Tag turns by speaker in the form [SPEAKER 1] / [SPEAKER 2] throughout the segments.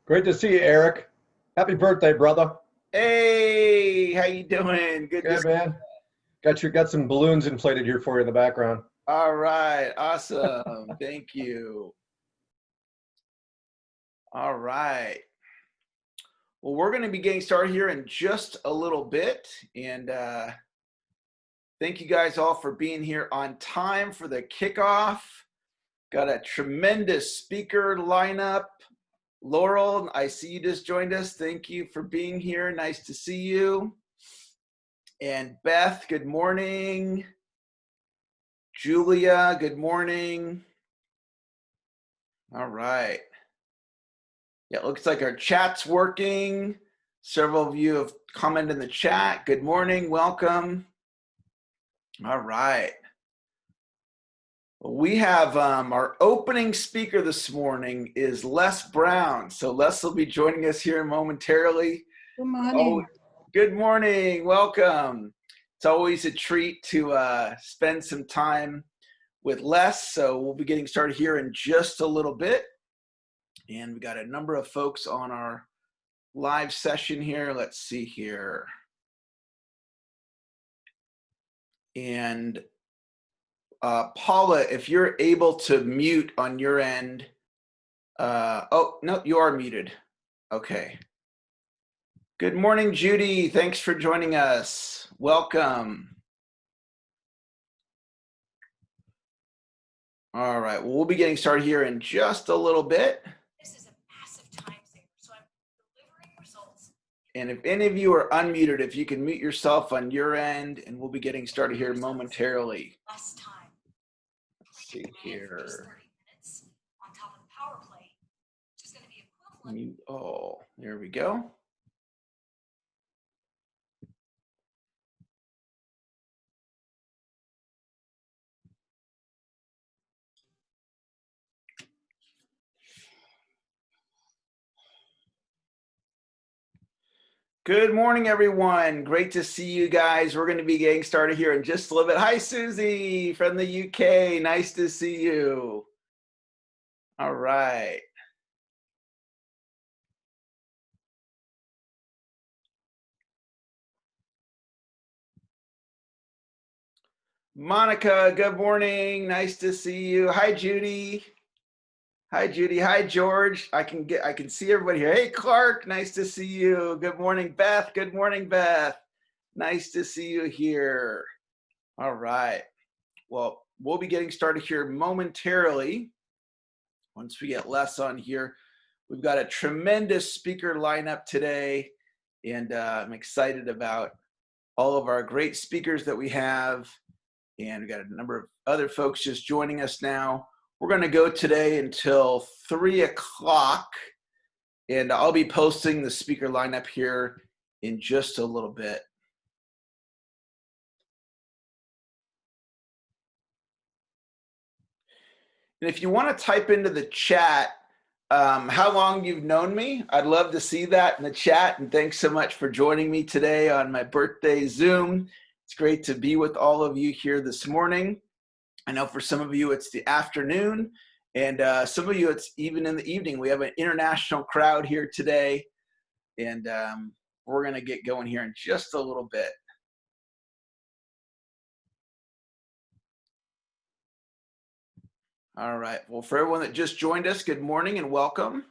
[SPEAKER 1] Great to see you, Eric. Happy birthday, brother.
[SPEAKER 2] Hey, how you doing? Good to
[SPEAKER 1] Good
[SPEAKER 2] see.
[SPEAKER 1] man. Got some balloons inflated here for you in the background.
[SPEAKER 2] All right, awesome. Thank you. All right. Well, we're going to be getting started here in just a little bit, and thank you guys all for being here on time for the kickoff. Got a tremendous speaker lineup. Laurel, I see you just joined us. Thank you for being here. Nice to see you. And Beth, good morning. Julia, good morning. All right. Yeah, it looks like our chat's working. Several of you have commented in the chat. Good morning, welcome. All right. We have our opening speaker this morning is Les Brown. So Les will be joining us here momentarily.
[SPEAKER 3] Good morning.
[SPEAKER 2] Good morning, welcome. It's always a treat to spend some time with Les. So we'll be getting started here in just a little bit. And we got a number of folks on our live session here. Let's see here. And Paula, if you're able to mute on your end. Oh, no, you are muted. Okay. Good morning, Judy. Thanks for joining us. Welcome. All right, well, we'll be getting started here in just a little bit. And if any of you are unmuted, if you can mute yourself on your end, and we'll be getting started here momentarily. Let's see here. Oh, there we go. Good morning, everyone. Great to see you guys. We're going to be getting started here in just a little bit. Hi, Susie from the UK. Nice to see you. All right. Monica, good morning. Nice to see you. Hi, Judy. Hi, Judy. Hi, George. I can see everybody here. Hey, Clark. Nice to see you. Good morning, Beth. Good morning, Beth. Nice to see you here. All right. Well, we'll be getting started here momentarily. Once we get Les on here, we've got a tremendous speaker lineup today, and I'm excited about all of our great speakers that we have. And we've got a number of other folks just joining us now. We're going to go today until 3 o'clock, and I'll be posting the speaker lineup here in just a little bit. And if you want to type into the chat how long you've known me, I'd love to see that in the chat. And thanks so much for joining me today on my birthday Zoom. It's great to be with all of you here this morning. I know for some of you it's the afternoon, and some of you it's even in the evening. We have an international crowd here today, and we're going to get going here in just a little bit. All right. Well, for everyone that just joined us, good morning and welcome.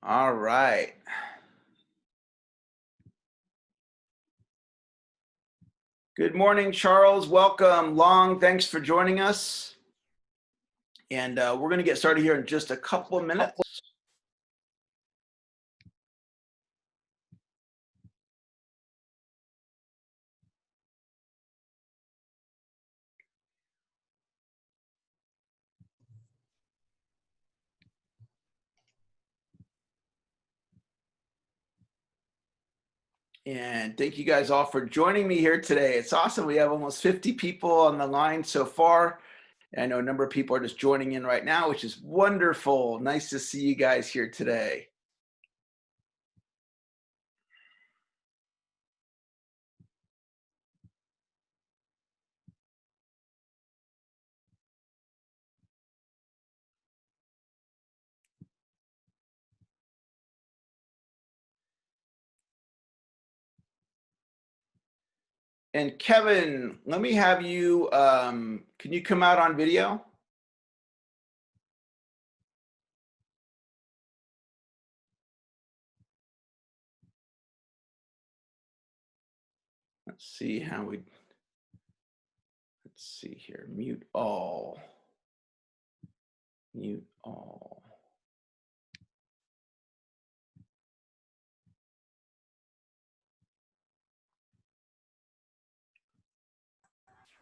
[SPEAKER 2] All right. Good morning, Charles. Welcome. Long, thanks for joining us. And we're going to get started here in just a couple of minutes. And thank you guys all for joining me here today. It's awesome. We have almost 50 people on the line so far. I know a number of people are just joining in right now, which is wonderful. Nice to see you guys here today. And Kevin, let me have you, can you come out on video? Let's see how we, let's see here, mute all, mute all.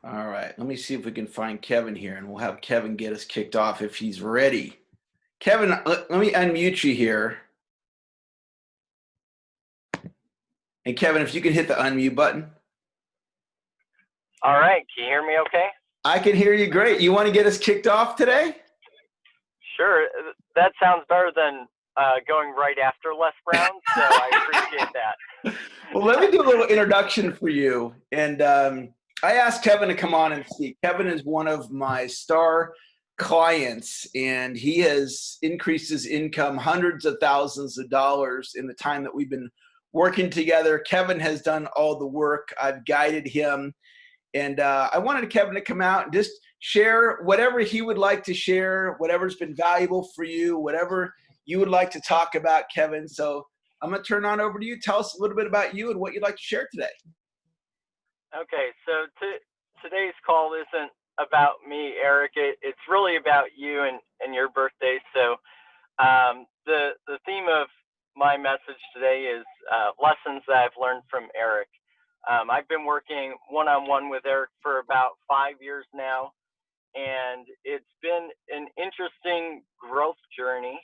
[SPEAKER 2] All right, let me see if we can find Kevin here, and we'll have Kevin get us kicked off if he's ready. Kevin, let me unmute you here. And Kevin, if you can hit the unmute button.
[SPEAKER 3] All right, can you hear me okay?
[SPEAKER 2] I can hear you great. You want to get us kicked off today?
[SPEAKER 3] Sure, that sounds better than going right after Les Brown, so I appreciate that.
[SPEAKER 2] Well, let me do a little introduction for you. And I asked Kevin to come on and speak. Kevin is one of my star clients, and he has increased his income hundreds of thousands of dollars in the time that we've been working together. Kevin has done all the work. I've guided him. And I wanted Kevin to come out and just share whatever he would like to share, whatever's been valuable for you, whatever you would like to talk about, Kevin. So I'm going to turn on over to you. Tell us a little bit about you and what you'd like to share today.
[SPEAKER 3] Okay, so today's call isn't about me, Eric. It's really about you and your birthday. So the theme of my message today is lessons that I've learned from Eric. I've been working one-on-one with Eric for about 5 years now, and it's been an interesting growth journey.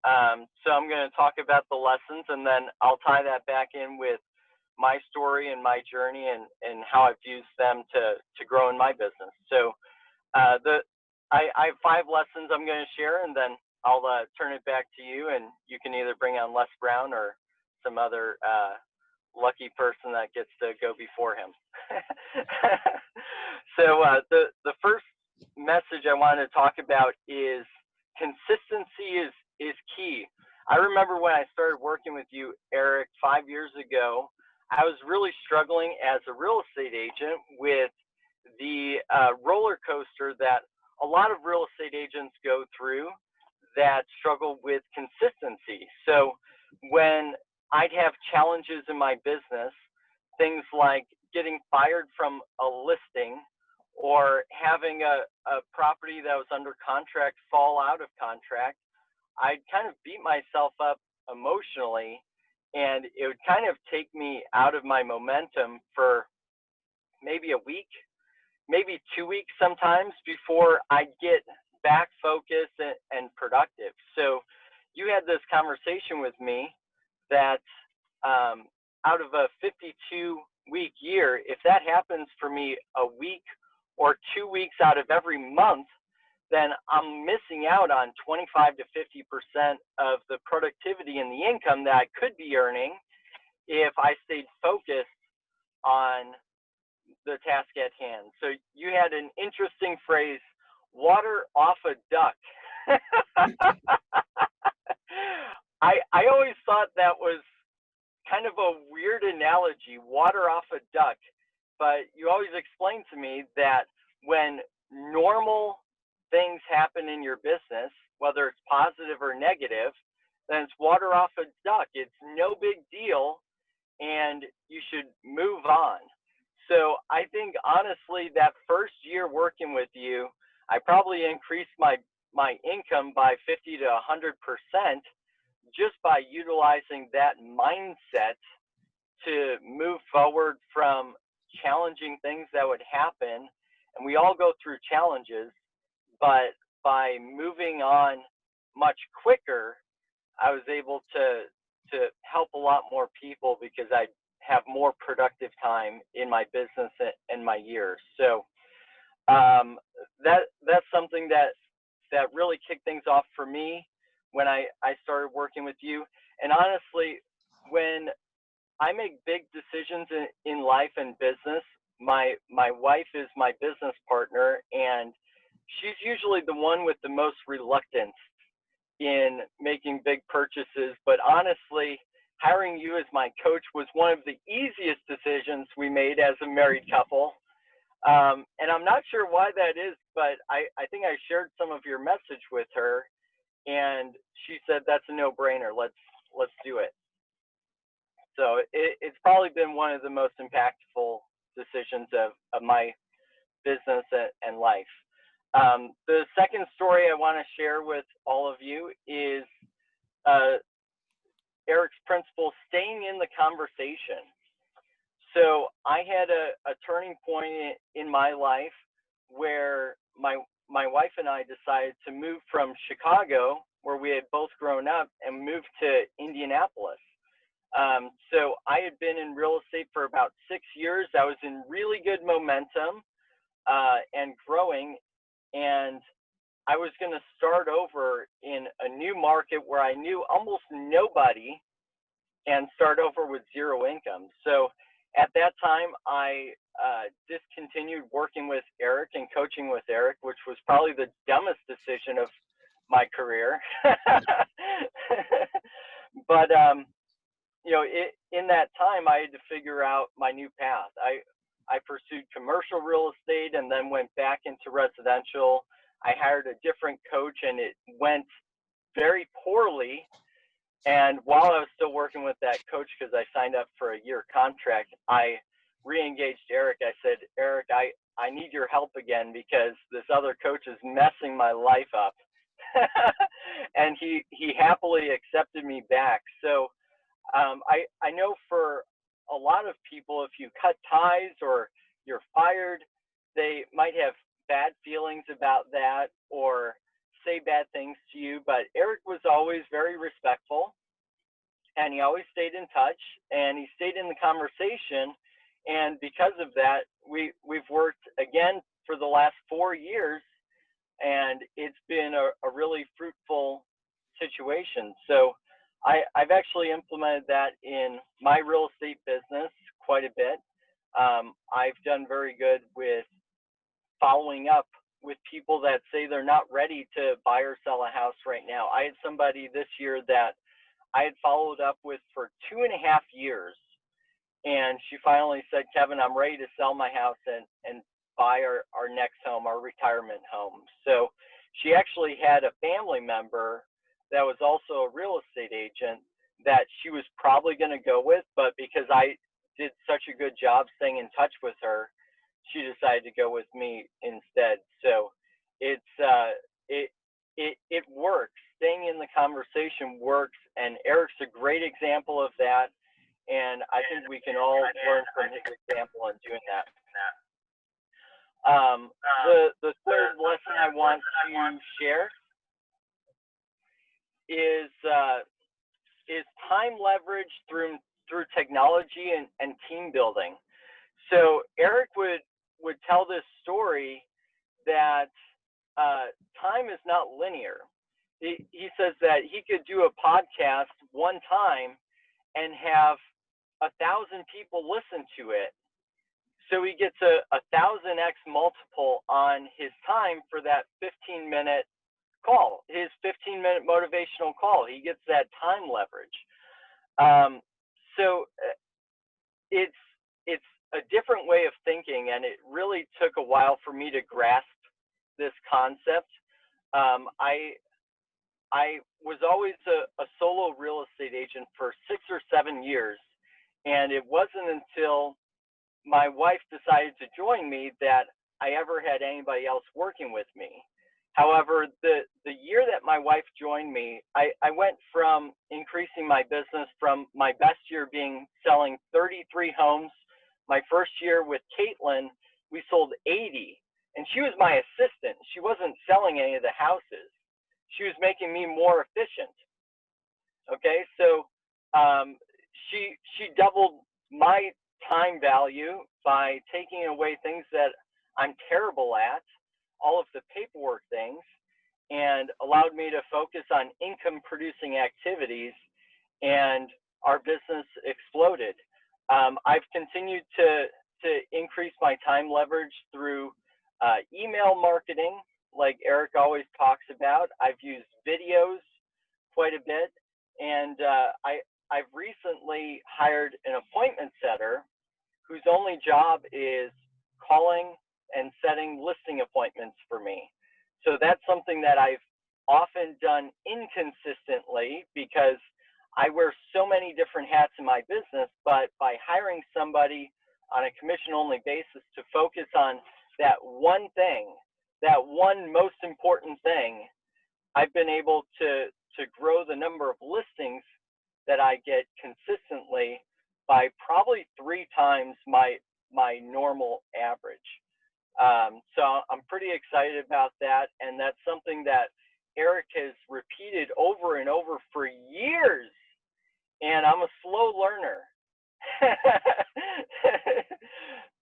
[SPEAKER 3] So I'm going to talk about the lessons, and then I'll tie that back in with my story and my journey and how I've used them to grow in my business. So I have 5 lessons I'm going to share, and then I'll turn it back to you, and you can either bring on Les Brown or some other lucky person that gets to go before him. So the first message I want to talk about is consistency is key. I remember when I started working with you, Eric, 5 years ago, I was really struggling as a real estate agent with the roller coaster that a lot of real estate agents go through that struggle with consistency. So when I'd have challenges in my business, things like getting fired from a listing or having a property that was under contract fall out of contract, I'd kind of beat myself up emotionally, and it would kind of take me out of my momentum for maybe a week, maybe 2 weeks sometimes before I get back focused and productive. So you had this conversation with me that out of a 52-week year, if that happens for me a week or 2 weeks out of every month, then I'm missing out on 25 to 50% of the productivity and the income that I could be earning if I stayed focused on the task at hand. So you had an interesting phrase, water off a duck. I always thought that was kind of a weird analogy, water off a duck. But you always explained to me that when normal things happen in your business, whether it's positive or negative, then it's water off a duck. It's no big deal, and you should move on. So I think honestly, that first year working with you, I probably increased my income by 50 to 100% just by utilizing that mindset to move forward from challenging things that would happen. And we all go through challenges, but by moving on much quicker, I was able to help a lot more people because I have more productive time in my business and my years. So that's something that really kicked things off for me when I started working with you. And honestly, when I make big decisions in life and business, my wife is my business partner, and she's usually the one with the most reluctance in making big purchases. But honestly, hiring you as my coach was one of the easiest decisions we made as a married couple. And I'm not sure why that is, but I think I shared some of your message with her, and she said, that's a no-brainer. Let's do it. So it's probably been one of the most impactful decisions of my business and life. The second story I want to share with all of you is Eric's principle, staying in the conversation. So I had a turning point in my life where my wife and I decided to move from Chicago, where we had both grown up, and move to Indianapolis. So I had been in real estate for about 6 years. I was in really good momentum and growing, and I was going to start over in a new market where I knew almost nobody and start over with zero income. So at that time, I discontinued working with Eric and coaching with Eric, which was probably the dumbest decision of my career. But you know, in that time, I had to figure out my new path. I pursued commercial real estate and then went back into residential. I hired a different coach, and it went very poorly. And while I was still working with that coach, because I signed up for a year contract, I re-engaged Eric. I said, Eric, I need your help again because this other coach is messing my life up. And he happily accepted me back. So I know for a lot of people, if you cut ties or you're fired, they might have bad feelings about that or say bad things to you. But Eric was always very respectful, and he always stayed in touch, and he stayed in the conversation. And because of that, we've worked again for the last 4 years, and it's been a really fruitful situation. So I've actually implemented that in my real estate business quite a bit. I've done very good with following up with people that say they're not ready to buy or sell a house right now. I had somebody this year that I had followed up with for 2.5 years, and she finally said, Kevin, I'm ready to sell my house and buy our next home, our retirement home. So she actually had a family member that was also a real estate agent that she was probably going to go with, but because I did such a good job staying in touch with her, she decided to go with me instead. So it works. Staying in the conversation works, and Eric's a great example of that. And I think we can all learn from his example in doing that. The third lesson I want to share is time leverage through technology and team building. So Eric would tell this story that time is not linear. He says that he could do a podcast one time and have 1,000 people listen to it. So he gets a 1,000x multiple on his time for that 15-minute call, his 15-minute motivational call. He gets that time leverage. So it's a different way of thinking, and it really took a while for me to grasp this concept. I was always a solo real estate agent for 6 or 7 years, and it wasn't until my wife decided to join me that I ever had anybody else working with me. However, the year that my wife joined me, I went from increasing my business from my best year being selling 33 homes. My first year with Caitlin, we sold 80, and she was my assistant. She wasn't selling any of the houses. She was making me more efficient. Okay, so she doubled my time value by taking away things that I'm terrible at, all of the paperwork things, and allowed me to focus on income producing activities, and our business exploded. I've continued to increase my time leverage through email marketing, like Eric always talks about. I've used videos quite a bit, and I've recently hired an appointment setter whose only job is calling and setting listing appointments for me. So that's something that I've often done inconsistently because I wear so many different hats in my business, but by hiring somebody on a commission only basis to focus on that one thing, that one most important thing, I've been able to grow the number of listings that I get consistently by probably 3 times my normal average. So I'm pretty excited about that, and that's something that Eric has repeated over and over for years, and I'm a slow learner.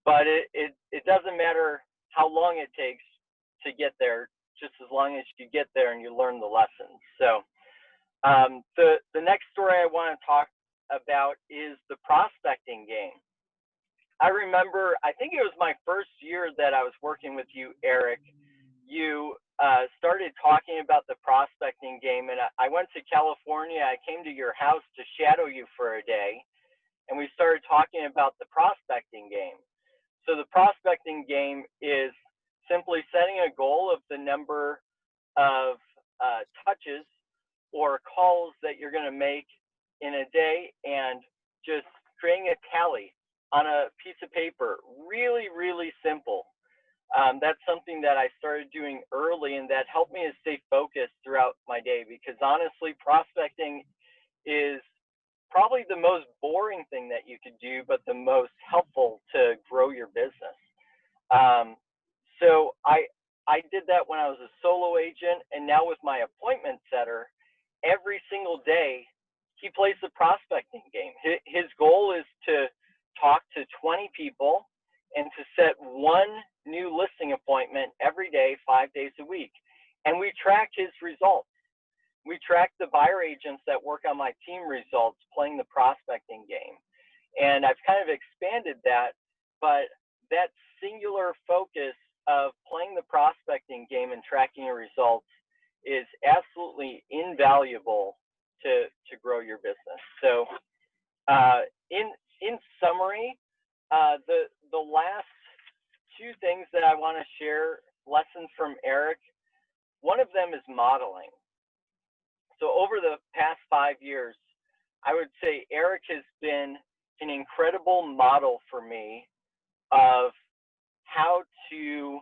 [SPEAKER 3] But it doesn't matter how long it takes to get there, just as long as you get there and you learn the lessons. So the next story I want to talk about is the prospecting game. I remember, I think it was my first year that I was working with you, Eric. You started talking about the prospecting game, and I went to California. I came to your house to shadow you for a day, and we started talking about the prospecting game. So the prospecting game is simply setting a goal of the number of touches or calls that you're going to make in a day, and just creating a tally on a piece of paper. Really, really simple. That's something that I started doing early, and that helped me to stay focused throughout my day, because honestly, prospecting is probably the most boring thing that you could do, but the most helpful to grow your business. So I did that when I was a solo agent, and now with my appointment setter, every single day he plays the prospecting game. His goal is to talk to 20 people and to set one new listing appointment every day, 5 days a week. And we track his results. We track the buyer agents that work on my team results playing the prospecting game. And I've kind of expanded that, but that singular focus of playing the prospecting game and tracking your results is absolutely invaluable to grow your business. So in summary, the last 2 things that I want to share, lessons from Eric, one of them is modeling. So over the past 5 years, I would say Eric has been an incredible model for me of how to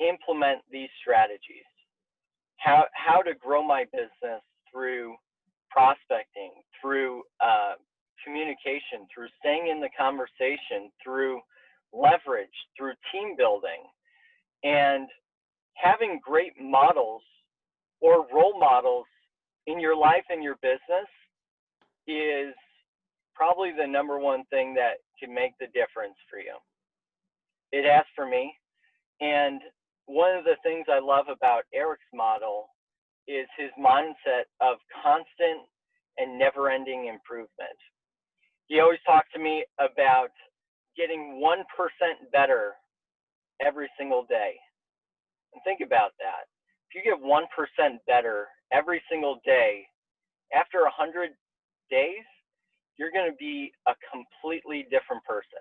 [SPEAKER 3] implement these strategies, how to grow my business through prospecting, through communication, through staying in the conversation, through leverage, through team building. And having great models or role models in your life and your business is probably the number one thing that can make the difference for you. It has for me. And one of the things I love about Eric's model is his mindset of constant and never-ending improvement. He always talked to me about getting 1% better every single day. And think about that. If you get 1% better every single day, after 100 days, you're going to be a completely different person.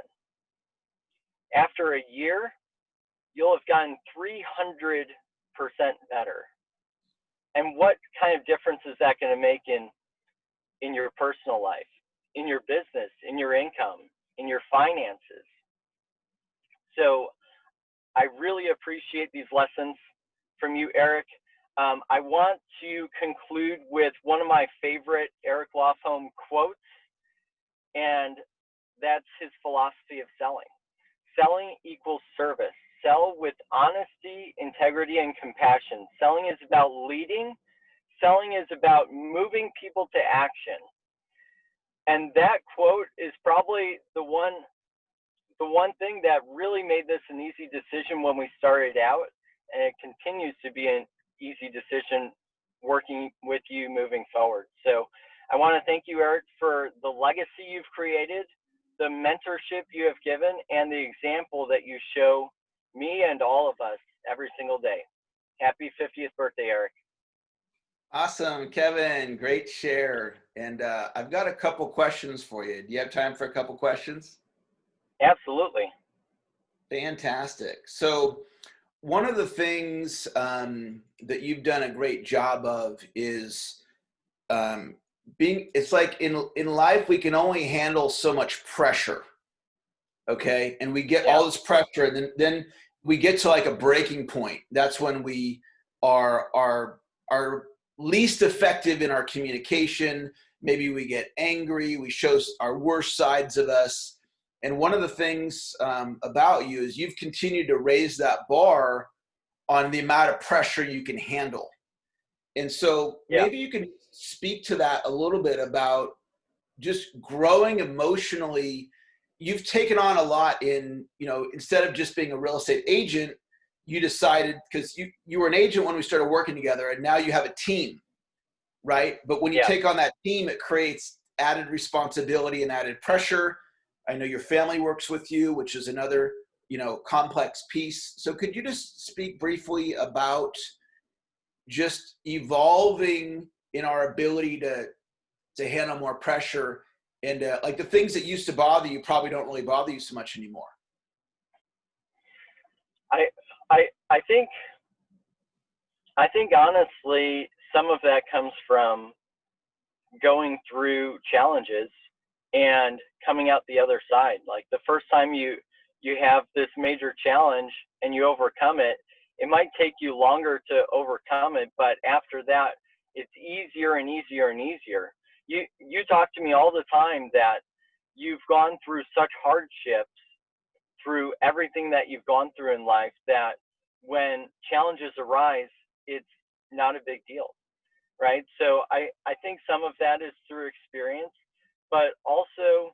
[SPEAKER 3] After a year, you'll have gotten 300% better. And what kind of difference is that going to make in your personal life, in your business, in your income, in your finances? So I really appreciate these lessons from you, Eric. I want to conclude with one of my favorite Eric Lofholm quotes, and that's his philosophy of selling. Selling equals service. Sell with honesty, integrity, and compassion. Selling is about leading. Selling is about moving people to action. And that quote is probably the one thing that really made this an easy decision when we started out, and it continues to be an easy decision working with you moving forward. So I want to thank you, Eric, for the legacy you've created, the mentorship you have given, and the example that you show me and all of us every single day. Happy 50th birthday, Eric.
[SPEAKER 2] Awesome, Kevin. Great share. And I've got a couple questions for you. Do you have time for a couple questions?
[SPEAKER 3] Absolutely.
[SPEAKER 2] Fantastic. So one of the things that you've done a great job of is it's like in life, we can only handle so much pressure. Okay. And we get all this pressure, and then we get to like a breaking point. That's when we are least effective in our communication. Maybe we get angry. We show our worst sides of us. And one of the things about you is you've continued to raise that bar on the amount of pressure you can handle. And so maybe you can speak to that a little bit about just growing emotionally. You've taken on a lot in, instead of just being a real estate agent, you decided, because you were an agent when we started working together, and now you have a team, right? But when you take on that team, it creates added responsibility and added pressure. I know your family works with you, which is another, complex piece. So could you just speak briefly about just evolving in our ability to handle more pressure, and like the things that used to bother you probably don't really bother you so much anymore?
[SPEAKER 3] I think honestly, some of that comes from going through challenges and coming out the other side. Like the first time you have this major challenge and you overcome it, it might take you longer to overcome it, but after that, it's easier and easier and easier. You talk to me all the time that you've gone through such hardships through everything that you've gone through in life that when challenges arise, it's not a big deal, right? So I think some of that is through experience, but also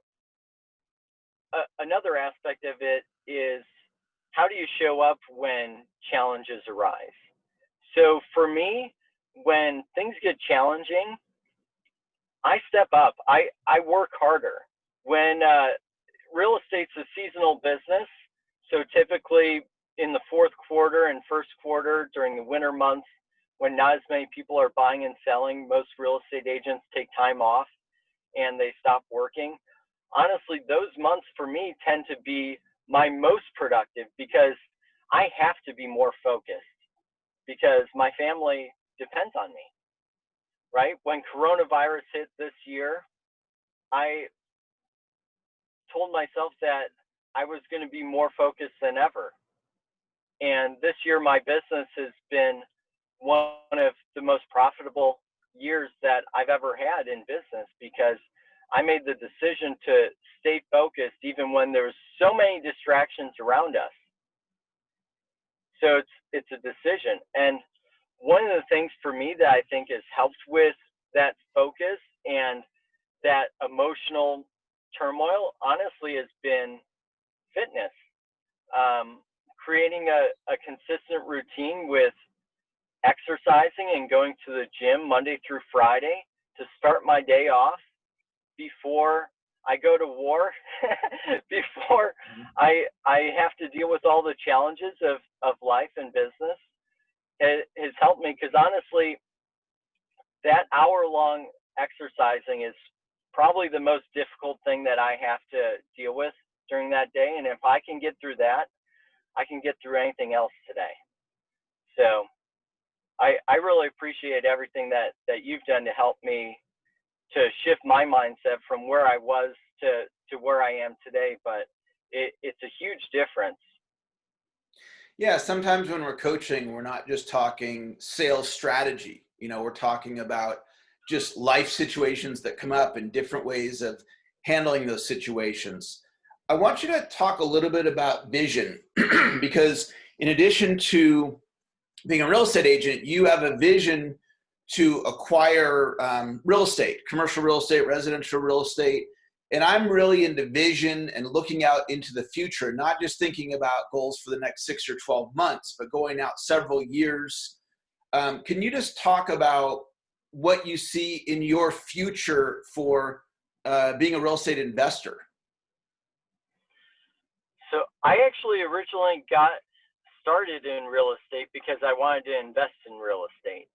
[SPEAKER 3] another aspect of it is, how do you show up when challenges arise? So for me, when things get challenging, I step up. I work harder. When real estate's a seasonal business, so typically in the fourth quarter and first quarter during the winter months, when not as many people are buying and selling, most real estate agents take time off and they stop working. Honestly, those months for me tend to be my most productive because I have to be more focused because my family depends on me, right? When coronavirus hit this year, I told myself that I was going to be more focused than ever. And this year, my business has been one of the most profitable years that I've ever had in business because I made the decision to stay focused even when there's so many distractions around us. So it's a decision. And one of the things for me that I think has helped with that focus and that emotional turmoil, honestly, has been fitness. Creating a consistent routine with exercising and going to the gym Monday through Friday to start my day off before I go to war, before I have to deal with all the challenges of life and business, has helped me, because honestly, that hour-long exercising is probably the most difficult thing that I have to deal with during that day. And if I can get through that, I can get through anything else today. So I really appreciate everything that you've done to help me to shift my mindset from where I was to where I am today. But it's a huge difference.
[SPEAKER 2] Yeah, sometimes when we're coaching, we're not just talking sales strategy. We're talking about just life situations that come up and different ways of handling those situations. I want you to talk a little bit about vision because in addition to being a real estate agent, you have a vision to acquire real estate, commercial real estate, residential real estate. And I'm really into vision and looking out into the future, not just thinking about goals for the next 6 or 12 months, but going out several years. Can you just talk about what you see in your future for being a real estate investor?
[SPEAKER 3] So I actually originally got started in real estate because I wanted to invest in real estate.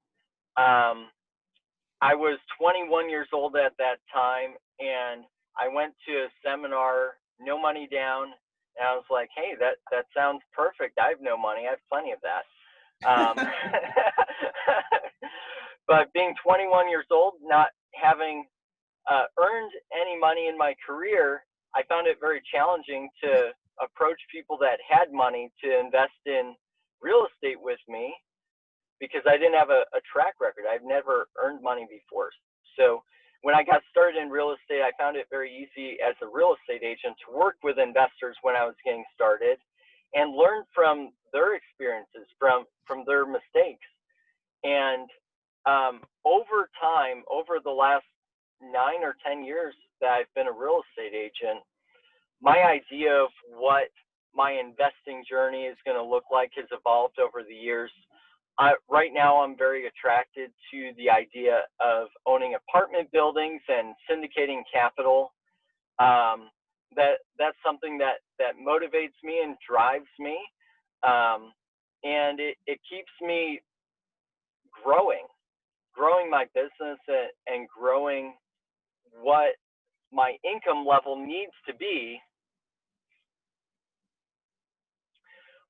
[SPEAKER 3] I was 21 years old at that time, and I went to a seminar, no money down, and I was like, hey, that sounds perfect. I have no money. I have plenty of that. But being 21 years old, not having earned any money in my career, I found it very challenging to approach people that had money to invest in real estate with me because I didn't have a track record. I've never earned money before. So when I got started in real estate, I found it very easy as a real estate agent to work with investors when I was getting started and learn from their experiences, from their mistakes. And over time, over the last 9 or 10 years that I've been a real estate agent, my idea of what my investing journey is going to look like has evolved over the years. Right now, I'm very attracted to the idea of owning apartment buildings and syndicating capital. That's something that motivates me and drives me, and it keeps me growing my business and growing what my income level needs to be.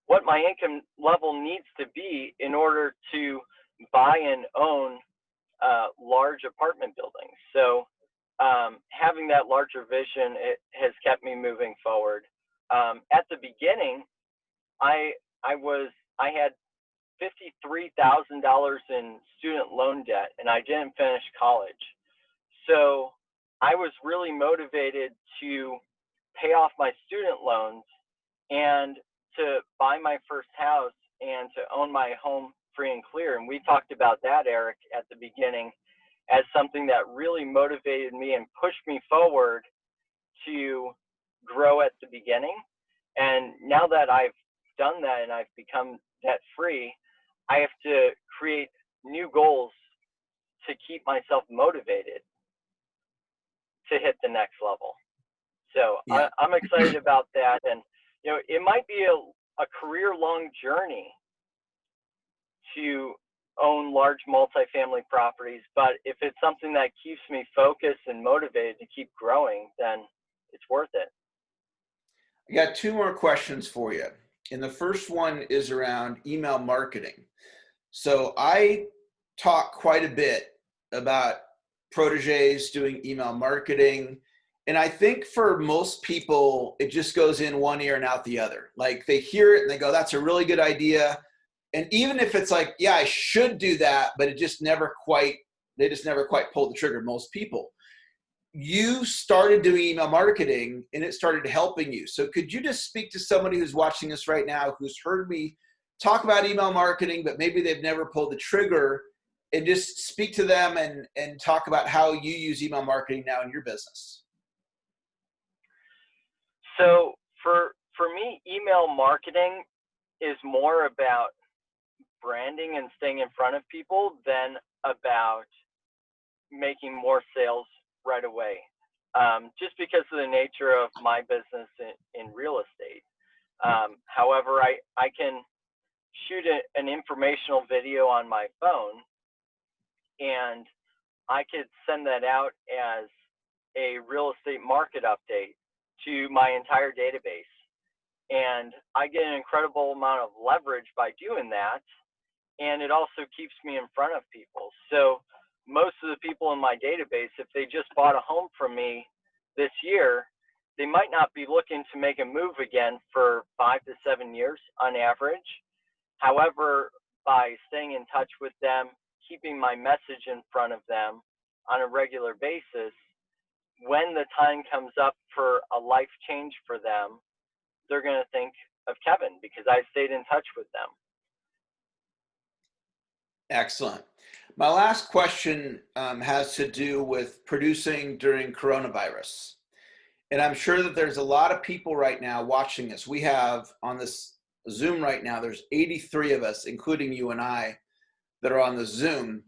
[SPEAKER 3] What my income level needs to be in order to buy and own large apartment buildings. So having that larger vision, it has kept me moving forward. At the beginning, I had $53,000 in student loan debt, and I didn't finish college. So I was really motivated to pay off my student loans and to buy my first house and to own my home free and clear. And we talked about that, Eric, at the beginning as something that really motivated me and pushed me forward to grow at the beginning. And now that I've done that and I've become debt free, I have to create new goals to keep myself motivated to hit the next level. So yeah. I'm excited about that. And you know, it might be a career-long journey to own large multifamily properties, but if it's something that keeps me focused and motivated to keep growing, then it's worth it.
[SPEAKER 2] I got 2 more questions for you. And the first one is around email marketing. So I talk quite a bit about proteges doing email marketing. And I think for most people, it just goes in one ear and out the other. Like they hear it and they go, that's a really good idea. And even if it's like, yeah, I should do that, but they just never quite pull the trigger, most people. You started doing email marketing and it started helping you. So could you just speak to somebody who's watching this right now, who's heard me talk about email marketing, but maybe they've never pulled the trigger, and just speak to them and talk about how you use email marketing now in your business?
[SPEAKER 3] So for me, email marketing is more about branding and staying in front of people than about making more sales right away. Just because of the nature of my business in real estate. However, I can shoot an informational video on my phone, and I could send that out as a real estate market update to my entire database. And I get an incredible amount of leverage by doing that. And it also keeps me in front of people. So most of the people in my database, if they just bought a home from me this year, they might not be looking to make a move again for 5 to 7 years on average. However, by staying in touch with them, keeping my message in front of them on a regular basis, when the time comes up for a life change for them, they're going to think of Kevin because I stayed in touch with them.
[SPEAKER 2] Excellent. My last question has to do with producing during coronavirus. And I'm sure that there's a lot of people right now watching this. We have on this Zoom right now, there's 83 of us, including you and I, that are on the Zoom.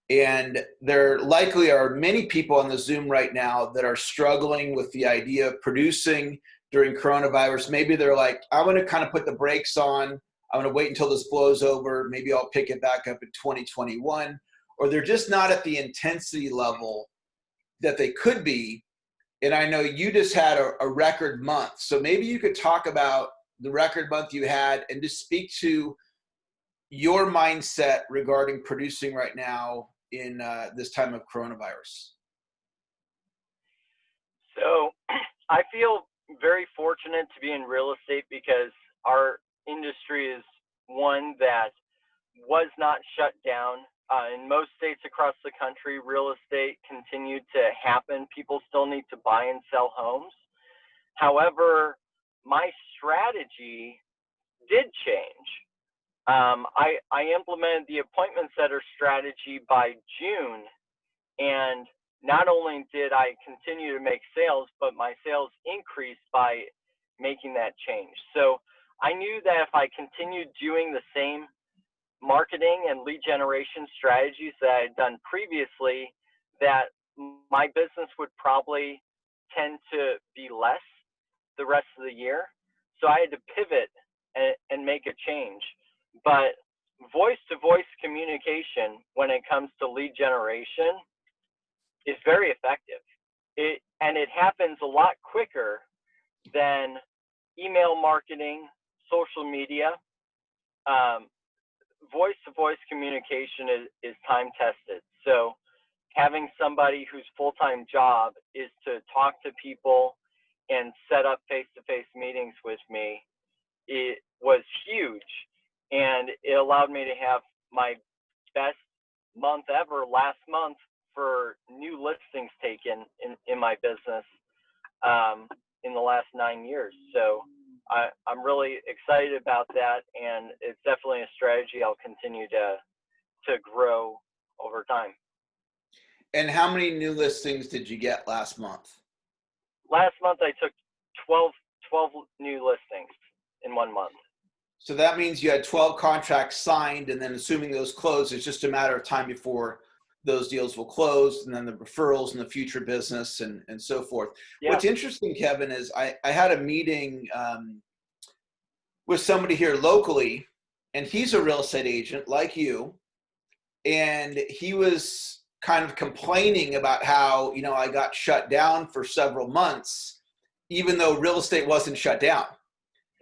[SPEAKER 2] And there likely are many people on the Zoom right now that are struggling with the idea of producing during coronavirus. Maybe they're like, I want to kind of put the brakes on. I want to wait until this blows over. Maybe I'll pick it back up in 2021. Or they're just not at the intensity level that they could be. And I know you just had a record month. So maybe you could talk about the record month you had and just speak to your mindset regarding producing right now in this time of coronavirus.
[SPEAKER 3] So I feel very fortunate to be in real estate because our industry is one that was not shut down. In most states across the country, real estate continued to happen. People still need to buy and sell homes. However, my strategy did change. I implemented the appointment setter strategy by June, and not only did I continue to make sales, but my sales increased by making that change. So I knew that if I continued doing the same marketing and lead generation strategies that I had done previously, that my business would probably tend to be less the rest of the year. So I had to pivot and make a change. But voice-to-voice communication when it comes to lead generation is very effective. And it happens a lot quicker than email marketing, social media. Voice-to-voice communication is time tested. So having somebody whose full-time job is to talk to people and set up face-to-face meetings with me, it was huge. And it allowed me to have my best month ever last month for new listings taken in my business in the last 9 years. So I'm really excited about that, and it's definitely a strategy I'll continue to grow over time.
[SPEAKER 2] And how many new listings did you get last month?
[SPEAKER 3] Last month I took 12 new listings in 1 month.
[SPEAKER 2] So that means you had 12 contracts signed, and then assuming those close, it's just a matter of time before those deals will close, and then the referrals and the future business and so forth. Yeah. What's interesting, Kevin, is I had a meeting with somebody here locally, and he's a real estate agent like you, and he was kind of complaining about how, you know, I got shut down for several months, even though real estate wasn't shut down.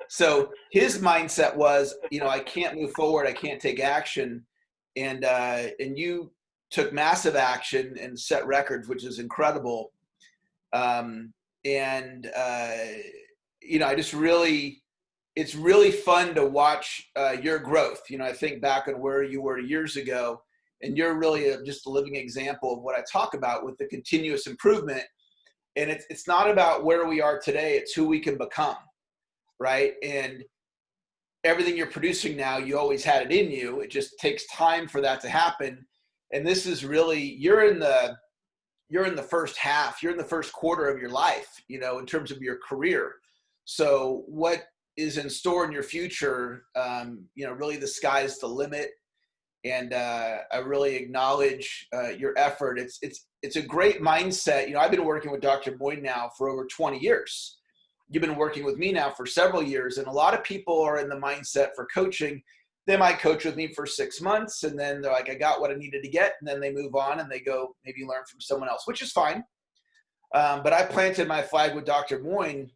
[SPEAKER 2] So his mindset was, you know, I can't move forward, I can't take action, and you took massive action and set records, which is incredible. You know, it's really fun to watch your growth. You know, I think back on where you were years ago, and you're really just a living example of what I talk about with the continuous improvement. And it's not about where we are today, it's who we can become. Right? And everything you're producing now, you always had it in you. It just takes time for that to happen. And this is really, you're in the first half, you're in the first quarter of your life, you know, in terms of your career. So what is in store in your future, you know, really the sky's the limit. And I really acknowledge your effort. It's a great mindset. You know, I've been working with Dr. Boyd now for over 20 years. You've been working with me now for several years, and a lot of people are in the mindset for coaching. They might coach with me for 6 months, and then they're like, I got what I needed to get, and then they move on and they go maybe learn from someone else, which is fine. But I planted my flag with Dr. Moyne,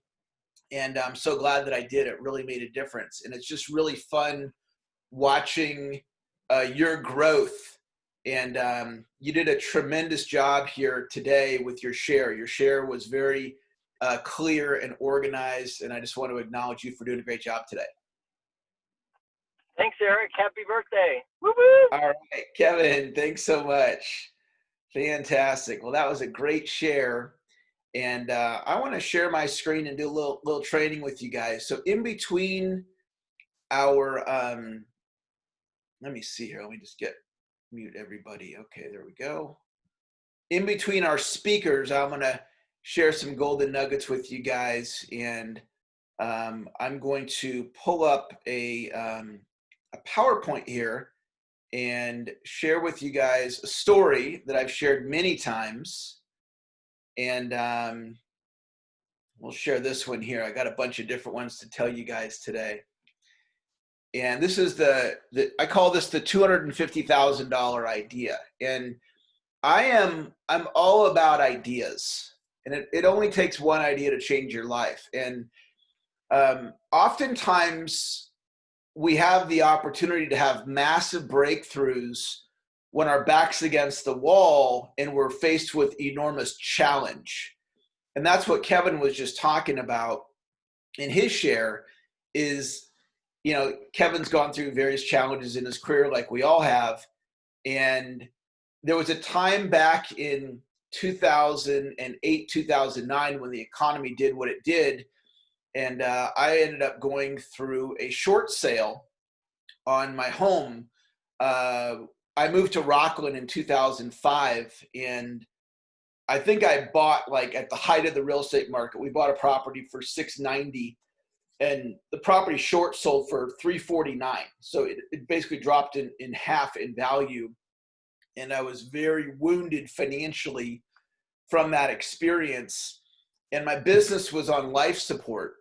[SPEAKER 2] and I'm so glad that I did. It really made a difference, and it's just really fun watching your growth. And you did a tremendous job here today with your share. Your share was very clear and organized, and I just want to acknowledge you for doing a great job today.
[SPEAKER 3] Thanks, Eric. Happy birthday. Woo-woo!
[SPEAKER 2] All right, Kevin, thanks so much. Fantastic. Well, that was a great share, and I want to share my screen and do a little training with you guys. So in between our let me see here. Let me just get mute everybody. Okay, there we go. In between our speakers, I'm going to share some golden nuggets with you guys, and I'm going to pull up a PowerPoint here and share with you guys a story that I've shared many times. And we'll share this one here. I got a bunch of different ones to tell you guys today. And this is I call this the $250,000 idea. And I'm all about ideas. And it only takes one idea to change your life. And oftentimes we have the opportunity to have massive breakthroughs when our back's against the wall and we're faced with enormous challenge. And that's what Kevin was just talking about in his share is, Kevin's gone through various challenges in his career like we all have. And there was a time back in 2008, 2009 when the economy did what it did. And I ended up going through a short sale on my home. I moved to Rockland in 2005, and I think I bought, like, at the height of the real estate market, we bought a property for $690, and the property short sold for $349. So it basically dropped in half in value. And I was very wounded financially from that experience. And my business was on life support.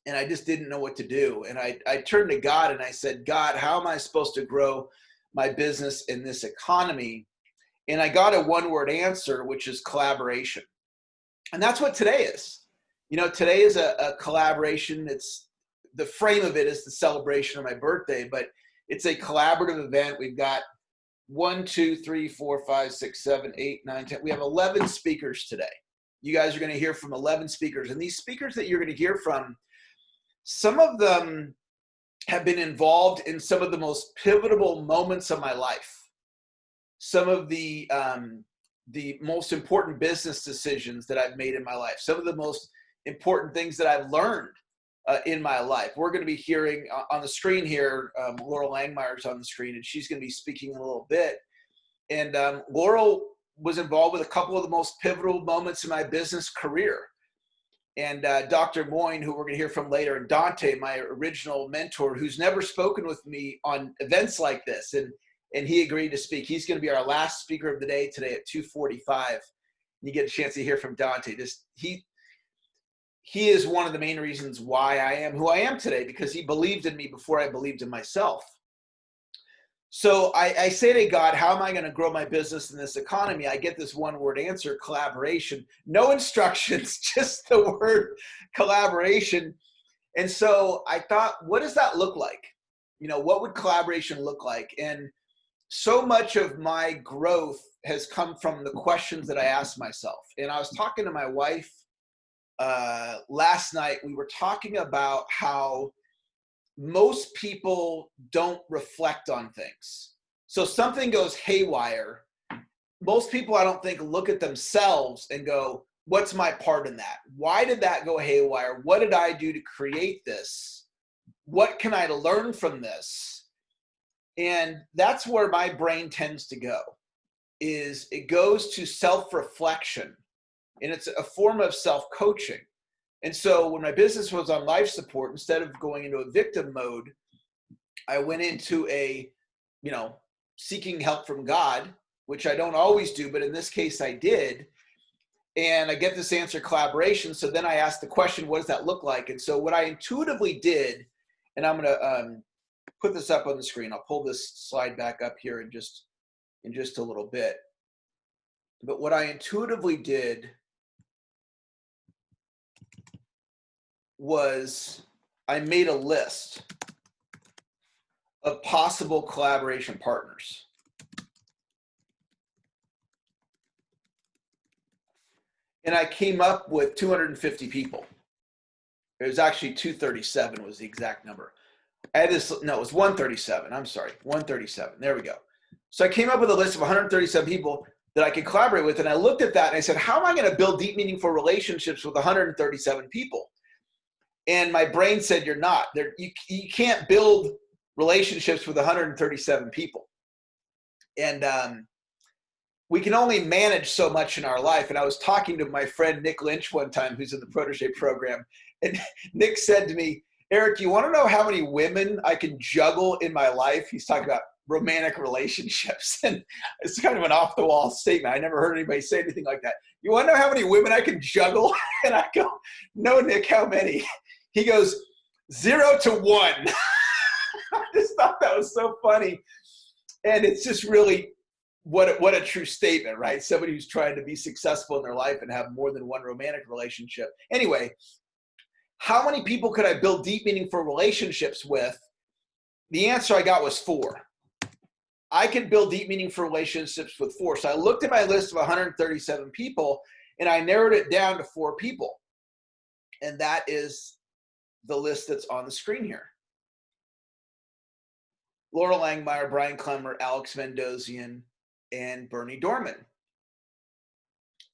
[SPEAKER 2] And I just didn't know what to do. And I turned to God and I said, God, how am I supposed to grow my business in this economy? And I got a one-word answer, which is collaboration. And that's what today is. Today is a collaboration. It's the frame of it is the celebration of my birthday, but it's a collaborative event. We've got 1, 2, 3, 4, 5, 6, 7, 8, 9, 10. We have 11 speakers today. You guys are going to hear from 11 speakers. And these speakers that you're going to hear from, some of them have been involved in some of the most pivotal moments of my life. Some of the most important business decisions that I've made in my life. Some of the most important things that I've learned in my life. We're going to be hearing on the screen here, Laurel Langmeyer's on the screen, and she's going to be speaking in a little bit. And Laurel was involved with a couple of the most pivotal moments in my business career. And Dr. Moyne, who we're going to hear from later, and Dante, my original mentor, who's never spoken with me on events like this, and he agreed to speak. He's going to be our last speaker of the day today at 2:45. You get a chance to hear from Dante. He is one of the main reasons why I am who I am today, because he believed in me before I believed in myself. So I say to God, how am I going to grow my business in this economy? I get this one-word answer, collaboration. No instructions, just the word collaboration. And so I thought, what does that look like? What would collaboration look like? And so much of my growth has come from the questions that I asked myself. And I was talking to my wife last night. We were talking about how most people don't reflect on things. So something goes haywire. Most people, I don't think, look at themselves and go, what's my part in that? Why did that go haywire? What did I do to create this? What can I learn from this? And that's where my brain tends to go, is it goes to self-reflection, and it's a form of self-coaching. And so when my business was on life support, instead of going into a victim mode, I went into seeking help from God, which I don't always do, but in this case I did. And I get this answer, collaboration. So then I asked the question, what does that look like? And so what I intuitively did, and I'm going to put this up on the screen. I'll pull this slide back up here in just a little bit. But what I intuitively did was I made a list of possible collaboration partners. And I came up with 250 people. It was actually 237 was the exact number. It was 137. I'm sorry, 137. There we go. So I came up with a list of 137 people that I could collaborate with. And I looked at that and I said, how am I going to build deep, meaningful relationships with 137 people? And my brain said, you're not. You can't build relationships with 137 people. And we can only manage so much in our life. And I was talking to my friend Nick Lynch one time, who's in the Protege program. And Nick said to me, Eric, you want to know how many women I can juggle in my life? He's talking about romantic relationships. And it's kind of an off the wall statement. I never heard anybody say anything like that. You want to know how many women I can juggle? And I go, no, Nick, how many? He goes, 0 to 1. I just thought that was so funny. And it's just really what a true statement, right? Somebody who's trying to be successful in their life and have more than one romantic relationship. Anyway, how many people could I build deep, meaningful relationships with? The answer I got was 4. I could build deep, meaningful relationships with 4. So I looked at my list of 137 people, and I narrowed it down to 4 people. And that is the list that's on the screen here. Laurel Langmeyer, Brian Klemmer, Alex Mendozian, and Bernie Dorman.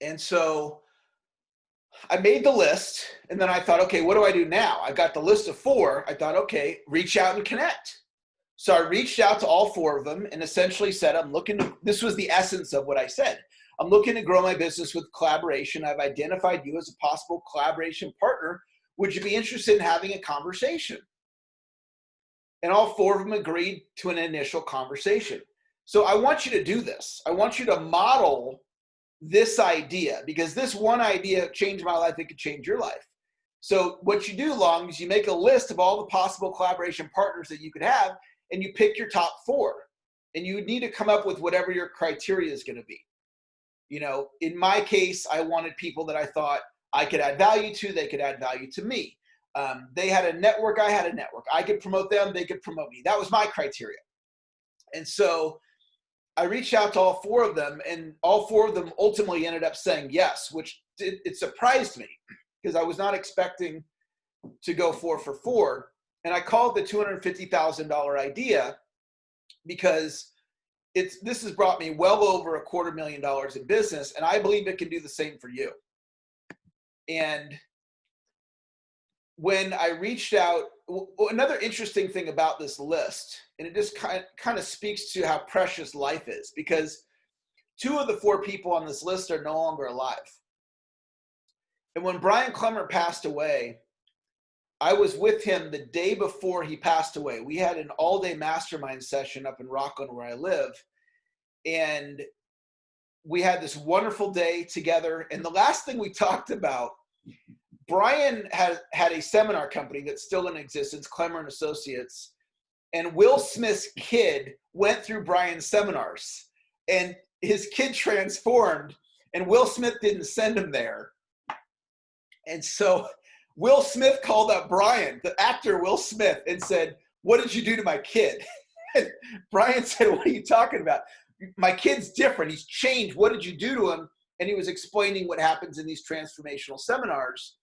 [SPEAKER 2] And so I made the list, and then I thought, okay, what do I do now? I got the list of 4. I thought, okay, reach out and connect. So I reached out to all 4 of them and essentially said, this was the essence of what I said. I'm looking to grow my business with collaboration. I've identified you as a possible collaboration partner. Would you be interested in having a conversation? And all 4 of them agreed to an initial conversation. So I want you to do this. I want you to model this idea, because this one idea changed my life. It could change your life. So what you do, Long, is you make a list of all the possible collaboration partners that you could have, and you pick your top 4. And you need to come up with whatever your criteria is going to be. You know, in my case, I wanted people that I thought I could add value to. They could add value to me. They had a network. I had a network. I could promote them. They could promote me. That was my criteria. And so I reached out to all 4 of them, and all 4 of them ultimately ended up saying yes, which it surprised me because I was not expecting to go 4 for 4. And I called the $250,000 idea because this has brought me well over $250,000 in business, and I believe it can do the same for you. And when I reached out, another interesting thing about this list, and it just kind of speaks to how precious life is, because 2 of the 4 people on this list are no longer alive. And when Brian Klemmer passed away, I was with him the day before he passed away. We had an all-day mastermind session up in Rockland where I live. And we had this wonderful day together. And the last thing we talked about, Brian had a seminar company that's still in existence, Klemmer and Associates. And Will Smith's kid went through Brian's seminars. And his kid transformed, and Will Smith didn't send him there. And so Will Smith called up Brian, the actor Will Smith, and said, "What did you do to my kid?" And Brian said, "What are you talking about? My kid's different. He's changed. What did you do to him?" And he was explaining what happens in these transformational seminars.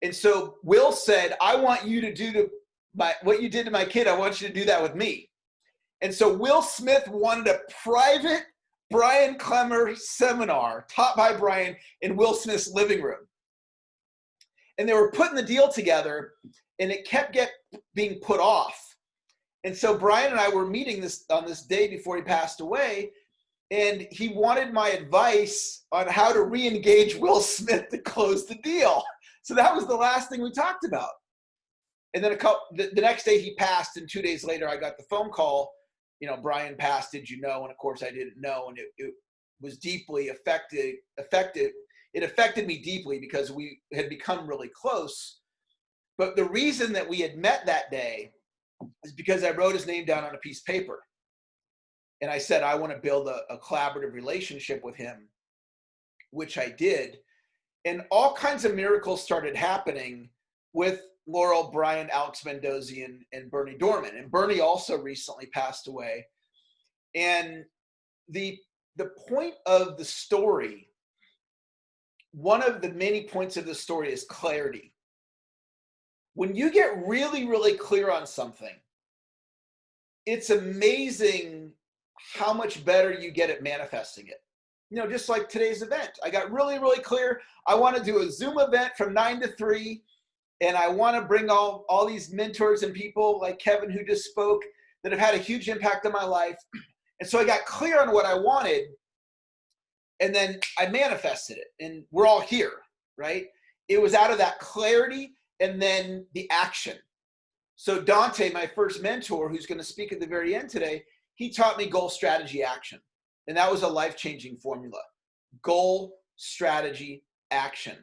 [SPEAKER 2] And so Will said, "I want you to do what you did to my kid. I want you to do that with me." And so Will Smith wanted a private Brian Klemmer seminar taught by Brian in Will Smith's living room. And they were putting the deal together, and it kept being put off. And so Brian and I were meeting on this day before he passed away, and he wanted my advice on how to re-engage Will Smith to close the deal. So that was the last thing we talked about. And then the next day he passed, and 2 days later I got the phone call, Brian passed, did you know? And of course I didn't know, and it was deeply affected. It affected me deeply because we had become really close. But the reason that we had met that day is because I wrote his name down on a piece of paper. And I said, I want to build a collaborative relationship with him, which I did. And all kinds of miracles started happening with Laurel, Brian, Alex Mendozian, and Bernie Dorman. And Bernie also recently passed away. And the point of the story, one of the many points of the story is clarity. When you get really, really clear on something, it's amazing how much better you get at manifesting it. Just like today's event. I got really, really clear. I want to do a Zoom event from 9 to 3. And I want to bring all these mentors and people like Kevin who just spoke that have had a huge impact on my life. And so I got clear on what I wanted, and then I manifested it, and we're all here, right? It was out of that clarity and then the action. So Dante, my first mentor, who's going to speak at the very end today, he taught me goal, strategy, action. And that was a life-changing formula. Goal, strategy, action.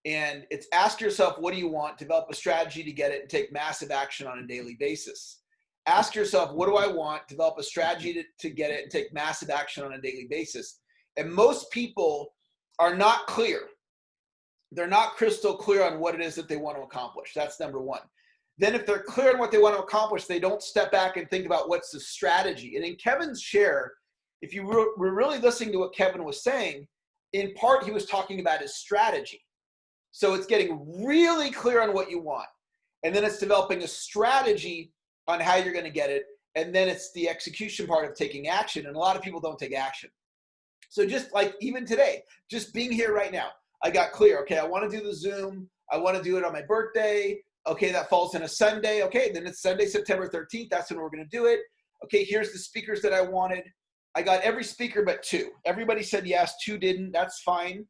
[SPEAKER 2] And it's ask yourself, what do you want? Develop a strategy to get it and take massive action on a daily basis. Ask yourself, what do I want? Develop a strategy to get it and take massive action on a daily basis. And most people are not clear. They're not crystal clear on what it is that they want to accomplish. That's number one. Then if they're clear on what they want to accomplish, they don't step back and think about what's the strategy. And in Kevin's share, if you were really listening to what Kevin was saying, in part, he was talking about his strategy. So it's getting really clear on what you want. And then it's developing a strategy on how you're going to get it. And then it's the execution part of taking action. And a lot of people don't take action. So just like even today, just being here right now, I got clear. Okay, I want to do the Zoom. I want to do it on my birthday. Okay, that falls in a Sunday. Okay, then it's Sunday, September 13th. That's when we're going to do it. Okay, here's the speakers that I wanted. I got every speaker but 2. Everybody said yes, 2 didn't. That's fine.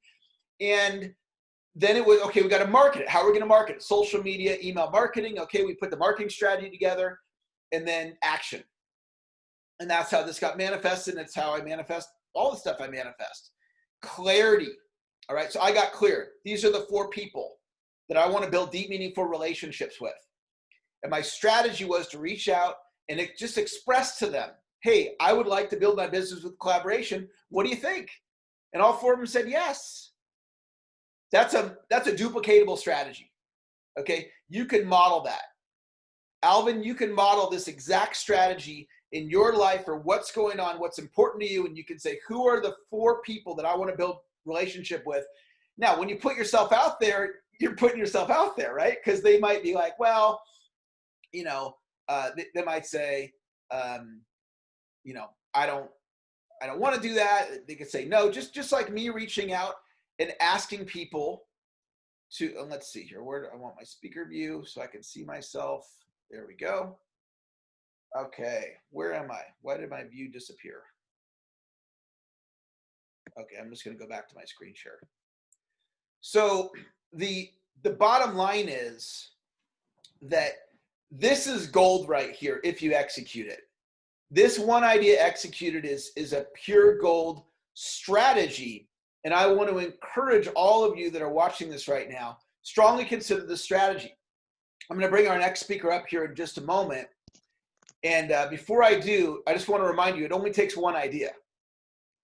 [SPEAKER 2] And then it was, okay, we got to market it. How are we going to market it? Social media, email marketing. Okay, we put the marketing strategy together, and then action. And that's how this got manifested, and it's how I manifest all the stuff I manifest. Clarity. All right, so I got clear. These are the 4 people that I want to build deep, meaningful relationships with. And my strategy was to reach out and just express to them, hey, I would like to build my business with collaboration. What do you think? And all 4 of them said yes. That's a duplicatable strategy. Okay, you can model that. Alvin, you can model this exact strategy in your life or what's going on, what's important to you, and you can say, who are the 4 people that I want to build relationship with? Now, when you put yourself out there, you're putting yourself out there, right? Because they might be like, well, you know, they might say, you know, I don't want to do that. They could say no, just like me reaching out and asking people to, let's see here, where do I want my speaker view so I can see myself? There we go. Okay, where am I? Why did my view disappear? Okay, I'm just going to go back to my screen share. So the bottom line is that this is gold right here if you execute it. This one idea executed is a pure gold strategy. And I want to encourage all of you that are watching this right now, strongly consider the strategy. I'm going to bring our next speaker up here in just a moment. And before I do, I just want to remind you, it only takes one idea.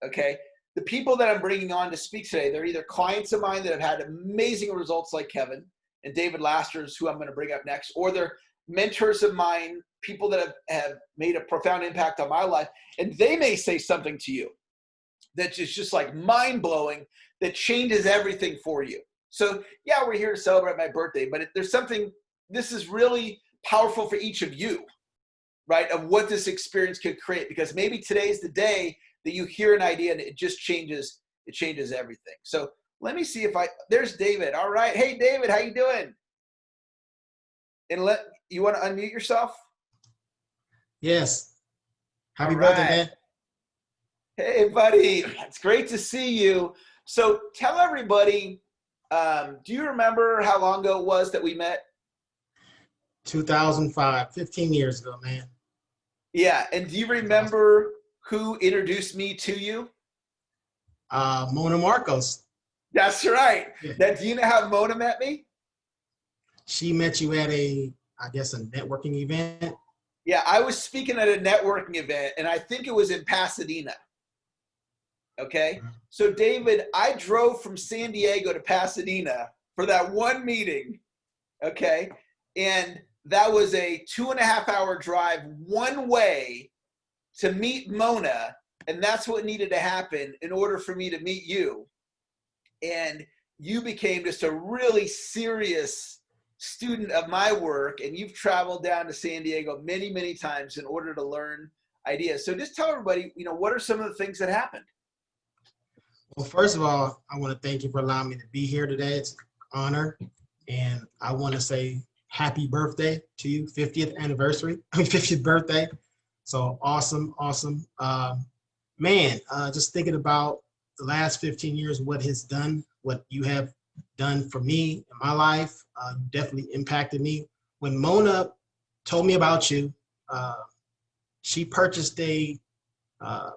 [SPEAKER 2] Okay? The people that I'm bringing on to speak today, they're either clients of mine that have had amazing results like Kevin and David Lasters, who I'm going to bring up next, or they're mentors of mine, people that have made a profound impact on my life. And they may say something to you that's just like mind-blowing, that changes everything for you. So yeah, we're here to celebrate my birthday, but there's something, this is really powerful for each of you, right? Of what this experience could create, because maybe today's the day that you hear an idea and it just changes, it changes everything. So let me see if there's David. All right. Hey, David, how you doing? And you want to unmute yourself?
[SPEAKER 4] Yes. Happy
[SPEAKER 2] All
[SPEAKER 4] birthday,
[SPEAKER 2] right.
[SPEAKER 4] man.
[SPEAKER 2] Hey, buddy. It's great to see you. So tell everybody, do you remember how long ago it was that we met?
[SPEAKER 4] 2005, 15 years ago, man.
[SPEAKER 2] Yeah. And do you remember who introduced me to you?
[SPEAKER 4] Mona Marcos.
[SPEAKER 2] That's right.
[SPEAKER 4] Yeah.
[SPEAKER 2] Do you know how Mona met me?
[SPEAKER 4] She met you at I guess, a networking event.
[SPEAKER 2] Yeah, I was speaking at a networking event, and I think it was in Pasadena. Okay. So David, I drove from San Diego to Pasadena for that one meeting. Okay. And that was a 2.5-hour drive one way to meet Mona. And that's what needed to happen in order for me to meet you. And you became just a really serious student of my work, and you've traveled down to San Diego many, many times in order to learn ideas. So just tell everybody, what are some of the things that happened?
[SPEAKER 4] Well, first of all, I want to thank you for allowing me to be here today. It's an honor. And I want to say happy birthday to you, 50th birthday. So awesome, awesome. Man, just thinking about the last 15 years, what you have done for me in my life, definitely impacted me. When Mona told me about you, she purchased a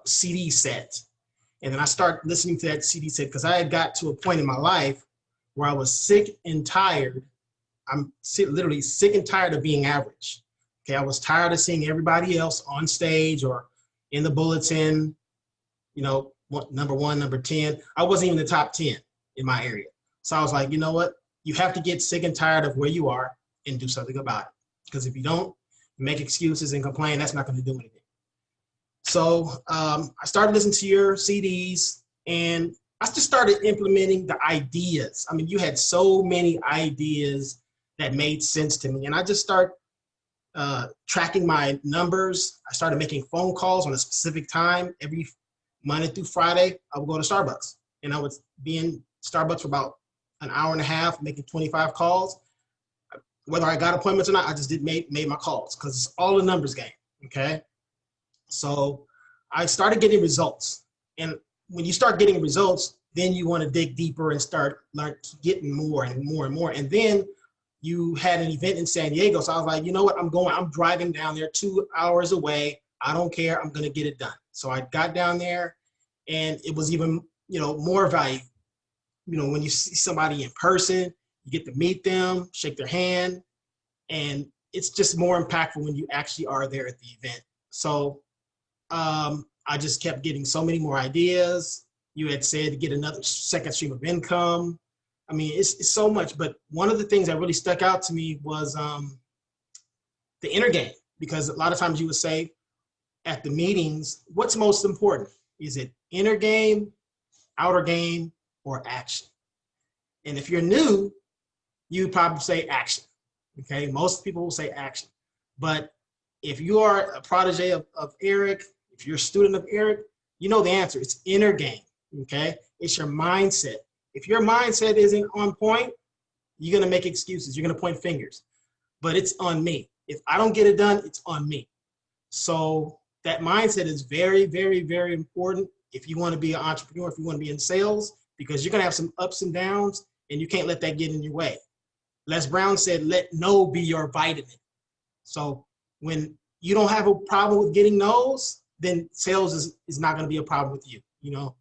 [SPEAKER 4] CD set. And then I started listening to that CD set because I had got to a point in my life where I was sick and tired. Literally sick and tired of being average. Okay, I was tired of seeing everybody else on stage or in the bulletin, you know, number 1, number 10. I wasn't even the top 10 in my area. So I was like, you know what? You have to get sick and tired of where you are and do something about it. Because if you don't, make excuses and complain, that's not going to do anything. So I started listening to your CDs and I just started implementing the ideas. I mean, you had so many ideas that made sense to me. And I just started tracking my numbers. I started making phone calls on a specific time. Every Monday through Friday, I would go to Starbucks. And I would be in Starbucks for about an hour and a half, making 25 calls. Whether I got appointments or not, I just made my calls because it's all a numbers game, okay? So I started getting results. And when you start getting results, then you want to dig deeper and start getting more and more and more. And then you had an event in San Diego. So I was like, you know what, I'm driving down there 2 hours away. I don't care, I'm gonna get it done. So I got down there and it was even, you know, more value. You know, when you see somebody in person, you get to meet them, shake their hand, and it's just more impactful when you actually are there at the event. So I just kept getting so many more ideas. You had said to get another second stream of income. I mean, it's so much, but one of the things that really stuck out to me was the inner game, because a lot of times you would say at the meetings, what's most important? Is it inner game, outer game, or action? And if you're new, you probably say action, okay? Most people will say action. But if you are a protege of Eric, if you're a student of Eric, you know the answer. It's inner game, okay? It's your mindset. If your mindset isn't on point, you're gonna make excuses. You're gonna point fingers, but it's on me. If I don't get it done, it's on me. So that mindset is very, very, very important if you wanna be an entrepreneur, if you wanna be in sales, because you're gonna have some ups and downs and you can't let that get in your way. Les Brown said, let no be your vitamin. So when you don't have a problem with getting no's, then sales is not gonna be a problem with you, you know?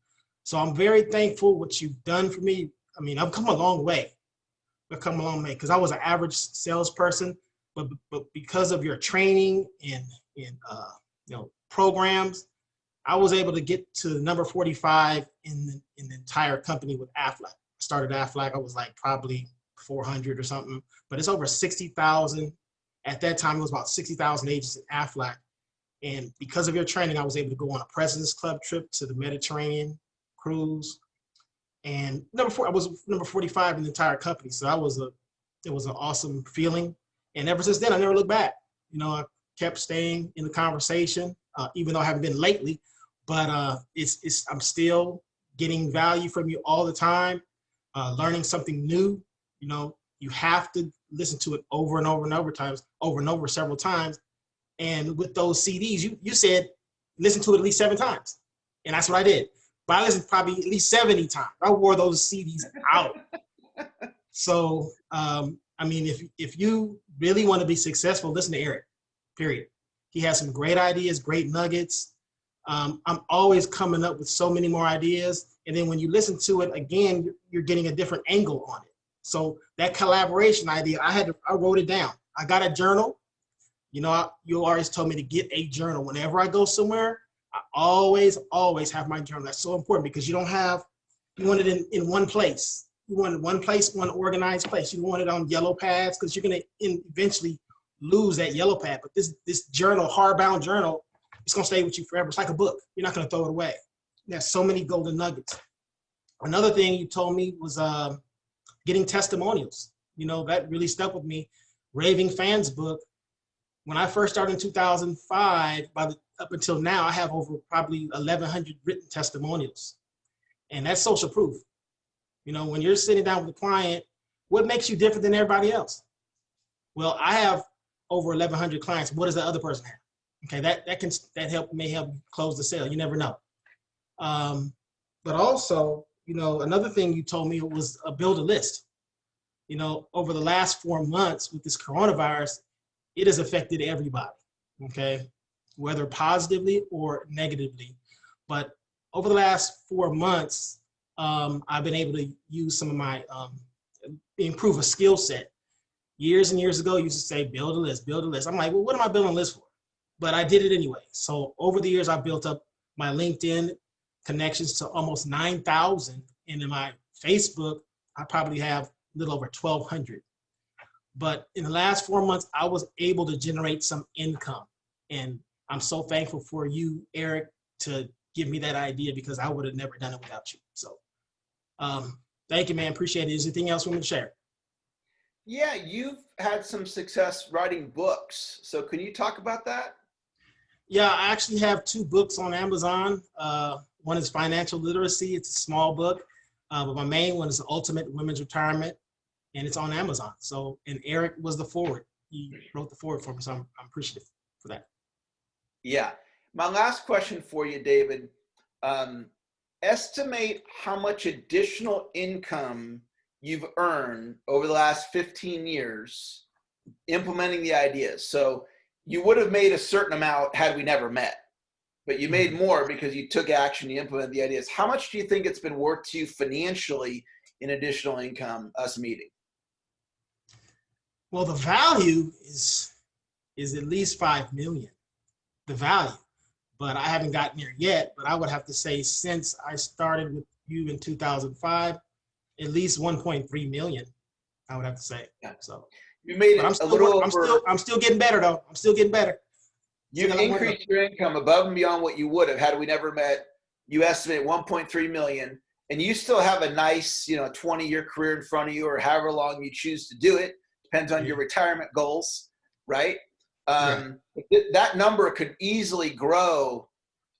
[SPEAKER 4] So I'm very thankful what you've done for me. I mean, I've come a long way. I've come a long way because I was an average salesperson, but because of your training and you know, programs, I was able to get to number 45 in the entire company with Aflac. I started Aflac, I was like probably 400 or something, but it's over 60,000. At that time, it was about 60,000 agents in Aflac. And because of your training, I was able to go on a President's Club trip to the Mediterranean cruise. And I was number 45 in the entire company. So it was an awesome feeling. And ever since then, I never looked back. You know, I kept staying in the conversation, even though I haven't been lately, but I'm still getting value from you all the time, learning something new. You know, you have to listen to it over and over and over several times. And with those CDs, you said, listen to it at least 7 times. And that's what I did. But I listened probably at least 70 times. I wore those CDs out. So, I mean, if you really want to be successful, listen to Eric, period. He has some great ideas, great nuggets. I'm always coming up with so many more ideas. And then when you listen to it again, you're getting a different angle on it. So that collaboration idea, I wrote it down. I got a journal. You know, you always told me to get a journal. Whenever I go somewhere, I always have my journal. That's so important because you want it in one place. You want it in one place, one organized place. You want it on yellow pads because you're gonna eventually lose that yellow pad. But this journal, hardbound journal, it's gonna stay with you forever. It's like a book. You're not gonna throw it away. There's so many golden nuggets. Another thing you told me was getting testimonials. You know, that really stuck with me. Raving Fans book. When I first started in 2005, up until now, I have over probably 1,100 written testimonials. And that's social proof. You know, when you're sitting down with a client, what makes you different than everybody else? Well, I have over 1,100 clients. What does the other person have? Okay, that may help close the sale. You never know. But also, another thing you told me was build a list. Over the last 4 months with this coronavirus, it has affected everybody. Okay, whether positively or negatively. But over the last 4 months, I've been able to use some of my improve a skill set. Years and years ago, you used to say, build a list, build a list. I'm like, well, what am I building a list for? But I did it anyway. So over the years, I built up my LinkedIn connections to almost 9,000. And in my Facebook, I probably have a little over 1,200. But in the last 4 months, I was able to generate some income. And I'm so thankful for you, Eric, to give me that idea, because I would have never done it without you. So thank you, man. Appreciate it. Is there anything else you want to share?
[SPEAKER 2] Yeah, you've had some success writing books. So can you talk about that?
[SPEAKER 4] Yeah, I actually have 2 books on Amazon. One is Financial Literacy. It's a small book, but my main one is Ultimate Women's Retirement, and it's on Amazon. So, and Eric was the forward. He wrote the forward for me, so I'm appreciative for that.
[SPEAKER 2] Yeah. My last question for you, David. Estimate how much additional income you've earned over the last 15 years implementing the ideas. So you would have made a certain amount had we never met, but you made more because you took action, you implemented the ideas. How much do you think it's been worth to you financially in additional income, us meeting?
[SPEAKER 4] Well, the value is at least 5 million, the value, but I haven't gotten there yet. But I would have to say, since I started with you in 2005, at least 1.3 million, I would have to say.
[SPEAKER 2] Yeah.
[SPEAKER 4] So
[SPEAKER 2] you made
[SPEAKER 4] but
[SPEAKER 2] it a little over.
[SPEAKER 4] I'm still getting better though. I'm still getting better.
[SPEAKER 2] You've increased your income above and beyond what you would have had we never met. You estimate 1.3 million, and you still have a nice, 20-year career in front of you, or however long you choose to do it. Depends on your retirement goals, right? That number could easily grow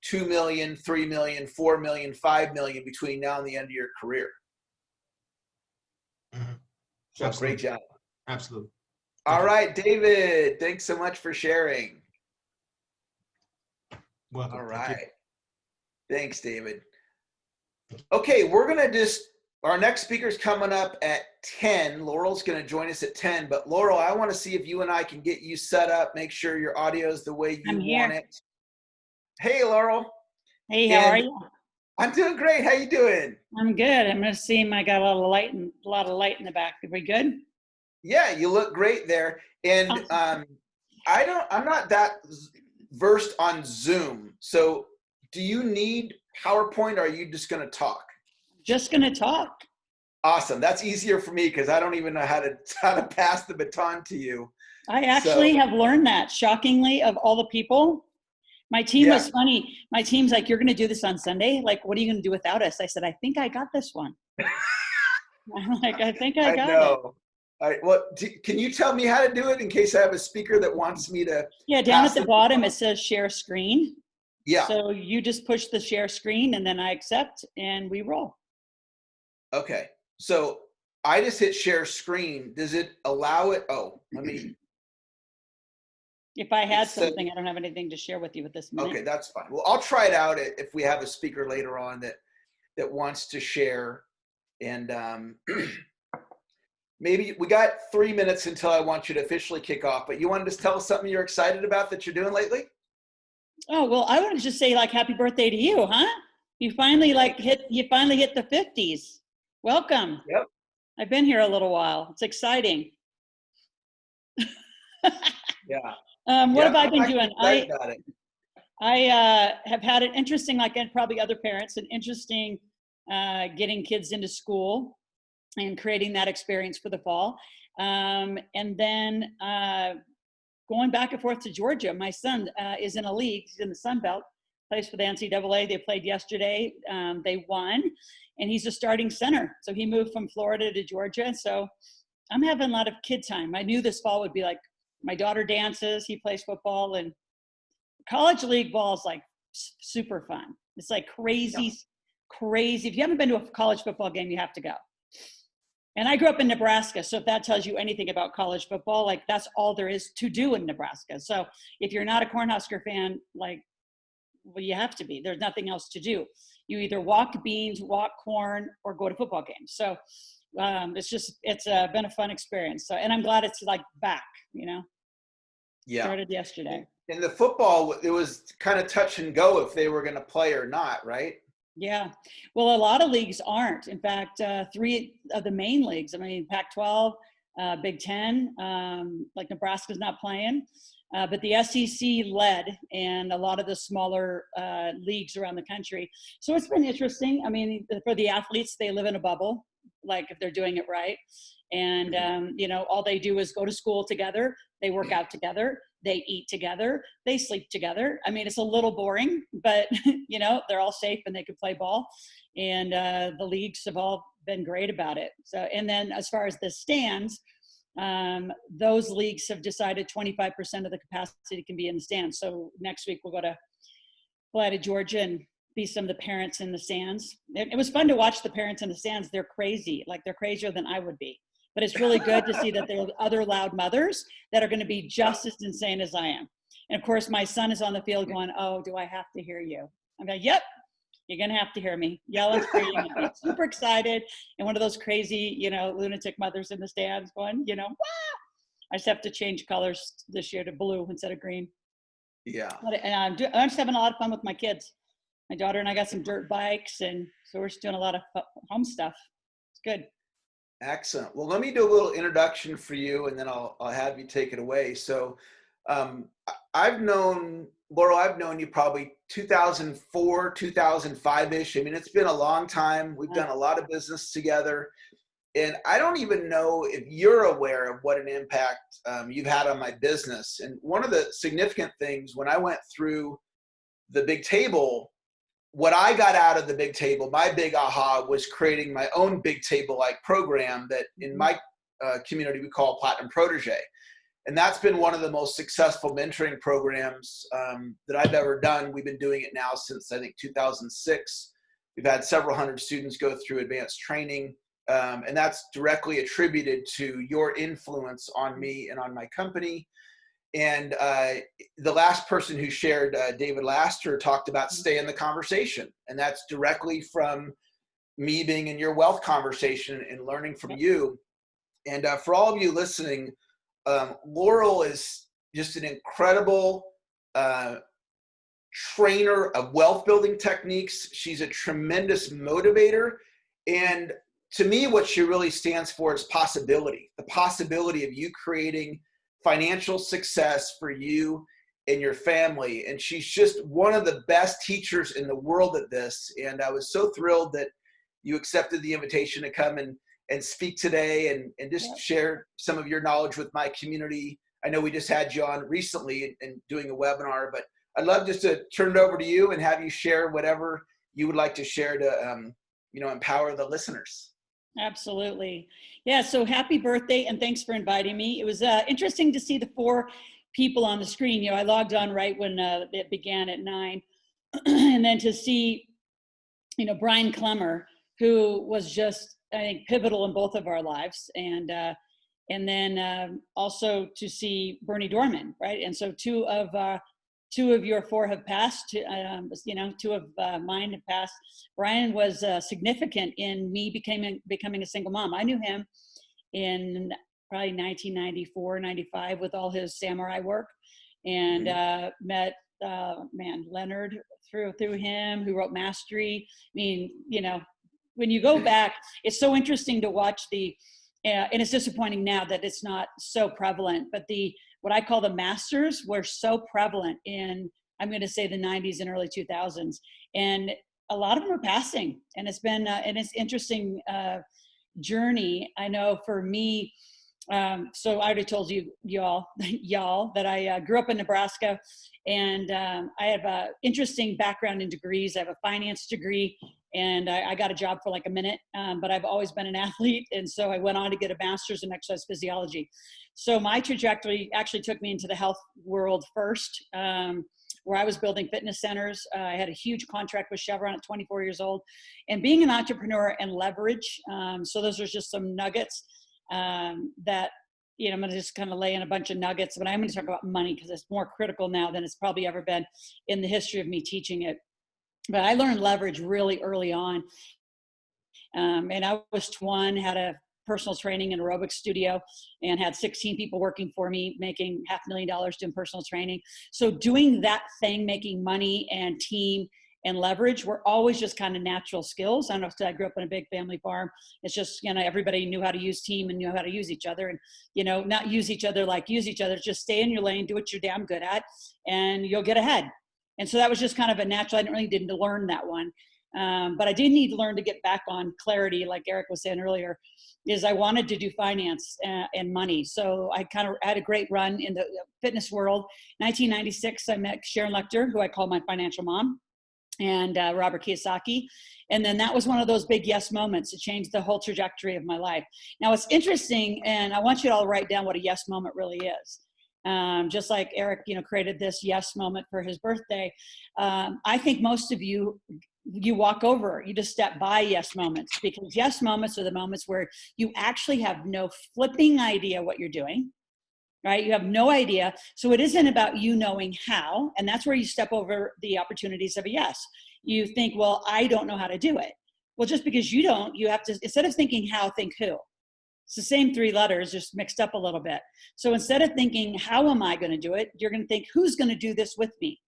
[SPEAKER 2] 2 million, 3 million, 4 million, 5 million between now and the end of your career. So great job.
[SPEAKER 4] Absolutely.
[SPEAKER 2] All right, David, thanks so much for sharing.
[SPEAKER 4] Welcome.
[SPEAKER 2] All right. Thanks, David. Okay, our next speaker's coming up at 10. Laurel's going to join us at 10. But Laurel, I want to see if you and I can get you set up, make sure your audio is the way you want it. Hey, Laurel.
[SPEAKER 5] Hey, how are you?
[SPEAKER 2] I'm doing great. How you doing?
[SPEAKER 5] I'm good. I'm going to see I got a lot of light in the back. Are we good?
[SPEAKER 2] Yeah, you look great there. And
[SPEAKER 5] Awesome.
[SPEAKER 2] I'm not that versed on Zoom. So do you need PowerPoint, or are you just going to talk?
[SPEAKER 5] Just going to talk.
[SPEAKER 2] Awesome. That's easier for me because I don't even know how to pass the baton to you.
[SPEAKER 5] I actually have learned that, shockingly, of all the people. My team was funny. My team's like, you're going to do this on Sunday? Like, what are you going to do without us? I said, I think I got this one. I'm like, I think I got it.
[SPEAKER 2] All right. Well, can you tell me how to do it in case I have a speaker that wants me to?
[SPEAKER 5] Yeah, down at the bottom, it says share screen.
[SPEAKER 2] Yeah.
[SPEAKER 5] So you just push the share screen, and then I accept, and we roll.
[SPEAKER 2] Okay. So I just hit share screen. Does it allow it? Oh, let me.
[SPEAKER 5] If I had something, I don't have anything to share with you at this minute.
[SPEAKER 2] Okay, that's fine. Well, I'll try it out if we have a speaker later on that wants to share. And maybe we got 3 minutes until I want you to officially kick off, but you want to just tell us something you're excited about that you're doing lately?
[SPEAKER 5] Oh, well, I want to just say, like, happy birthday to you, huh? You finally hit the 50s. Welcome.
[SPEAKER 2] Yep.
[SPEAKER 5] I've been here a little while. It's exciting.
[SPEAKER 2] Yeah.
[SPEAKER 5] What have I been doing?
[SPEAKER 2] About it.
[SPEAKER 5] I have had an interesting, like probably other parents, an interesting getting kids into school and creating that experience for the fall. And then going back and forth to Georgia. My son is in a league. He's in the Sun Belt, plays for the NCAA. They played yesterday. They won, and he's a starting center. So he moved from Florida to Georgia. So I'm having a lot of kid time. I knew this fall would be like, my daughter dances, he plays football, and college league ball is like super fun. It's like crazy, crazy. If you haven't been to a college football game, you have to go. And I grew up in Nebraska, so if that tells you anything about college football, like that's all there is to do in Nebraska. So if you're not a Cornhusker fan, like, well, you have to be. There's nothing else to do. You either walk beans, walk corn, or go to football games. So it's been a fun experience. So, and I'm glad it's like back,
[SPEAKER 2] Yeah.
[SPEAKER 5] Started yesterday.
[SPEAKER 2] In the football, it was kind of touch and go if they were going to play or not, right?
[SPEAKER 5] Yeah. Well, a lot of leagues aren't. In fact, 3 of the main leagues, I mean, Pac-12, Big Ten, like Nebraska's not playing, but the SEC led and a lot of the smaller leagues around the country. So it's been interesting. I mean, for the athletes, they live in a bubble, like if they're doing it right. And, all they do is go to school together. They work out together. They eat together. They sleep together. I mean, it's a little boring, but, they're all safe and they can play ball. And the leagues have all been great about it. So, and then as far as the stands, those leagues have decided 25% of the capacity can be in the stands. So next week we'll go to Georgia and be some of the parents in the stands. It was fun to watch the parents in the stands. They're crazy. Like they're crazier than I would be. But it's really good to see that there are other loud mothers that are going to be just as insane as I am. And of course, my son is on the field going, "Oh, do I have to hear you?" I'm like, "Yep, you're going to have to hear me yelling, screaming, and be super excited." And one of those crazy, lunatic mothers in the stands going, "Wah!" I just have to change colors this year to blue instead of green.
[SPEAKER 2] Yeah.
[SPEAKER 5] And I'm just having a lot of fun with my kids. My daughter and I got some dirt bikes, and so we're just doing a lot of home stuff. It's good.
[SPEAKER 2] Excellent. Well, let me do a little introduction for you, and then I'll have you take it away. So I've known, Laurel, I've known you probably 2004, 2005-ish. I mean, it's been a long time. We've done a lot of business together. And I don't even know if you're aware of what an impact you've had on my business. And one of the significant things when I went through the Big Table, what I got out of the Big Table, my big aha was creating my own Big Table-like program that in my community we call Platinum Protege. And that's been one of the most successful mentoring programs that I've ever done. We've been doing it now since, I think, 2006. We've had several hundred students go through advanced training. And that's directly attributed to your influence on me and on my company. And the last person who shared, David Laster, talked about stay in the conversation. And that's directly from me being in your wealth conversation and learning from you. And for all of you listening, Laurel is just an incredible trainer of wealth building techniques. She's a tremendous motivator. And to me, what she really stands for is possibility, the possibility of you creating financial success for you and your family. And she's just one of the best teachers in the world at this. And I was so thrilled that you accepted the invitation to come and speak today and just share some of your knowledge with my community. I know we just had you on recently and doing a webinar, but I'd love just to turn it over to you and have you share whatever you would like to share to, empower the listeners.
[SPEAKER 5] Absolutely. Yeah. So happy birthday and thanks for inviting me. It was interesting to see the 4 people on the screen. I logged on right when it began at 9 and then to see, Brian Clemmer, who was just, I think, pivotal in both of our lives. And then also to see Bernie Dorman, right? And so 2 of your 4 have passed, 2 of mine have passed. Brian was significant in me becoming a single mom. I knew him in probably 1994, 95 with all his samurai work and met, Leonard through him, who wrote Mastery. I mean, when you go back, it's so interesting to watch and it's disappointing now that it's not so prevalent, but what I call the masters were so prevalent in, I'm going to say, the 90s and early 2000s. And a lot of them are passing. And it's been an interesting journey. I know for me, so I already told y'all that I grew up in Nebraska. And I have an interesting background in degrees. I have a finance degree. And I got a job for like a minute, but I've always been an athlete. And so I went on to get a master's in exercise physiology. So my trajectory actually took me into the health world first. where I was building fitness centers. I had a huge contract with Chevron at 24 years old. And being an entrepreneur and leverage, so those are just some nuggets that, you know, I'm going to just kind of lay in a bunch of nuggets, but I'm going to talk about money because it's more critical now than it's probably ever been in the history of me teaching it. But I learned leverage really early on. And I was 21, had a personal training and aerobics studio, and had 16 people working for me, making $500,000 doing personal training. So doing that thing, making money and team and leverage were always just kind of natural skills. I don't know if I grew up on a big family farm. It's just, you know, everybody knew how to use team and knew how to use each other, and, you know, not use each other like use each other, just stay in your lane, do what you're damn good at, and you'll get ahead. And so that was just kind of a natural. I didn't really need to learn that one. But I did need to learn to get back on clarity, like Eric was saying earlier, is I wanted to do finance and money. So I kind of had a great run in the fitness world. 1996, I met Sharon Lechter, who I call my financial mom, and Robert Kiyosaki. And then that was one of those big yes moments. It changed the whole trajectory of my life. Now it's interesting, and I want you to all write down what a yes moment really is. Just like Eric, you know, created this yes moment for his birthday. I think most of you walk over, you just step by yes moments, because yes moments are the moments where you actually have no flipping idea what you're doing, right? You have no idea. So it isn't about you knowing how, and that's where you step over the opportunities of a yes. You think, well, I don't know how to do it. Well, just because you don't, you have to, instead of thinking how, think who. It's the same three letters, just mixed up a little bit. So instead of thinking, how am I going to do it? You're going to think, who's going to do this with me?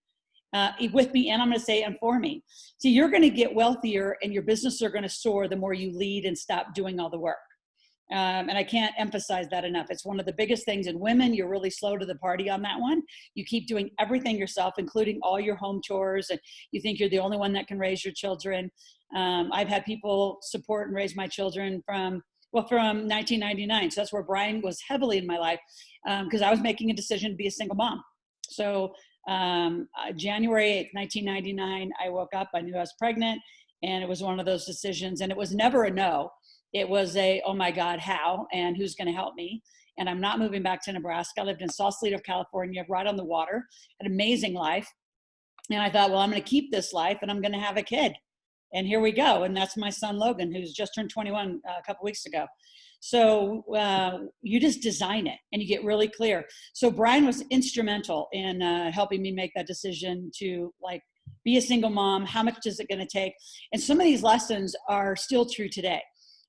[SPEAKER 5] And I'm going to say, and for me. So you're going to get wealthier and your business are going to soar the more you lead and stop doing all the work. And I can't emphasize that enough. It's one of the biggest things in women. You're really slow to the party on that one. You keep doing everything yourself, including all your home chores, and you think you're the only one that can raise your children. I've had people support and raise my children from 1999. So that's where Brian was heavily in my life, because I was making a decision to be a single mom. So January 8th, 1999, I woke up, I knew I was pregnant, and it was one of those decisions, and it was never a no. It was a, oh my God, how, and who's going to help me? And I'm not moving back to Nebraska. I lived in Sausalito, California, right on the water, an amazing life. And I thought, well, I'm going to keep this life and I'm going to have a kid. And here we go. And that's my son, Logan, who's just turned 21 a couple weeks ago. So you just design it and you get really clear. So Brian was instrumental in helping me make that decision to like be a single mom. How much is it going to take? And some of these lessons are still true today.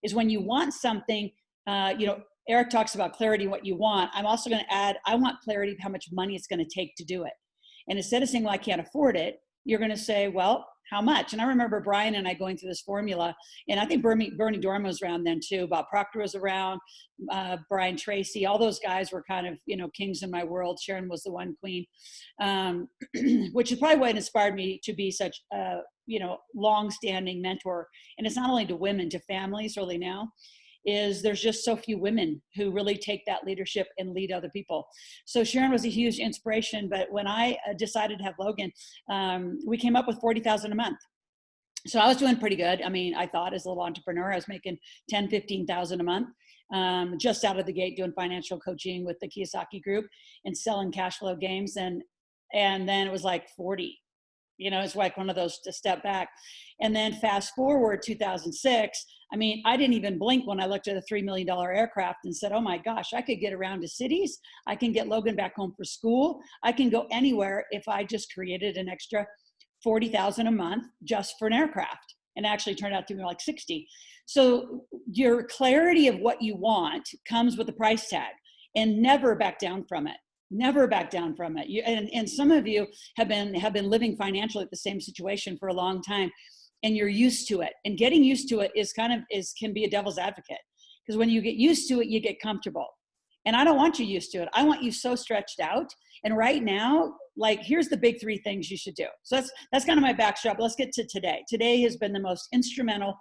[SPEAKER 5] Is when you want something, Eric talks about clarity, what you want. I'm also going to add, I want clarity of how much money it's going to take to do it. And instead of saying, well, I can't afford it, you're going to say, well, how much? And I remember Brian and I going through this formula, and I think Bernie Dorman was around then too. Bob Proctor was around, Brian Tracy, all those guys were kind of, kings in my world. Sharon was the one queen, which is probably what inspired me to be such a, long-standing mentor. And it's not only to women, to families really now, is there's just so few women who really take that leadership and lead other people. So Sharon was a huge inspiration, but when I decided to have Logan, we came up with $40,000 a month. So I was doing pretty good. I mean, I thought as a little entrepreneur, I was making $10,000, $15,000 a month, just out of the gate doing financial coaching with the Kiyosaki group and selling cash flow games. And then it was like 40. It's like one of those to step back. And then fast forward 2006, I mean, I didn't even blink when I looked at a $3 million aircraft and said, oh my gosh, I could get around to cities. I can get Logan back home for school. I can go anywhere if I just created an extra $40,000 a month just for an aircraft. And actually turned out to be like 60. So your clarity of what you want comes with a price tag, and never back down from it. Never back down from it. And some of you have been living financially at the same situation for a long time, and you're used to it. And getting used to it can be a devil's advocate, because when you get used to it, you get comfortable. And I don't want you used to it. I want you so stretched out. And right now, like, here's the big three things you should do. So that's kind of my backdrop. Let's get to today. Today has been the most instrumental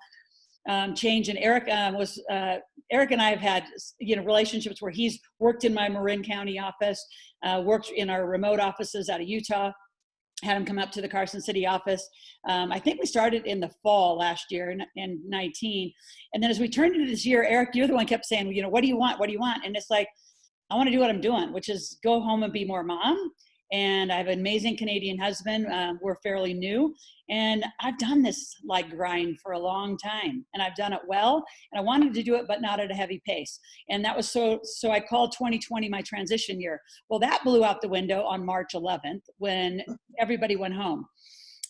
[SPEAKER 5] change. And Eric and I have had, relationships where he's worked in my Marin County office, worked in our remote offices out of Utah, had him come up to the Carson City office. I think we started in the fall last year in 19. And then as we turned into this year, Eric, you're the one who kept saying, what do you want? What do you want? And it's like, I want to do what I'm doing, which is go home and be more mom And I have an amazing Canadian husband. We're fairly new. And I've done this like grind for a long time, and I've done it well. And I wanted to do it, but not at a heavy pace. And that was so I called 2020 my transition year. Well, that blew out the window on March 11th when everybody went home.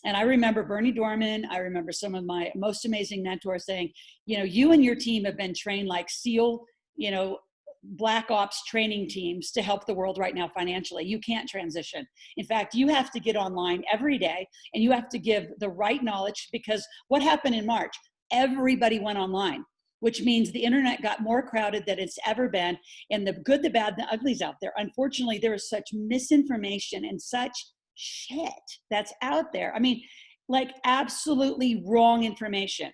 [SPEAKER 5] And I remember Bernie Dorman. I remember some of my most amazing mentors saying, you know, you and your team have been trained like SEAL, you know, Black Ops training teams to help the world right now financially. You can't transition. In fact, you have to get online every day, and you have to give the right knowledge, because what happened in March? Everybody went online, which means the internet got more crowded than it's ever been, and the good, the bad, the ugly's out there. Unfortunately, there is such misinformation and such shit that's out there. I mean, like absolutely wrong information.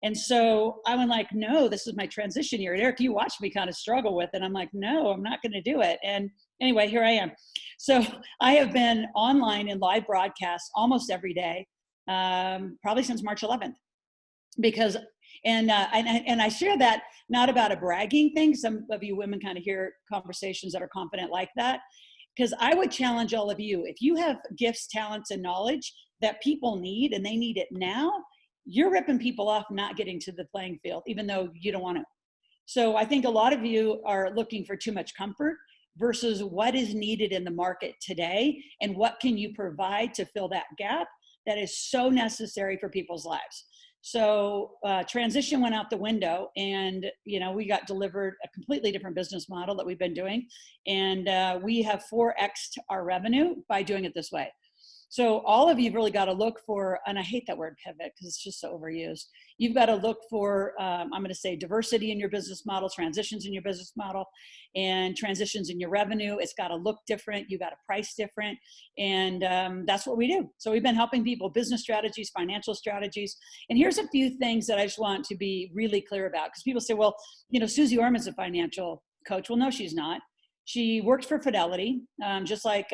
[SPEAKER 5] And so I went like, no, this is my transition year. And Eric, you watched me kind of struggle with it. I'm like, no, I'm not going to do it. And anyway, here I am. So I have been online in live broadcasts almost every day, probably since March 11th, because, and I share that not about a bragging thing. Some of you women kind of hear conversations that are confident like that, because I would challenge all of you. If you have gifts, talents, and knowledge that people need, and they need it now, you're ripping people off not getting to the playing field, even though you don't want to. So I think a lot of you are looking for too much comfort versus what is needed in the market today, and what can you provide to fill that gap that is so necessary for people's lives. So transition went out the window, and you know, we got delivered a completely different business model that we've been doing, and we have 4x'd our revenue by doing it this way. So all of you've really got to look for, and I hate that word pivot because it's just so overused. You've got to look for, I'm going to say, diversity in your business model, transitions in your business model, and transitions in your revenue. It's got to look different. You got to price different. And that's what we do. So we've been helping people, business strategies, financial strategies. And here's a few things that I just want to be really clear about, because people say, well, you know, Susie Orman's a financial coach. Well, no, she's not. She worked for Fidelity, just like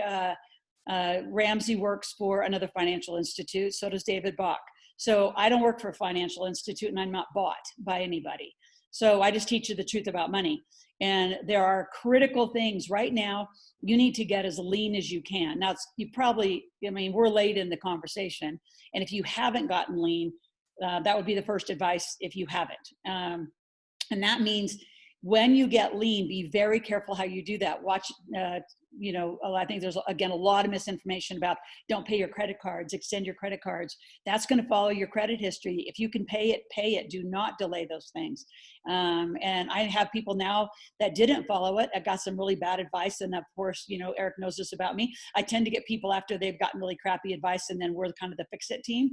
[SPEAKER 5] Ramsey works for another financial institute. So does David Bach. So I don't work for a financial institute, and I'm not bought by anybody. So I just teach you the truth about money. And there are critical things right now. You need to get as lean as you can. Now, you probably, I mean, we're late in the conversation. And if you haven't gotten lean, that would be the first advice if you haven't. And that means when you get lean, be very careful how you do that. Watch, you know, I think there's, again, a lot of misinformation about don't pay your credit cards, extend your credit cards. That's going to follow your credit history. If you can pay it, pay it. Do not delay those things. And I have people now that didn't follow it. I got some really bad advice. And of course, you know, Eric knows this about me. I tend to get people after they've gotten really crappy advice, and then we're kind of the fix-it team.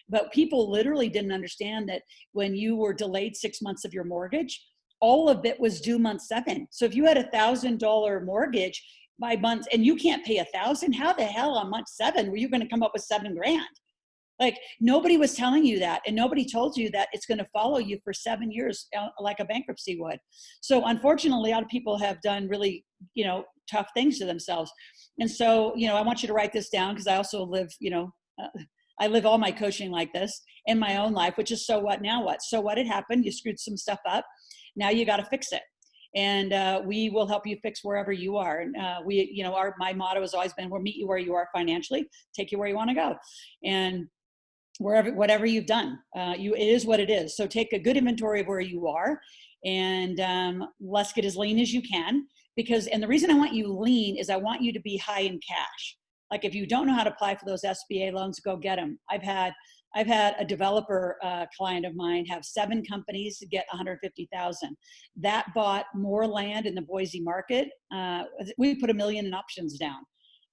[SPEAKER 5] But people literally didn't understand that when you were delayed 6 months of your mortgage, all of it was due month 7. So if you had $1,000 mortgage by months and you can't pay 1,000, how the hell on month 7 were you going to come up with $7,000? Like, nobody was telling you that, and nobody told you that it's going to follow you for 7 years like a bankruptcy would. So unfortunately, a lot of people have done really, you know, tough things to themselves. And so, you know, I want you to write this down, because I also live, you know, I live all my coaching like this in my own life, which is so what, now what? So what had happened? You screwed some stuff up. Now you got to fix it. And we will help you fix wherever you are. And we, you know, my motto has always been, we'll meet you where you are financially, take you where you want to go. And whatever you've done, it is what it is. So take a good inventory of where you are, and let's get as lean as you can. And the reason I want you lean is I want you to be high in cash. Like, if you don't know how to apply for those SBA loans, go get them. I've had a developer client of mine have 7 companies get 150,000. That bought more land in the Boise market. We put $1 million in options down,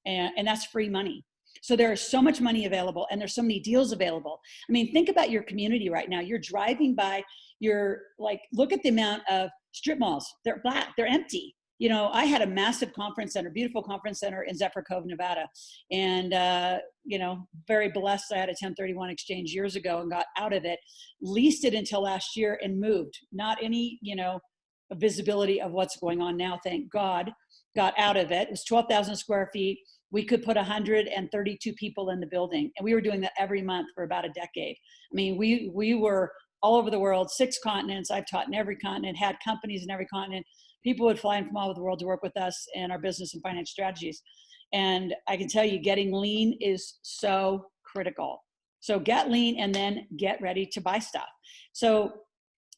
[SPEAKER 5] and that's free money. So there is so much money available, and there's so many deals available. I mean, think about your community right now. You're driving by, look at the amount of strip malls. They're black, they're empty. You know, I had a massive conference center, beautiful conference center in Zephyr Cove, Nevada. And, you know, very blessed. I had a 1031 exchange years ago and got out of it, leased it until last year and moved. Not any, you know, visibility of what's going on now, thank God. Got out of it. It was 12,000 square feet. We could put 132 people in the building. And we were doing that every month for about a decade. I mean, we were all over the world, 6 continents. I've taught in every continent, had companies in every continent. People would fly in from all over the world to work with us and our business and finance strategies. And I can tell you, getting lean is so critical. So get lean and then get ready to buy stuff. So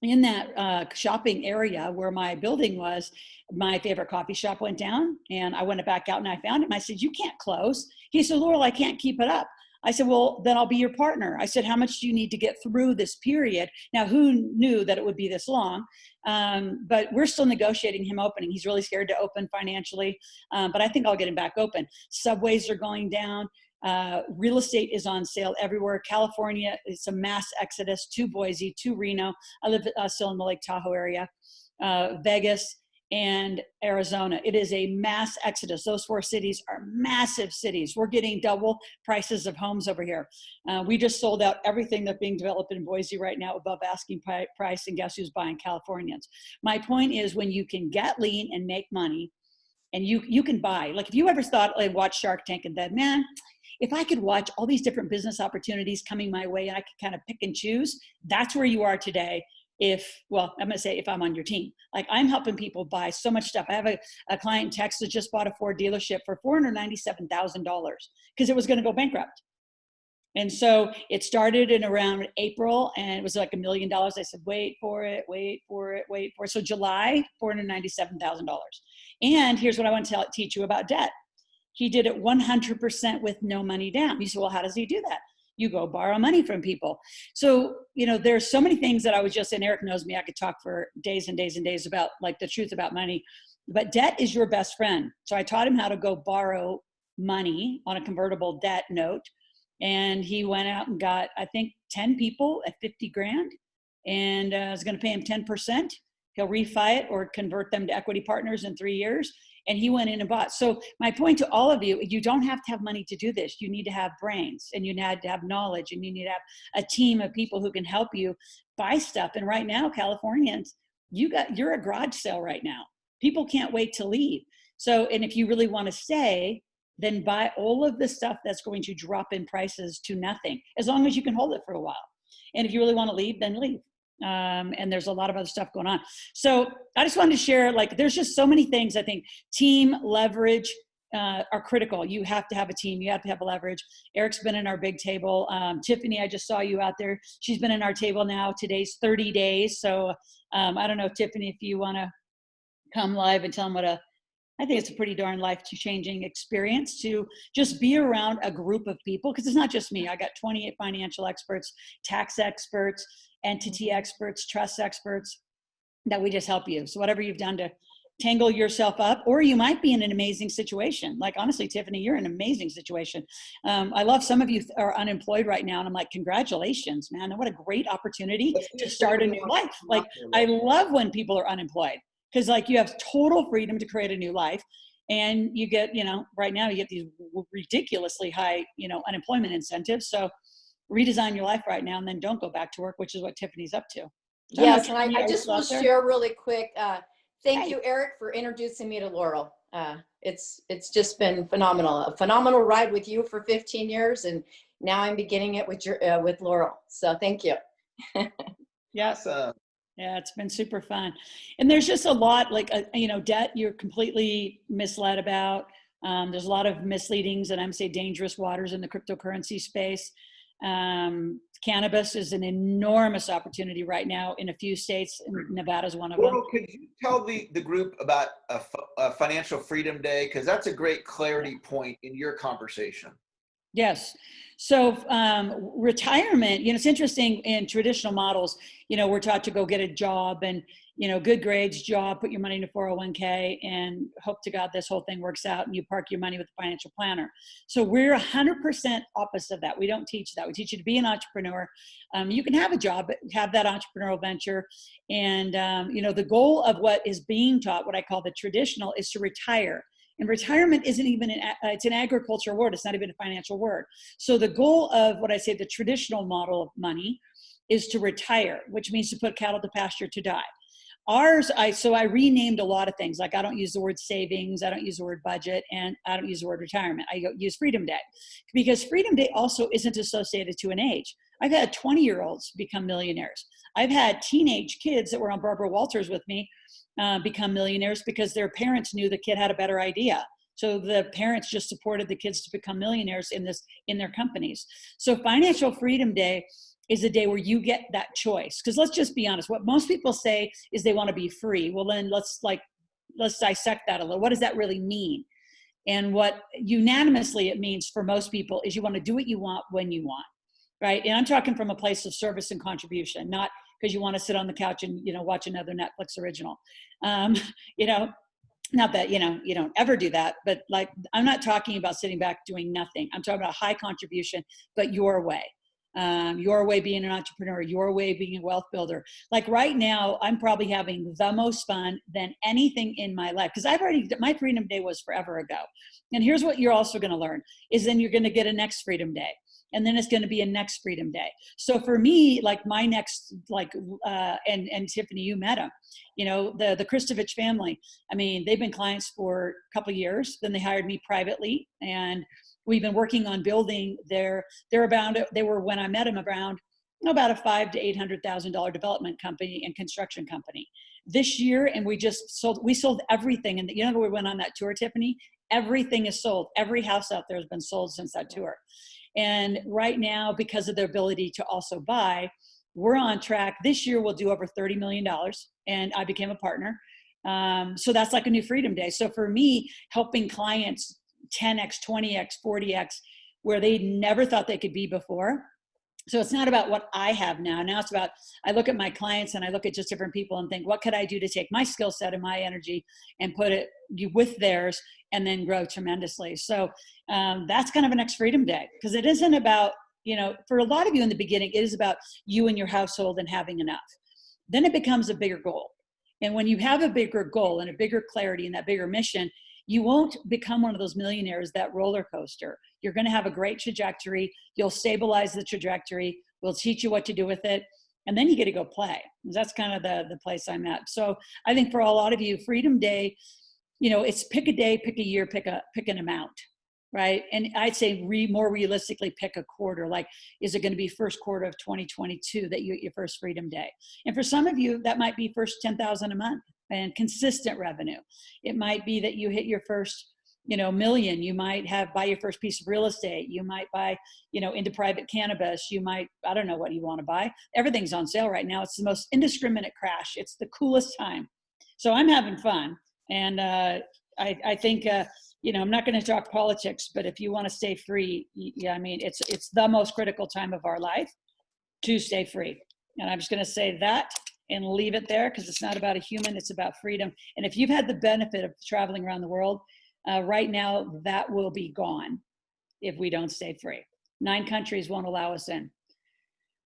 [SPEAKER 5] in that shopping area where my building was, my favorite coffee shop went down, and I went back out and I found him. I said, "You can't close." He said, "Laurel, I can't keep it up." I said, "Well, then I'll be your partner." I said, "How much do you need to get through this period?" Now, who knew that it would be this long? But we're still negotiating him opening. He's really scared to open financially, but I think I'll get him back open. Subways are going down. Real estate is on sale everywhere. California, it's a mass exodus to Boise, to Reno. I live still in the Lake Tahoe area, Vegas, and Arizona. It is a mass exodus. Those 4 cities are massive cities. We're getting double prices of homes over here. We just sold out everything that's being developed in Boise right now above asking price, and guess who's buying? Californians. My point is, when you can get lean and make money, and you can buy, like if you ever thought, like, watch Shark Tank and then, man, if I could watch all these different business opportunities coming my way and I could kind of pick and choose, that's where you are today. I'm going to say if I'm on your team. Like, I'm helping people buy so much stuff. I have a client in Texas that just bought a Ford dealership for $497,000 because it was going to go bankrupt. And so it started in around April, and it was like $1 million. I said, wait for it. So July, $497,000. And here's what I want to teach you about debt. He did it 100% with no money down. You say, well, how does he do that? You go borrow money from people. So, there's so many things that I was just saying. Eric knows me. I could talk for days and days and days about, like, the truth about money. But debt is your best friend. So I taught him how to go borrow money on a convertible debt note. And he went out and got, I think, 10 people at 50 grand. And I was going to pay him 10%. He'll refi it or convert them to equity partners in 3 years. And he went in and bought. So my point to all of you, you don't have to have money to do this. You need to have brains, and you need to have knowledge, and you need to have a team of people who can help you buy stuff. And right now, Californians, you're a garage sale right now. People can't wait to leave. So, and if you really want to stay, then buy all of the stuff that's going to drop in prices to nothing, as long as you can hold it for a while. And if you really want to leave, then leave. And there's a lot of other stuff going on. So I just wanted to share, like, there's just so many things. I think team leverage are critical. You have to have a team. You have to have a leverage. Eric's been in our big table. Tiffany, I just saw you out there. She's been in our table now. Today's 30 days. So I don't know, Tiffany, if you want to come live and tell them I think it's a pretty darn life-changing experience to just be around a group of people, because it's not just me. I got 28 financial experts, tax experts, entity experts, trust experts, that we just help you. So whatever you've done to tangle yourself up, or you might be in an amazing situation. Like, honestly, Tiffany, you're in an amazing situation. I love some of you are unemployed right now, and I'm like, congratulations, man. What a great opportunity to start a new life. Like, I love when people are unemployed, because, like, you have total freedom to create a new life. And you get, right now you get these ridiculously high, unemployment incentives. So redesign your life right now, and then don't go back to work, which is what Tiffany's up to. So
[SPEAKER 6] yes, and I just want to share really quick. Thank you, Eric, for introducing me to Laurel. It's just been phenomenal. A phenomenal ride with you for 15 years, and now I'm beginning it with Laurel. So thank you.
[SPEAKER 5] Yes. Yeah, it's been super fun. And there's just a lot, like, debt you're completely misled about. There's a lot of misleadings, and I'm saying dangerous waters in the cryptocurrency space. Cannabis is an enormous opportunity right now in a few states. Nevada's one of them.
[SPEAKER 2] Laurel, could you tell the group about a Financial Freedom Day? Because that's a great clarity point in your conversation.
[SPEAKER 5] Yes. So retirement, it's interesting in traditional models, we're taught to go get a job and, good grades, job, put your money in a 401k and hope to God this whole thing works out, and you park your money with a financial planner. So we're 100% opposite of that. We don't teach that. We teach you to be an entrepreneur. You can have a job, but have that entrepreneurial venture. And, the goal of what is being taught, what I call the traditional, is to retire. And retirement isn't even, it's an agriculture word. It's not even a financial word. So the goal of what I say, the traditional model of money, is to retire, which means to put cattle to pasture to die. Ours, I renamed a lot of things. Like, I don't use the word savings, I don't use the word budget, and I don't use the word retirement. I use Freedom Day, because Freedom Day also isn't associated to an age. I've had 20-year-olds become millionaires. I've had teenage kids that were on Barbara Walters with me become millionaires because their parents knew the kid had a better idea. So the parents just supported the kids to become millionaires in their companies. So Financial Freedom Day is a day where you get that choice. Because let's just be honest, what most people say is they want to be free. Well, then let's dissect that a little. What does that really mean? And what unanimously it means for most people is you want to do what you want when you want, right? And I'm talking from a place of service and contribution, not because you want to sit on the couch and, watch another Netflix original. Not that, you don't ever do that, but like, I'm not talking about sitting back doing nothing. I'm talking about high contribution, but your way being an entrepreneur, your way being a wealth builder. Like right now, I'm probably having the most fun than anything in my life. Cause my Freedom Day was forever ago. And here's what you're also going to learn is then you're going to get a next Freedom Day. And then it's going to be a next Freedom Day. So for me, like my next, and Tiffany, you met them, the Kristovich family. I mean, they've been clients for a couple of years. Then they hired me privately, and we've been working on building they were, when I met them, around about a $500,000 to $800,000 development company and construction company. This year, and we sold everything. And we went on that tour, Tiffany, everything is sold. Every house out there has been sold since that tour. And right now, because of their ability to also buy, we're on track. This year, we'll do over $30 million, and I became a partner. So that's like a new Freedom Day. So for me, helping clients 10x, 20x, 40x, where they never thought they could be before. So it's not about what I have now. Now it's about, I look at my clients and I look at just different people and think, what could I do to take my skill set and my energy and put it with theirs and then grow tremendously. So that's kind of a next Freedom Day, because it isn't about, for a lot of you in the beginning, it is about you and your household and having enough. Then it becomes a bigger goal. And when you have a bigger goal and a bigger clarity and that bigger mission, you won't become one of those millionaires, that roller coaster. You're going to have a great trajectory. You'll stabilize the trajectory. We'll teach you what to do with it. And then you get to go play. That's kind of the place I'm at. So I think for a lot of you, Freedom Day, it's pick a day, pick a year, pick an amount, right? And I'd say more realistically, pick a quarter. Like, is it going to be first quarter of 2022 that you get your first Freedom Day? And for some of you, that might be first 10,000 a month and consistent revenue. It might be that you hit your first, million. You might buy your first piece of real estate. You might buy, into private cannabis. You might, I don't know what you want to buy. Everything's on sale right now. It's the most indiscriminate crash. It's the coolest time. So I'm having fun. And I think, I'm not going to talk politics, but if you want to stay free, it's the most critical time of our life to stay free. And I'm just going to say that and leave it there, because it's not about a human, it's about freedom. And if you've had the benefit of traveling around the world, right now, that will be gone if we don't stay free. 9 countries won't allow us in.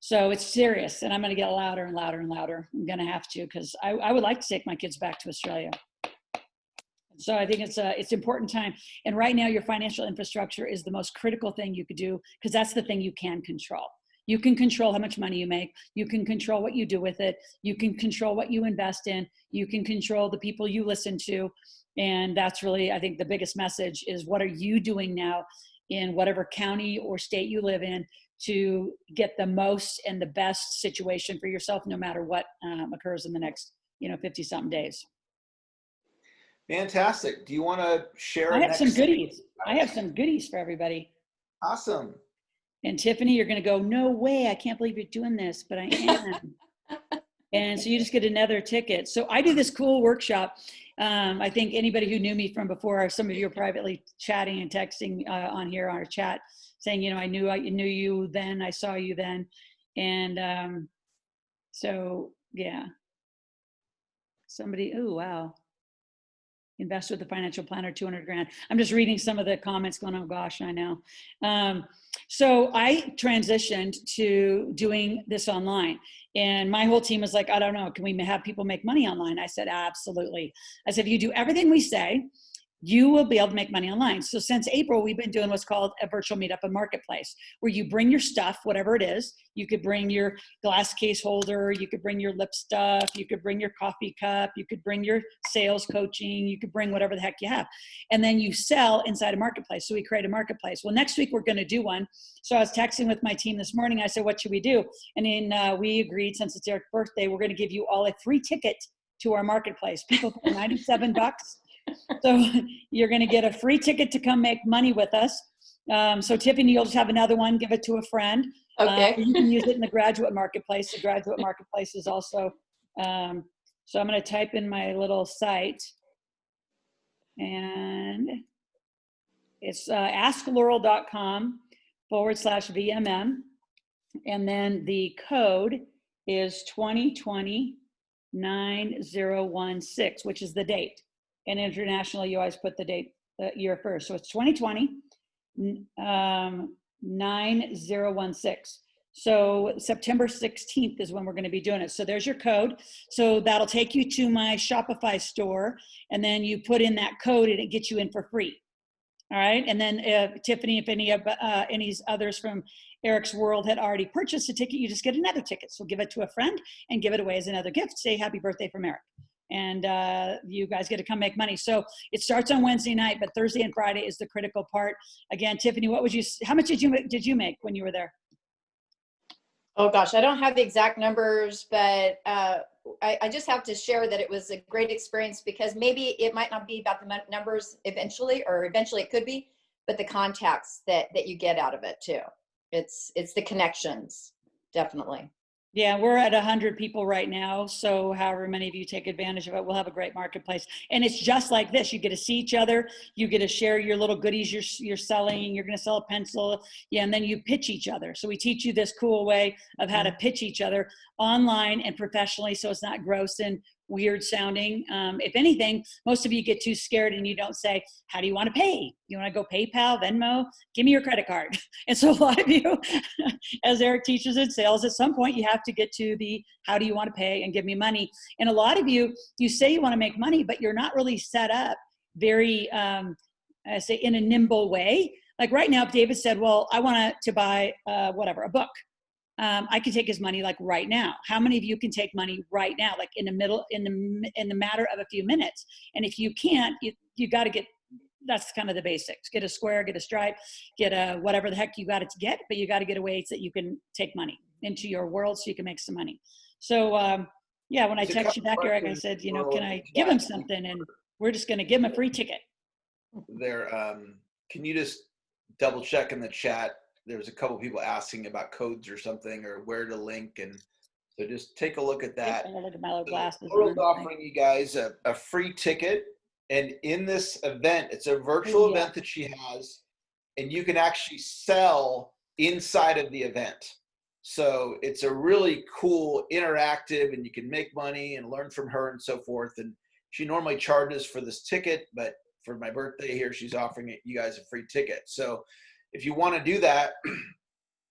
[SPEAKER 5] So it's serious, and I'm going to get louder and louder and louder. I'm going to have to, because I would like to take my kids back to Australia. So I think it's an important time. And right now, your financial infrastructure is the most critical thing you could do, because that's the thing you can control. You can control how much money you make. You can control what you do with it. You can control what you invest in. You can control the people you listen to. And that's really, I think, the biggest message is, what are you doing now in whatever county or state you live in to get the most and the best situation for yourself, no matter what occurs in the next, 50 something days.
[SPEAKER 2] Fantastic. Do you want to share?
[SPEAKER 5] I have some goodies. I have some goodies for everybody.
[SPEAKER 2] Awesome.
[SPEAKER 5] And Tiffany, you're going to go, no way, I can't believe you're doing this, but I am. And so you just get another ticket. So I do this cool workshop. I think anybody who knew me from before, some of you are privately chatting and texting on here on our chat, saying, I knew you then, I saw you then. And so, yeah. Somebody, oh, wow. Invest with the financial planner, 200 grand. I'm just reading some of the comments going, oh gosh, I know. So I transitioned to doing this online, and my whole team was like, I don't know, can we have people make money online? I said, absolutely. I said, if you do everything we say, you will be able to make money online. So since April, we've been doing what's called a virtual meetup and marketplace, where you bring your stuff, whatever it is. You could bring your glass case holder, you could bring your lip stuff, you could bring your coffee cup, you could bring your sales coaching, you could bring whatever the heck you have. And then you sell inside a marketplace. So we create a marketplace. Well, next week we're going to do one. So I was texting with my team this morning. I said, what should we do? And then we agreed, since it's Eric's birthday, we're going to give you all a free ticket to our marketplace. People pay $97. So you're going to get a free ticket to come make money with us. So Tiffany, you'll just have another one, give it to a friend.
[SPEAKER 6] Okay.
[SPEAKER 5] You can use it in the graduate marketplace. The graduate marketplace is also, so I'm going to type in my little site, and it's asklaurel.com/VMM. And then the code is 2020-9016, which is the date. And internationally, you always put the date, the year first. So it's 2020-9016. So September 16th is when we're going to be doing it. So there's your code. So that'll take you to my Shopify store. And then you put in that code and it gets you in for free. All right. And then Tiffany, if any others from Eric's World had already purchased a ticket, you just get another ticket. So give it to a friend and give it away as another gift. Say happy birthday from Eric. And you guys get to come make money. So it starts on Wednesday night, but Thursday and Friday is the critical part. Again, Tiffany, how much did you make when you were there?
[SPEAKER 6] Oh gosh, I don't have the exact numbers, but I just have to share that it was a great experience, because maybe it might not be about the numbers eventually, or eventually it could be, but the contacts that you get out of it too. It's the connections, definitely.
[SPEAKER 5] Yeah, we're at 100 people right now. So however many of you take advantage of it, we'll have a great marketplace. And it's just like this. You get to see each other. You get to share your little goodies you're selling. You're going to sell a pencil. Yeah, and then you pitch each other. So we teach you this cool way of how to pitch each other online and professionally, so it's not gross and weird sounding. If anything, most of you get too scared and you don't say, how do you want to pay? You want to go PayPal, Venmo? Give me your credit card. And so a lot of you, as Eric teaches in sales, at some point you have to get to the, how do you want to pay and give me money? And a lot of you say you want to make money, but you're not really set up very, I say, in a nimble way. Like right now, if David said, well, I want to buy a book. I can take his money like right now. How many of you can take money right now, like in the matter of a few minutes? And if you can't, you got to get, that's kind of the basics. Get a square, get a stripe, get a whatever the heck you got it to get, but you got to get a way so that you can take money into your world so you can make some money. So yeah, when I text you back, Eric, I said, can I give him something? And we're just going to give him a free ticket.
[SPEAKER 2] There, can you just double check in the chat? There was a couple people asking about codes or something, or where to link, and so just take a look at that.
[SPEAKER 5] I'm gonna look at my little glasses.
[SPEAKER 2] Laurel's offering you guys a free ticket, and in this event, it's a virtual event that she has, and you can actually sell inside of the event. So it's a really cool, interactive, and you can make money and learn from her and so forth. And she normally charges for this ticket, but for my birthday here, she's offering you guys a free ticket. So if you want to do that,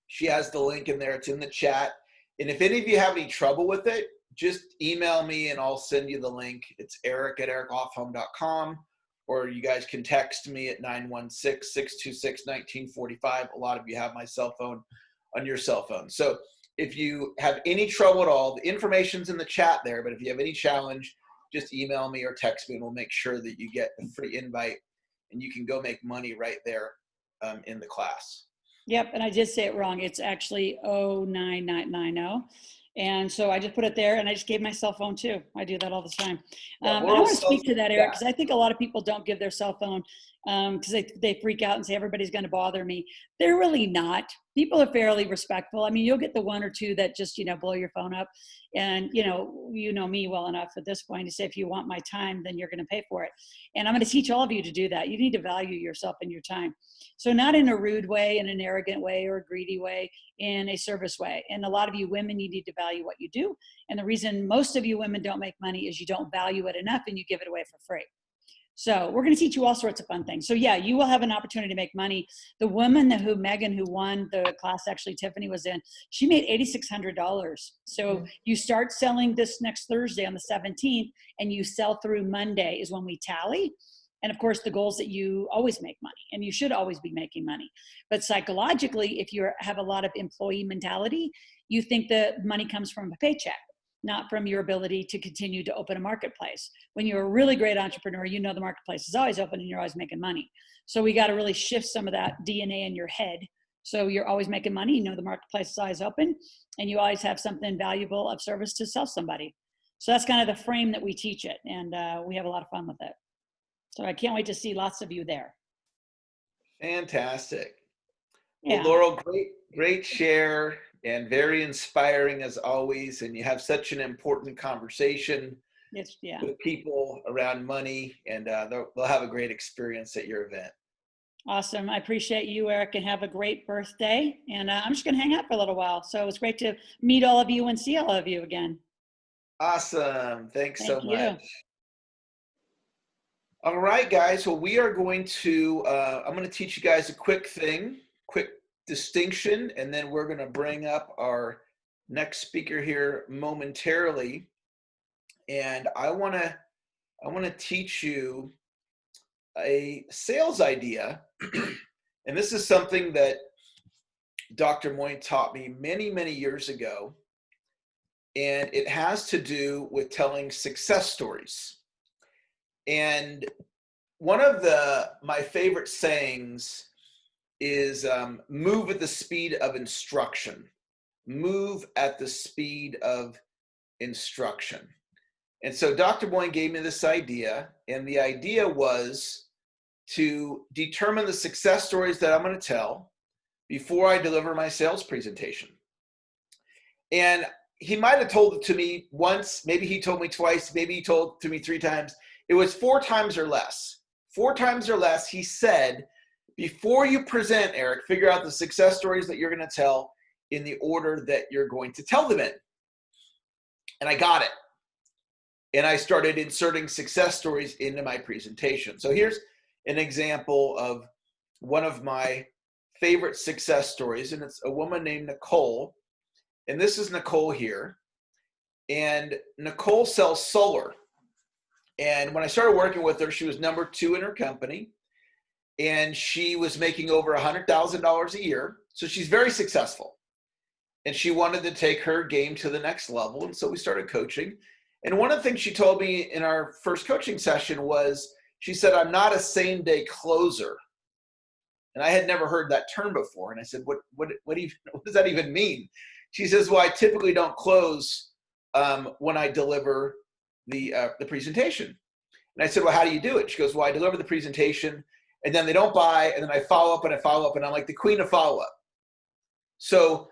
[SPEAKER 2] she has the link in there. It's in the chat. And if any of you have any trouble with it, just email me and I'll send you the link. It's eric@ericoffhome.com, or you guys can text me at 916-626-1945. A lot of you have my cell phone on your cell phone. So if you have any trouble at all, the information's in the chat there, but if you have any challenge, just email me or text me and we'll make sure that you get the free invite and you can go make money right there in the class.
[SPEAKER 5] Yep, and I did say it wrong. It's actually 09990. And so I just put it there, and I just gave my cell phone too. I do that all the time. I want to speak to that, Eric, because I think a lot of people don't give their cell phone because they freak out and say everybody's going to bother me. They're really not. People are fairly respectful. I mean, you'll get the one or two that just, blow your phone up. And, you know me well enough at this point to say, if you want my time, then you're going to pay for it. And I'm going to teach all of you to do that. You need to value yourself and your time. So not in a rude way, in an arrogant way, or a greedy way, in a service way. And a lot of you women, you need to value what you do. And the reason most of you women don't make money is you don't value it enough and you give it away for free. So we're going to teach you all sorts of fun things. So yeah, you will have an opportunity to make money. The woman Megan, who won the class, actually Tiffany was in, she made $8,600. So you start selling this next Thursday on the 17th, and you sell through Monday is when we tally. And of course, the goal is that you always make money, and you should always be making money. But psychologically, if you have a lot of employee mentality, you think that money comes from a paycheck, not from your ability to continue to open a marketplace. When you're a really great entrepreneur, the marketplace is always open and you're always making money. So we got to really shift some of that DNA in your head. So you're always making money, the marketplace is always open, and you always have something valuable of service to sell somebody. So that's kind of the frame that we teach it, and we have a lot of fun with it. So I can't wait to see lots of you there.
[SPEAKER 2] Fantastic.
[SPEAKER 5] Yeah.
[SPEAKER 2] Well, Laurel, great share and very inspiring as always. And you have such an important conversation
[SPEAKER 5] Yeah.
[SPEAKER 2] with people around money, and they'll have a great experience at your event.
[SPEAKER 5] Awesome. I appreciate you, Eric, and have a great birthday. And I'm just going to hang out for a little while. So it was great to meet all of you and see all of you again.
[SPEAKER 2] Awesome. Thanks so
[SPEAKER 5] Thank you.
[SPEAKER 2] much. All right, guys. Well, we are going to, I'm going to teach you guys a quick distinction, and then we're going to bring up our next speaker here momentarily. And I want to teach you a sales idea. And this is something that Dr. Moyne taught me many, many years ago. And it has to do with telling success stories. And one of my favorite sayings is move at the speed of instruction. Move at the speed of instruction. And so Dr. Moyne gave me this idea, and the idea was to determine the success stories that I'm going to tell before I deliver my sales presentation. And he might have told it to me once, maybe he told me twice, maybe he told it to me 3 times. It was 4 times or less. 4 times or less, he said, before you present, Eric, figure out the success stories that you're going to tell in the order that you're going to tell them in. And I got it. And I started inserting success stories into my presentation. So here's an example of one of my favorite success stories, and it's a woman named Nicole. And this is Nicole here. And Nicole sells solar. And when I started working with her, she was number 2 in her company. And she was making over $100,000 a year. So she's very successful. And she wanted to take her game to the next level. And so we started coaching. And one of the things she told me in our first coaching session was, she said, I'm not a same-day closer. And I had never heard that term before. And I said, what does that even mean? She says, well, I typically don't close when I deliver the presentation. And I said, well, how do you do it? She goes, well, I deliver the presentation, and then they don't buy, and then I follow up, and I follow up, and I'm like the queen of follow-up. So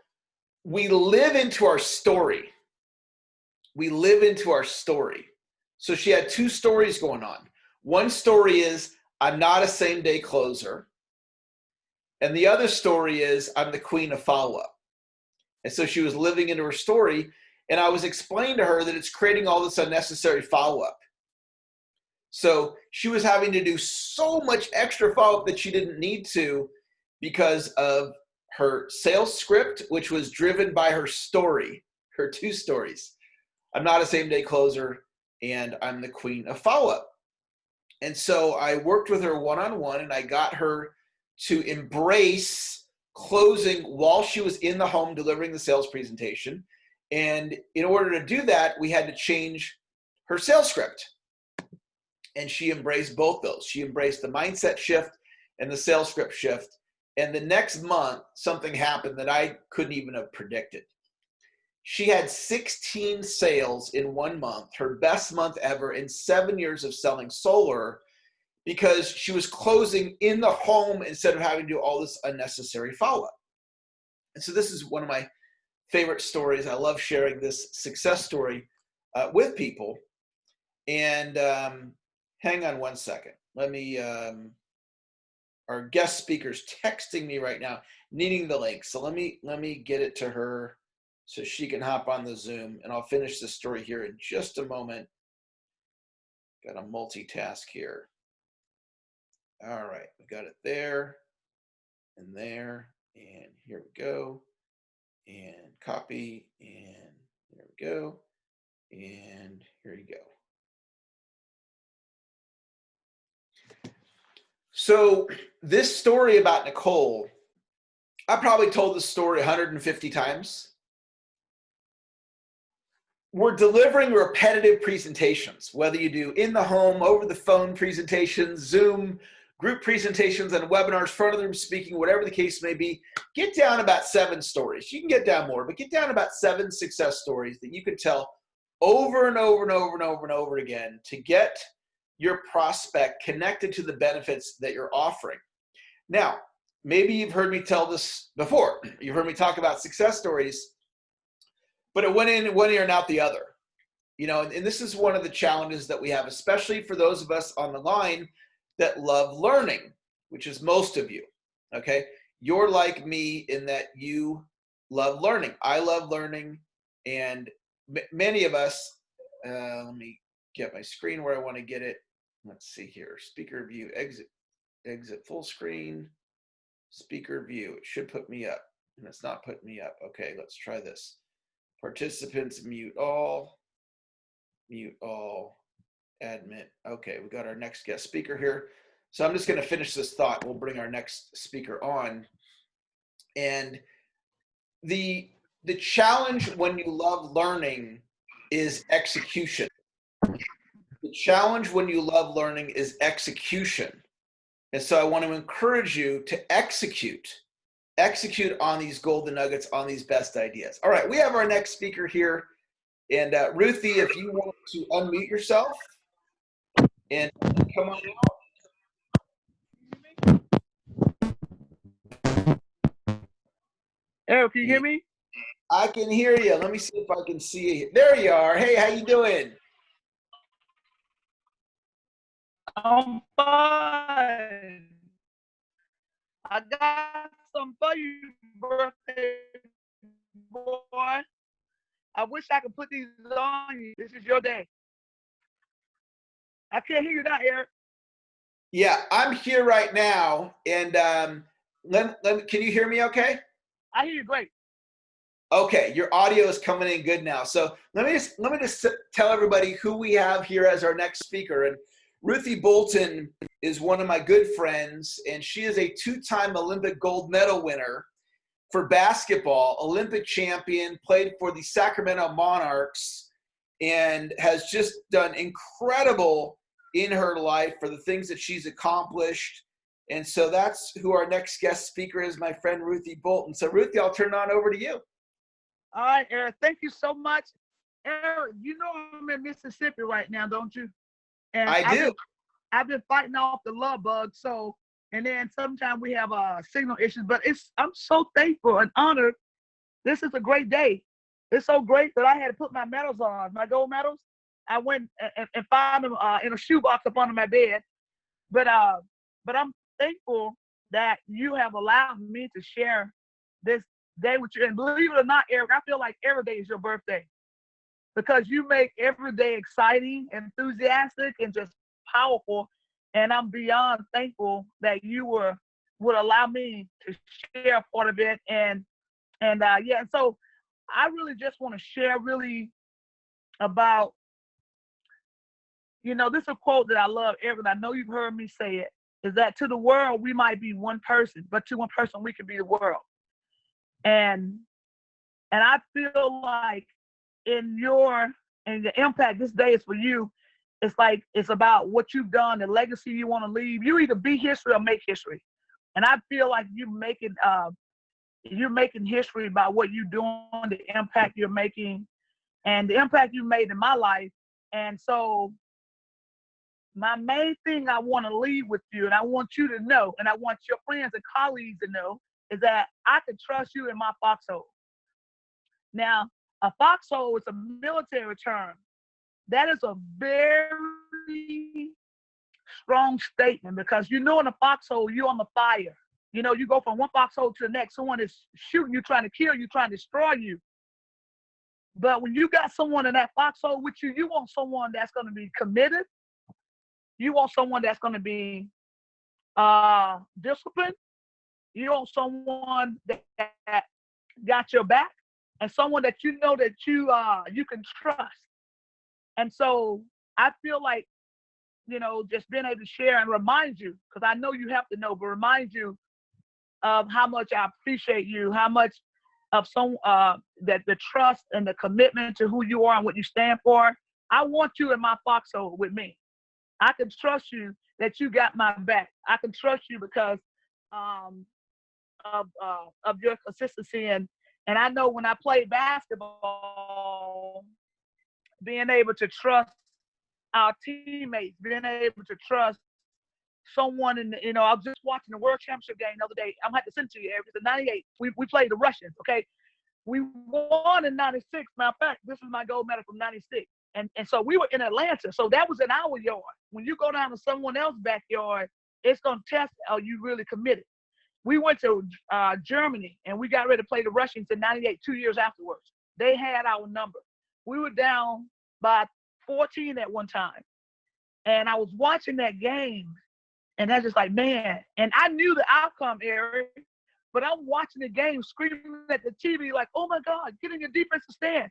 [SPEAKER 2] we live into our story. We live into our story. So she had 2 stories going on. One story is, I'm not a same-day closer. And the other story is, I'm the queen of follow-up. And so she was living into her story, and I was explaining to her that it's creating all this unnecessary follow-up. So she was having to do so much extra follow-up that she didn't need to because of her sales script, which was driven by her story, her 2 stories. I'm not a same-day closer, and I'm the queen of follow-up. And so I worked with her one-on-one, and I got her to embrace closing while she was in the home delivering the sales presentation. And in order to do that, we had to change her sales script. And she embraced both those. She embraced the mindset shift and the sales script shift. And the next month, something happened that I couldn't even have predicted. She had 16 sales in 1 month, her best month ever in 7 years of selling solar, because she was closing in the home instead of having to do all this unnecessary follow-up. And so this is one of my favorite stories. I love sharing this success story with people. And hang on one second. Let me, our guest speaker's texting me right now, needing the link. So let me get it to her so she can hop on the Zoom, and I'll finish the story here in just a moment. Got to multitask here. All right, we got it there, and here we go, and copy, and there we go, and here you go. So this story about Nicole, I probably told this story 150 times. We're delivering repetitive presentations, whether you do in the home, over the phone presentations, Zoom, group presentations, and webinars, front of the room speaking, whatever the case may be. Get down about 7 stories. You can get down more, but get down about 7 success stories that you can tell over and over and over and over and over again to get your prospect connected to the benefits that you're offering. Now, maybe you've heard me tell this before. You've heard me talk about success stories, but it went in one ear and out the other. You know, and this is one of the challenges that we have, especially for those of us on the line that love learning, which is most of you, okay? You're like me in that you love learning. I love learning, and many of us, let me get my screen where I want to get it. Let's see here, speaker view, exit full screen, speaker view. It should put me up, and it's not putting me up. Okay, let's try this. Participants, mute all, admit. Okay, we got our next guest speaker here. So I'm just going to finish this thought. We'll bring our next speaker on. And the challenge when you love learning is execution. The challenge when you love learning is execution. And so I want to encourage you to execute on these golden nuggets, on these best ideas. All right, we have our next speaker here. And Ruthie, if you want to unmute yourself and come on out.
[SPEAKER 7] Eric, can you hear me?
[SPEAKER 2] I can hear you. Let me see if I can see you. There you are. Hey, how you doing?
[SPEAKER 7] I'm fine. I got some for you, birthday boy. I wish I could put these on you. This is your day. I can't hear you now, Eric.
[SPEAKER 2] Yeah, I'm here right now. And can you hear me okay?
[SPEAKER 7] I hear you great.
[SPEAKER 2] Okay, your audio is coming in good now. So let me just tell everybody who we have here as our next speaker. And Ruthie Bolton is one of my good friends, and she is a two-time Olympic gold medal winner for basketball, Olympic champion, played for the Sacramento Monarchs, and has just done incredible in her life for the things that she's accomplished. And so that's who our next guest speaker is, my friend Ruthie Bolton. So Ruthie, I'll turn it on over to you.
[SPEAKER 7] All right, Eric, thank you so much. Eric, you know I'm in Mississippi right now, don't you? And
[SPEAKER 2] I do.
[SPEAKER 7] I've been fighting off the love bug, so, and then sometimes we have signal issues, but I'm so thankful and honored. This is a great day. It's so great that I had to put my medals on, my gold medals. I went and found them in a shoebox up under my bed. But I'm thankful that you have allowed me to share this day with you. And believe it or not, Eric, I feel like every day is your birthday because you make every day exciting, enthusiastic, and just powerful. And I'm beyond thankful that you would allow me to share part of it. And so I really just want to share really about, this is a quote that I love, Eric, and I know you've heard me say it, is that to the world, we might be one person, but to one person, we can be the world. And I feel like in the impact this day is for you, it's about what you've done, the legacy you want to leave. You either be history or make history. And I feel like you're making history by what you're doing, the impact you're making, and the impact you made in my life. And so my main thing I want to leave with you, and I want you to know, and I want your friends and colleagues to know, is that I can trust you in my foxhole. Now, a foxhole is a military term. That is a very strong statement because in a foxhole, you're on the fire. You go from one foxhole to the next. Someone is shooting you, trying to kill you, trying to destroy you. But when you got someone in that foxhole with you, you want someone that's going to be committed. You want someone that's going to be disciplined. You want someone that got your back, and someone that you know that you can trust. And so I feel like, just being able to share and remind you, because I know you have to know, but remind you of how much I appreciate you, how much of that the trust and the commitment to who you are and what you stand for. I want you in my foxhole with me. I can trust you that you got my back. I can trust you because of your consistency. And I know when I played basketball, being able to trust, our teammates, being able to trust someone in the, I was just watching the World Championship game the other day. I'm going to have to send it to you, Eric. It's in 98. We played the Russians, okay? We won in 96. Matter of fact, this is my gold medal from 96. And so we were in Atlanta. So that was in our yard. When you go down to someone else's backyard, it's going to test how you really committed. We went to Germany, and we got ready to play the Russians in 98, 2 years afterwards. They had our number. We were down by 14 at one time. And I was watching that game, and that's just like, man. And I knew the outcome, Eric, but I'm watching the game, screaming at the TV like, oh, my God, get in your defensive stand.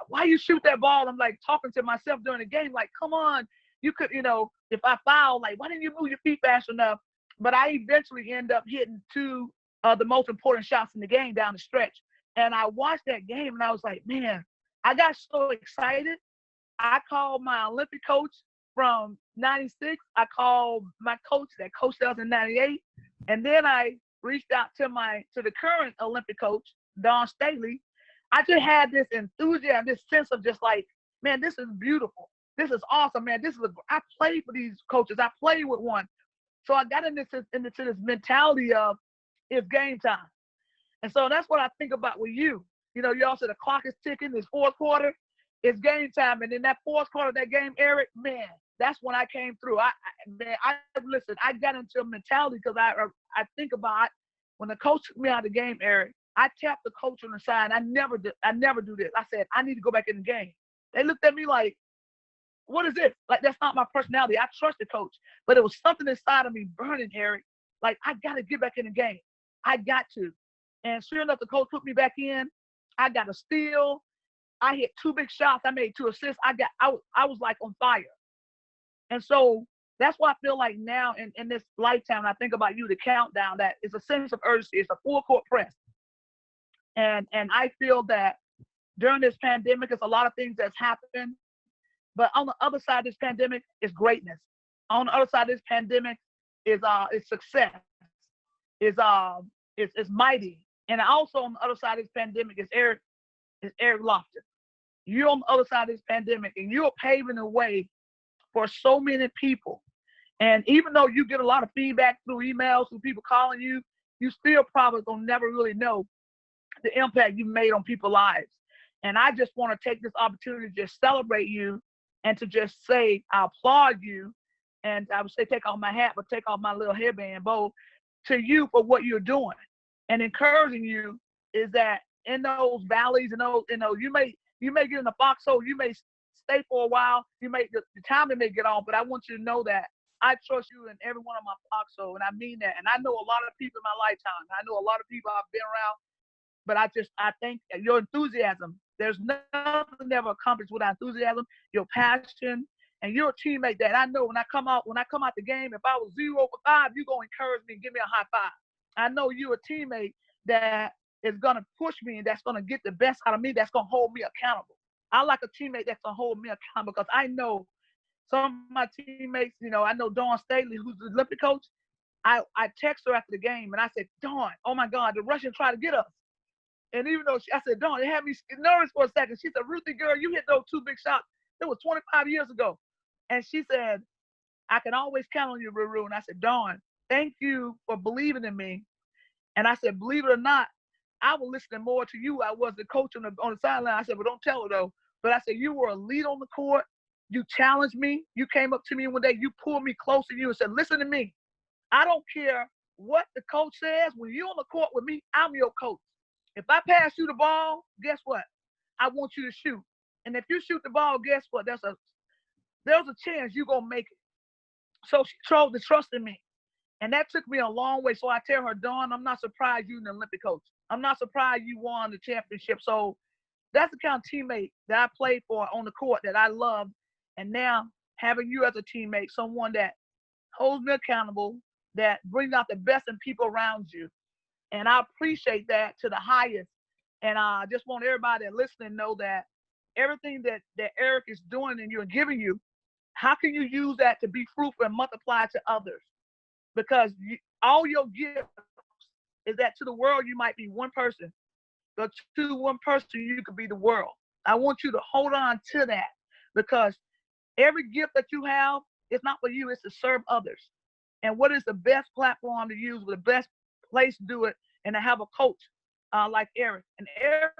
[SPEAKER 7] Why you shoot that ball? I'm like talking to myself during the game, like, come on. You could, if I foul, like, why didn't you move your feet fast enough? But I eventually end up hitting two of the most important shots in the game down the stretch. And I watched that game, and I was like, man, I got so excited. I called my Olympic coach from 96. I called my coach that coached us in 98. And then I reached out to the current Olympic coach, Dawn Staley. I just had this enthusiasm, this sense of just like, man, this is beautiful. This is awesome, man. I played for these coaches. I played with one. So I got into this mentality of it's game time. And so that's what I think about with you. You all said the clock is ticking, it's fourth quarter, it's game time. And in that fourth quarter of that game, Eric, man, that's when I came through. I got into a mentality because I think about when the coach took me out of the game, Eric, I tapped the coach on the side. I never do this. I said, I need to go back in the game. They looked at me like, what is this? Like, that's not my personality. I trust the coach, but it was something inside of me burning, Eric. Like, I got to get back in the game. I got to. And sure enough, the coach put me back in. I got a steal. I hit 2 big shots. I made 2 assists. I was like on fire. And so that's why I feel like now in this lifetime, I think about you, the countdown, that it's a sense of urgency. It's a full court press. And I feel that during this pandemic, it's a lot of things that's happened. But on the other side of this pandemic is greatness. On the other side of this pandemic is success. Is mighty. And also on the other side of this pandemic is Eric Lofton. You're on the other side of this pandemic, and you're paving the way for so many people. And even though you get a lot of feedback through emails, through people calling you, you still probably gonna never really know the impact you made on people's lives. And I just want to take this opportunity to just celebrate you and to just say I applaud you. And I would say take off my hat, but take off my little hairband bow to you for what you're doing. And encouraging you is that in those valleys and those, you may get in the foxhole, you may stay for a while, the timing may get on, but I want you to know that I trust you in every one of my foxhole, and I mean that. And I know a lot of people in my lifetime. I know a lot of people I've been around, but I think your enthusiasm, there's nothing ever accomplished without enthusiasm, your passion, and you're a teammate that I know when I come out the game, if I was 0 for 5, you're going to encourage me and give me a high five. I know you're a teammate that is going to push me and that's going to get the best out of me, that's going to hold me accountable. I like a teammate that's going to hold me accountable because I know some of my teammates, I know Dawn Staley, who's the Olympic coach. I text her after the game and I said, Dawn, oh my God, the Russians tried to get us. And even though I said, Dawn, it had me nervous for a second. She said, Ruthie, girl, you hit those 2 big shots. It was 25 years ago. And she said, I can always count on you, Ruru. And I said, Dawn, thank you for believing in me. And I said, believe it or not, I was listening more to you. I was the coach on the sideline. I said, well, don't tell her though. But I said, you were a lead on the court. You challenged me. You came up to me one day. You pulled me close to you and said, listen to me. I don't care what the coach says. When you're on the court with me, I'm your coach. If I pass you the ball, guess what? I want you to shoot. And if you shoot the ball, guess what? There's a chance you're going to make it. So she chose to trust in me. And that took me a long way. So I tell her, Dawn, I'm not surprised you're an Olympic coach. I'm not surprised you won the championship. So that's the kind of teammate that I played for on the court that I loved. And now having you as a teammate, someone that holds me accountable, that brings out the best in people around you. And I appreciate that to the highest. And I just want everybody listening to know that everything that Eric is doing and you're giving you, how can you use that to be fruitful and multiply to others? Because all your gifts is that to the world you might be one person, but to one person you could be the world. I want you to hold on to that because Every gift that you have, it's not for you, it's to serve others. And what is the best platform to use, the best place to do it, and to have a coach like Eric. And Eric,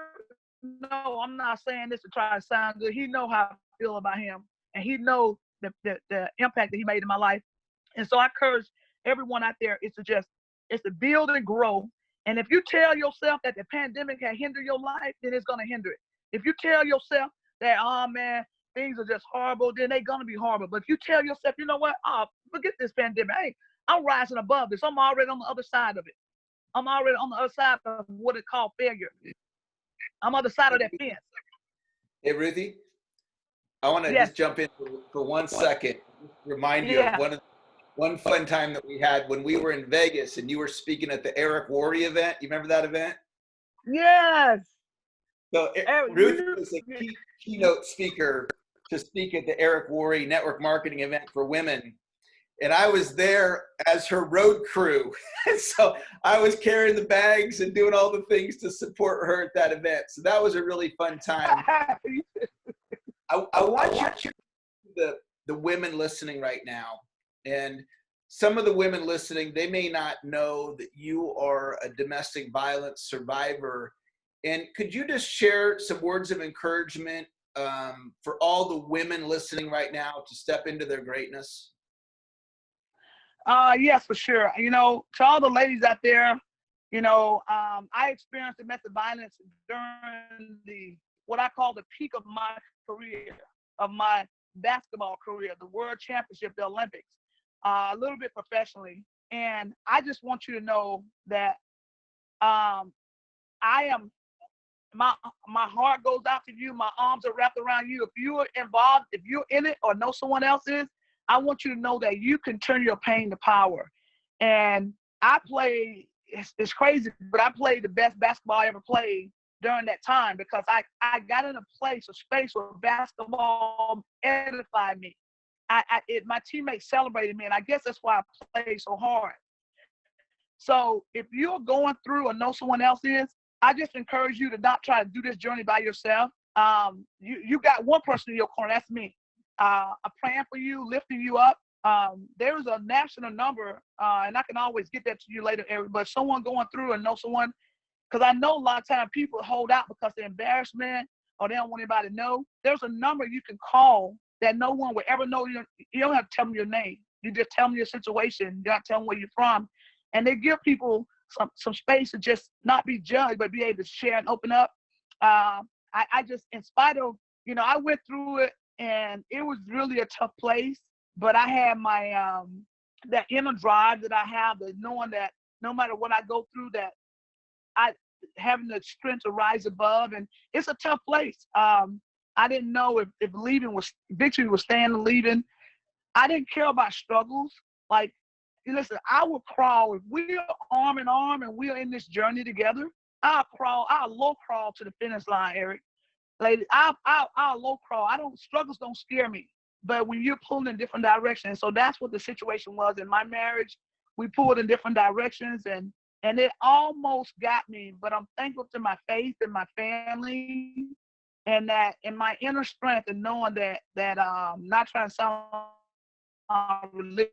[SPEAKER 7] no, I'm not saying this to try to sound good. He know how I feel about him, and he knows the impact that he made in my life. And so I encourage everyone out there is to build and grow. And if you tell yourself that the pandemic can hinder your life, then it's gonna hinder it. If you tell yourself that, oh man, things are just horrible, then they're gonna be horrible. But if you tell yourself, you know what, oh, forget this pandemic. Hey, I'm rising above this. I'm already on the other side of it. I'm already on the other side of what it called failure. I'm on the side of that fence.
[SPEAKER 2] Hey, Ruthie, I want to just jump in for 1 second. Remind you of one fun time that we had when we were in Vegas and you were speaking at the Eric Worre event. You remember that event?
[SPEAKER 7] Yes.
[SPEAKER 2] So Ruthie was a keynote speaker to speak at the Eric Worre network marketing event for women. And I was there as her road crew. So I was carrying the bags and doing all the things to support her at that event. So that was a really fun time. I want you, the women listening right now, and some of the women listening, they may not know that you are a domestic violence survivor. And could you just share some words of encouragement for all the women listening right now to step into their greatness?
[SPEAKER 7] Yes, for sure. You know, to all the ladies out there, you know, I experienced domestic violence during what I call the peak of my career, of my basketball career, the World Championship, the Olympics, a little bit professionally. And I just want you to know that my heart goes out to you. My arms are wrapped around you. If you're involved, if you're in it or know someone else is, I want you to know that you can turn your pain to power. And I played, it's crazy, but I played the best basketball I ever played during that time because I got in a space where basketball edified me. My teammates celebrated me, and I guess that's why I played so hard. So if you're going through or know someone else is, I just encourage you to not try to do this journey by yourself. You got one person in your corner, that's me. I'm praying for you, lifting you up. There's a national number, and I can always get that to you later, Eric, but someone going through and know someone, because I know a lot of times people hold out because they're embarrassment or they don't want anybody to know. There's a number you can call that no one will ever know. You don't have to tell them your name. You just tell them your situation. You don't tell them where you're from. And they give people some space to just not be judged, but be able to share and open up. I just, in spite of, you know, I went through it, and it was really a tough place, but I had my, that inner drive that I have, that knowing that no matter what I go through, that I having the strength to rise above, and it's a tough place. I didn't know if victory was staying and leaving. I didn't care about struggles. Like, listen, I will crawl. If we're arm in arm and we're in this journey together, I'll low crawl to the finish line, Eric. Lady, I'll low crawl. Struggles don't scare me. But when you're pulling in different directions, so that's what the situation was in my marriage. We pulled in different directions, and it almost got me. But I'm thankful to my faith and my family, and that in my inner strength, and knowing that not trying to sound religious,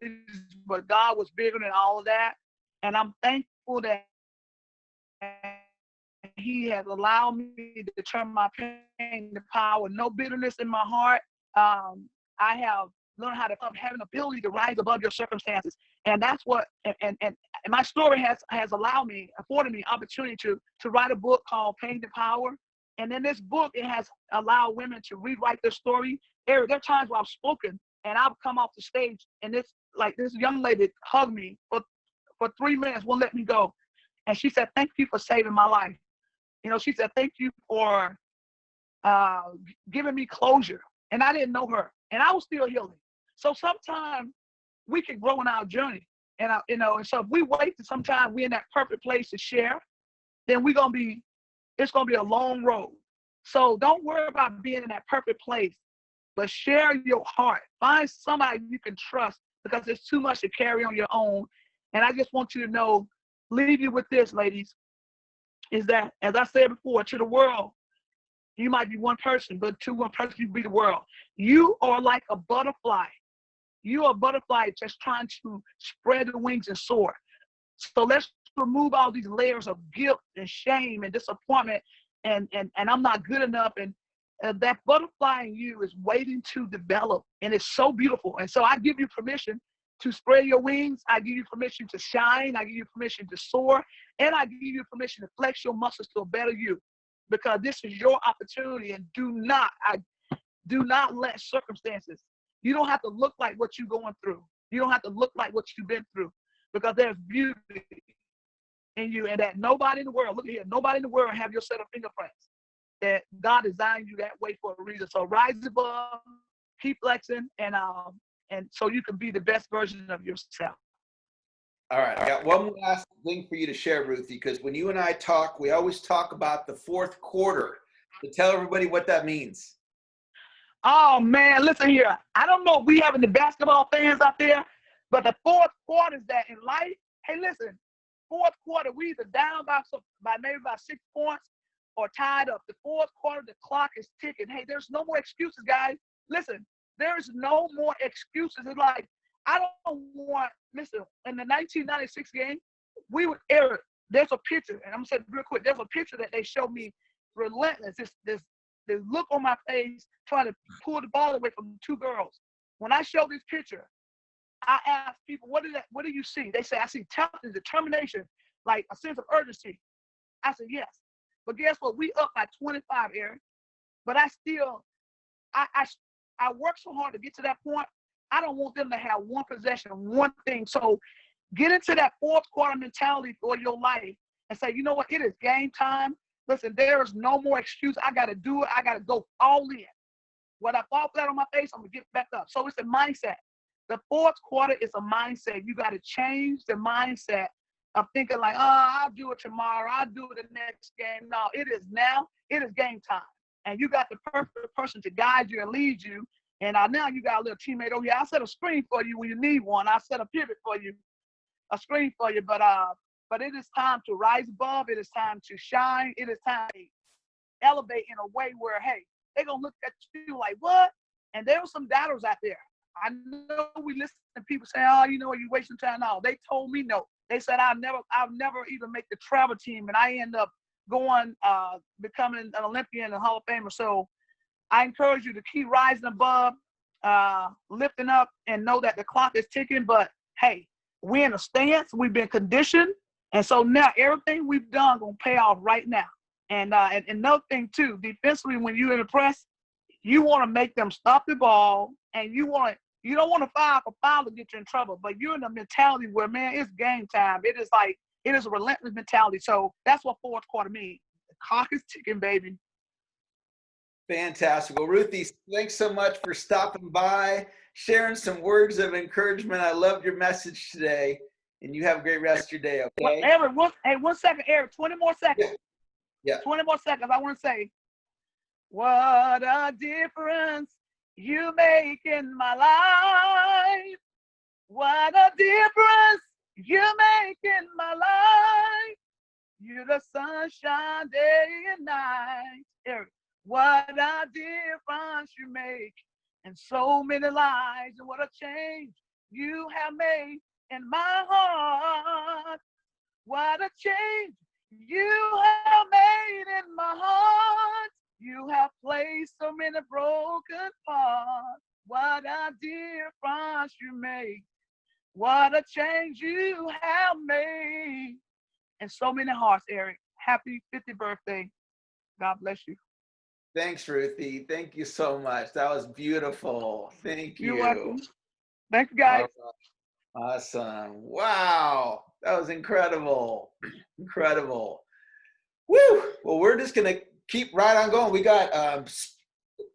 [SPEAKER 7] but God was bigger than all of that. And I'm thankful that He has allowed me to turn my pain to power. No bitterness in my heart. I have learned how to have an ability to rise above your circumstances, and that's what. And my story has afforded me opportunity to write a book called Pain to Power. And in this book, it has allowed women to rewrite their story. There are times where I've spoken and I've come off the stage, and this young lady hugged me for 3 minutes, won't let me go, and she said, "Thank you for saving my life." You know, she said, "Thank you for giving me closure." And I didn't know her, and I was still healing. So sometimes we can grow in our journey, and and so if we wait till sometime we're in that perfect place to share, then it's gonna be a long road. So don't worry about being in that perfect place, but share your heart. Find somebody you can trust, because it's too much to carry on your own. And I just want you to know, leave you with this, ladies, is that, as I said before, to the world, You might be one person, but to one person, you be the world. You are like a butterfly. You are a butterfly just trying to spread the wings and soar. So let's remove all these layers of guilt and shame and disappointment and I'm not good enough. And that butterfly in you is waiting to develop, and it's so beautiful. And so I give you permission to spread your wings. I give you permission to shine. I give you permission to soar. And I give you permission to flex your muscles to a better you, because this is your opportunity. And do not let circumstances, you don't have to look like what you're going through. You don't have to look like what you've been through, because there's beauty in you, and that nobody in the world, look at here, nobody in the world have your set of fingerprints. That God designed you that way for a reason. So rise above, keep flexing, and so you can be the best version of yourself.
[SPEAKER 2] All right, I got one last thing for you to share, Ruthie, because when you and I talk, we always talk about the fourth quarter. So tell everybody what that means.
[SPEAKER 7] Oh man, listen here. I don't know if we have any basketball fans out there, but the fourth quarter is that in life. Hey, listen, fourth quarter, we either down by maybe about 6 points or tied up. The fourth quarter, the clock is ticking. Hey, there's no more excuses, guys. Listen, there's no more excuses. It's like, I don't want, listen, in the 1996 game, we would air, there's a picture, and I'm going to say it real quick, there's a picture that they showed me relentless, this look on my face trying to pull the ball away from 2 girls. When I show this picture, I ask people, what do you see? They say, I see toughness, determination, like a sense of urgency. I said, yes. But guess what? We up by 25, Eric. But I still, I work so hard to get to that point. I don't want them to have one possession, one thing. So get into that fourth quarter mentality for your life and say, you know what? It is game time. Listen, there is no more excuse. I got to do it. I got to go all in. When I fall flat on my face, I'm going to get back up. So it's a mindset. The fourth quarter is a mindset. You got to change the mindset of thinking like, oh, I'll do it tomorrow. I'll do it the next game. No, it is now. It is game time. And you got the perfect person to guide you and lead you. And now you got a little teammate over here. I'll set a screen for you when you need one. I'll set a pivot for you, a screen for you. But it is time to rise above. It is time to shine. It is time to elevate in a way where, hey, they're going to look at you like, what? And there were some doubters out there. I know we listen to people say, oh, you know, you're wasting time. No, they told me no. They said I'll never even make the travel team. And I end up going, becoming an Olympian and a Hall of Famer. So I encourage you to keep rising above, lifting up, and know that the clock is ticking. But hey, we're in a stance. We've been conditioned. And so now everything we've done going to pay off right now. And another thing too, defensively, when you're in the press, you want to make them stop the ball, and you don't want to foul for foul to get you in trouble. But you're in a mentality where, man, it's game time. It is a relentless mentality. So that's what fourth quarter means. The clock is ticking, baby.
[SPEAKER 2] Fantastic. Well, Ruthie, thanks so much for stopping by, sharing some words of encouragement. I loved your message today, and you have a great rest of your day, okay?
[SPEAKER 7] Eric, 1 second, Eric, 20 more seconds.
[SPEAKER 2] Yeah.
[SPEAKER 7] 20 more seconds. I want to say, what a difference you make in my life. What a difference you make in my life. You're the sunshine day and night. Eric, what a difference you make in so many lives. And what a change you have made in my heart. What a change you have made in my heart. You have placed so many broken parts. What a difference you make. What a change you have made in so many hearts, Eric. Happy 50th birthday. God bless you.
[SPEAKER 2] Thanks, Ruthie. Thank you so much. That was beautiful. Thank you.
[SPEAKER 7] You're welcome. Thank you, guys.
[SPEAKER 2] Awesome. Wow. That was incredible. Incredible. Woo. Well, we're just going to keep right on going. We got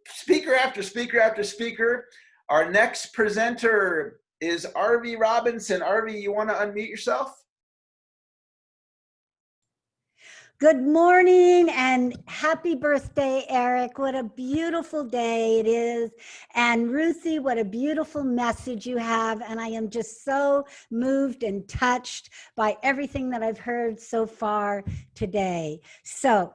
[SPEAKER 2] speaker after speaker after speaker. Our next presenter is RV Robinson. RV, you want to unmute yourself?
[SPEAKER 8] Good morning and happy birthday, Eric. What a beautiful day it is. And Ruthie, what a beautiful message you have. And I am just so moved and touched by everything that I've heard so far today. So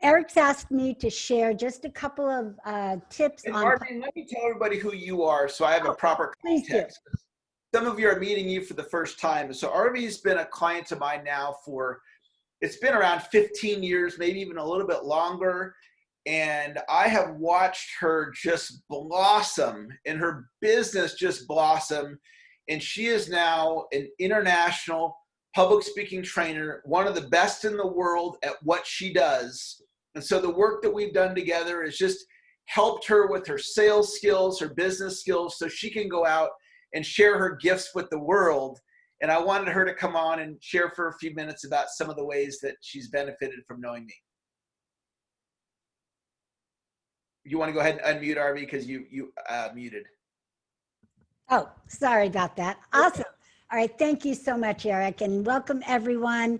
[SPEAKER 8] Eric's asked me to share just a couple of tips
[SPEAKER 2] And
[SPEAKER 8] on.
[SPEAKER 2] Arvin, let me tell everybody who you are so I have a proper
[SPEAKER 8] Please do.
[SPEAKER 2] context. Some of you are meeting you for the first time. So Arvy's been a client of mine now for, it's been around 15 years, maybe even a little bit longer. And I have watched her just blossom and her business just blossom. And she is now an international public speaking trainer, one of the best in the world at what she does. And so the work that we've done together has just helped her with her sales skills, her business skills, so she can go out and share her gifts with the world. And I wanted her to come on and share for a few minutes about some of the ways that she's benefited from knowing me. You want to go ahead and unmute, Arby, because you muted.
[SPEAKER 8] Oh, sorry about that. Awesome. All right. Thank you so much, Eric, and welcome everyone.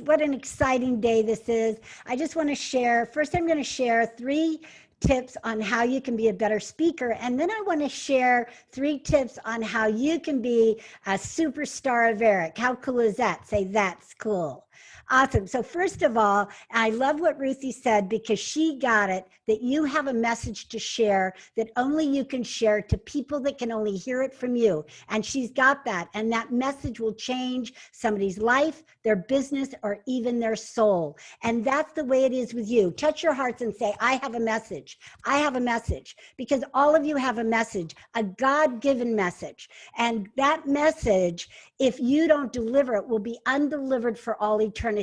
[SPEAKER 8] What an exciting day this is. I just want to share, first I'm going to share 3 tips on how you can be a better speaker. And then I want to share 3 tips on how you can be a superstar of Eric. How cool is that? Say, that's cool. Awesome. So first of all, I love what Ruthie said because she got it, that you have a message to share that only you can share to people that can only hear it from you. And she's got that. And that message will change somebody's life, their business, or even their soul. And that's the way it is with you. Touch your hearts and say, I have a message. I have a message. Because all of you have a message, a God-given message. And that message, if you don't deliver it, will be undelivered for all eternity.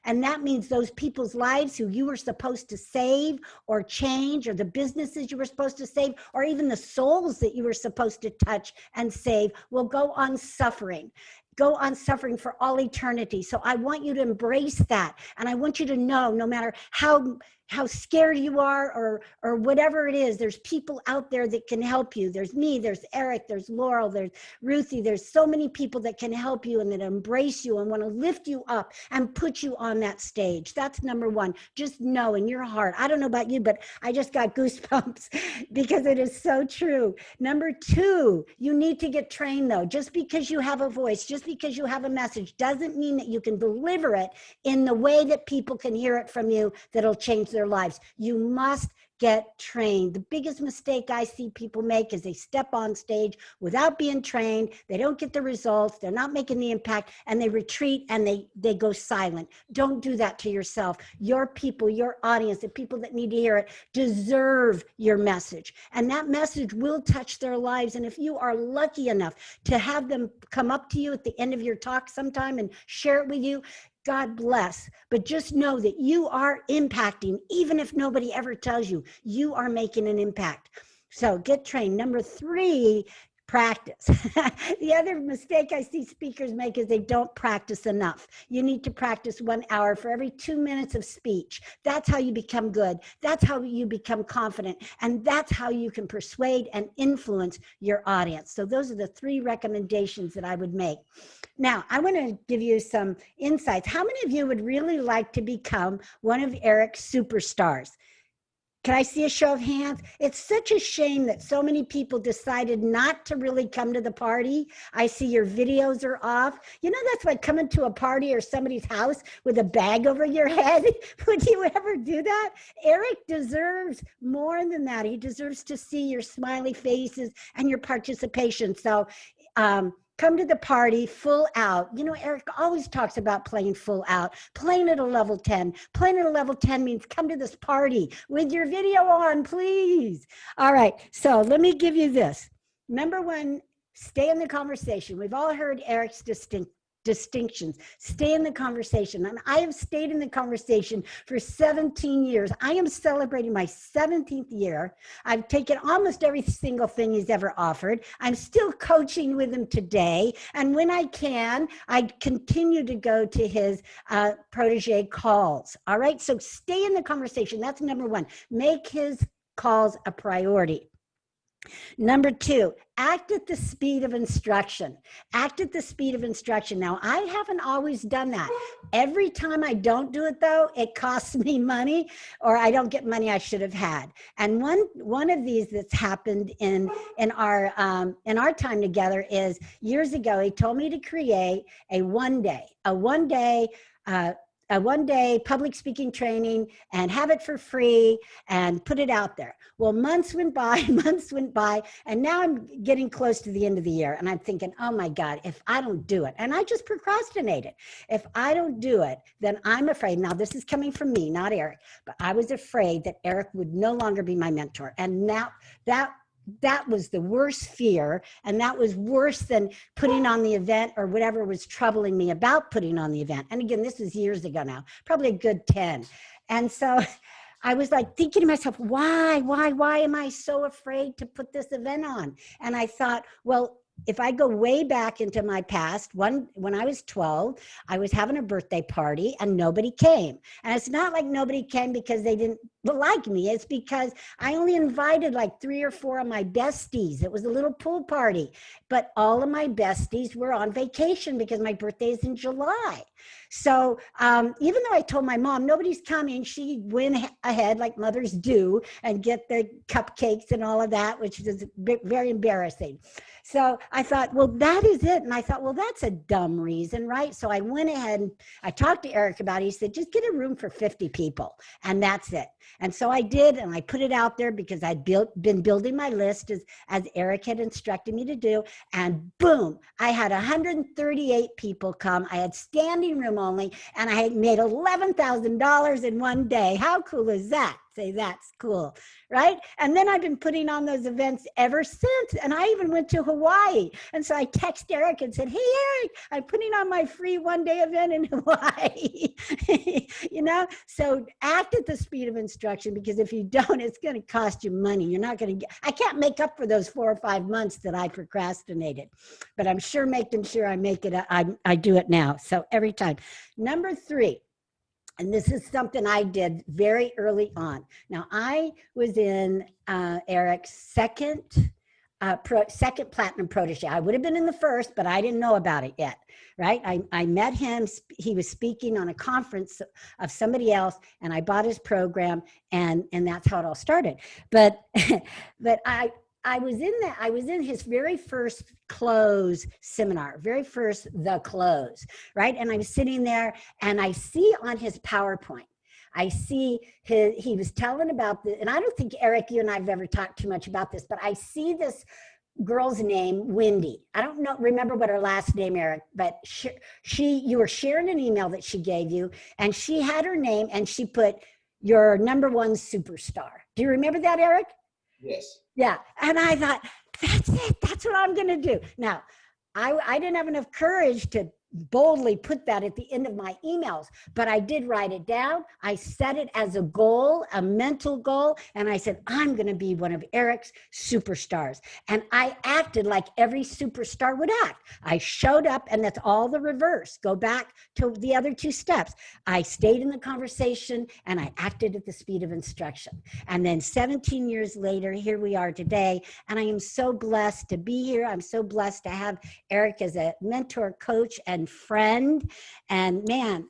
[SPEAKER 8] And that means those people's lives who you were supposed to save or change, or the businesses you were supposed to save, or even the souls that you were supposed to touch and save, will go on suffering. Go on suffering for all eternity. So I want you to embrace that. And I want you to know, no matter how scared you are or whatever it is, there's people out there that can help you. There's me, there's Eric, there's Laurel, there's Ruthie. There's so many people that can help you and that embrace you and want to lift you up and put you on that stage. That's number 1. Just know in your heart. I don't know about you, but I just got goosebumps because it is so true. Number 2, you need to get trained though. Just because you have a voice, just because you have a message doesn't mean that you can deliver it in the way that people can hear it from you that'll change their lives. You must get trained. The biggest mistake I see people make is they step on stage without being trained. They don't get the results. They're not making the impact, and they retreat and they go silent. Don't do that to yourself. Your people, your audience, the people that need to hear it deserve your message. And that message will touch their lives. And if you are lucky enough to have them come up to you at the end of your talk sometime and share it with you, God bless. But just know that you are impacting, even if nobody ever tells you, you are making an impact. So get trained. Number 3, practice. The other mistake I see speakers make is they don't practice enough. You need to practice 1 hour for every 2 minutes of speech. That's how you become good. That's how you become confident. And that's how you can persuade and influence your audience. So those are the 3 recommendations that I would make. Now, I want to give you some insights. How many of you would really like to become one of Eric's superstars? Can I see a show of hands? It's such a shame that so many people decided not to really come to the party. I see your videos are off. You know, that's like coming to a party or somebody's house with a bag over your head. Would you ever do that? Eric deserves more than that. He deserves to see your smiley faces and your participation. So, come to the party full out. You know, Eric always talks about playing full out, playing at a level 10. Playing at a level 10 means come to this party with your video on, please. All right, so let me give you this. Number 1, stay in the conversation. We've all heard Eric's distinctions. Stay in the conversation. And I have stayed in the conversation for 17 years. I am celebrating my 17th year. I've taken almost every single thing he's ever offered. I'm still coaching with him today. And when I can, I continue to go to his protege calls. All right. So stay in the conversation. That's number 1. Make his calls a priority. Number 2, act at the speed of instruction. Act at the speed of instruction. Now, I haven't always done that. Every time I don't do it, though, it costs me money, or I don't get money I should have had. And one of these that's happened in our time together is years ago. He told me to create a one day a one-day public speaking training and have it for free and put it out there. Well, months went by, months went by, and now I'm getting close to the end of the year, and I'm thinking, oh my God, if I don't do it, and I just procrastinated. If I don't do it, then I'm afraid. Now, this is coming from me, not Eric, but I was afraid that Eric would no longer be my mentor. And now that was the worst fear, and that was worse than putting on the event or whatever was troubling me about putting on the event. And again, this is years ago now, probably a good 10. And so I was like thinking to myself, why am I so afraid to put this event on? And I thought, well, if I go way back into my past, when I was 12, I was having a birthday party and nobody came. And it's not like nobody came because they didn't like me. It's because I only invited like 3 or 4 of my besties. It was a little pool party, but all of my besties were on vacation because my birthday is in July. So even though I told my mom nobody's coming, she went ahead like mothers do and get the cupcakes and all of that, which is very embarrassing. So I thought, well, that is it. And I thought, well, that's a dumb reason, right? So I went ahead and I talked to Eric about it. He said, just get a room for 50 people and that's it. And so I did, and I put it out there because I'd been building my list as Eric had instructed me to do. And boom, I had 138 people come. I had standing room only, and I had made $11,000 in one day. How cool is that? Say that's cool, right? And then I've been putting on those events ever since. And I even went to Hawaii. And so I texted Eric and said, hey, Eric, I'm putting on my free one-day event in Hawaii. You know, so act at the speed of instruction, because if you don't, it's going to cost you money. You're not going to get, I can't make up for those 4 or 5 months that I procrastinated, but I'm sure making sure I make it, I do it now. So every time. Number 3. And this is something I did very early on. Now, I was in Eric's second platinum protege. I would have been in the first, but I didn't know about it yet, right? I met him. He was speaking on a conference of somebody else, and I bought his program, and that's how it all started. But I was in his very first close seminar, very first The Close, right? And I was sitting there, and I see on his PowerPoint, I see he was telling about the, and I don't think, Eric, you and I have ever talked too much about this, but I see this girl's name, Wendy. I don't remember what her last name, Eric, but you were sharing an email that she gave you, and she had her name, and she put your #1 superstar. Do you remember that, Eric?
[SPEAKER 2] Yes.
[SPEAKER 8] Yeah. And I thought, that's it. That's what I'm going to do. Now, I didn't have enough courage to boldly put that at the end of my emails, but I did write it down. I set it as a goal, a mental goal. And I said, I'm going to be one of Eric's superstars. And I acted like every superstar would act. I showed up, and that's all the reverse. Go back to the other 2 steps. I stayed in the conversation, and I acted at the speed of instruction. And then 17 years later, here we are today. And I am so blessed to be here. I'm so blessed to have Eric as a mentor, coach, and friend. And man,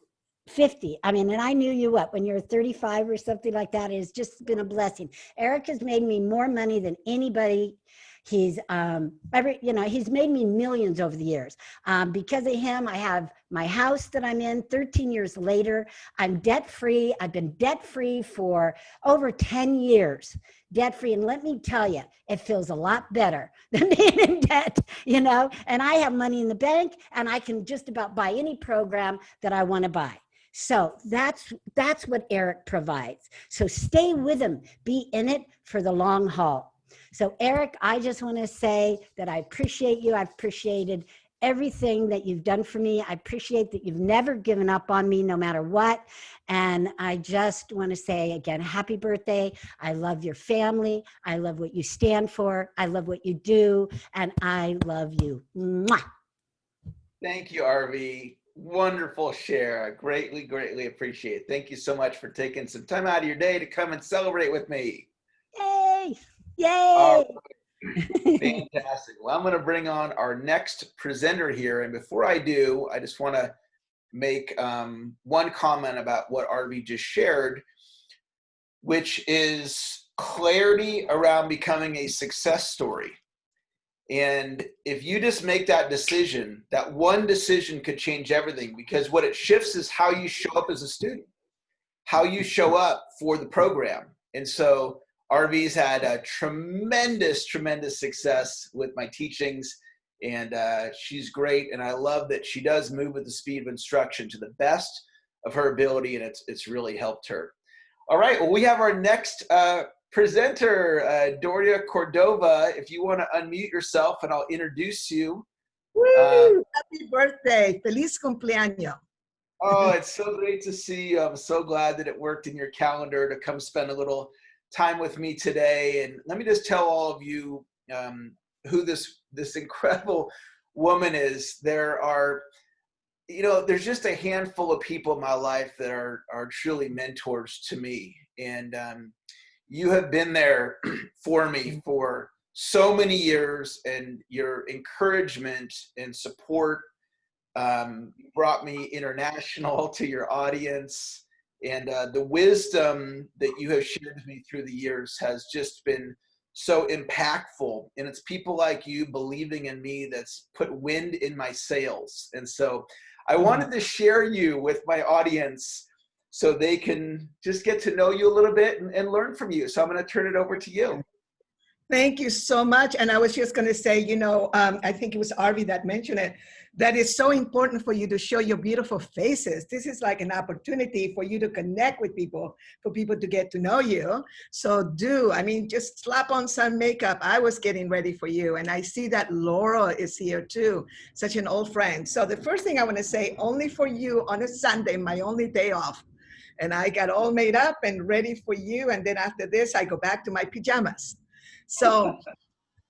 [SPEAKER 8] 50. I mean, and I knew you when you're 35 or something like that. It's just been a blessing. Eric has made me more money than anybody. He's he's made me millions over the years. Because of him, I have my house that I'm in 13 years later. I'm debt free. I've been debt free for over 10 years. Debt free. And let me tell you, it feels a lot better than being in debt, you know, and I have money in the bank, and I can just about buy any program that I want to buy. So that's what Eric provides. So stay with him, be in it for the long haul. So Eric, I just want to say that I appreciate you. I've appreciated everything that you've done for me. I appreciate that you've never given up on me no matter what. And I just want to say again, happy birthday. I love your family. I love what you stand for. I love what you do. And I love you. Mwah.
[SPEAKER 2] Thank you, RV. Wonderful share. I greatly, greatly appreciate it. Thank you so much for taking some time out of your day to come and celebrate with me.
[SPEAKER 8] Yay. Yay.
[SPEAKER 2] All right. Fantastic. Well, I'm going to bring on our next presenter here. And before I do, I just want to make one comment about what RV just shared, which is clarity around becoming a success story. And if you just make that decision, that one decision could change everything, because what it shifts is how you show up as a student, how you show up for the program. And so RV's had a tremendous, tremendous success with my teachings, and she's great. And I love that she does move with the speed of instruction to the best of her ability, and it's really helped her. All right, well, we have our next presenter, Doria Cordova. If you want to unmute yourself, and I'll introduce you.
[SPEAKER 9] Woo! Happy birthday. Feliz cumpleaños.
[SPEAKER 2] Oh, it's so great to see you. I'm so glad that it worked in your calendar to come spend a little time with me today. And let me just tell all of you who this incredible woman is. There are, there's just a handful of people in my life that are truly mentors to me. And you have been there for me for so many years, and your encouragement and support brought me international to your audience. And the wisdom that you have shared with me through the years has just been so impactful. And it's people like you believing in me that's put wind in my sails. And so I wanted to share you with my audience so they can just get to know you a little bit and learn from you. So I'm going to turn it over to you.
[SPEAKER 9] Thank you so much. And I was just going to say, I think it was Arvi that mentioned it, that it's so important for you to show your beautiful faces. This is like an opportunity for you to connect with people, for people to get to know you. So just slap on some makeup. I was getting ready for you. And I see that Laura is here too, such an old friend. So the first thing I want to say, only for you on a Sunday, my only day off. And I got all made up and ready for you. And then after this, I go back to my pajamas. So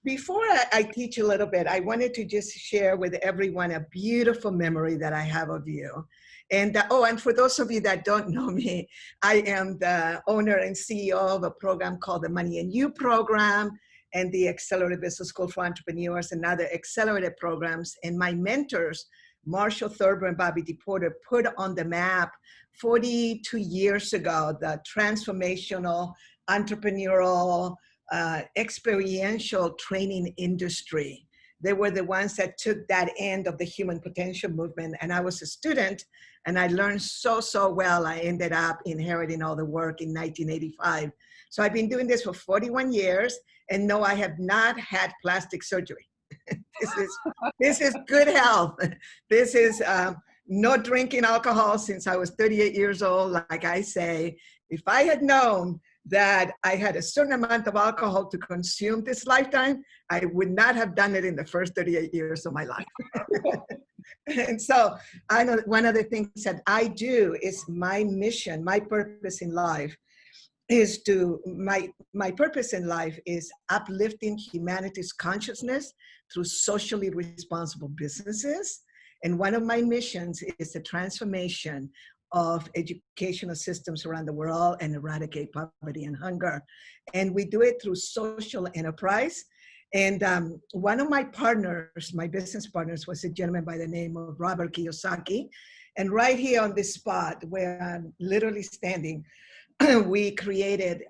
[SPEAKER 9] before I teach a little bit, I wanted to just share with everyone a beautiful memory that I have of you. And and for those of you that don't know me, I am the owner and CEO of a program called the Money and You program, and the Accelerated Business School for Entrepreneurs, and other accelerated programs. And my mentors, Marshall Thurber and Bobby DePorter, put on the map 42 years ago the transformational, entrepreneurial, experiential training industry. They were the ones that took that end of the human potential movement. And I was a student, and I learned so well. I ended up inheriting all the work in 1985. So I've been doing this for 41 years, and no, I have not had plastic surgery. This is good health. This is no drinking alcohol since I was 38 years old. Like I say, if I had known that I had a certain amount of alcohol to consume this lifetime, I would not have done it in the first 38 years of my life. And so I know one of the things that I do is my mission, my purpose in life is my purpose in life is uplifting humanity's consciousness through socially responsible businesses. And one of my missions is the transformation of educational systems around the world and eradicate poverty and hunger. And we do it through social enterprise. And one of my partners, my business partners, was a gentleman by the name of Robert Kiyosaki. And right here on this spot where I'm literally standing, we created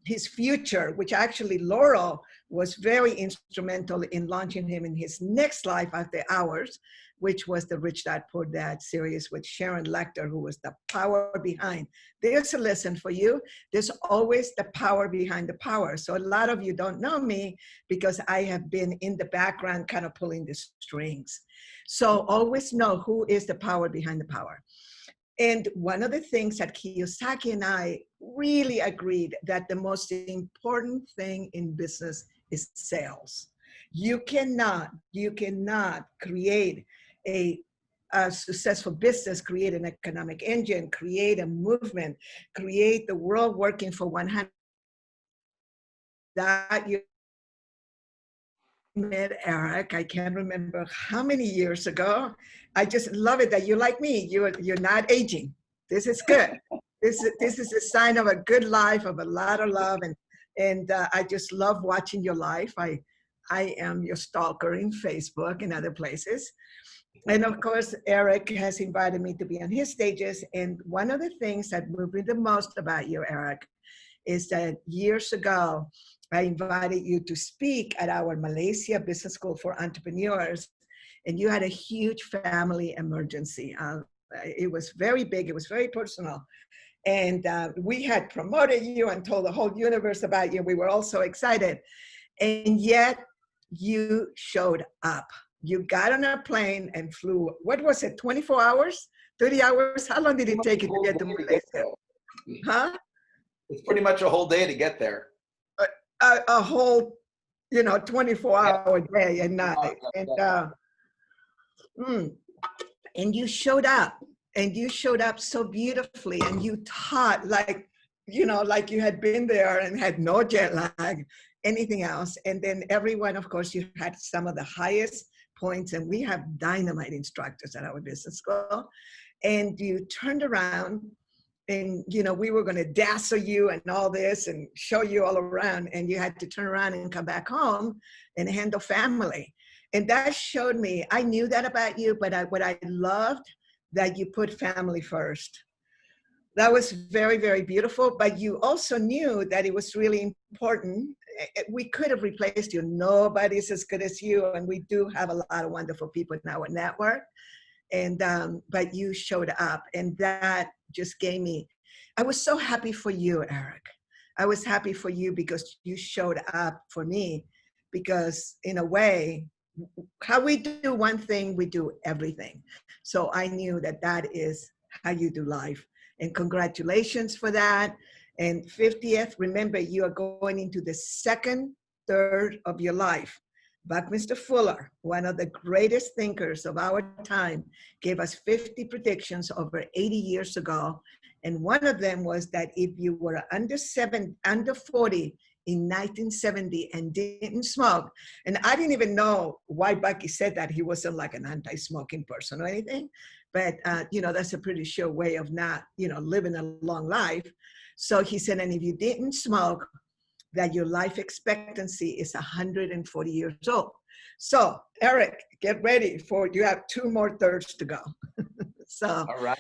[SPEAKER 9] his future, which actually Laurel was very instrumental in launching him in his next life after ours, which was the Rich Dad Poor Dad series with Sharon Lechter, who was the power behind. There's a lesson for you. There's always the power behind the power. So a lot of you don't know me because I have been in the background kind of pulling the strings. So always know who is the power behind the power. And one of the things that Kiyosaki and I really agreed that the most important thing in business is sales. You cannot create a successful business, create an economic engine, create a movement, create the world working for 100. That you met Eric, I can't remember how many years ago. I just love it that you're like me. You're not aging. This is good. This is a sign of a good life, of a lot of love, and I just love watching your life. I am your stalker in Facebook and other places. And of course, Eric has invited me to be on his stages. And one of the things that moved me the most about you, Eric, is that years ago, I invited you to speak at our Malaysia Business School for Entrepreneurs, and you had a huge family emergency. It was very big, it was very personal. And we had promoted you and told the whole universe about you. We were all so excited. And yet you showed up. You got on a plane and flew, what was it, 24 hours, 30 hours? How long did it take you to get to Malaysia? Huh?
[SPEAKER 2] It's pretty much a whole day to get there.
[SPEAKER 9] A whole, 24-hour day and night. And you showed up. And you showed up so beautifully, and you taught like you had been there and had no jet lag, anything else. And then everyone, of course, you had some of the highest points, and we have dynamite instructors at our business school. And you turned around, and we were going to dazzle you and all this and show you all around, and you had to turn around and come back home and handle family. And that showed me, I knew that about you, but what I loved, that you put family first. That was very, very beautiful, but you also knew that it was really important. We could have replaced you. Nobody's as good as you, and we do have a lot of wonderful people in our network. And but you showed up, and that just gave me, I was so happy for you, Eric. I was happy for you because you showed up for me, because in a way, how we do one thing, we do everything. So I knew that that is how you do life. And congratulations for that. And 50th, remember, you are going into the second third of your life. Buckminster Fuller, one of the greatest thinkers of our time, gave us 50 predictions over 80 years ago. And one of them was that if you were under 40 in 1970 and didn't smoke, and I didn't even know why Bucky said that. He wasn't like an anti-smoking person or anything, but that's a pretty sure way of not, living a long life. So he said, and if you didn't smoke, that your life expectancy is 140 years old. So Eric, get ready you have 2 more thirds to go. So,
[SPEAKER 2] all right.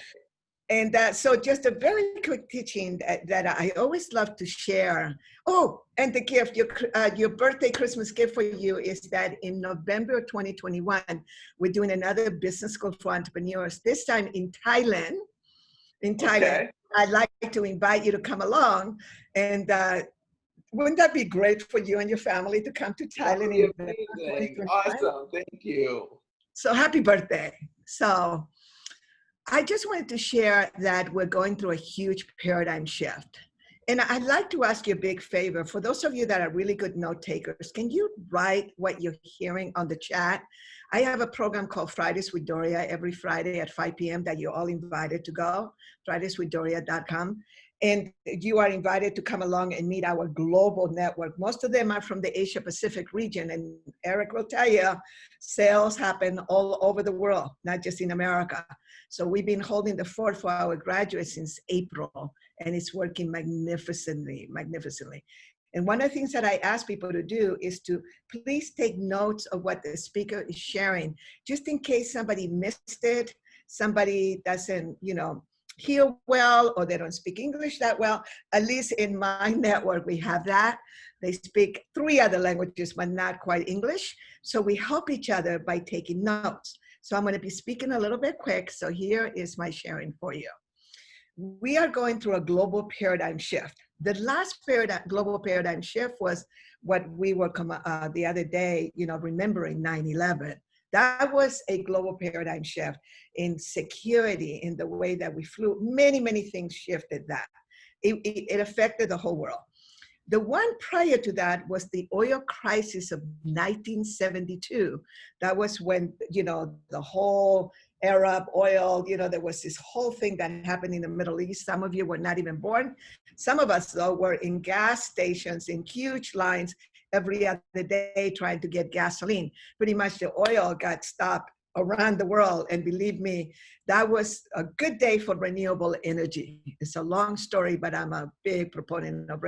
[SPEAKER 9] And so just a very quick teaching that I always love to share. Oh, and the gift, your birthday Christmas gift for you is that in November of 2021, we're doing another business school for entrepreneurs, this time in Thailand.
[SPEAKER 2] Okay.
[SPEAKER 9] I'd like to invite you to come along. And wouldn't that be great for you and your family to come to Thailand?
[SPEAKER 2] Amazing. Awesome. Thank you.
[SPEAKER 9] So happy birthday. So I just wanted to share that we're going through a huge paradigm shift. And I'd like to ask you a big favor. For those of you that are really good note takers, can you write what you're hearing on the chat? I have a program called Fridays with Doria every Friday at 5 p.m. that you're all invited to go, fridayswithdoria.com. And you are invited to come along and meet our global network. Most of them are from the Asia Pacific region. And Eric will tell you, sales happen all over the world, not just in America. So we've been holding the fort for our graduates since April, and it's working magnificently. And one of the things that I ask people to do is to please take notes of what the speaker is sharing, just in case somebody missed it, somebody doesn't, hear well, or they don't speak English that well. At least in my network, we have that. They speak 3 other languages, but not quite English. So we help each other by taking notes. So I'm going to be speaking a little bit quick. So here is my sharing for you. We are going through a global paradigm shift. The last global paradigm shift was what we were the other day, remembering 9/11. That was a global paradigm shift in security, in the way that we flew. Many, many things shifted that. It affected the whole world. The one prior to that was the oil crisis of 1972. That was when, the whole Arab oil, there was this whole thing that happened in the Middle East. Some of you were not even born. Some of us, though, were in gas stations in huge lines every other day trying to get gasoline. Pretty much the oil got stopped around the world. And believe me, that was a good day for renewable energy. It's a long story, but I'm a big proponent of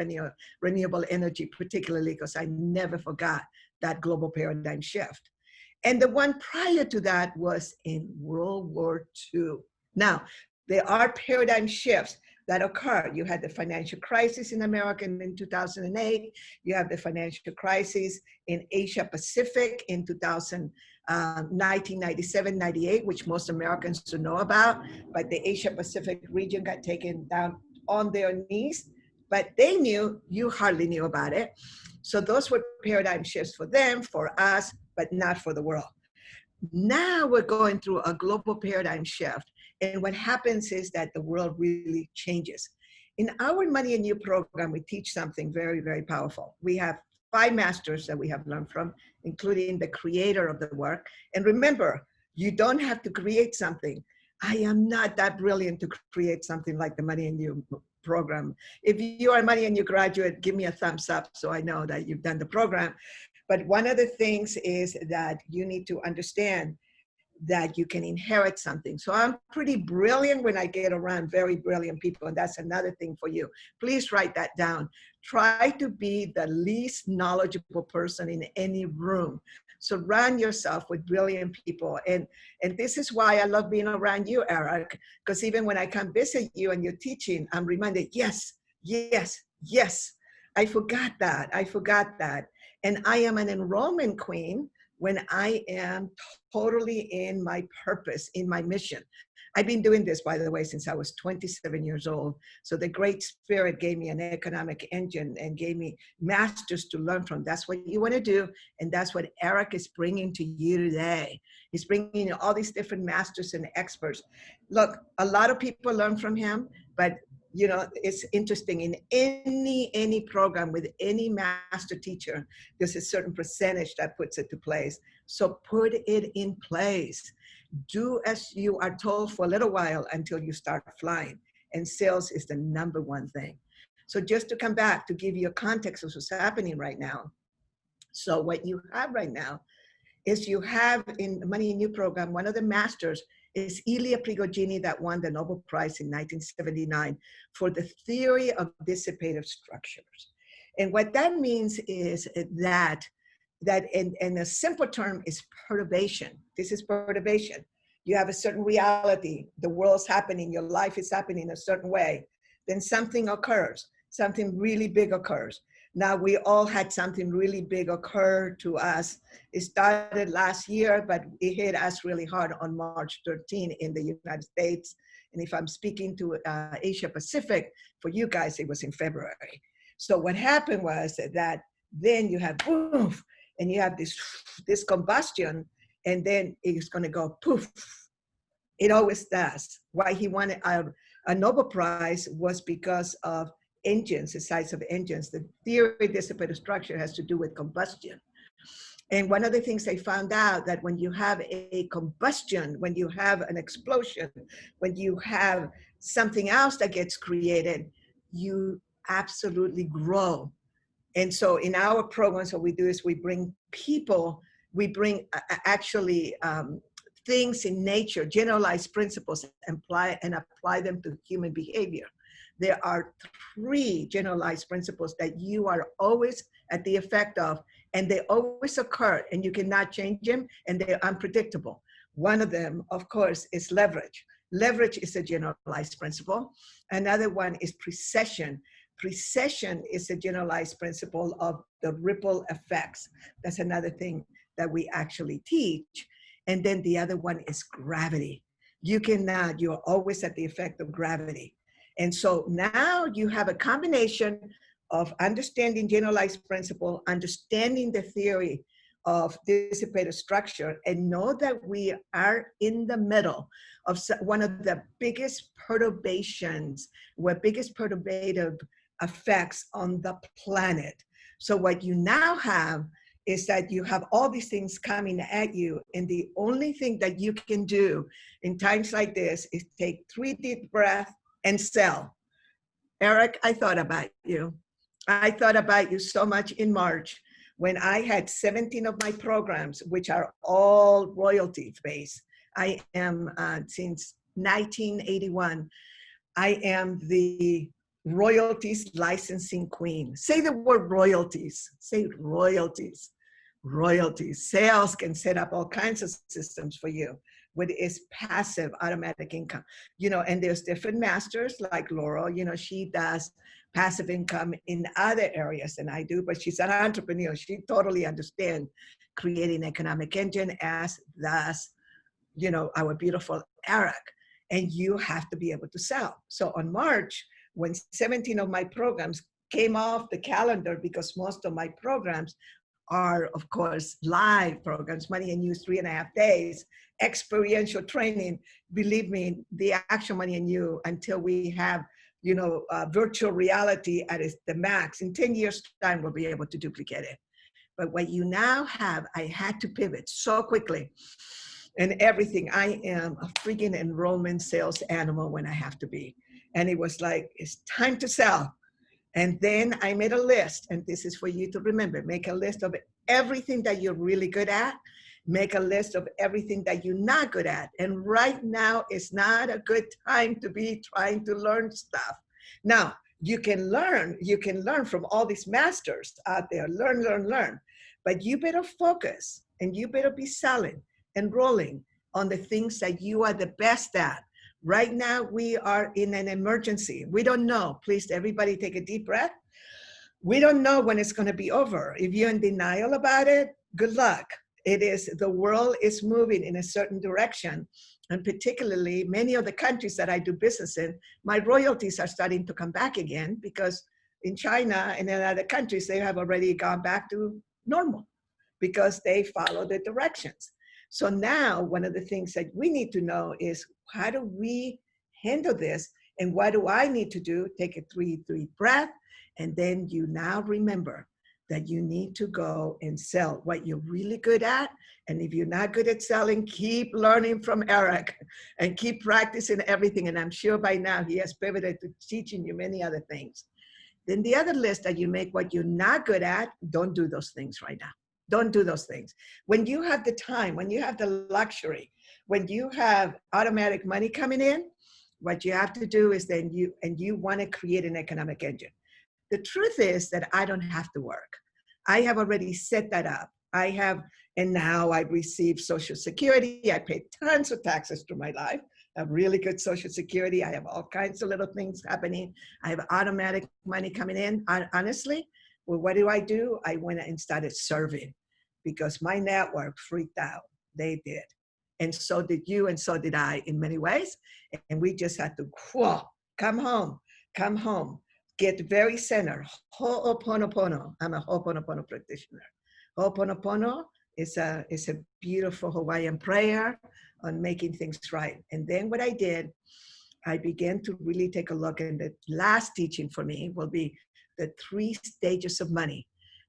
[SPEAKER 9] renewable energy, particularly because I never forgot that global paradigm shift. And the one prior to that was in World War II. Now, there are paradigm shifts. that occurred. You had the financial crisis in America in 2008. You have the financial crisis in Asia Pacific in 1997, 98, which most Americans don't know about. But the Asia Pacific region got taken down on their knees. But they knew, you hardly knew about it. So those were paradigm shifts for them, for us, but not for the world. Now we're going through a global paradigm shift. And what happens is that the world really changes. In our Money and You program, we teach something very, very powerful. We have 5 masters that we have learned from, including the creator of the work. And remember, you don't have to create something. I am not that brilliant to create something like the Money and You program. If you are a Money and You graduate, give me a thumbs up so I know that you've done the program. But one of the things is that you need to understand that you can inherit something. So I'm pretty brilliant when I get around very brilliant people, and that's another thing for you. Please write that down. Try to be the least knowledgeable person in any room. Surround yourself with brilliant people. And this is why I love being around you, Eric, because even when I come visit you and you're teaching, I'm reminded, yes, yes, yes. I forgot that. And I am an enrollment queen when I am totally in my purpose, in my mission. I've been doing this, by the way, since I was 27 years old. So the Great Spirit gave me an economic engine and gave me masters to learn from. That's what you want to do. And that's what Eric is bringing to you today. He's bringing all these different masters and experts. Look, a lot of people learn from him, but you know, it's interesting. In any program with any master teacher, there's a certain percentage that puts it to place. So put it in place. Do as you are told for a little while until you start flying. And sales is the #1 thing. So just to come back to give you a context of what's happening right now. So what you have right now is you have in the Money and You program, one of the masters is Ilya Prigogine, that won the Nobel Prize in 1979 for the theory of dissipative structures. And what that means is that in a simple term is perturbation. This is perturbation. You have a certain reality, the world's happening, your life is happening a certain way. Then something occurs, something really big occurs. Now, we all had something really big occur to us. It started last year, but it hit us really hard on March 13 in the United States. And if I'm speaking to Asia Pacific, for you guys, it was in February. So what happened was that then you have boom, and you have this combustion, and then it's going to go poof. It always does. Why he wanted a Nobel Prize was because of engines, the size of engines. The theory of dissipative structure has to do with combustion. And one of the things I found out that when you have a combustion, when you have an explosion, when you have something else that gets created, you absolutely grow. And so in our programs, what we do is we bring people, we bring actually things in nature, generalized principles, and apply them to human behavior. There are 3 generalized principles that you are always at the effect of, and they always occur, and you cannot change them, and they're unpredictable. One of them, of course, is leverage. Leverage is a generalized principle. Another one is precession. Precession is a generalized principle of the ripple effects. That's another thing that we actually teach. And then the other one is gravity. You cannot, you're always at the effect of gravity. And so now you have a combination of understanding generalized principle, understanding the theory of dissipative structure, and know that we are in the middle of one of the biggest perturbations, biggest perturbative effects on the planet. So what you now have is that you have all these things coming at you, and the only thing that you can do in times like this is take 3 deep breaths and sell. Eric, I thought about you. I thought about you so much in March when I had 17 of my programs, which are all royalty-based. I am, since 1981, I am the royalties licensing queen. Say the word royalties. Say royalties. Royalties. Sales can set up all kinds of systems for you. what is passive automatic income. You know, and there's different masters like Laurel, you know, she does passive income in other areas than I do, but she's an entrepreneur. She totally understands creating economic engine, as does, you know, our beautiful Eric. And you have to be able to sell. So on March, when 17 of my programs came off the calendar, because most of my programs are, of course, live programs, Money and You 3.5 days, experiential training. Believe me, the actual Money and You, until we have, you know, virtual reality at the max, in 10 years' time, we'll be able to duplicate it. But what you now have, I had to pivot so quickly. And everything, I am a freaking enrollment sales animal when I have to be. And it was like, it's time to sell. And then I made a list, and this is for you to remember. Make a list of everything that you're really good at. Make a list of everything that you're not good at. And right now is not a good time to be trying to learn stuff. Now, you can learn from all these masters out there, learn. But you better focus, and you better be selling, enrolling on the things that you are the best at. Right now, we are in an emergency. We don't know. Please, everybody take a deep breath. We don't know when it's going to be over. If you're in denial about it, good luck. The world is moving in a certain direction. And particularly many of the countries that I do business in, my royalties are starting to come back again, because in China and in other countries, they have already gone back to normal because they follow the directions. So now one of the things that we need to know is, how do we handle this? And what do I need to do? Take a 3-3 breath. And then you now remember that you need to go and sell what you're really good at. And if you're not good at selling, keep learning from Eric and keep practicing everything. And I'm sure by now he has pivoted to teaching you many other things. Then the other list that you make, what you're not good at, don't do those things right now. Don't do those things. When you have the time, when you have the luxury, when you have automatic money coming in, what you have to do is then you want to create an economic engine. The truth is that I don't have to work. I have already set that up. And now I receive Social Security. I pay tons of taxes through my life. I have really good Social Security. I have all kinds of little things happening. I have automatic money coming in. Honestly, well, what do? I went and started serving, because my network freaked out. They did. And so did you, and so did I in many ways. And we just had to, come home, get very centered. Ho'oponopono. I'm a Ho'oponopono practitioner. Ho'oponopono is a beautiful Hawaiian prayer on making things right. And then what I did, I began to really take a look, and the last teaching for me will be the 3 stages of money.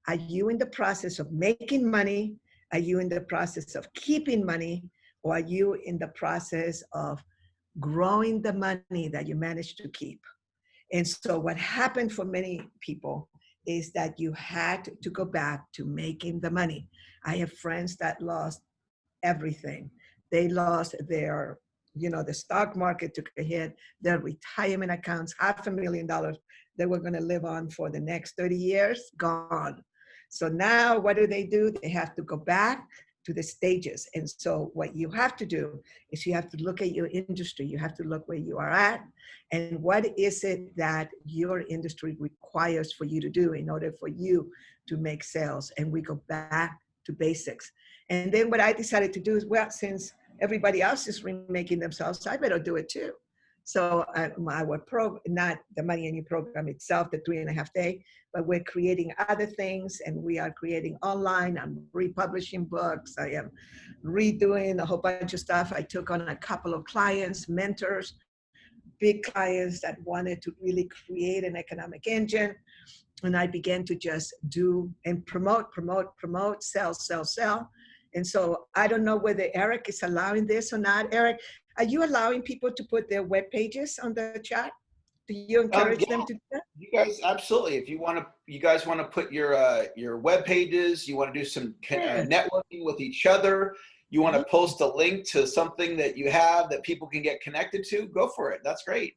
[SPEAKER 9] Are you in the process of making money? Are you in the process of keeping money? Or are you in the process of growing the money that you managed to keep? And so what happened for many people is that you had to go back to making the money. I have friends that lost everything. They lost their, the stock market took a hit, their retirement accounts, $500,000 they were going to live on for the next 30 years, gone. So now what do? They have to go back to the stages. And so what you have to do is you have to look at your industry. You have to look where you are at and what is it that your industry requires for you to do in order for you to make sales. And we go back to basics. And then what I decided to do is, well, since everybody else is remaking themselves, I better do it too. So not the Money and You program itself, the 3.5 day, but we're creating other things, and we are creating online. I'm republishing books. I am redoing a whole bunch of stuff. I took on a couple of clients, mentors, big clients that wanted to really create an economic engine. And I began to just do and promote, sell. And so I don't know whether Eric is allowing this or not. Eric, are you allowing people to put their web pages on the chat? Do you encourage them to do that?
[SPEAKER 2] You guys, absolutely. If you guys want to put your web pages, you want to do some networking with each other, you want to post a link to something that you have that people can get connected to, go for it. That's great.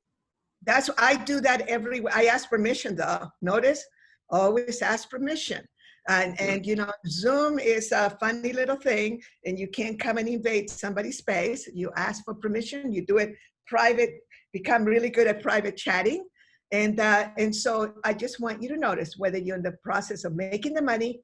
[SPEAKER 9] I do that I ask permission though. Notice, always ask permission. And you know, Zoom is a funny little thing, and you can't come and invade somebody's space. You ask for permission, you do it private, become really good at private chatting. And so I just want you to notice whether you're in the process of making the money,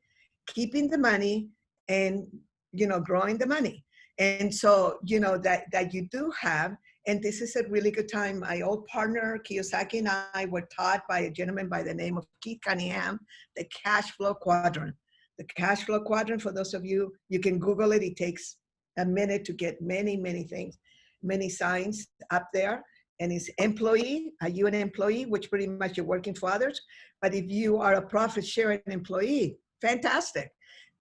[SPEAKER 9] keeping the money, and, you know, growing the money. And so, you know, that you do have, and this is a really good time. My old partner, Kiyosaki, and I were taught by a gentleman by the name of Keith Cunningham, the cash flow quadrant. The cash flow quadrant, for those of you, you can Google it. It takes a minute to get many, many things, many signs up there. And it's employee, are you an employee, which pretty much you're working for others. But if you are a profit sharing employee, fantastic.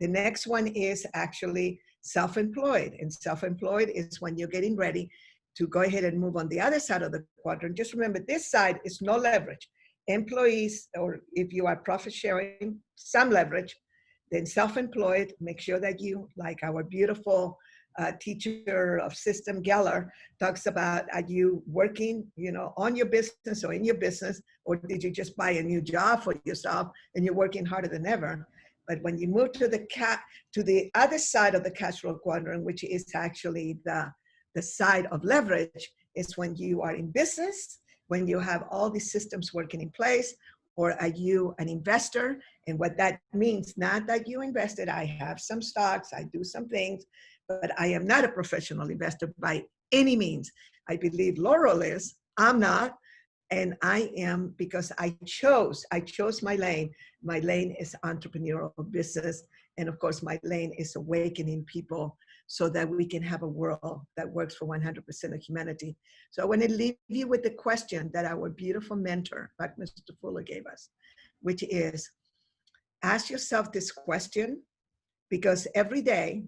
[SPEAKER 9] The next one is actually self-employed. And self-employed is when you're getting ready to go ahead and move on the other side of the quadrant. Just remember, this side is no leverage. Employees, or if you are profit sharing, some leverage. Then self-employed, make sure that you, like our beautiful teacher of system, Geller, talks about, are you working, you know, on your business or in your business, or did you just buy a new job for yourself and you're working harder than ever? But when you move to the other side of the cash flow quadrant, which is actually the side of leverage, is when you are in business, when you have all these systems working in place, or are you an investor? And what that means, not that you invested, I have some stocks, I do some things, but I am not a professional investor by any means. I believe Laurel is, I'm not, and I am because I chose my lane. My lane is entrepreneurial business. And of course, my lane is awakening people so that we can have a world that works for 100% of humanity. So I want to leave you with the question that our beautiful mentor, Mr. Fuller, gave us, which is, ask yourself this question, because every day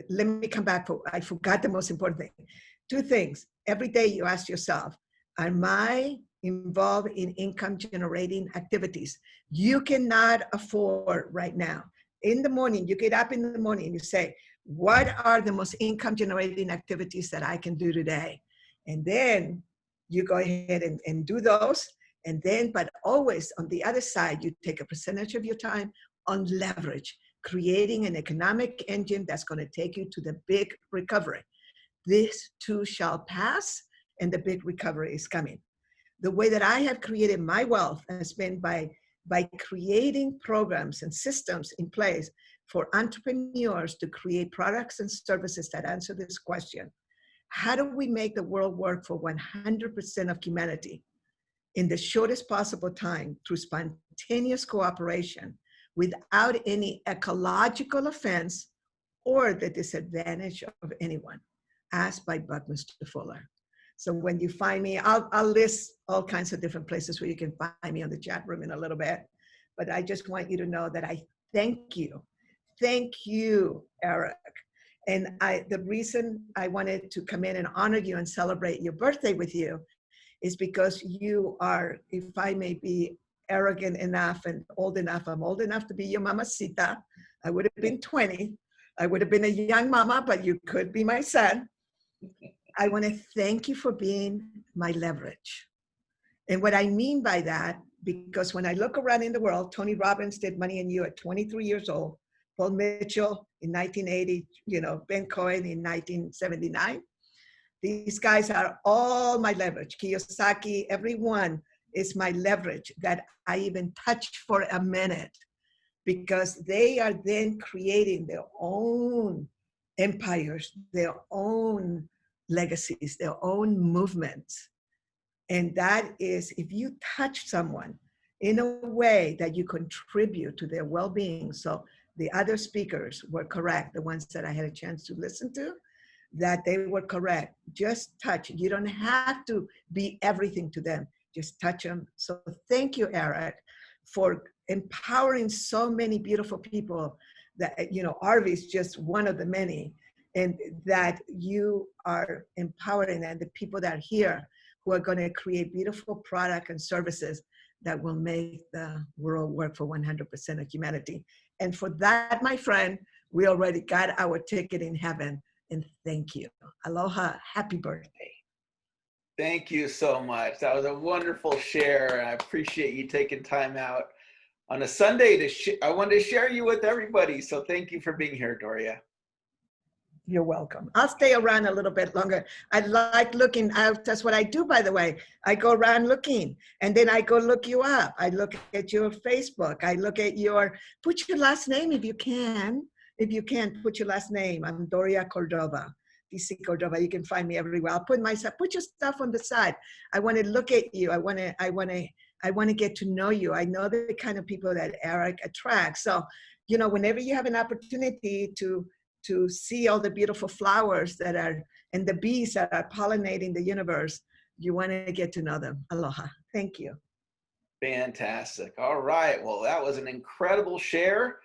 [SPEAKER 9] let me come back, I forgot the most important thing. Two things. Every day you ask yourself, am I involved in income generating activities? You cannot afford right now. In the morning, you get up in the morning and you say, what are the most income generating activities that I can do today? And then you go ahead and do those. And then, but always on the other side, you take a percentage of your time on leverage, creating an economic engine that's going to take you to the big recovery. This too shall pass, and the big recovery is coming. The way that I have created my wealth has been by creating programs and systems in place for entrepreneurs to create products and services that answer this question. How do we make the world work for 100% of humanity in the shortest possible time through spontaneous cooperation without any ecological offense or the disadvantage of anyone? Asked by Buckminster Fuller. So when you find me, I'll list all kinds of different places where you can find me on the chat room in a little bit. But I just want you to know that I thank you. Thank you, Eric. And the reason I wanted to come in and honor you and celebrate your birthday with you is because you are, if I may be arrogant enough and old enough, I'm old enough to be your mamacita. I would have been 20. I would have been a young mama, but you could be my son. I want to thank you for being my leverage. And what I mean by that, because when I look around in the world, Tony Robbins did Money and You at 23 years old, Paul Mitchell in 1980, you know, Ben Cohen in 1979. These guys are all my leverage. Kiyosaki, everyone is my leverage that I even touch for a minute, because they are then creating their own empires, their own legacies, their own movements. And that is, if you touch someone in a way that you contribute to their well-being. So the other speakers were correct, the ones that I had a chance to listen to, that they were correct. Just touch. You don't have to be everything to them. Just touch them. So thank you, Eric, for empowering so many beautiful people that, you know, Arvi is just one of the many, and that you are empowering, and the people that are here who are going to create beautiful product and services that will make the world work for 100% of humanity. And for that, my friend, we already got our ticket in heaven. And thank you. Aloha. Happy birthday.
[SPEAKER 2] Thank you so much. That was a wonderful share. I appreciate you taking time out on a Sunday I wanted to share you with everybody. So thank you for being here, Doria.
[SPEAKER 9] You're welcome. I'll stay around a little bit longer. I like looking out. That's what I do, by the way. I go around looking, and then I go look you up. I look at your Facebook. I look at put your last name if you can. If you can, put your last name. I'm Doria Cordova, DC Cordova. You can find me everywhere. I'll put your stuff on the side. I want to look at you. I want to get to know you. I know the kind of people that Eric attracts. So, whenever you have an opportunity to see all the beautiful flowers and the bees that are pollinating the universe, you want to get to know them. Aloha. Thank you.
[SPEAKER 2] Fantastic. All right. Well, that was an incredible share.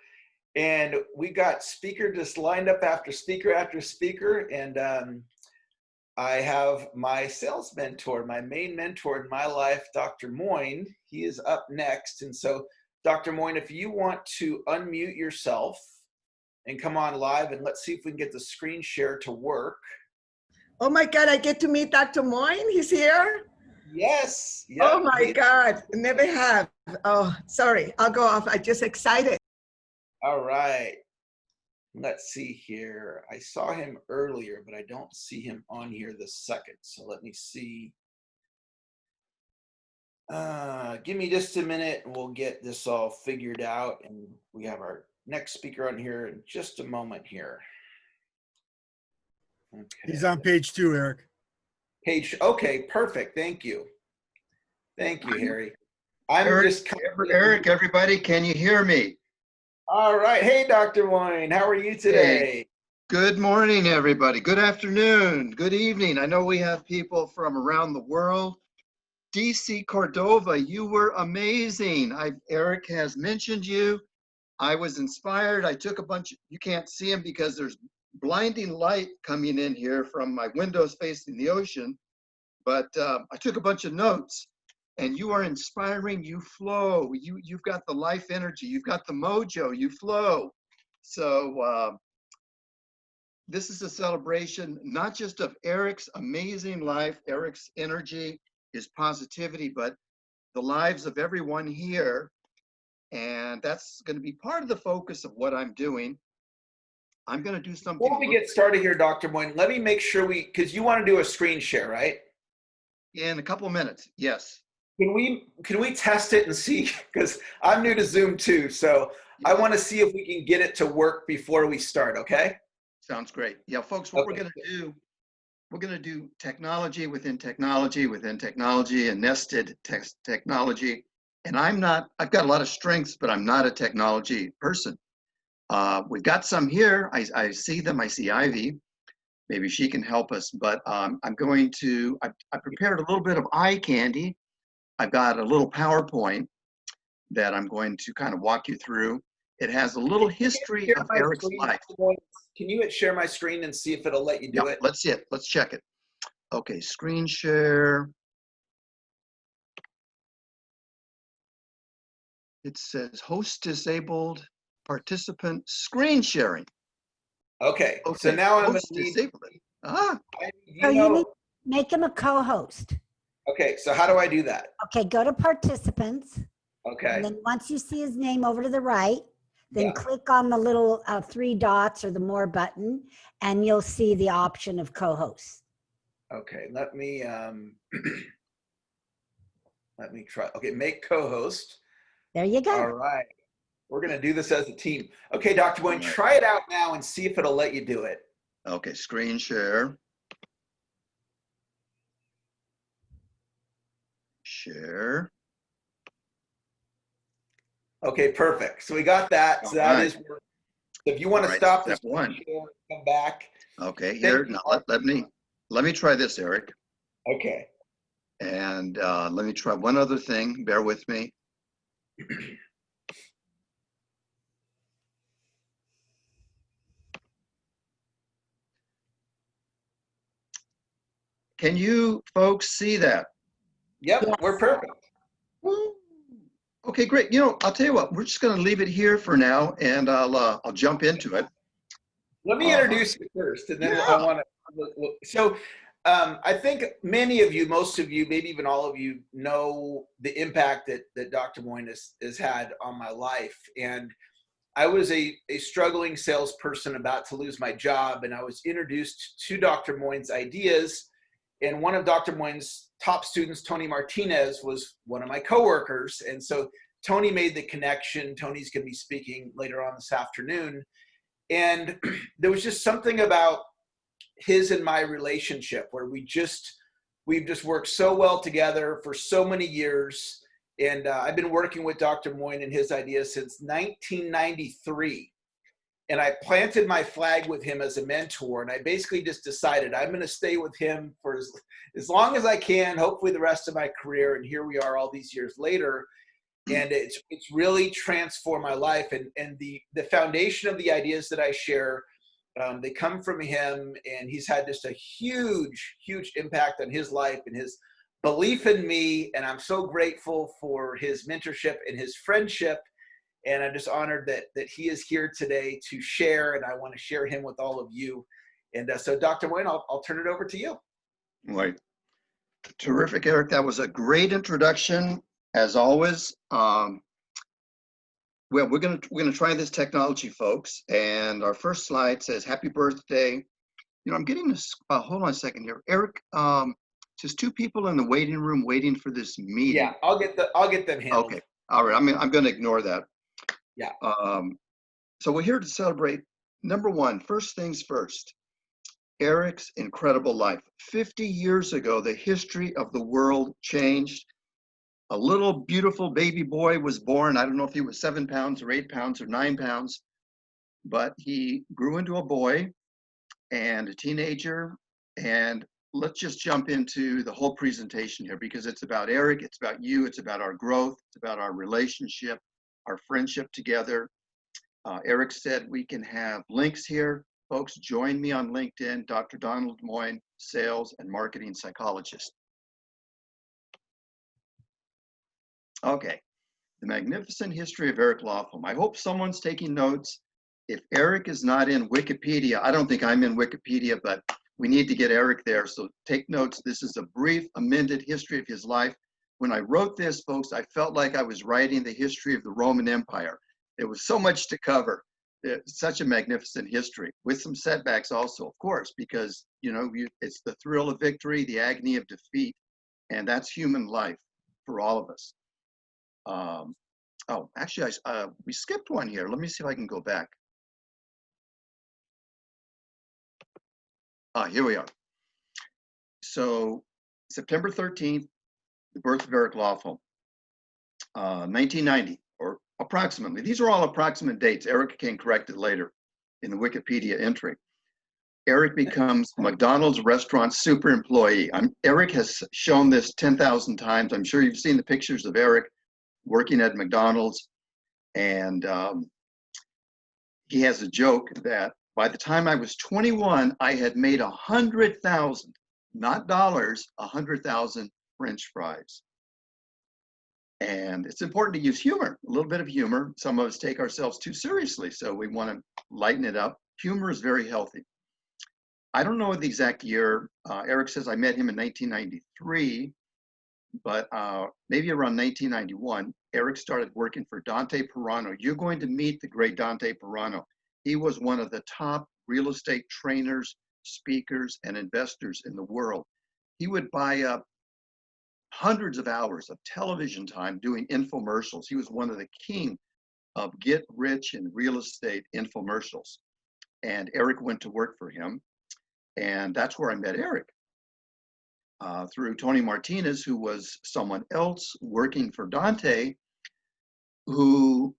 [SPEAKER 2] And we got speaker just lined up after speaker after speaker. And I have my sales mentor, my main mentor in my life, Dr. Moyne. He is up next. And so, Dr. Moyne, if you want to unmute yourself and come on live, and let's see if we can get the screen share to work.
[SPEAKER 9] Oh my God, I get to meet Dr. Moyne? He's here?
[SPEAKER 2] Yes. Yep.
[SPEAKER 9] Oh my God, never have. Oh, sorry, I'll go off. I'm just excited.
[SPEAKER 2] All right. Let's see here. I saw him earlier, but I don't see him on here this second. So let me see. Give me just a minute and we'll get this all figured out. And we have our next speaker on here in just a moment here. Okay.
[SPEAKER 10] He's on page 2, Eric.
[SPEAKER 2] Okay, perfect. Thank you. Thank you, Harry. I'm
[SPEAKER 11] Eric, everybody, can you hear me?
[SPEAKER 2] All right. Hey, Dr. Moyne, how are you today?
[SPEAKER 11] Hey. Good morning, everybody. Good afternoon. Good evening. I know we have people from around the world. DC Cordova, you were amazing. Eric has mentioned you. I was inspired. I took a bunch, you can't see them because there's blinding light coming in here from my windows facing the ocean, but I took a bunch of notes, and you are inspiring. You flow. You've got the life energy. You've got the mojo. You flow. So this is a celebration, not just of Eric's amazing life, Eric's energy, his positivity, but the lives of everyone here. And that's going to be part of the focus of what I'm doing. I'm going to do something.
[SPEAKER 2] Before we get started here, Dr. Moyne, let me make sure because you want to do a screen share, right?
[SPEAKER 11] In a couple of minutes, yes.
[SPEAKER 2] Can we test it and see? Because I'm new to Zoom too, so I want to see if we can get it to work before we start, okay?
[SPEAKER 11] Sounds great. Yeah, folks, what we're going to do technology within technology within technology and nested technology. And I've got a lot of strengths, but I'm not a technology person. We've got some here. I see them. I see Ivy. Maybe she can help us, but I prepared a little bit of eye candy. I've got a little PowerPoint that I'm going to kind of walk you through. It has a little history of Eric's life.
[SPEAKER 2] Can you share my screen and see if it'll let you do it?
[SPEAKER 11] Let's see it. Let's check it. Okay, screen share. It says host disabled, participant screen sharing.
[SPEAKER 2] Okay. So now I'm
[SPEAKER 11] host disabled.
[SPEAKER 8] So you need to make him a co-host.
[SPEAKER 2] Okay, so how do I do that?
[SPEAKER 8] Okay, go to participants.
[SPEAKER 2] Okay.
[SPEAKER 8] And then once you see his name over to the right, then click on the little 3 dots or the more button, and you'll see the option of co-host.
[SPEAKER 2] Okay, let me try. Okay, make co-host.
[SPEAKER 8] There you go.
[SPEAKER 2] All right. We're going to do this as a team. Okay, Dr. Moyne, try it out now and see if it'll let you do it.
[SPEAKER 11] Okay, screen share. Share.
[SPEAKER 2] Okay, perfect. So we got that. So that is working. If you want to stop this
[SPEAKER 11] one,
[SPEAKER 2] come back.
[SPEAKER 11] Okay, here now let me try this, Eric.
[SPEAKER 2] Okay.
[SPEAKER 11] And let me try one other thing. Bear with me. Can you folks see that?
[SPEAKER 2] Yep, yes. We're perfect.
[SPEAKER 11] Okay, great. I'll tell you what, we're just going to leave it here for now, and I'll jump into it.
[SPEAKER 2] Let me introduce you first, and then I want to. So I think many of you, most of you, maybe even all of you know the impact that Dr. Moyne has had on my life. And I was a struggling salesperson about to lose my job, and I was introduced to Dr. Moyne's ideas. And one of Dr. Moyne's top students, Tony Martinez, was one of my coworkers. And so Tony made the connection. Tony's going to be speaking later on this afternoon. And there was just something about his and my relationship where we've just worked so well together for so many years. And I've been working with Dr. Moyne and his ideas since 1993. And I planted my flag with him as a mentor. And I basically just decided I'm going to stay with him for as long as I can, hopefully the rest of my career. And here we are all these years later. And it's really transformed my life. And the foundation of the ideas that I share, they come from him, and he's had just a huge, huge impact on his life and his belief in me. And I'm so grateful for his mentorship and his friendship. And I'm just honored that he is here today to share, and I want to share him with all of you. And so Dr. Moyne, I'll turn it over to you.
[SPEAKER 11] Right. Terrific, Eric. That was a great introduction, as always. Well, we're gonna try this technology, folks. And our first slide says, "Happy birthday." You know, I'm getting this. Hold on a second here, Eric. Just two people in the waiting room waiting for this meeting.
[SPEAKER 2] Yeah, I'll get them handled. Okay.
[SPEAKER 11] All right. I'm going to ignore that.
[SPEAKER 2] Yeah.
[SPEAKER 11] So we're here to celebrate. Number one, first things first. Eric's incredible life. 50 years ago, the history of the world changed. A little beautiful baby boy was born. I don't know if he was 7 pounds or 8 pounds or 9 pounds, but he grew into a boy and a teenager. And let's just jump into the whole presentation here, because it's about Eric, it's about you, it's about our growth, it's about our relationship, our friendship together. Eric said we can have links here. Folks, join me on LinkedIn, Dr. Donald Moyne, sales and marketing psychologist. Okay, the magnificent history of Eric Lofholm. I hope someone's taking notes. If Eric is not in Wikipedia, I don't think I'm in Wikipedia, but we need to get Eric there, so take notes. This is a brief, amended history of his life. When I wrote this, folks, I felt like I was writing the history of the Roman Empire. There was so much to cover. It's such a magnificent history, with some setbacks also, of course, because it's the thrill of victory, the agony of defeat, and that's human life for all of us. Oh, actually, we skipped one here. Let me see if I can go back. Here we are. So September 13th, the birth of Eric Lofholm, 1990, or approximately. These are all approximate dates. Eric can correct it later in the Wikipedia entry. Eric becomes McDonald's restaurant super employee. Eric has shown this 10,000 times. I'm sure you've seen the pictures of Eric working at McDonald's. And he has a joke that by the time I was 21, I had made 100,000, not dollars, 100,000 French fries. And it's important to use humor, a little bit of humor. Some of us take ourselves too seriously, so we want to lighten it up. Humor is very healthy. I don't know the exact year. Eric says I met him in 1993, but maybe around 1991, Eric started working for Dante Pirano. You're going to meet the great Dante Pirano. He was one of the top real estate trainers, speakers, and investors in the world. He would buy up hundreds of hours of television time doing infomercials. He was one of the king of get rich in real estate infomercials. And Eric went to work for him. And that's where I met Eric, through Tony Martinez, who was someone else working for Dante, who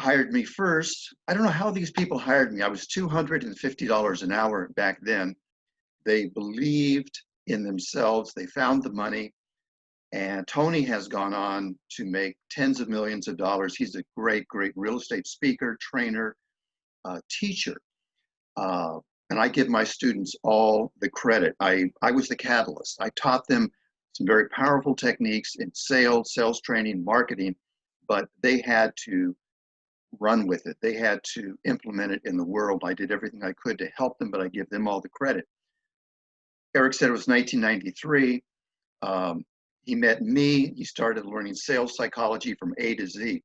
[SPEAKER 11] hired me first. I don't know how these people hired me. I was $250 an hour back then. They believed in themselves. They found the money. And Tony has gone on to make tens of millions of dollars. He's a great, great real estate speaker, trainer, teacher. And I give my students all the credit. I was the catalyst. I taught them some very powerful techniques in sales training, marketing, but they had to run with it. They had to implement it in the world. I did everything I could to help them, but I give them all the credit. Eric said it was 1993. He met me. He started learning sales psychology from A to Z.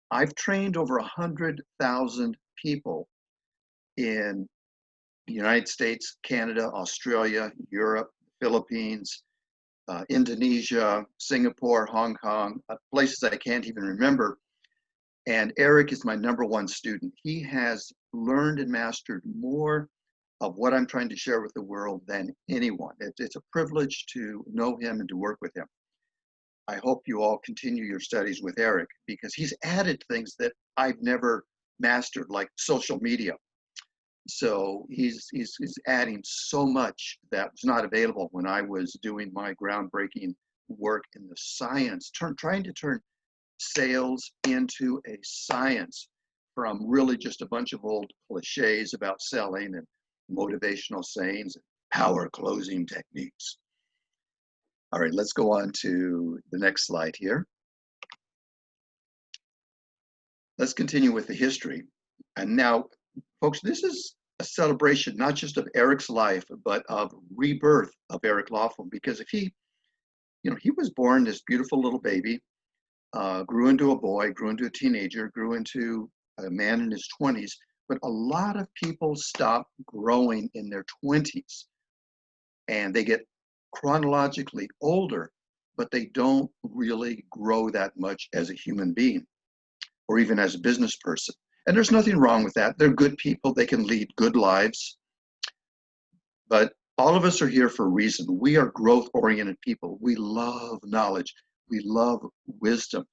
[SPEAKER 11] I've trained over 100,000 people in the United States, Canada, Australia, Europe, Philippines, Indonesia, Singapore, Hong Kong, places I can't even remember. And Eric is my #1 student. He has learned and mastered more of what I'm trying to share with the world than anyone. It's a privilege to know him and to work with him. I hope you all continue your studies with Eric because he's added things that I've never mastered, like social media. So he's adding so much that was not available when I was doing my groundbreaking work in the science, trying to turn sales into a science from really just a bunch of old cliches about selling and motivational sayings and power closing techniques. All right, let's go on to the next slide here. Let's continue with the history. And now, folks, this is a celebration not just of Eric's life, but of rebirth of Eric Lofholm. Because if he was born this beautiful little baby, grew into a boy, grew into a teenager, grew into a man in his 20s, but a lot of people stop growing in their 20s and they get chronologically older, but they don't really grow that much as a human being or even as a business person. And there's nothing wrong with that. They're good people. They can lead good lives. But all of us are here for a reason. We are growth-oriented people. We love knowledge. We love wisdom.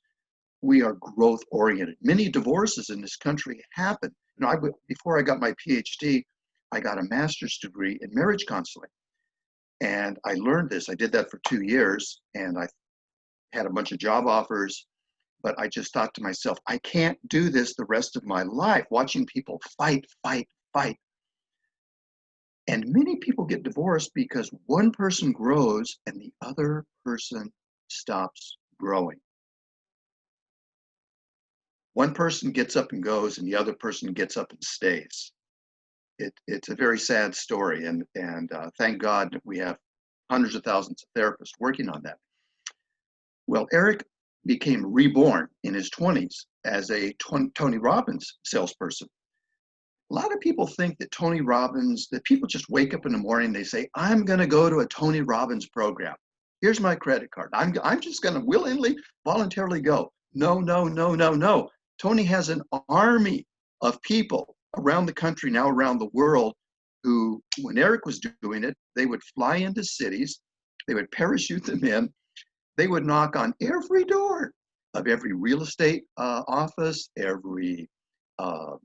[SPEAKER 11] We are growth-oriented. Many divorces in this country happen. Before I got my PhD, I got a master's degree in marriage counseling. And I learned this. I did that for 2 years, and I had a bunch of job offers. But I just thought to myself, I can't do this the rest of my life, watching people fight. And many people get divorced because one person grows and the other person stops growing. One person gets up and goes and the other person gets up and stays. It's a very sad story, and thank God that we have hundreds of thousands of therapists working on that. Well, Eric became reborn in his 20s as a Tony Robbins salesperson. A lot of people think that Tony Robbins, that people just wake up in the morning, they say, I'm going to go to a Tony Robbins program. Here's my credit card. I'm just going to willingly, voluntarily go. No. Tony has an army of people around the country, now around the world, who, when Eric was doing it, they would fly into cities, they would parachute them in, they would knock on every door of every real estate office, every car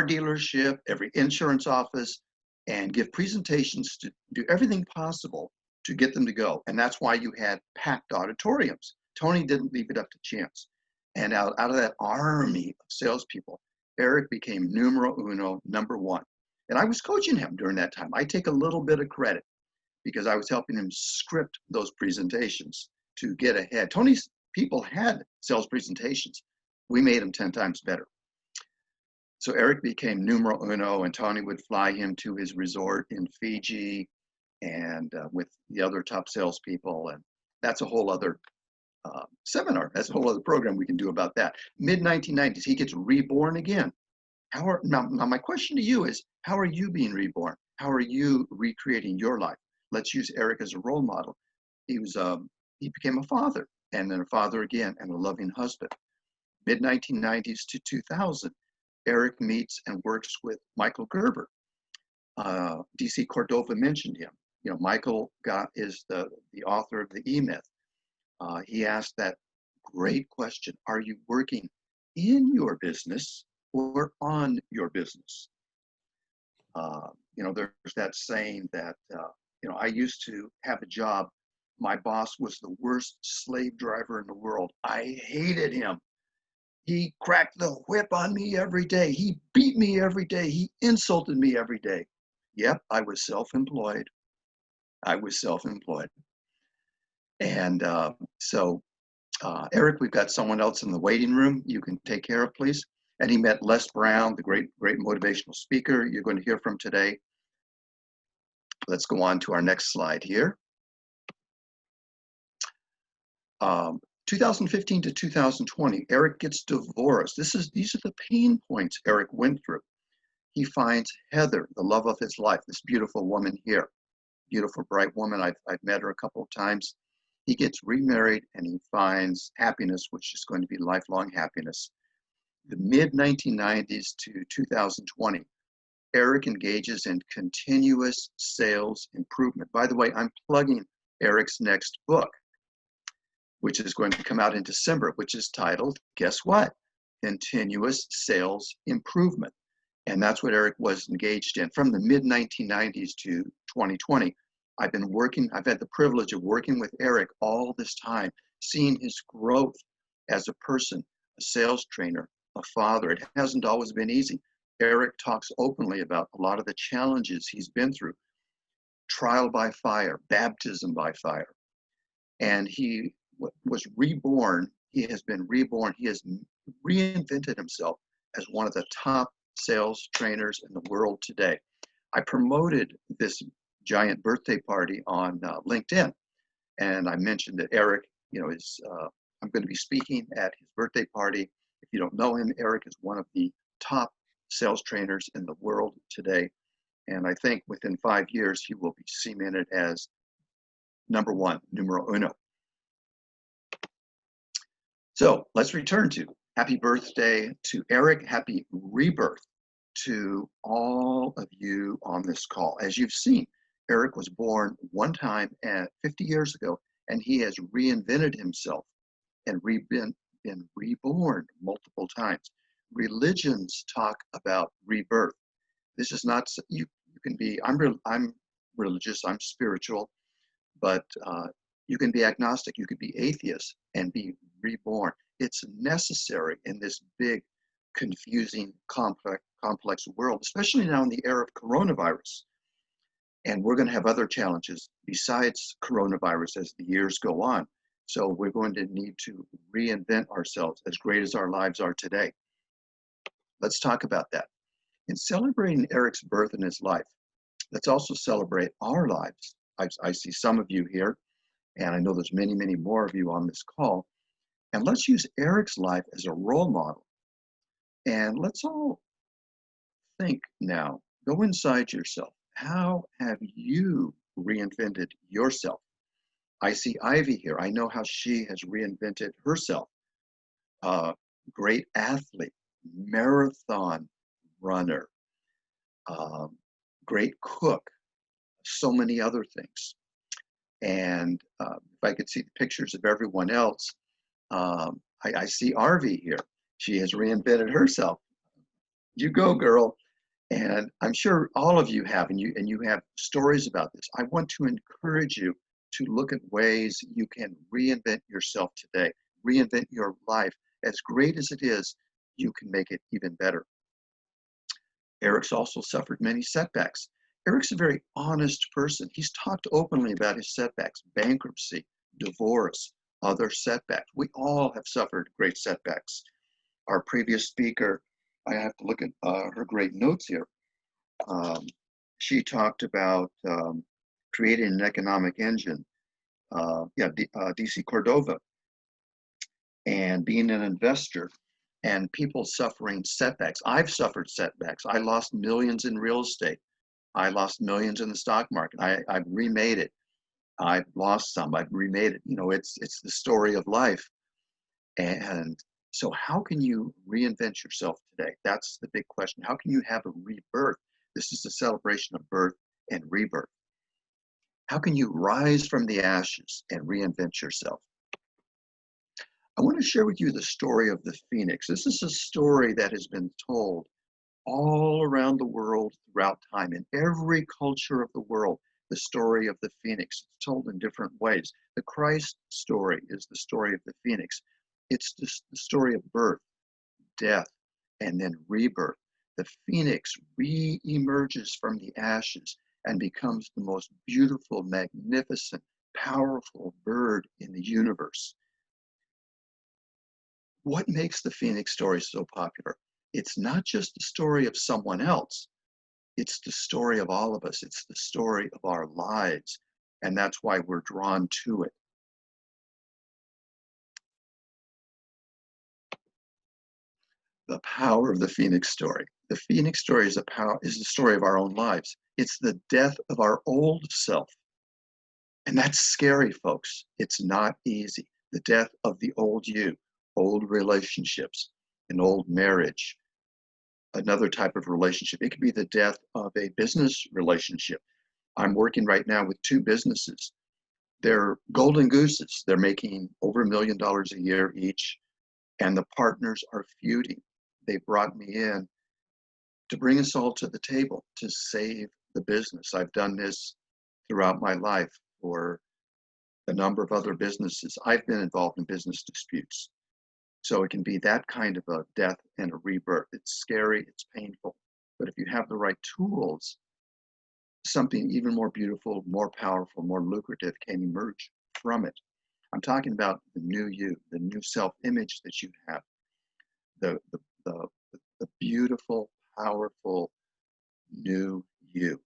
[SPEAKER 11] dealership, every insurance office, and give presentations to do everything possible to get them to go. And that's why you had packed auditoriums. Tony didn't leave it up to chance. And out of that army of salespeople, Eric became numero uno, #1. And I was coaching him during that time. I take a little bit of credit because I was helping him script those presentations to get ahead. Tony's people had sales presentations. We made them 10 times better. So Eric became numero uno, and Tony would fly him to his resort in Fiji and with the other top salespeople. And that's a whole other seminar. That's a whole other program we can do about that. Mid-1990s, he gets reborn again. Now my question to you is, how are you being reborn? How are you recreating your life? Let's use Eric as a role model. He became a father, and then a father again, and a loving husband. Mid-1990s to 2000, Eric meets and works with Michael Gerber. DC Cordova mentioned him. Michael is the author of the E-Myth. He asked that great question: are you working in your business or on your business? There's that saying that, I used to have a job. My boss was the worst slave driver in the world. I hated him. He cracked the whip on me every day. He beat me every day. He insulted me every day. Yep, I was self-employed. And Eric, we've got someone else in the waiting room you can take care of, please. And he met Les Brown, the great motivational speaker you're going to hear from today. Let's go on to our next slide here. 2015 to 2020, Eric gets divorced. These are the pain points Eric went through. He finds Heather, the love of his life, this beautiful woman here, beautiful, bright woman. I've met her a couple of times. He gets remarried and he finds happiness, which is going to be lifelong happiness. The mid-1990s to 2020, Eric engages in continuous sales improvement. By the way, I'm plugging Eric's next book, which is going to come out in December, which is titled, guess what? Continuous Sales Improvement. And that's what Eric was engaged in from the mid-1990s to 2020. I've had the privilege of working with Eric all this time, seeing his growth as a person, a sales trainer, a father. It hasn't always been easy. Eric talks openly about a lot of the challenges he's been through. Trial by fire, baptism by fire. And he was reborn. He has been reborn. He has reinvented himself as one of the top sales trainers in the world today. I promoted this giant birthday party on LinkedIn. And I mentioned that Eric, I'm going to be speaking at his birthday party. If you don't know him, Eric is one of the top sales trainers in the world today. And I think within 5 years, he will be cemented as number one, numero uno. So let's return to happy birthday to Eric. Happy rebirth to all of you on this call. As you've seen, Eric was born one time 50 years ago, and he has reinvented himself and been reborn multiple times. Religions talk about rebirth. This is not, you can be, I'm religious, I'm spiritual, but you can be agnostic, you could be atheist and be reborn. It's necessary in this big, confusing, complex world, especially now in the era of coronavirus. And we're going to have other challenges besides coronavirus as the years go on. So we're going to need to reinvent ourselves, as great as our lives are today. Let's talk about that. In celebrating Eric's birth in his life, let's also celebrate our lives. I see some of you here, and I know there's many, many more of you on this call. And let's use Eric's life as a role model. And let's all think now, go inside yourself. How have you reinvented yourself? I see Ivy here. I know how she has reinvented herself. Great athlete, marathon runner, great cook, so many other things. And if I could see the pictures of everyone else, I see Arvi here. She has reinvented herself. You go, girl. And I'm sure all of you have, and you have stories about this. I want to encourage you to look at ways you can reinvent yourself today, reinvent your life. As great as it is, you can make it even better. Eric's also suffered many setbacks. Eric's a very honest person. He's talked openly about his setbacks, bankruptcy, divorce, other setbacks. We all have suffered great setbacks. Our previous speaker, I have to look at her great notes here. She talked about creating an economic engine, DC Cordova, and being an investor, and people suffering setbacks. I've suffered setbacks. I lost millions in real estate. I lost millions in the stock market. I've remade it. I've lost some. I've remade it. It's the story of life. And so how can you reinvent yourself today? That's the big question. How can you have a rebirth? This is a celebration of birth and rebirth. How can you rise from the ashes and reinvent yourself? I want to share with you the story of the phoenix. This is a story that has been told all around the world throughout time. In every culture of the world, the story of the phoenix is told in different ways. The Christ story is the story of the phoenix. It's the story of birth, death, and then rebirth. The phoenix re-emerges from the ashes and becomes the most beautiful, magnificent, powerful bird in the universe. What makes the phoenix story so popular? It's not just the story of someone else, It's the story of all of us. It's the story of our lives. And that's why we're drawn to it. The power of the Phoenix story. The Phoenix story is the story of our own lives. It's the death of our old self. And that's scary, folks. It's not easy. The death of the old you, old relationships, an old marriage, another type of relationship. It could be the death of a business relationship. I'm working right now with 2 businesses. They're golden gooses. They're making over $1 million a year each, and the partners are feuding. They brought me in to bring us all to the table to save the business. I've done this throughout my life for a number of other businesses. I've been involved in business disputes. So it can be that kind of a death and a rebirth. It's scary, it's painful. But if you have the right tools, something even more beautiful, more powerful, more lucrative can emerge from it. I'm talking about the new you, the new self-image that you have, the beautiful, powerful new you.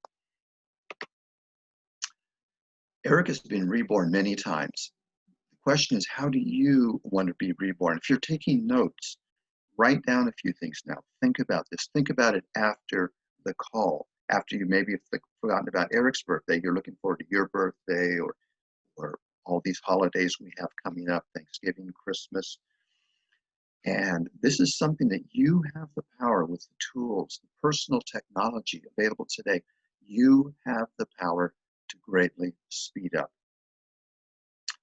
[SPEAKER 11] Eric has been reborn many times. The question is, how do you want to be reborn? If you're taking notes, write down a few things now. Think about this. Think about it after the call. After you maybe have forgotten about Eric's birthday, you're looking forward to your birthday or all these holidays we have coming up, Thanksgiving, Christmas. And this is something that you have the power with the tools, the personal technology available today. You have the power to greatly speed up.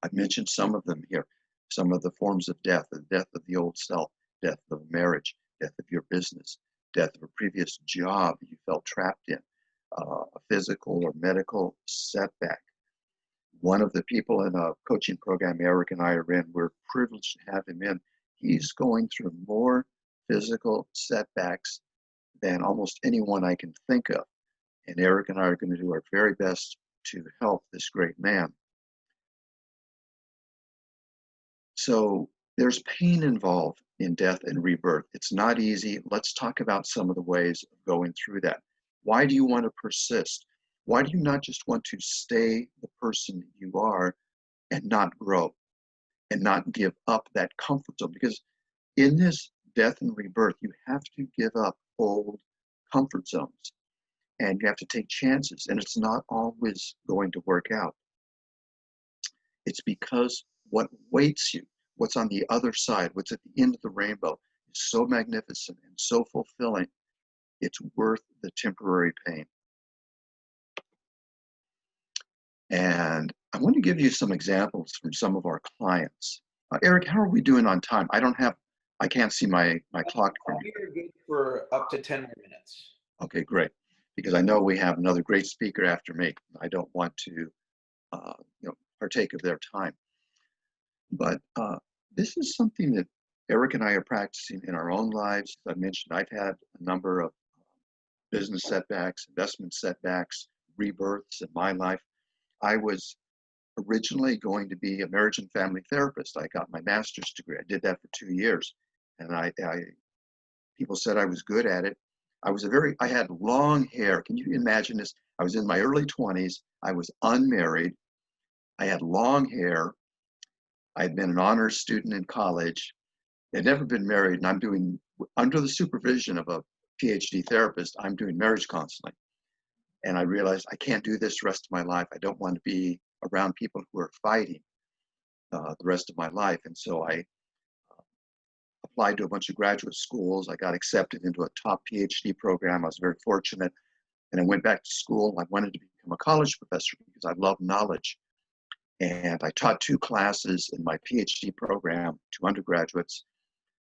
[SPEAKER 11] I've mentioned some of them here, some of the forms of death, the death of the old self, death of marriage, death of your business, death of a previous job you felt trapped in, a physical or medical setback. One of the people in a coaching program Eric and I are in, we're privileged to have him in. He's going through more physical setbacks than almost anyone I can think of. And Eric and I are going to do our very best to help this great man. So there's pain involved in death and rebirth. It's not easy. Let's talk about some of the ways of going through that. Why do you want to persist? Why do you not just want to stay the person you are and not grow and not give up that comfort zone? Because in this death and rebirth, you have to give up old comfort zones and you have to take chances, and it's not always going to work out. It's because what waits you, what's on the other side, what's at the end of the rainbow is so magnificent and so fulfilling, it's worth the temporary pain. And I want to give you some examples from some of our clients. Eric, how are we doing on time? I can't see my clock.
[SPEAKER 2] You're good for up to 10 more minutes.
[SPEAKER 11] Okay, great. Because I know we have another great speaker after me. I don't want to partake of their time. But this is something that Eric and I are practicing in our own lives. As I mentioned, I've had a number of business setbacks, investment setbacks, rebirths in my life. I was originally going to be a marriage and family therapist. I got my master's degree. I did that for 2 years. And people said I was good at it. I had long hair. Can you imagine this? I was in my early 20s. I was unmarried. I had long hair. I had been an honors student in college. I'd never been married, and I'm doing, under the supervision of a PhD therapist, I'm doing marriage counseling. And I realized I can't do this the rest of my life. I don't want to be around people who are fighting the rest of my life. And so I applied to a bunch of graduate schools. I got accepted into a top PhD program. I was very fortunate. And I went back to school. I wanted to become a college professor because I love knowledge. And I taught 2 classes in my PhD program to undergraduates.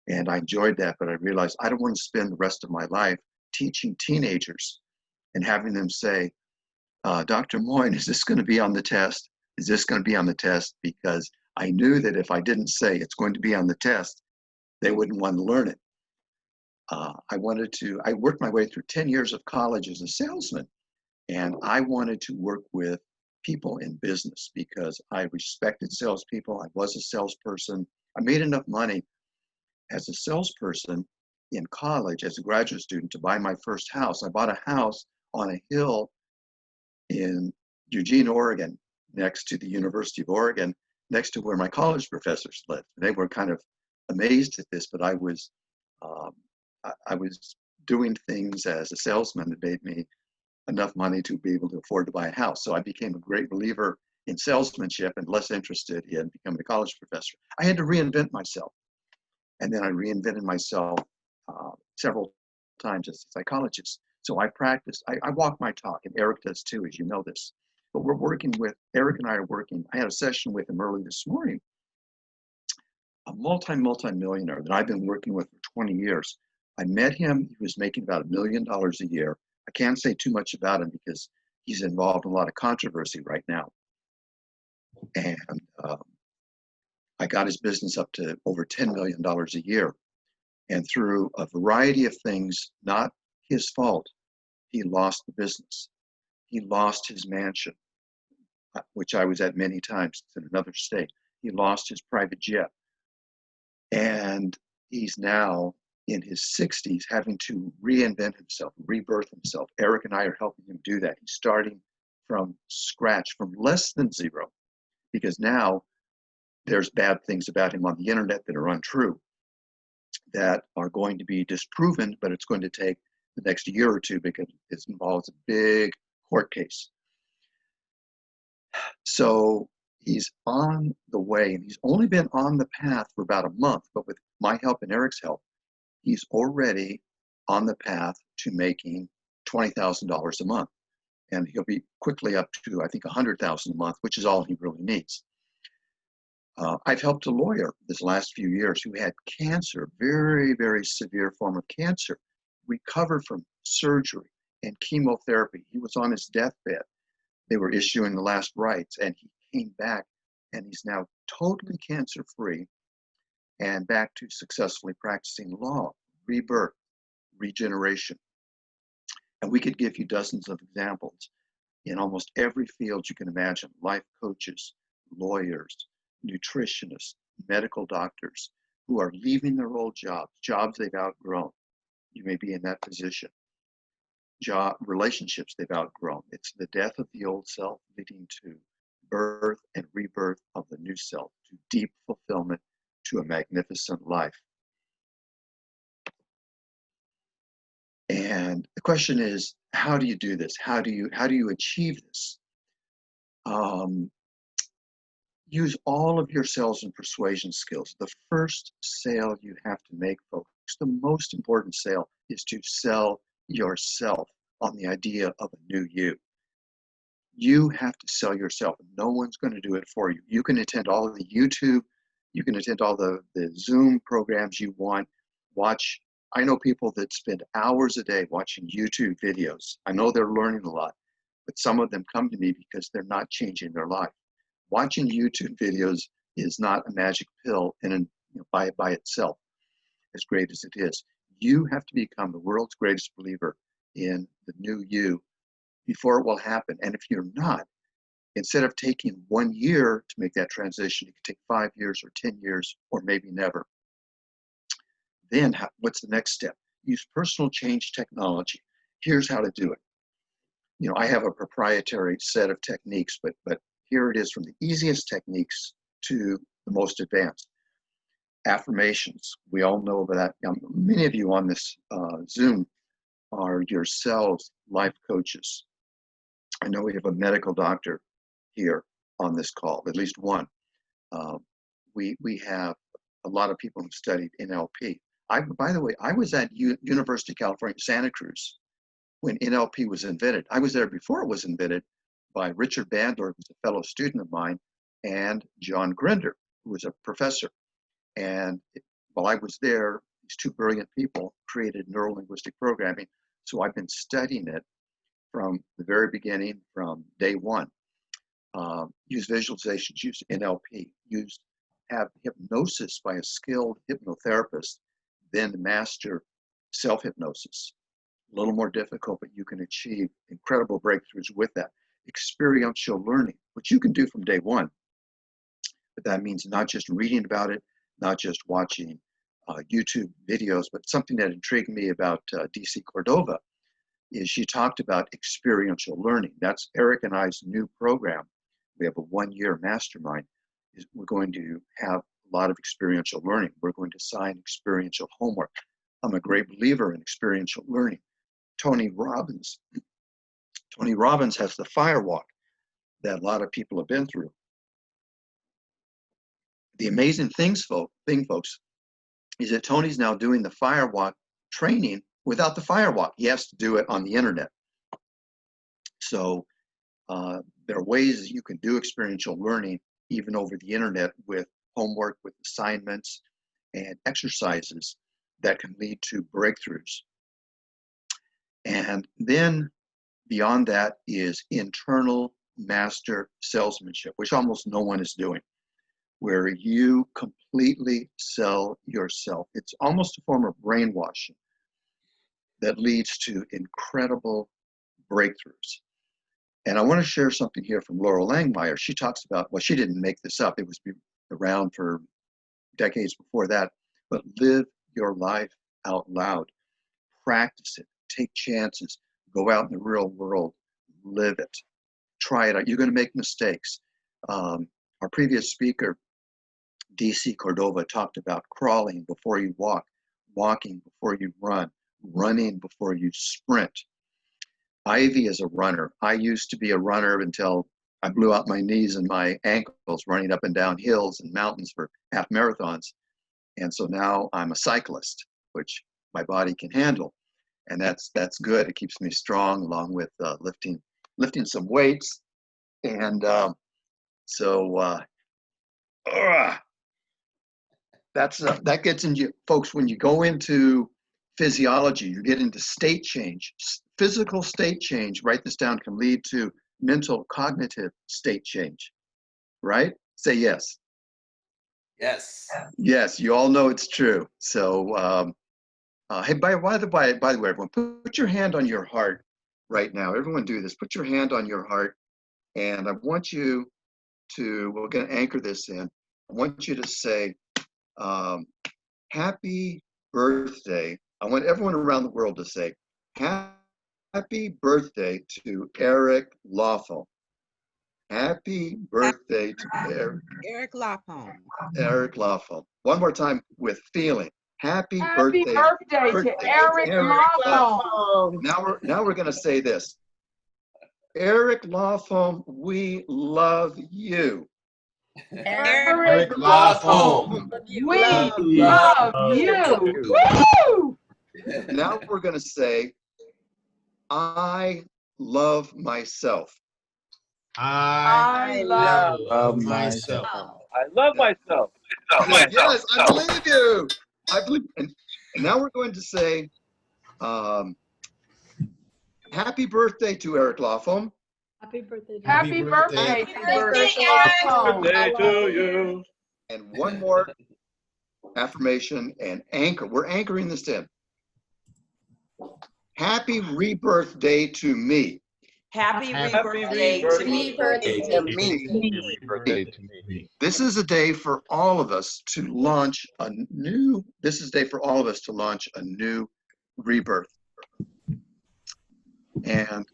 [SPEAKER 11] And I enjoyed that, but I realized I don't want to spend the rest of my life teaching teenagers and having them say, Dr. Moyne, is this going to be on the test? Is this going to be on the test? Because I knew that if I didn't say it's going to be on the test, they wouldn't want to learn it. I worked my way through 10 years of college as a salesman, and I wanted to work with people in business because I respected salespeople. I was a salesperson. I made enough money as a salesperson in college as a graduate student to buy my first house. I bought a house on a hill in Eugene, Oregon, next to the University of Oregon, next to where my college professors lived. They were kind of amazed at this, but I was doing things as a salesman that made me enough money to be able to afford to buy a house. So I became a great believer in salesmanship and less interested in becoming a college professor. I had to reinvent myself. And then I reinvented myself several times as a psychologist. So I practice, I walk my talk, and Eric does too, as you know this. But we're working with, Eric and I are working, I had a session with him early this morning, a multi-millionaire that I've been working with for 20 years. I met him, he was making about $1 million a year. I can't say too much about him because he's involved in a lot of controversy right now. And I got his business up to over $10 million a year. And through a variety of things, not his fault, he lost the business. He lost his mansion, which I was at many times in another state. He lost his private jet. And he's now in his 60s having to reinvent himself, rebirth himself. Eric and I are helping him do that. He's starting from scratch, from less than zero, because now there's bad things about him on the internet that are untrue, that are going to be disproven, but it's going to take the next year or two because it involves a big court case. So he's on the way, and he's only been on the path for about a month, but with my help and Eric's help, he's already on the path to making $20,000 a month. And he'll be quickly up to, I think, $100,000 a month, which is all he really needs. I've helped a lawyer this last few years who had cancer, very, very severe form of cancer, recovered from surgery and chemotherapy. He was on his deathbed. They were issuing the last rites, and he came back, and he's now totally cancer-free and back to successfully practicing law, rebirth, regeneration. And we could give you dozens of examples in almost every field you can imagine: life coaches, lawyers, nutritionists, medical doctors who are leaving their old jobs they've outgrown. You may be in that position. Relationships they've outgrown. It's the death of the old self leading to birth and rebirth of the new self, to deep fulfillment, to a magnificent life. And the question is, how do you do this? How do you achieve this? Use all of your sales and persuasion skills. The first sale you have to make, folks, the most important sale, is to sell yourself on the idea of a new you. You have to sell yourself. No one's going to do it for you. You can attend all of the YouTube, you can attend all the Zoom programs you want. Watch. I know people that spend hours a day watching YouTube videos. I know they're learning a lot, but some of them come to me because they're not changing their life. Watching YouTube videos is not a magic pill by itself, as great as it is. You have to become the world's greatest believer in the new you before it will happen. And if you're not, instead of taking 1 year to make that transition, it could take 5 years or 10 years or maybe never. Then what's the next step? Use personal change technology. Here's how to do it. You know, I have a proprietary set of techniques, but here it is, from the easiest techniques to the most advanced. Affirmations. We all know about that. Many of you on this Zoom are yourselves life coaches. I know we have a medical doctor here on this call, at least one. We have a lot of people who studied NLP. By the way, I was at University of California, Santa Cruz, when NLP was invented. I was there before it was invented by Richard Bandler, who's a fellow student of mine, and John Grinder, who was a professor. And while I was there, these two brilliant people created neuro-linguistic programming. So I've been studying it from the very beginning, from day one. Use visualizations, use NLP, have hypnosis by a skilled hypnotherapist, then master self-hypnosis. A little more difficult, but you can achieve incredible breakthroughs with that. Experiential learning, which you can do from day one. But that means not just reading about it, not just watching YouTube videos, but something that intrigued me about DC Cordova is she talked about experiential learning. That's Eric and I's new program. We have a 1-year mastermind. We're going to have a lot of experiential learning. We're going to assign experiential homework. I'm a great believer in experiential learning. Tony Robbins has the fire walk that a lot of people have been through. The amazing thing, folks, is that Tony's now doing the fire walk training without the fire walk. He has to do it on the internet. So there are ways that you can do experiential learning even over the internet with homework, with assignments and exercises that can lead to breakthroughs. And then beyond that is internal master salesmanship, which almost no one is doing, where you completely sell yourself. It's almost a form of brainwashing that leads to incredible breakthroughs. And I want to share something here from Laurel Langmeyer. She talks about, well, she didn't make this up. It was around for decades before that, but live your life out loud. Practice it. Take chances. Go out in the real world. Live it. Try it out. You're going to make mistakes. Our previous speaker, DC Cordova, talked about crawling before you walk, walking before you run, running before you sprint. Ivy is a runner. I used to be a runner until I blew out my knees and my ankles running up and down hills and mountains for half marathons. And so now I'm a cyclist, which my body can handle. And that's good. It keeps me strong, along with lifting some weights. And that gets into, folks, when you go into physiology, you get into state change. Physical state change, write this down, can lead to mental cognitive state change, right? Say yes.
[SPEAKER 2] Yes.
[SPEAKER 11] Yes, you all know it's true. So, hey, by the way, everyone, put your hand on your heart right now. Everyone do this. Put your hand on your heart. And I want you to, we're going to anchor this in. I want you to say, happy birthday. I want everyone around the world to say, happy birthday to Eric Lawful. Happy birthday to
[SPEAKER 10] Eric Lawful.
[SPEAKER 11] Eric Lawful. One more time with feeling. Happy
[SPEAKER 12] birthday to Eric Lawful.
[SPEAKER 11] Now we're going to say this. Eric Lawful, we love you.
[SPEAKER 12] Eric Lawful, we love you. Woo!
[SPEAKER 11] Now we're going to say, I love myself.
[SPEAKER 10] I love myself.
[SPEAKER 3] I love myself.
[SPEAKER 11] Yes, I believe you. I believe. And now we're going to say, happy birthday to Eric Lawful.
[SPEAKER 12] Happy birthday.
[SPEAKER 10] Happy birthday
[SPEAKER 3] to you.
[SPEAKER 11] And one more affirmation and anchor. We're anchoring this in. Happy rebirth day to me.
[SPEAKER 10] Happy rebirth day to me.
[SPEAKER 11] This is a day for all of us to launch a new rebirth. And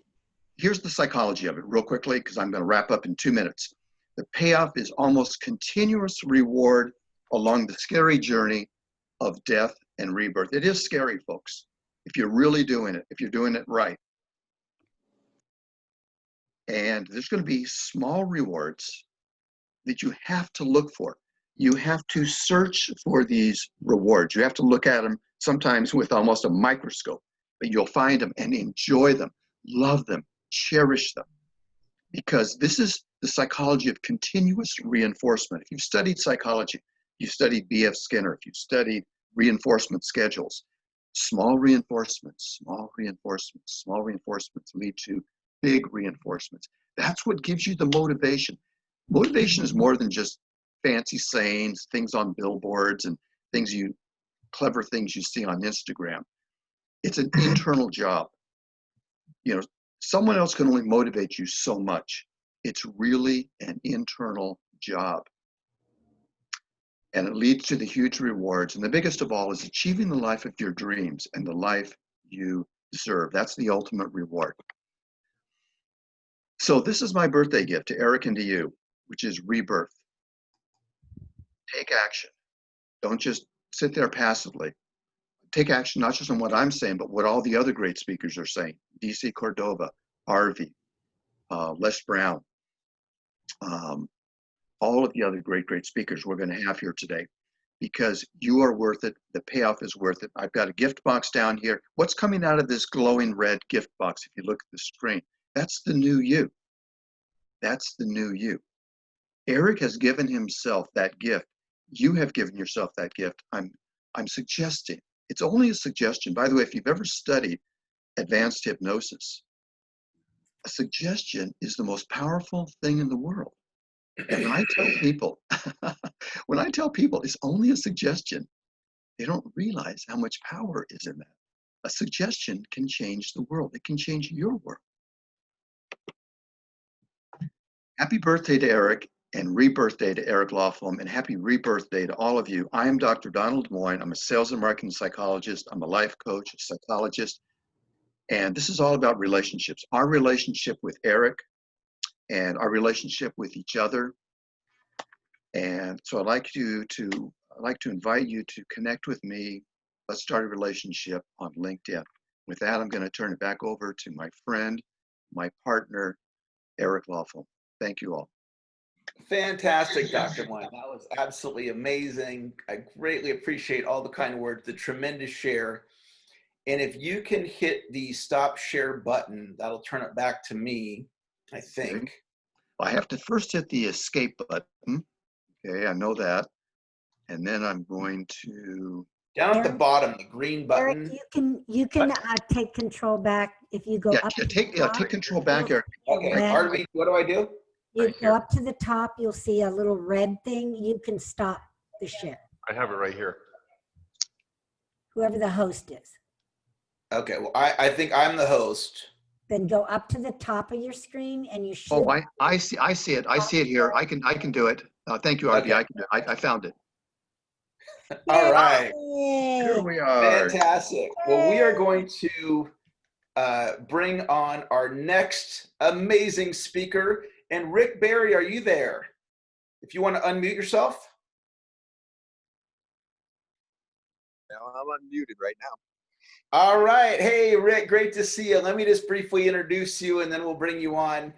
[SPEAKER 11] here's the psychology of it real quickly, because I'm going to wrap up in 2 minutes. The payoff is almost continuous reward along the scary journey of death and rebirth. It is scary, folks, if you're really doing it, if you're doing it right. And there's going to be small rewards that you have to look for. You have to search for these rewards. You have to look at them sometimes with almost a microscope, but you'll find them and enjoy them, love them, cherish them, because this is the psychology of continuous reinforcement. If you've studied psychology, you studied B.F. Skinner, if you've studied reinforcement schedules, small reinforcements lead to big reinforcements. That's what gives you the motivation. Motivation is more than just fancy sayings, things on billboards, and clever things you see on Instagram. It's an internal job. You know, someone else can only motivate you so much. It's really an internal job. And it leads to the huge rewards. And the biggest of all is achieving the life of your dreams and the life you deserve. That's the ultimate reward. So this is my birthday gift to Eric and to you, which is rebirth. Take action. Don't just sit there passively. Take action, not just on what I'm saying, but what all the other great speakers are saying. DC Cordova, Harvey, Les Brown, all of the other great speakers we're going to have here today, because you are worth it. The payoff is worth it. I've got a gift box down here. What's coming out of this glowing red gift box? If you look at the screen, that's the new you. That's the new you. Eric has given himself that gift. You have given yourself that gift. I'm suggesting, it's only a suggestion. By the way, if you've ever studied advanced hypnosis, a suggestion is the most powerful thing in the world. And when I tell people it's only a suggestion, they don't realize how much power is in that. A suggestion can change the world. It can change your world. Happy birthday to Eric, and rebirthday to Eric Lofholm, and happy rebirthday to all of you. I am Dr. Donald Moyne. I'm a sales and marketing psychologist. I'm a life coach, a psychologist, and this is all about relationships. Our relationship with Eric and our relationship with each other. And so I'd like to invite you to connect with me. Let's start a relationship on LinkedIn. With that, I'm going to turn it back over to my friend, my partner, Eric Lofholm. Thank you all.
[SPEAKER 2] Fantastic, Dr. Moyne. That was absolutely amazing. I greatly appreciate all the kind words, the tremendous share. And if you can hit the stop share button, that'll turn it back to me, I think.
[SPEAKER 11] I have to first hit the escape button. Okay, I know that. And then I'm going to...
[SPEAKER 2] Down at the bottom, the green button.
[SPEAKER 8] Eric, you can take control back if you go up.
[SPEAKER 11] Take control back, Eric.
[SPEAKER 2] Okay, Harvey, what do I do?
[SPEAKER 8] You go up to the top, you'll see a little red thing. You can stop the share.
[SPEAKER 13] I have it right here.
[SPEAKER 8] Whoever the host is.
[SPEAKER 2] Okay, well, I think I'm the host.
[SPEAKER 8] Then go up to the top of your screen and you should.
[SPEAKER 11] Oh, I see it. I see it here. I can do it. Thank you, RB. Okay. I found it.
[SPEAKER 2] All right.
[SPEAKER 11] Here we are.
[SPEAKER 2] Fantastic. Well, we are going to bring on our next amazing speaker. And Rick Barry, are you there? If you want to unmute yourself.
[SPEAKER 14] No, I'm unmuted right now.
[SPEAKER 2] All right. Hey, Rick, great to see you. Let me just briefly introduce you and then we'll bring you on.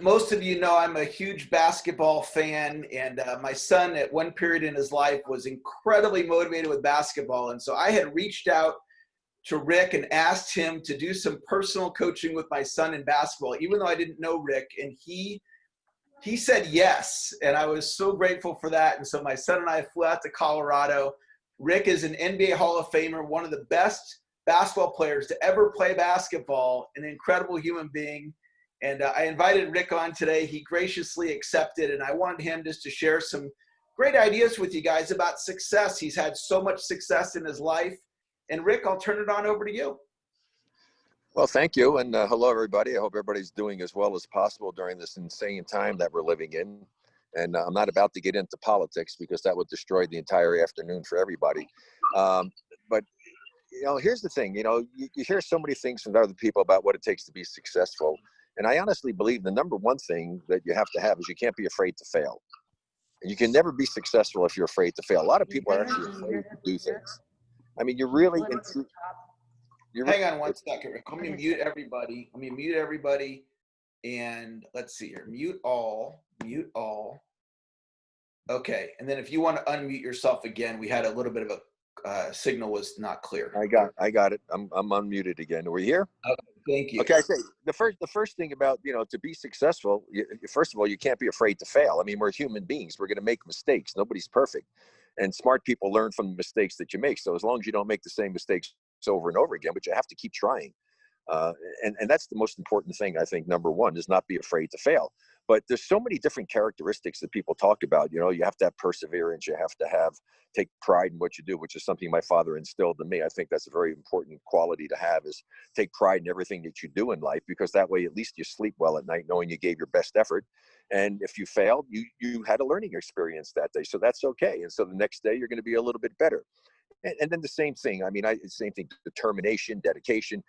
[SPEAKER 2] Most of you know I'm a huge basketball fan, and my son at one period in his life was incredibly motivated with basketball. And so I had reached out to Rick and asked him to do some personal coaching with my son in basketball, even though I didn't know Rick. And he said yes. And I was so grateful for that. And so my son and I flew out to Colorado. Rick is an NBA Hall of Famer, one of the best basketball players to ever play basketball, an incredible human being. And I invited Rick on today. He graciously accepted, and I wanted him just to share some great ideas with you guys about success. He's had so much success in his life. And Rick, I'll turn it on over to you.
[SPEAKER 14] Well, thank you. And hello, everybody. I hope everybody's doing as well as possible during this insane time that we're living in. And I'm not about to get into politics because that would destroy the entire afternoon for everybody. But, you know, here's the thing. You know, you hear so many things from other people about what it takes to be successful. And I honestly believe the number one thing that you have to have is you can't be afraid to fail. And you can never be successful if you're afraid to fail. A lot of people are actually afraid to do things. I mean, you're really
[SPEAKER 2] Hang on one second, Rick. Let me mute everybody. And let's see here. Mute all. Okay. And then if you want to unmute yourself again, we had a little bit of a signal was not clear.
[SPEAKER 14] I got it. I'm unmuted again. Are we here?
[SPEAKER 2] Okay, thank you.
[SPEAKER 14] Okay, I say the first thing about, you know, to be successful, first of all, you can't be afraid to fail. I mean, we're human beings. We're going to make mistakes. Nobody's perfect. And smart people learn from the mistakes that you make. So as long as you don't make the same mistakes over and over again, but you have to keep trying. And that's the most important thing, I think. Number one is not be afraid to fail. But there's so many different characteristics that people talk about. You know, you have to have perseverance. You have to take pride in what you do, which is something my father instilled in me. I think that's a very important quality to have, is take pride in everything that you do in life, because that way at least you sleep well at night knowing you gave your best effort. And if you failed, you had a learning experience that day. So that's okay. And so the next day you're going to be a little bit better. And then the same thing. I mean, same thing, determination, dedication.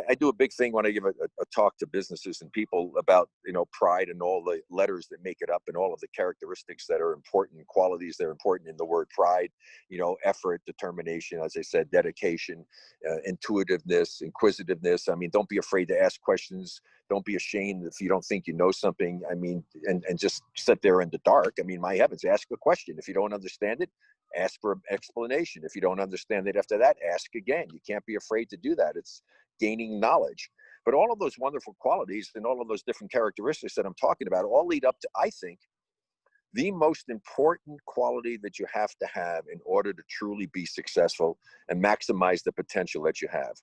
[SPEAKER 14] I do a big thing when I give a talk to businesses and people about, pride and all the letters that make it up and all of the characteristics that are important, qualities that are important in the word pride, effort, determination, as I said, dedication, intuitiveness, inquisitiveness. I mean, don't be afraid to ask questions. Don't be ashamed if you don't think you know something. I mean, and just sit there in the dark. I mean, my heavens, ask a question. If you don't understand it, ask for an explanation. If you don't understand it after that, ask again. You can't be afraid to do that. It's gaining knowledge. But all of those wonderful qualities and all of those different characteristics that I'm talking about all lead up to, I think, the most important quality that you have to have in order to truly be successful and maximize the potential that you have.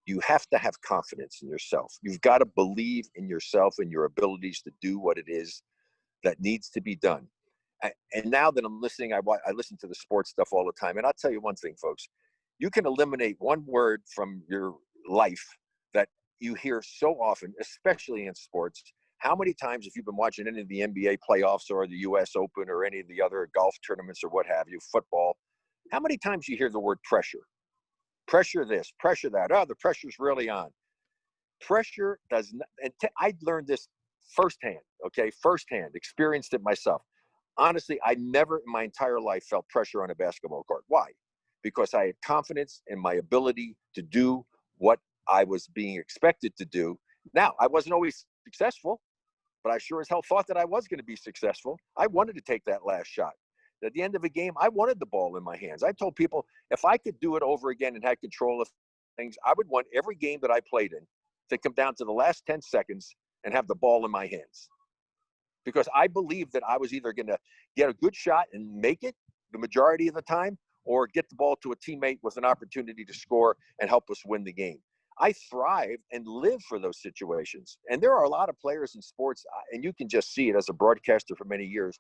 [SPEAKER 14] You have to have confidence in yourself. You've got to believe in yourself and your abilities to do what it is that needs to be done. And now that I'm listening, I listen to the sports stuff all the time. And I'll tell you one thing, folks, you can eliminate one word from your life that you hear so often, especially in sports. How many times, if you've been watching any of the NBA playoffs or the US Open or any of the other golf tournaments or what have you, football, how many times you hear the word pressure? Pressure this, pressure that. Oh, the pressure's really on. Pressure does not, and I learned this firsthand, okay? Firsthand, experienced it myself. Honestly, I never in my entire life felt pressure on a basketball court. Why? Because I had confidence in my ability to do what I was being expected to do. Now, I wasn't always successful, but I sure as hell thought that I was going to be successful. I wanted to take that last shot. At the end of a game, I wanted the ball in my hands. I told people, if I could do it over again and had control of things, I would want every game that I played in to come down to the last 10 seconds and have the ball in my hands. Because I believed that I was either going to get a good shot and make it the majority of the time, or get the ball to a teammate with an opportunity to score and help us win the game. I thrive and live for those situations. And there are a lot of players in sports, and you can just see it as a broadcaster for many years.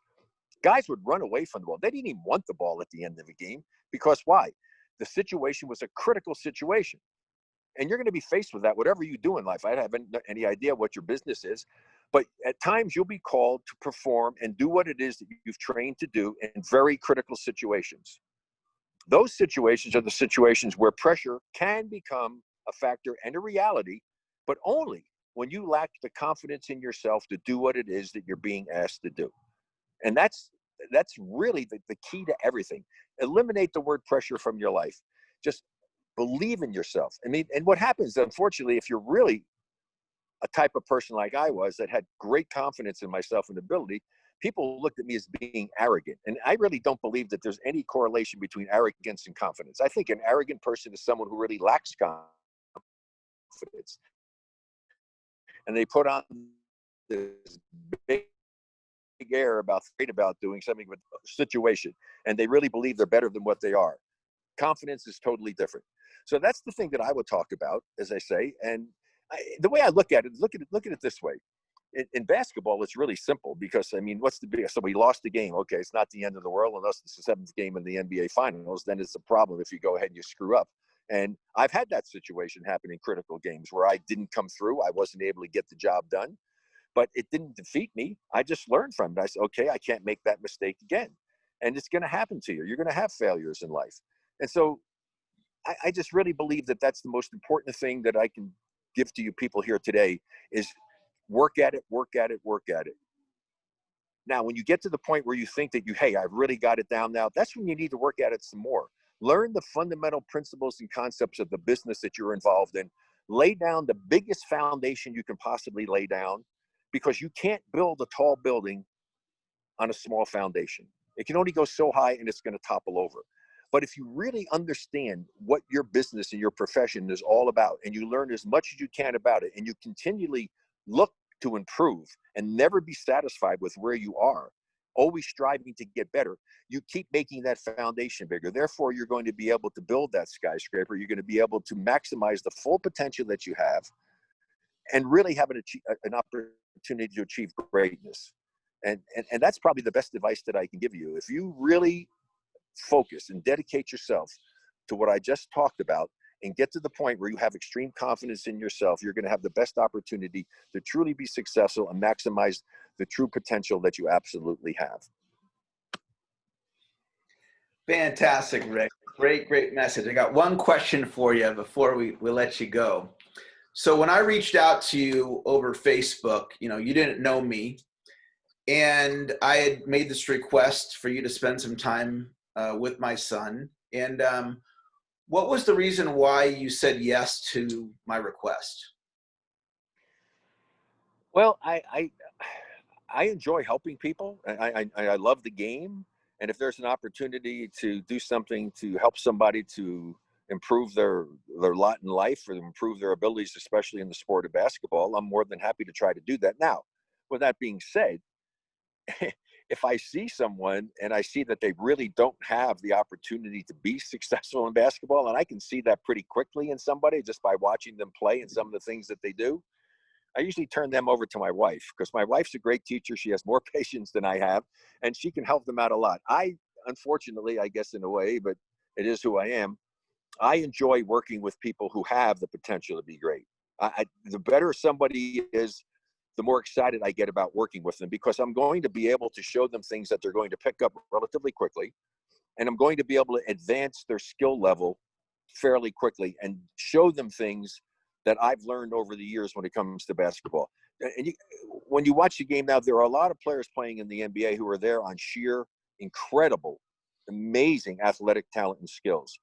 [SPEAKER 14] Guys would run away from the ball. They didn't even want the ball at the end of a game because why? The situation was a critical situation. And you're going to be faced with that, whatever you do in life. I haven't any idea what your business is, but at times you'll be called to perform and do what it is that you've trained to do in very critical situations. Those situations are the situations where pressure can become a factor and a reality, but only when you lack the confidence in yourself to do what it is that you're being asked to do. And that's really the key to everything. Eliminate the word pressure from your life. Just believe in yourself. I mean, and what happens, unfortunately, if you're really a type of person like I was that had great confidence in myself and ability, people looked at me as being arrogant. And I really don't believe that there's any correlation between arrogance and confidence. I think an arrogant person is someone who really lacks confidence. And they put on this big air about doing something with a situation, and they really believe they're better than what they are. Confidence is totally different. So that's the thing that I would talk about, as I say. And the way I look at it, look at it this way. In basketball, it's really simple because, I mean, what's the big? So we lost the game. Okay, it's not the end of the world unless it's the seventh game in the NBA Finals. Then it's a problem if you go ahead and you screw up. And I've had that situation happen in critical games where I didn't come through. I wasn't able to get the job done, but it didn't defeat me. I just learned from it. I said, okay, I can't make that mistake again. And it's going to happen to you. You're going to have failures in life. And so I just really believe that that's the most important thing that I can give to you people here today is work at it, work at it, work at it. Now, when you get to the point where you think that hey, I've really got it down now, that's when you need to work at it some more. Learn the fundamental principles and concepts of the business that you're involved in. Lay down the biggest foundation you can possibly lay down, because you can't build a tall building on a small foundation. It can only go so high and it's going to topple over. But if you really understand what your business and your profession is all about, and you learn as much as you can about it, and you continually look to improve and never be satisfied with where you are, always striving to get better, you keep making that foundation bigger. Therefore, you're going to be able to build that skyscraper. You're going to be able to maximize the full potential that you have and really have an opportunity to achieve greatness. And that's probably the best advice that I can give you. If you really focus and dedicate yourself to what I just talked about and get to the point where you have extreme confidence in yourself, you're going to have the best opportunity to truly be successful and maximize the true potential that you absolutely have.
[SPEAKER 2] Fantastic, Rick. Great message. I got one question for you before we let you go. So when I reached out to you over Facebook, you didn't know me, and I had made this request for you to spend some time with my son. And what was the reason why you said yes to my request?
[SPEAKER 14] Well, I enjoy helping people. I love the game. And if there's an opportunity to do something to help somebody to improve their lot in life or improve their abilities, especially in the sport of basketball, I'm more than happy to try to do that. Now, with that being said, if I see someone and I see that they really don't have the opportunity to be successful in basketball, and I can see that pretty quickly in somebody just by watching them play and some of the things that they do, I usually turn them over to my wife, because my wife's a great teacher. She has more patience than I have, and she can help them out a lot. Unfortunately, I guess in a way, but it is who I am, I enjoy working with people who have the potential to be great. The better somebody is, the more excited I get about working with them, because I'm going to be able to show them things that they're going to pick up relatively quickly, and I'm going to be able to advance their skill level fairly quickly and show them things that I've learned over the years when it comes to basketball. And when you watch the game now, there are a lot of players playing in the NBA who are there on sheer, incredible, amazing athletic talent and skills,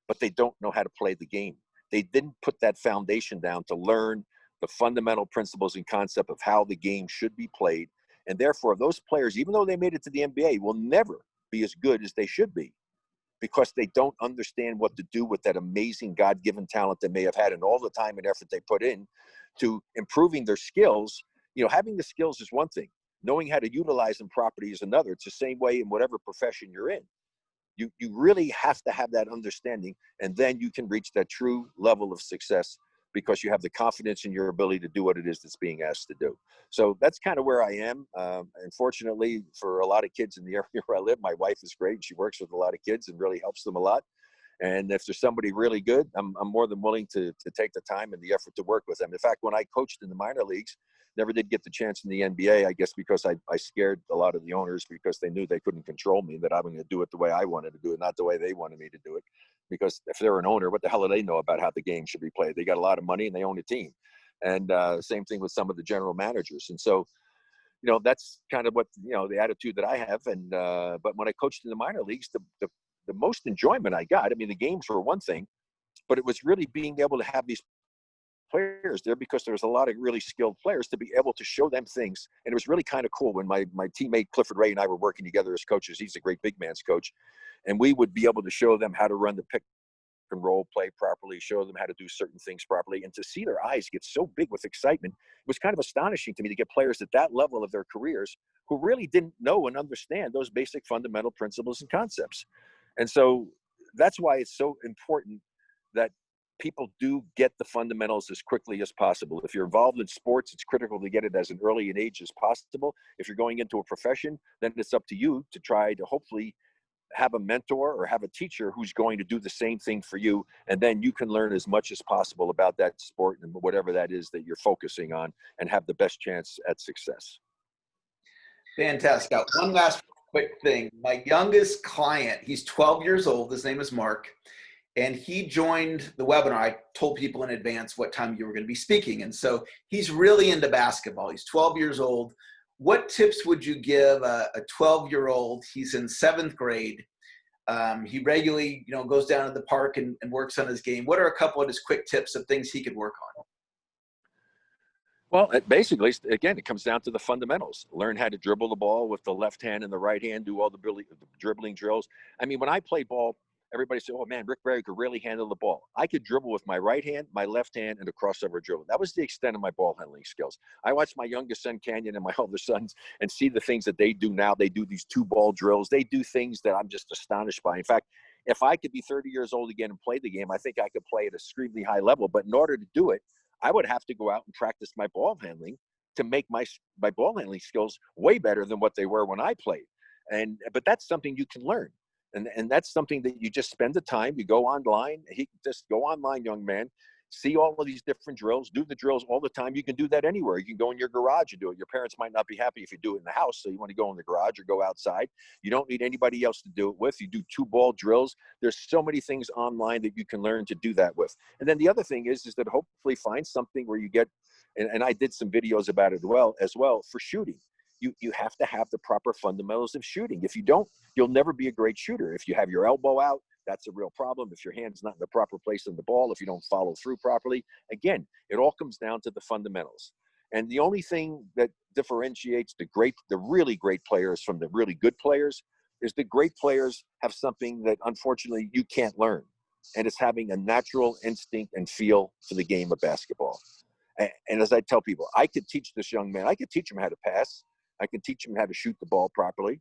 [SPEAKER 14] but they don't know how to play the game. They didn't put that foundation down to learn the fundamental principles and concept of how the game should be played. And therefore, those players, even though they made it to the NBA, will never be as good as they should be, because they don't understand what to do with that amazing God-given talent they may have had and all the time and effort they put in to improving their skills. Having the skills is one thing. Knowing how to utilize them properly is another. It's the same way in whatever profession you're in. You really have to have that understanding, and then you can reach that true level of success, because you have the confidence in your ability to do what it is that's being asked to do. So that's kind of where I am. Unfortunately, for a lot of kids in the area where I live, my wife is great. She works with a lot of kids and really helps them a lot. And if there's somebody really good, I'm more than willing to take the time and the effort to work with them. In fact, when I coached in the minor leagues, never did get the chance in the NBA, I guess because I scared a lot of the owners, because they knew they couldn't control me, that I'm going to do it the way I wanted to do it, not the way they wanted me to do it. Because if they're an owner, what the hell do they know about how the game should be played? They got a lot of money and they own a team. And same thing with some of the general managers. And so, that's kind of what, the attitude that I have. And but when I coached in the minor leagues, the most enjoyment I got, the games were one thing, but it was really being able to have these players there, because there was a lot of really skilled players, to be able to show them things. And it was really kind of cool when my teammate Clifford Ray and I were working together as coaches. He's a great big man's coach. And we would be able to show them how to run the pick and roll play properly, show them how to do certain things properly. And to see their eyes get so big with excitement was kind of astonishing to me, to get players at that level of their careers who really didn't know and understand those basic fundamental principles and concepts. And so that's why it's so important that people do get the fundamentals as quickly as possible. If you're involved in sports, it's critical to get it as an early an age as possible. If you're going into a profession, then it's up to you to try to hopefully have a mentor or have a teacher who's going to do the same thing for you. And then you can learn as much as possible about that sport and whatever that is that you're focusing on, and have the best chance at success.
[SPEAKER 2] Fantastic. One last quick thing. My youngest client, he's 12 years old. His name is Mark. And he joined the webinar. I told people in advance what time you were going to be speaking. And so he's really into basketball. He's 12 years old. What tips would you give a 12-year-old? He's in 7th grade. He regularly, goes down to the park and works on his game. What are a couple of his quick tips of things he could work on?
[SPEAKER 14] Well, basically, again, it comes down to the fundamentals. Learn how to dribble the ball with the left hand and the right hand, do all the dribbling drills. When I played ball, everybody said, oh man, Rick Barry could really handle the ball. I could dribble with my right hand, my left hand, and a crossover dribble. That was the extent of my ball handling skills. I watched my youngest son, Canyon, and my older sons, and see the things that they do now. They do these 2-ball drills. They do things that I'm just astonished by. In fact, if I could be 30 years old again and play the game, I think I could play at a extremely high level. But in order to do it, I would have to go out and practice my ball handling to make my ball handling skills way better than what they were when I played. But that's something you can learn. And that's something that you just spend the time, you go online, just go online, young man, See all of these different drills, do the drills all the time. You can do that anywhere. You can go in your garage and do it. Your parents might not be happy if you do it in the house, so you want to go in the garage or go outside. You don't need anybody else to do it with. You do 2-ball drills. There's so many things online that you can learn to do that with. And then the other thing is that hopefully find something where you get, and I did some videos about it as well for shooting. You have to have the proper fundamentals of shooting. If you don't, you'll never be a great shooter. If you have your elbow out, that's a real problem. If your hand's not in the proper place on the ball, if you don't follow through properly, again, it all comes down to the fundamentals. And the only thing that differentiates the really great players from the really good players is the great players have something that unfortunately you can't learn. And it's having a natural instinct and feel for the game of basketball. And as I tell people, I could teach this young man, I could teach him how to pass. I can teach him how to shoot the ball properly.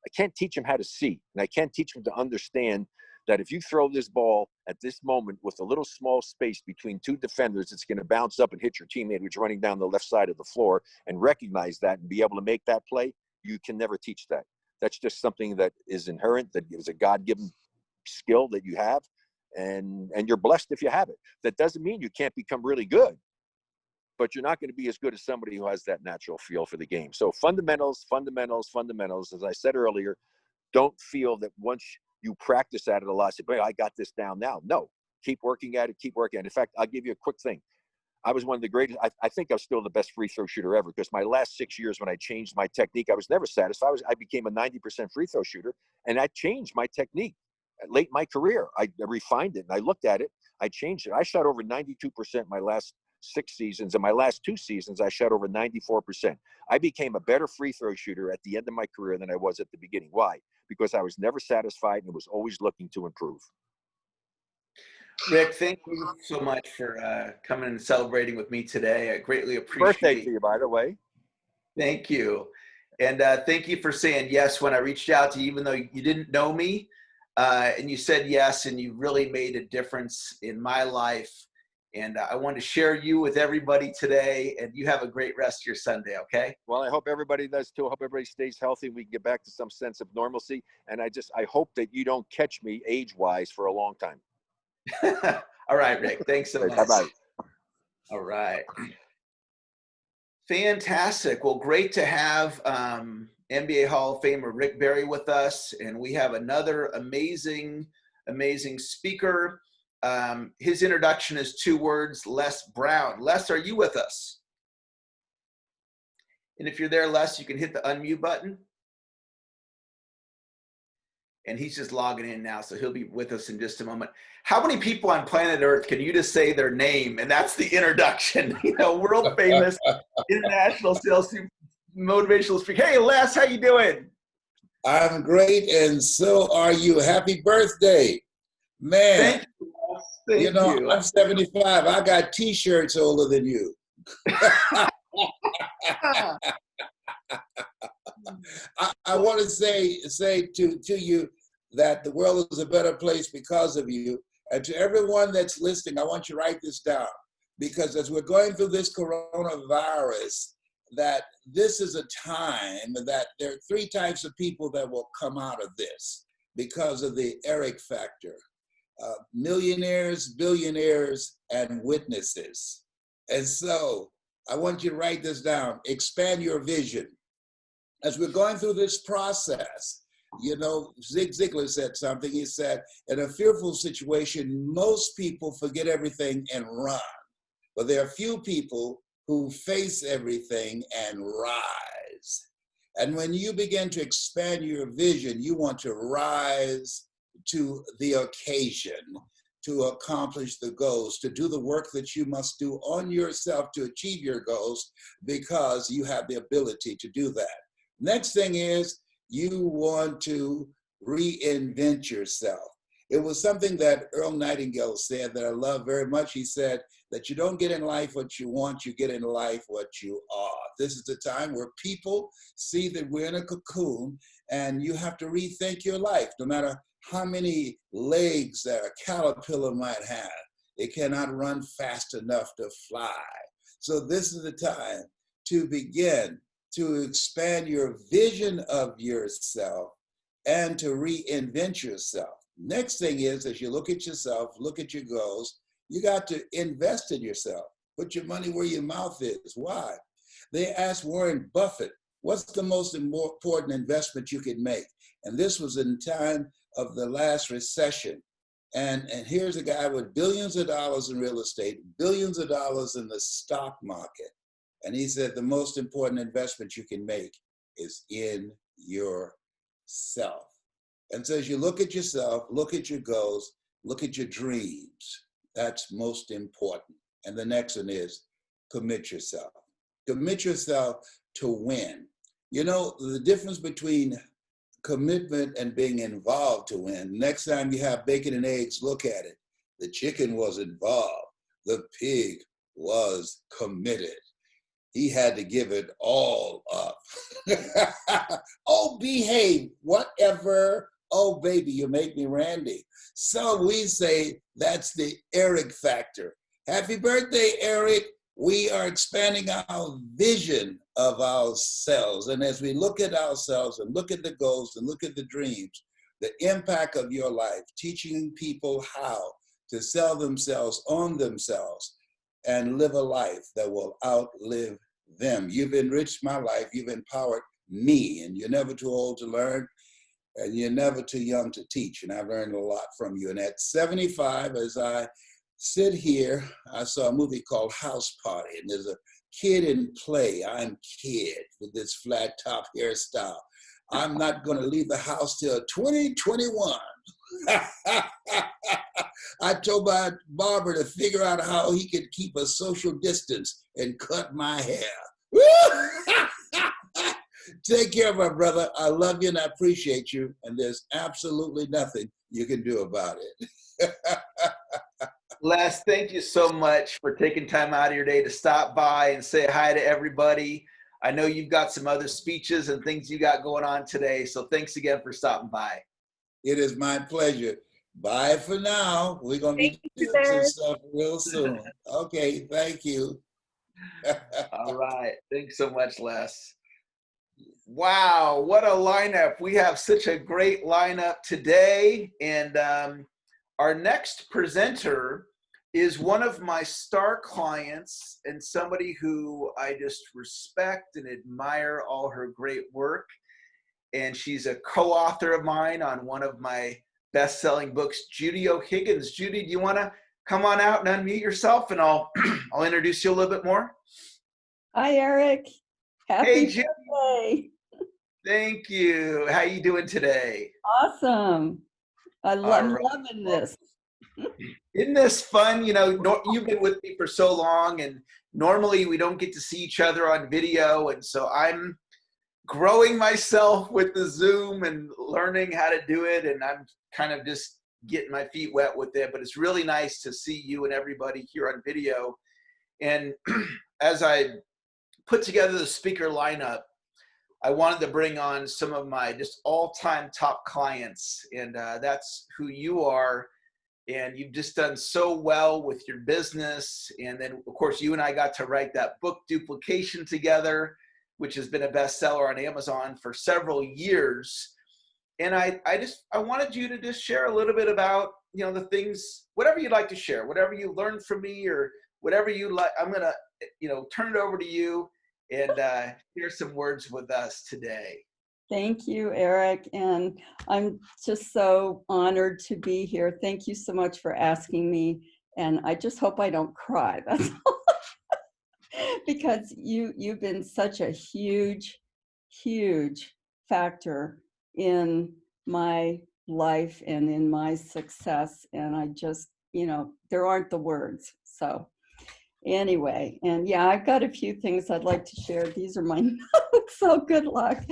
[SPEAKER 14] I can't teach him how to see. And I can't teach him to understand that if you throw this ball at this moment with a little small space between 2 defenders, it's going to bounce up and hit your teammate who's running down the left side of the floor, and recognize that and be able to make that play. You can never teach that. That's just something that is inherent, that is a God-given skill that you have, and you're blessed if you have it. That doesn't mean you can't become really good, but you're not going to be as good as somebody who has that natural feel for the game. So fundamentals, fundamentals, fundamentals. As I said earlier, don't feel that once you practice at it a lot, say, "Boy, I got this down now." No, keep working at it, keep working at it. In fact, I'll give you a quick thing. I was one of the greatest, I think I was still the best free throw shooter ever, because my last 6 years when I changed my technique, I was never satisfied. I became a 90% free throw shooter, and I changed my technique. Late in my career, I refined it, and I looked at it, I changed it. I shot over 92% my last 6 seasons, and my last 2 seasons, I shot over 94%. I became a better free throw shooter at the end of my career than I was at the beginning. Why? Because I was never satisfied and was always looking to improve.
[SPEAKER 2] Rick, thank you so much for coming and celebrating with me today. I greatly appreciate it.
[SPEAKER 14] Birthday to you, by the way.
[SPEAKER 2] Thank you. And thank you for saying yes when I reached out to you, even though you didn't know me. And you said yes, and you really made a difference in my life. And I want to share you with everybody today, and you have a great rest of your Sunday, okay?
[SPEAKER 14] Well, I hope everybody does too. I hope everybody stays healthy. We can get back to some sense of normalcy. And I hope that you don't catch me age-wise for a long time.
[SPEAKER 2] All right, Rick. Thanks so much.
[SPEAKER 14] Bye-bye.
[SPEAKER 2] All right. Fantastic. Well, great to have NBA Hall of Famer Rick Barry with us. And we have another amazing speaker. His introduction is 2 words, Les Brown. Les, are you with us? And if you're there, Les, you can hit the unmute button. And he's just logging in now, so he'll be with us in just a moment. How many people on planet Earth can you just say their name, and that's the introduction? You know, world famous, international sales motivational speaker. Hey, Les, how you doing?
[SPEAKER 13] I'm great, and so are you. Happy birthday. Man,
[SPEAKER 2] Thank you, Les. Thank
[SPEAKER 13] you know,
[SPEAKER 2] you.
[SPEAKER 13] I'm 75. I got T-shirts older than you. I want to say to you that the world is a better place because of you. And to everyone that's listening, I want you to write this down, because as we're going through this coronavirus, that this is a time that there are 3 types of people that will come out of this because of the Eric factor. Millionaires, billionaires, and witnesses. And so I want you to write this down. Expand your vision. As we're going through this process, you know, Zig Ziglar said something. He said, in a fearful situation, most people forget everything and run. But there are few people who face everything and rise. And when you begin to expand your vision, you want to rise to the occasion, to accomplish the goals, to do the work that you must do on yourself to achieve your goals, because you have the ability to do that. Next thing is, you want to reinvent yourself. It was something that Earl Nightingale said that I love very much. He said that you don't get in life what you want, you get in life what you are. This is the time where people see that we're in a cocoon, and you have to rethink your life. No matter how many legs that a caterpillar might have, it cannot run fast enough to fly. So this is the time to begin to expand your vision of yourself and to reinvent yourself. Next thing is, as you look at yourself, look at your goals, You got to invest in yourself. Put your money where your mouth is. Why? They asked Warren Buffett, what's the most important investment you can make? And this was in time of the last recession. And here's a guy with billions of dollars in real estate, billions of dollars in the stock market. And he said the most important investment you can make is in yourself. And so as you look at yourself, look at your goals, look at your dreams, that's most important. And the next one is commit yourself. Commit yourself to win. You know, the difference between commitment and being involved to win. Next time you have bacon and eggs, look at it. The chicken was involved. The pig was committed. He had to give it all up. Oh, behave, whatever. Oh, baby, you make me Randy. So we say that's the Eric factor. Happy birthday, Eric. We are expanding our vision of ourselves. And as we look at ourselves and look at the goals and look at the dreams, the impact of your life, teaching people how to sell themselves, own themselves, and live a life that will outlive them. You've enriched my life. You've empowered me. And you're never too old to learn. And you're never too young to teach. And I've learned a lot from you. And at 75, as I sit here, I saw a movie called House Party, and there's a kid in play. I'm Kid with this flat top hairstyle. I'm not going to leave the house till 2021. I told my barber to figure out how he could keep a social distance and cut my hair. Take care, my brother. I love you and I appreciate you. And there's absolutely nothing you can do about it.
[SPEAKER 2] Les, thank you so much for taking time out of your day to stop by and say hi to everybody. I know you've got some other speeches and things you got going on today, so thanks again for stopping by.
[SPEAKER 13] It is my pleasure. Bye for now. We're going to be doing some stuff real soon. Okay, thank you.
[SPEAKER 2] All right. Thanks so much, Les. Wow, what a lineup. We have such a great lineup today. And our next presenter is one of my star clients and somebody who I just respect and admire all her great work. And she's a co-author of mine on one of my best-selling books, Judy O'Higgins. Judy, do you want to come on out and unmute yourself, and I'll introduce you a little bit more?
[SPEAKER 15] Hi, Eric. Happy
[SPEAKER 2] Judy.
[SPEAKER 15] birthday.
[SPEAKER 2] Thank you. How you doing today?
[SPEAKER 15] Awesome. I'm loving this.
[SPEAKER 2] Isn't this fun? You know, you've been with me for so long, and normally we don't get to see each other on video, and so I'm growing myself with the Zoom and learning how to do it, and I'm kind of just getting my feet wet with it, but it's really nice to see you and everybody here on video. And as I put together the speaker lineup, I wanted to bring on some of my just all-time top clients, and that's who you are. And you've just done so well with your business. And then, of course, you and I got to write that book, Duplication, together, which has been a bestseller on Amazon for several years. And I wanted you to just share a little bit about, you know, the things, whatever you'd like to share, whatever you learned from me or whatever you like. I'm going to, you know, turn it over to you and share some words with us today.
[SPEAKER 15] Thank you, Eric. And I'm just so honored to be here. Thank you so much for asking me. And I just hope I don't cry. That's all. Because you've been such a huge, huge factor in my life and in my success. And I just, you know, there aren't the words. So anyway, and yeah, I've got a few things I'd like to share. These are my notes, so good luck.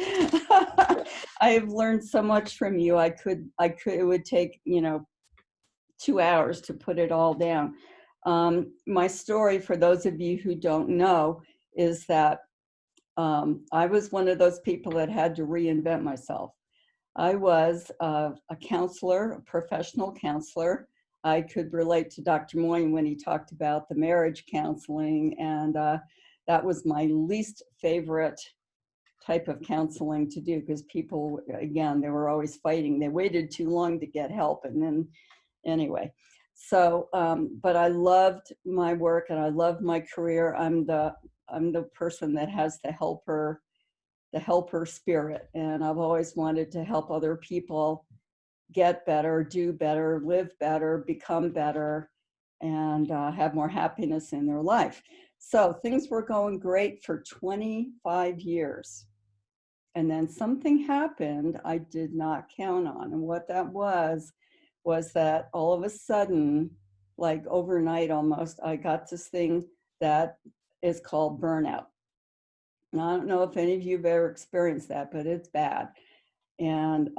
[SPEAKER 15] I have learned so much from you. It would take, you know, 2 hours to put it all down. My story, for those of you who don't know, is that I was one of those people that had to reinvent myself. I was a counselor, a professional counselor. I could relate to Dr. Moyne when he talked about the marriage counseling, and that was my least favorite type of counseling to do, because people, again, they were always fighting. They waited too long to get help, and then anyway. So, but I loved my work and I love my career. I'm the person that has the helper spirit. And I've always wanted to help other people get better, do better, live better, become better, and have more happiness in their life. So things were going great for 25 years. And then something happened I did not count on. And what that was that all of a sudden, like overnight almost, I got this thing that is called burnout. And I don't know if any of you have ever experienced that, but it's bad. And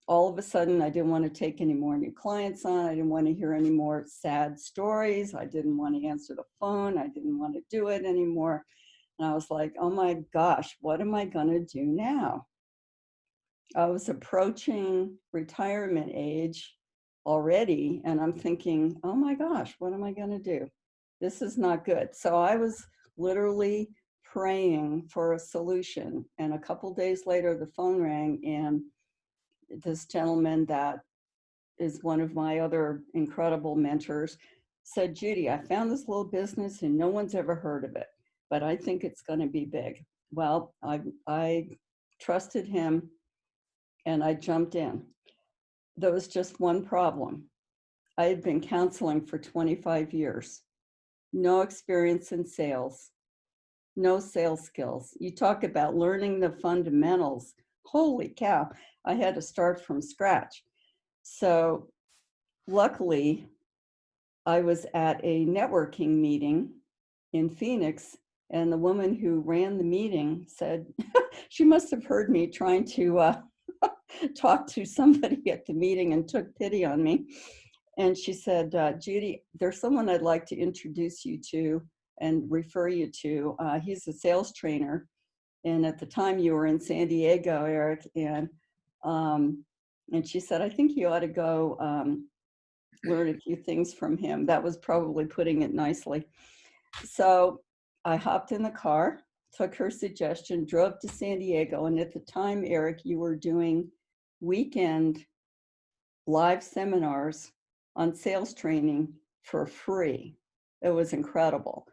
[SPEAKER 15] all of a sudden, I didn't want to take any more new clients on. I didn't want to hear any more sad stories. I didn't want to answer the phone. I didn't want to do it anymore. And I was like, oh my gosh, what am I going to do now? I was approaching retirement age already, and I'm thinking, oh my gosh, what am I going to do? This is not good. So I was literally praying for a solution. And a couple days later, the phone rang, and this gentleman that is one of my other incredible mentors said, Judy, I found this little business and no one's ever heard of it, but I think it's going to be big. Well, I trusted him and I jumped in. There was just one problem. I had been counseling for 25 years, no experience in sales, no sales skills. You talk about learning the fundamentals. Holy cow, I had to start from scratch. So luckily, I was at a networking meeting in Phoenix, and the woman who ran the meeting said, she must have heard me trying to talk to somebody at the meeting and took pity on me. And she said, Judy, there's someone I'd like to introduce you to and refer you to. He's a sales trainer. And at the time you were in San Diego, Eric, and she said, I think you ought to go learn a few things from him. That was probably putting it nicely. So I hopped in the car, took her suggestion, drove to San Diego. And at the time, Eric, you were doing weekend live seminars on sales training for free. It was incredible.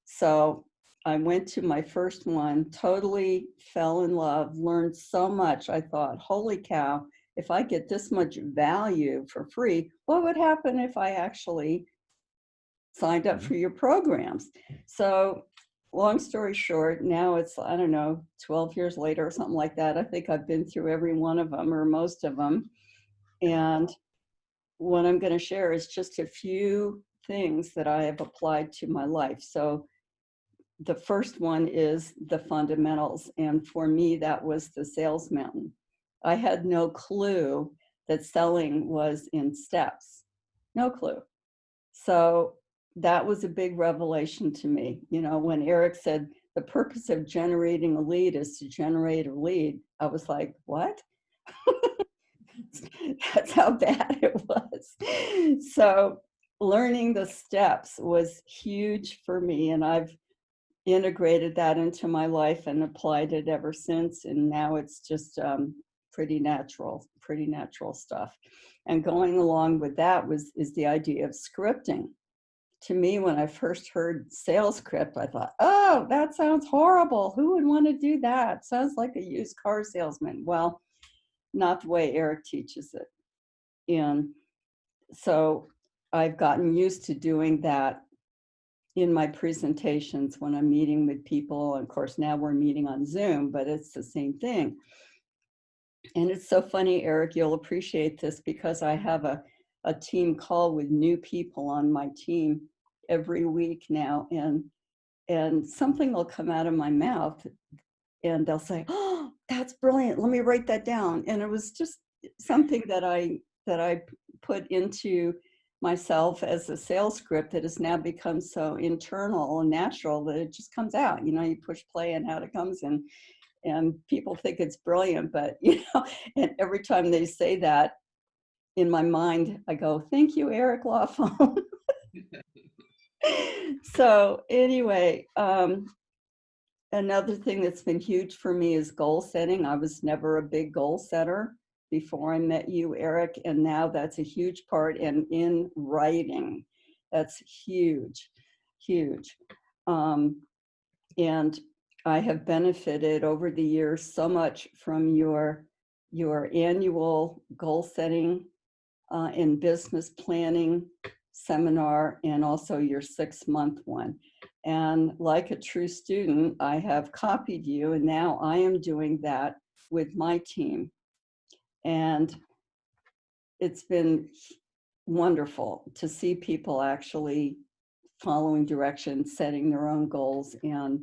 [SPEAKER 15] So I went to my first one, totally fell in love, learned so much. I thought, holy cow, if I get this much value for free, what would happen if I actually signed up for your programs? So long story short, now it's, I don't know, 12 years later or something like that. I think I've been through every one of them or most of them. And what I'm going to share is just a few things that I have applied to my life. So the first one is the fundamentals. And for me, that was the sales mountain. I had no clue that selling was in steps. No clue. So that was a big revelation to me. You know, when Eric said the purpose of generating a lead is to generate a lead, I was like, what? That's how bad it was. So learning the steps was huge for me, and I've integrated that into my life and applied it ever since. And now it's just pretty natural stuff. And going along with that is the idea of scripting. To me, when I first heard sales script, I thought, oh, that sounds horrible. Who would want to do that? Sounds like a used car salesman. Well, not the way Eric teaches it. And so I've gotten used to doing that in my presentations when I'm meeting with people. And of course, now we're meeting on Zoom, but it's the same thing. And it's so funny, Eric, you'll appreciate this because I have a team call with new people on my team every week now. And something will come out of my mouth and they'll say, oh, that's brilliant. Let me write that down. And it was just something that I put into myself as a sales script that has now become so internal and natural that it just comes out. You know, you push play and out it comes, and people think it's brilliant, but you know, and every time they say that, in my mind, I go, thank you, Eric Lawfone. So anyway, another thing that's been huge for me is goal setting. I was never a big goal setter. before I met you, Eric, and now that's a huge part, and in writing. That's huge, huge. And I have benefited over the years so much from your annual goal setting and business planning seminar, and also your 6-month one. And like a true student, I have copied you, and now I am doing that with my team. And it's been wonderful to see people actually following directions, setting their own goals, and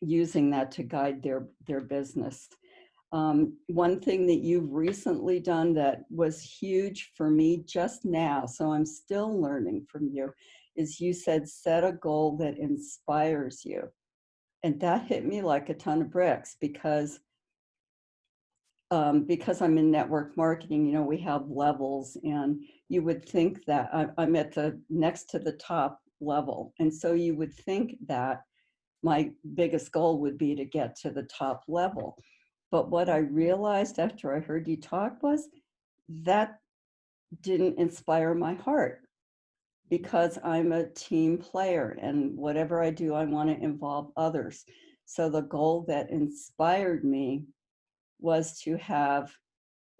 [SPEAKER 15] using that to guide their business. One thing that you've recently done that was huge for me just now, so I'm still learning from you, is you said set a goal that inspires you. And that hit me like a ton of bricks, because I'm in network marketing, you know, we have levels, and you would think that I'm at the next to the top level. And so you would think that my biggest goal would be to get to the top level. But what I realized after I heard you talk was that didn't inspire my heart, because I'm a team player, and whatever I do, I want to involve others. So the goal that inspired me was to have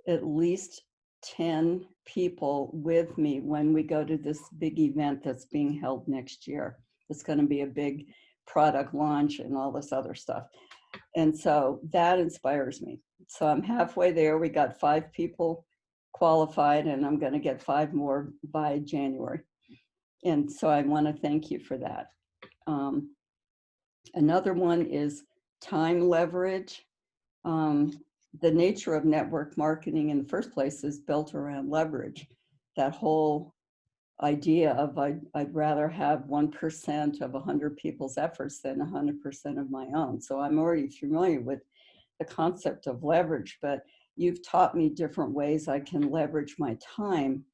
[SPEAKER 15] at least 10 people with me when we go to this big event that's being held next year. It's going to be a big product launch and all this other stuff. And so that inspires me. So I'm halfway there. We got 5 people qualified, and I'm going to get 5 more by January. And so I want to thank you for that. Another one is time leverage. The nature of network marketing in the first place is built around leverage. That whole idea of I'd rather have 1% of 100 people's efforts than 100% of my own. So I'm already familiar with the concept of leverage, but you've taught me different ways I can leverage my time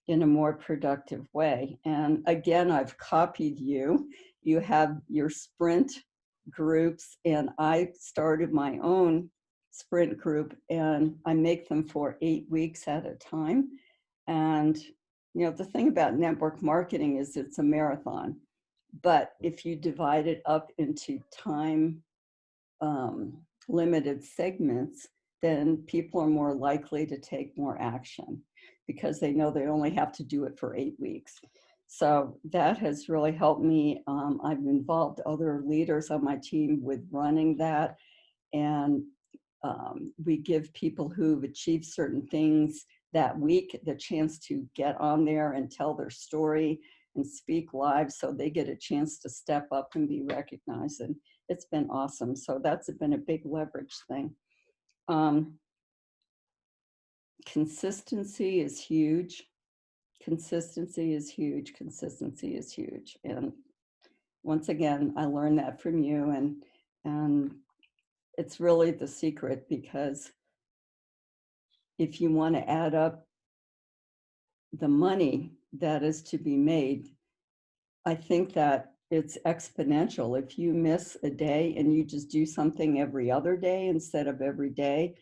[SPEAKER 15] in a more productive way. And again, I've copied you. You have your sprint groups, and I started my own sprint group, and I make them for 8 weeks at a time. And you know, the thing about network marketing is it's a marathon, but if you divide it up into time limited segments, then people are more likely to take more action, because they know they only have to do it for 8 weeks. So that has really helped me. I've involved other leaders on my team with running that, and we give people who've achieved certain things that week the chance to get on there and tell their story and speak live, so they get a chance to step up and be recognized. And it's been awesome. So that's been a big leverage thing. Consistency is huge. Consistency is huge. Consistency is huge. And once again, I learned that from you, and it's really the secret, because if you want to add up the money that is to be made, I think that it's exponential. If you miss a day and you just do something every other day instead of every day,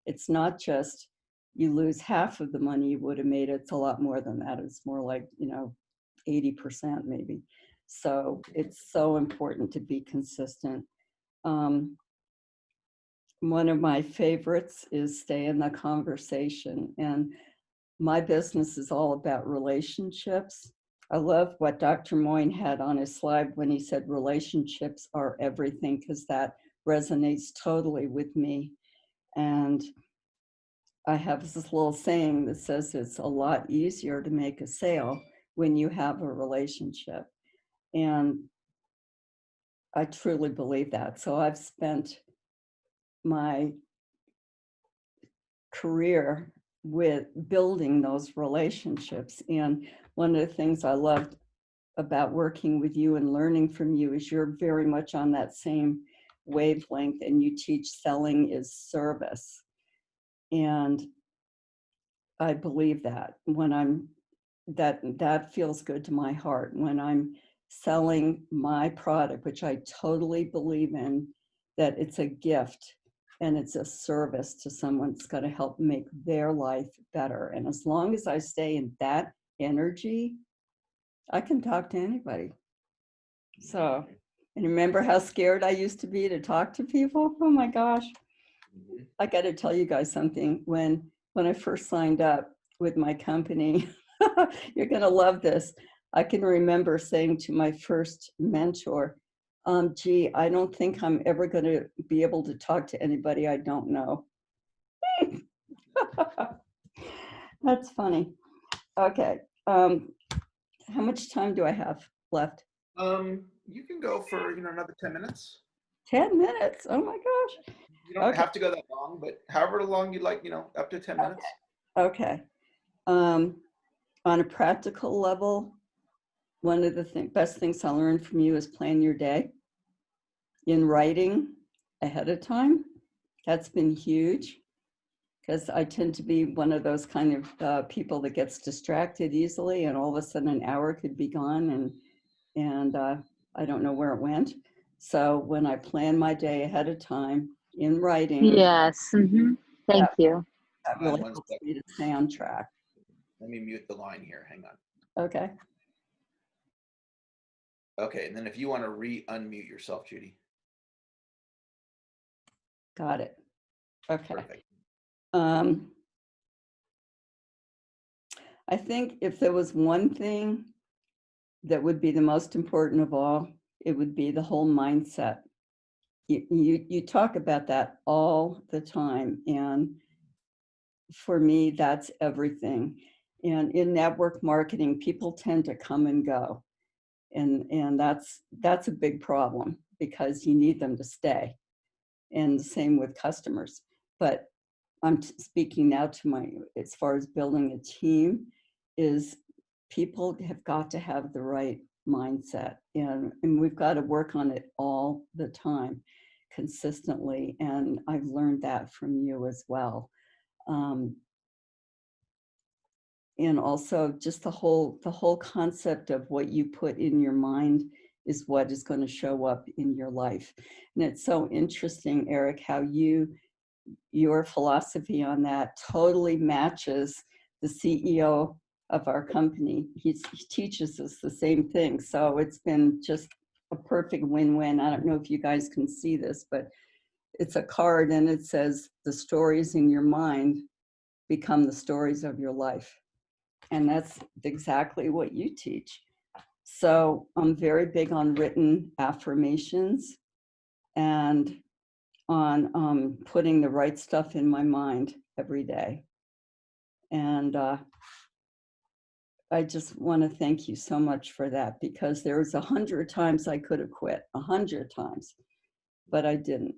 [SPEAKER 15] it's not just you lose half of the money you would have made. It's a lot more than that. It's more like, 80% maybe. So it's so important to be consistent. One of my favorites is stay in the conversation. And my business is all about relationships. I love what Dr. Moyne had on his slide when he said relationships are everything, because that resonates totally with me. And I have this little saying that says it's a lot easier to make a sale when you have a relationship. And I truly believe that. So I've spent my career with building those relationships. And one of the things I loved about working with you and learning from you is you're very much on that same wavelength, and you teach selling is service. And I believe that when that feels good to my heart when I'm selling my product, which I totally believe in, that it's a gift. and it's a service to someone that's going to help make their life better. And as long as I stay in that energy, I can talk to anybody. So, and remember how scared I used to be to talk to people? Oh my gosh. I got to tell you guys something. When I first signed up with my company, you're going to love this. I can remember saying to my first mentor, gee, I don't think I'm ever going to be able to talk to anybody I don't know. That's funny. Okay. How much time do I have left?
[SPEAKER 2] You can go for another 10 minutes.
[SPEAKER 15] 10 minutes. Oh my gosh.
[SPEAKER 2] You don't have to go that long, but however long you'd like, up to 10 minutes.
[SPEAKER 15] Okay. On a practical level, one of the best things I learned from you is plan your day in writing ahead of time. That's been huge because I tend to be one of those kind of people that gets distracted easily, and all of a sudden an hour could be gone and I don't know where it went. So when I plan my day ahead of time in writing.
[SPEAKER 16] Yes. Thank you.
[SPEAKER 15] That really helps me to stay on track.
[SPEAKER 2] Let me mute the line here. Hang on.
[SPEAKER 15] Okay.
[SPEAKER 2] Okay, and then if you want to unmute yourself, Judy.
[SPEAKER 15] Got it. Okay.
[SPEAKER 2] Perfect.
[SPEAKER 15] I think if there was one thing that would be the most important of all, it would be the whole mindset. You talk about that all the time, and for me, that's everything. And in network marketing, people tend to come and go, and that's a big problem because you need them to stay. And the same with customers. But I'm speaking now to as far as building a team, is people have got to have the right mindset, and we've got to work on it all the time, consistently. And I've learned that from you as well. And also just the whole concept of what you put in your mind is what is going to show up in your life. And it's so interesting, Eric, how your philosophy on that totally matches the CEO of our company. He teaches us the same thing. So it's been just a perfect win-win. I don't know if you guys can see this, but it's a card and it says, the stories in your mind become the stories of your life. And that's exactly what you teach. So I'm very big on written affirmations and on putting the right stuff in my mind every day. And I just want to thank you so much for that, because there was 100 times I could have quit, 100 times, but I didn't.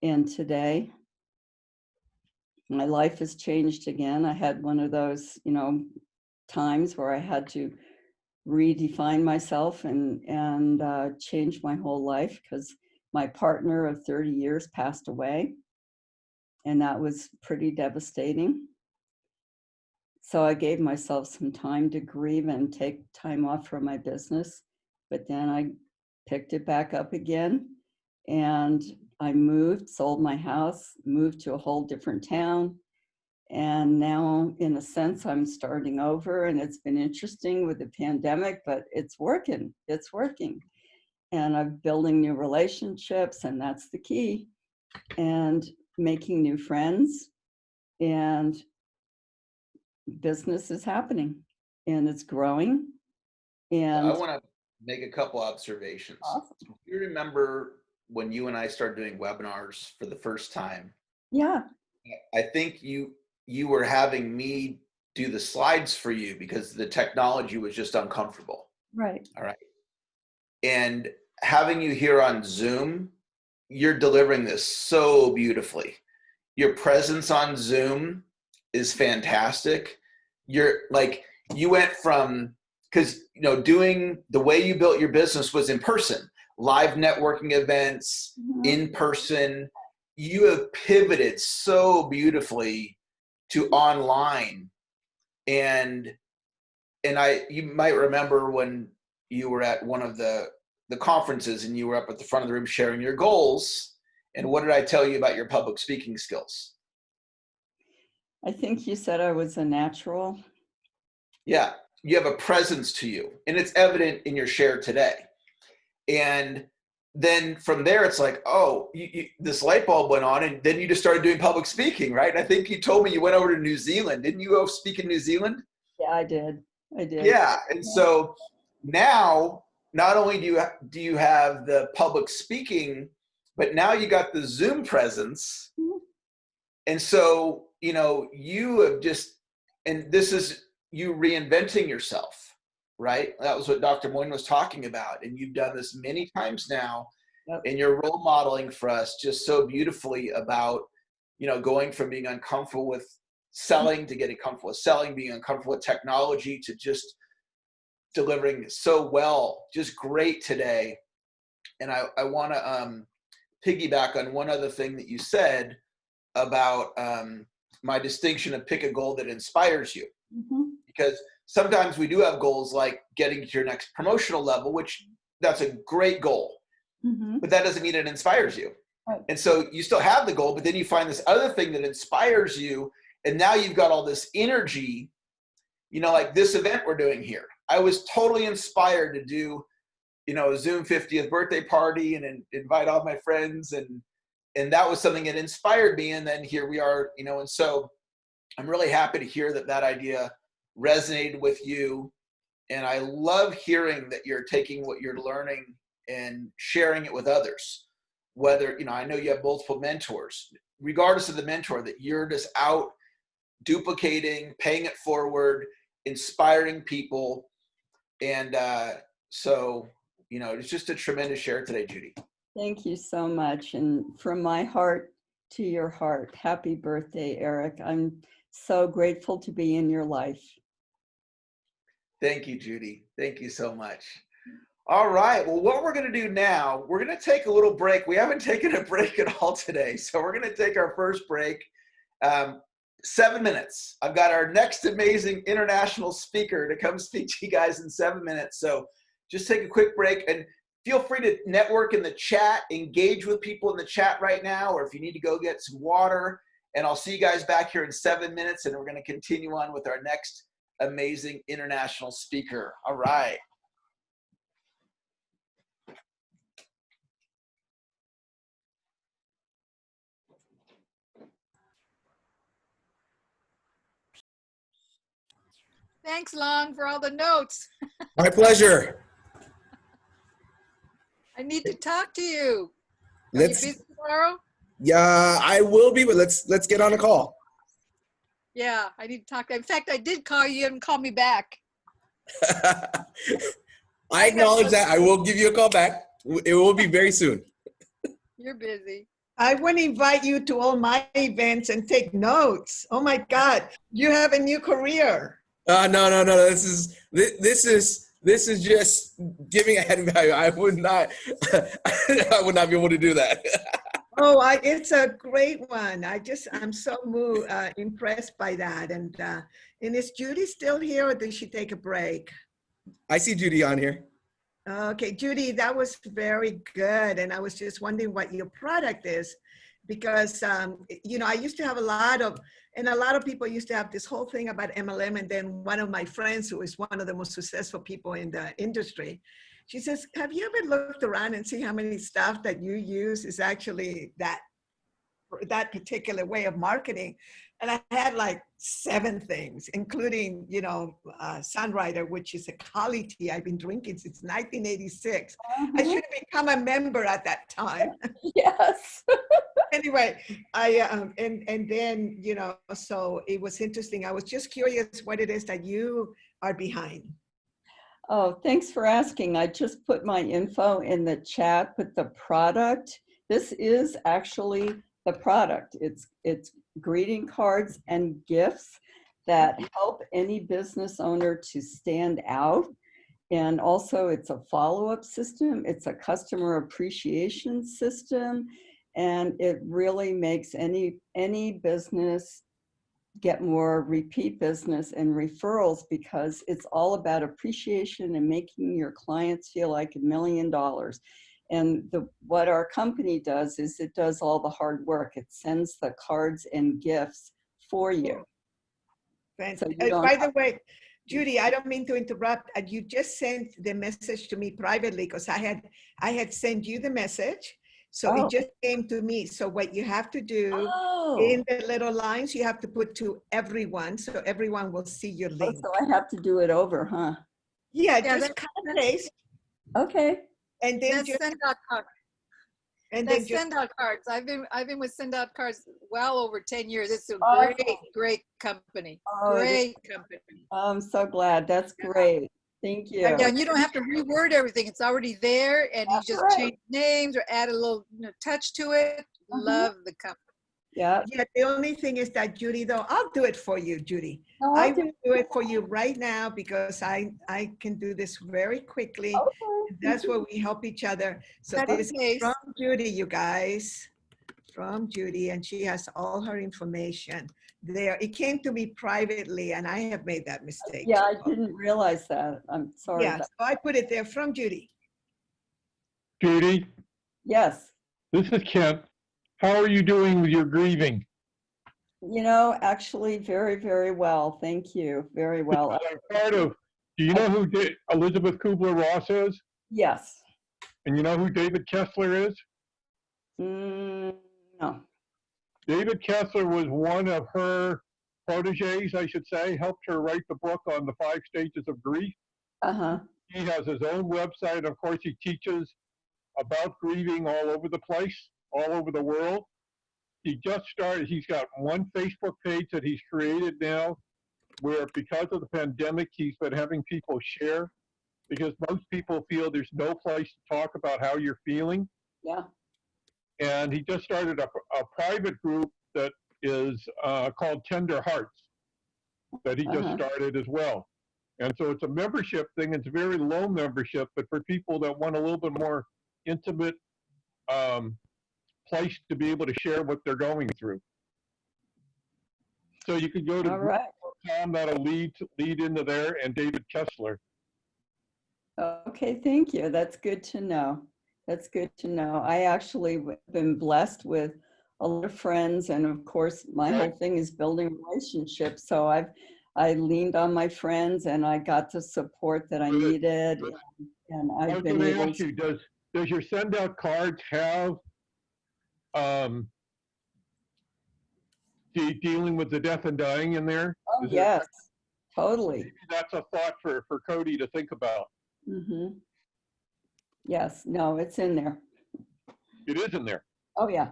[SPEAKER 15] And today, my life has changed again. I had one of those, times where I had to redefine myself and change my whole life, because my partner of 30 years passed away, and that was pretty devastating. So I gave myself some time to grieve and take time off from my business, but then I picked it back up again, and I moved, sold my house, moved to a whole different town. And now, in a sense, I'm starting over, and it's been interesting with the pandemic, but it's working. It's working. And I'm building new relationships, and that's the key, and making new friends, and business is happening, and it's growing. And
[SPEAKER 2] I want to make a couple observations.
[SPEAKER 15] Awesome.
[SPEAKER 2] You remember when you and I started doing webinars for the first time?
[SPEAKER 15] Yeah.
[SPEAKER 2] I think you were having me do the slides for you because the technology was just uncomfortable.
[SPEAKER 15] Right.
[SPEAKER 2] All right. And having you here on Zoom, you're delivering this so beautifully. Your presence on Zoom is fantastic. You went from, because doing the way you built your business was in person, live networking events, in person. You have pivoted so beautifully to online. And you might remember when you were at one of the conferences and you were up at the front of the room sharing your goals, And what did I tell you about your public speaking skills?
[SPEAKER 15] I think you said I was a natural.
[SPEAKER 2] Yeah, you have a presence to you, and it's evident in your share today. And then from there, it's like, oh, this light bulb went on, and then you just started doing public speaking, right? And I think you told me you went over to New Zealand. Didn't you go speak in New Zealand?
[SPEAKER 15] Yeah, I did.
[SPEAKER 2] Yeah, and so now, not only do you have the public speaking, but now you got the Zoom presence. And so, you know, you have just, and this is you reinventing yourself, right? That was what Dr. Moyne was talking about. And you've done this many times now.
[SPEAKER 15] Yep.
[SPEAKER 2] And you're role modeling for us just so beautifully about, you know, going from being uncomfortable with selling to getting comfortable with selling, being uncomfortable with technology to just delivering so well, just great today. And I want to piggyback on one other thing that you said about my distinction of pick a goal that inspires you. Because sometimes we do have goals like getting to your next promotional level, which that's a great goal, but that doesn't mean it inspires you.
[SPEAKER 15] Right.
[SPEAKER 2] And so you still have the goal, but then you find this other thing that inspires you. And now you've got all this energy, you know, like this event we're doing here. I was totally inspired to do, you know, a Zoom 50th birthday party and invite all my friends. And that was something that inspired me. And then here we are, you know, and so I'm really happy to hear that that idea resonated with you. And I love hearing that you're taking what you're learning and sharing it with others. Whether, you know, I know you have multiple mentors, regardless of the mentor, that you're just out duplicating, paying it forward, inspiring people. And so, you know, it's just a tremendous share today, Judy.
[SPEAKER 15] Thank you so much. And from my heart to your heart, happy birthday, Eric. I'm so grateful to be in your life.
[SPEAKER 2] Thank you, Judy. Thank you so much. All right. Well, what we're going to do now, we're going to take a little break. We haven't taken a break at all today. So we're going to take our first break. 7 minutes. I've got our next amazing international speaker to come speak to you guys in 7 minutes. So just take a quick break and feel free to network in the chat, engage with people in the chat right now, or if you need to go get some water. And I'll see you guys back here in 7 minutes, and we're going to continue on with our next amazing international speaker. All right.
[SPEAKER 17] Thanks, Lon, for all the notes.
[SPEAKER 18] My pleasure.
[SPEAKER 17] I need to talk to you. Are
[SPEAKER 18] Let's.
[SPEAKER 17] you busy tomorrow?
[SPEAKER 18] Yeah, I will be, but let's get on a call.
[SPEAKER 17] Yeah, I need to talk. In fact, I did call you and call me back.
[SPEAKER 18] I acknowledge that. I will give you a call back. It will be very soon.
[SPEAKER 17] You're busy.
[SPEAKER 9] I want to invite you to all my events and take notes. Oh my God, you have a new career.
[SPEAKER 18] No. This is just giving a head value. I would not be able to do that.
[SPEAKER 9] Oh, it's a great one. I'm so impressed by that. And is Judy still here, or did she take a break?
[SPEAKER 18] I see Judy on here.
[SPEAKER 9] Okay, Judy, that was very good. And I was just wondering what your product is, because, you know, I used to have a lot of people used to have this whole thing about MLM. And then one of my friends, who is one of the most successful people in the industry, she says, have you ever looked around and see how many stuff that you use is actually that particular way of marketing? And I had like 7 things, including, you know, Sunrider, which is a Kali tea I've been drinking since 1986. I should have become a member at that time.
[SPEAKER 15] Yes.
[SPEAKER 9] Anyway, and then, you know, so it was interesting. I was just curious what it is that you are behind.
[SPEAKER 15] Oh, thanks for asking. I just put my info in the chat with the product. This is actually the product. It's greeting cards and gifts that help any business owner to stand out. And also it's a follow-up system. It's a customer appreciation system. And it really makes any business get more repeat business and referrals, because it's all about appreciation and making your clients feel like $1 million. And what our company does is it does all the hard work. It sends the cards and gifts for you. So you don't
[SPEAKER 9] By the way, Judy, I don't mean to interrupt. You just sent the message to me privately because I had sent you the message. So it just came to me. So what you have to do in the little lines, you have to put to everyone, so everyone will see your link.
[SPEAKER 15] So I have to do it over, huh?
[SPEAKER 9] Yeah, just cut and paste.
[SPEAKER 15] Okay.
[SPEAKER 9] And then
[SPEAKER 17] That's
[SPEAKER 9] just
[SPEAKER 17] send out cards.
[SPEAKER 9] and
[SPEAKER 17] That's
[SPEAKER 9] then just
[SPEAKER 17] send out cards. I've been with send out cards well over 10 years. It's a
[SPEAKER 15] Awesome.
[SPEAKER 17] great company.
[SPEAKER 15] Oh, it is.
[SPEAKER 17] Great company.
[SPEAKER 15] I'm so glad. That's great. Thank you.
[SPEAKER 17] Yeah, and you don't have to reword everything. It's already there, and you just change names or add a little touch to it. Love the company.
[SPEAKER 15] Yeah.
[SPEAKER 9] Yeah, the only thing is that, Judy, though, I'll do it for you, Judy.
[SPEAKER 15] No,
[SPEAKER 9] I will do it for you right now because I can do this very quickly.
[SPEAKER 15] Okay.
[SPEAKER 9] That's where we help each other. So
[SPEAKER 17] That's
[SPEAKER 9] this
[SPEAKER 17] okay.
[SPEAKER 9] is from Judy, you guys. From Judy, and she has all her information there. It came to me privately, and I have made that mistake.
[SPEAKER 15] Yeah, I didn't realize that. I'm sorry.
[SPEAKER 9] Yeah, so I put it there from Judy.
[SPEAKER 19] Judy,
[SPEAKER 15] Yes.
[SPEAKER 19] this is Kent. How are you doing with your grieving?
[SPEAKER 15] You know, actually very, very well. Thank you. Very well.
[SPEAKER 19] I'm part of, do you know who Elizabeth Kubler-Ross is?
[SPEAKER 15] Yes.
[SPEAKER 19] And you know who David Kessler is?
[SPEAKER 15] No.
[SPEAKER 19] David Kessler was one of her proteges, I should say, helped her write the book on the 5 stages of grief.
[SPEAKER 15] Uh-huh.
[SPEAKER 19] He has his own website. Of course, he teaches about grieving all over the place, all over the world. He just started, he's got one Facebook page that he's created now where because of the pandemic, he's been having people share because most people feel there's no place to talk about how you're feeling.
[SPEAKER 15] Yeah.
[SPEAKER 19] And he just started a private group that is called Tender Hearts that he just started as well. And so it's a membership thing. It's a very low membership, but for people that want a little bit more intimate place to be able to share what they're going through. So you can go to Tom, that'll lead into there, and David Kessler.
[SPEAKER 15] Okay, thank you. That's good to know. That's good to know. I actually been blessed with a lot of friends, and of course, my whole thing is building relationships. So I leaned on my friends, and I got the support that I needed. And I've been able
[SPEAKER 19] ask you, does your send out cards have dealing with the death and dying in there?
[SPEAKER 15] Oh, yes, totally.
[SPEAKER 19] Maybe that's a thought for Cody to think about.
[SPEAKER 15] Mm-hmm. Yes, no, it's in there.
[SPEAKER 19] It is in there.
[SPEAKER 15] Oh, yeah.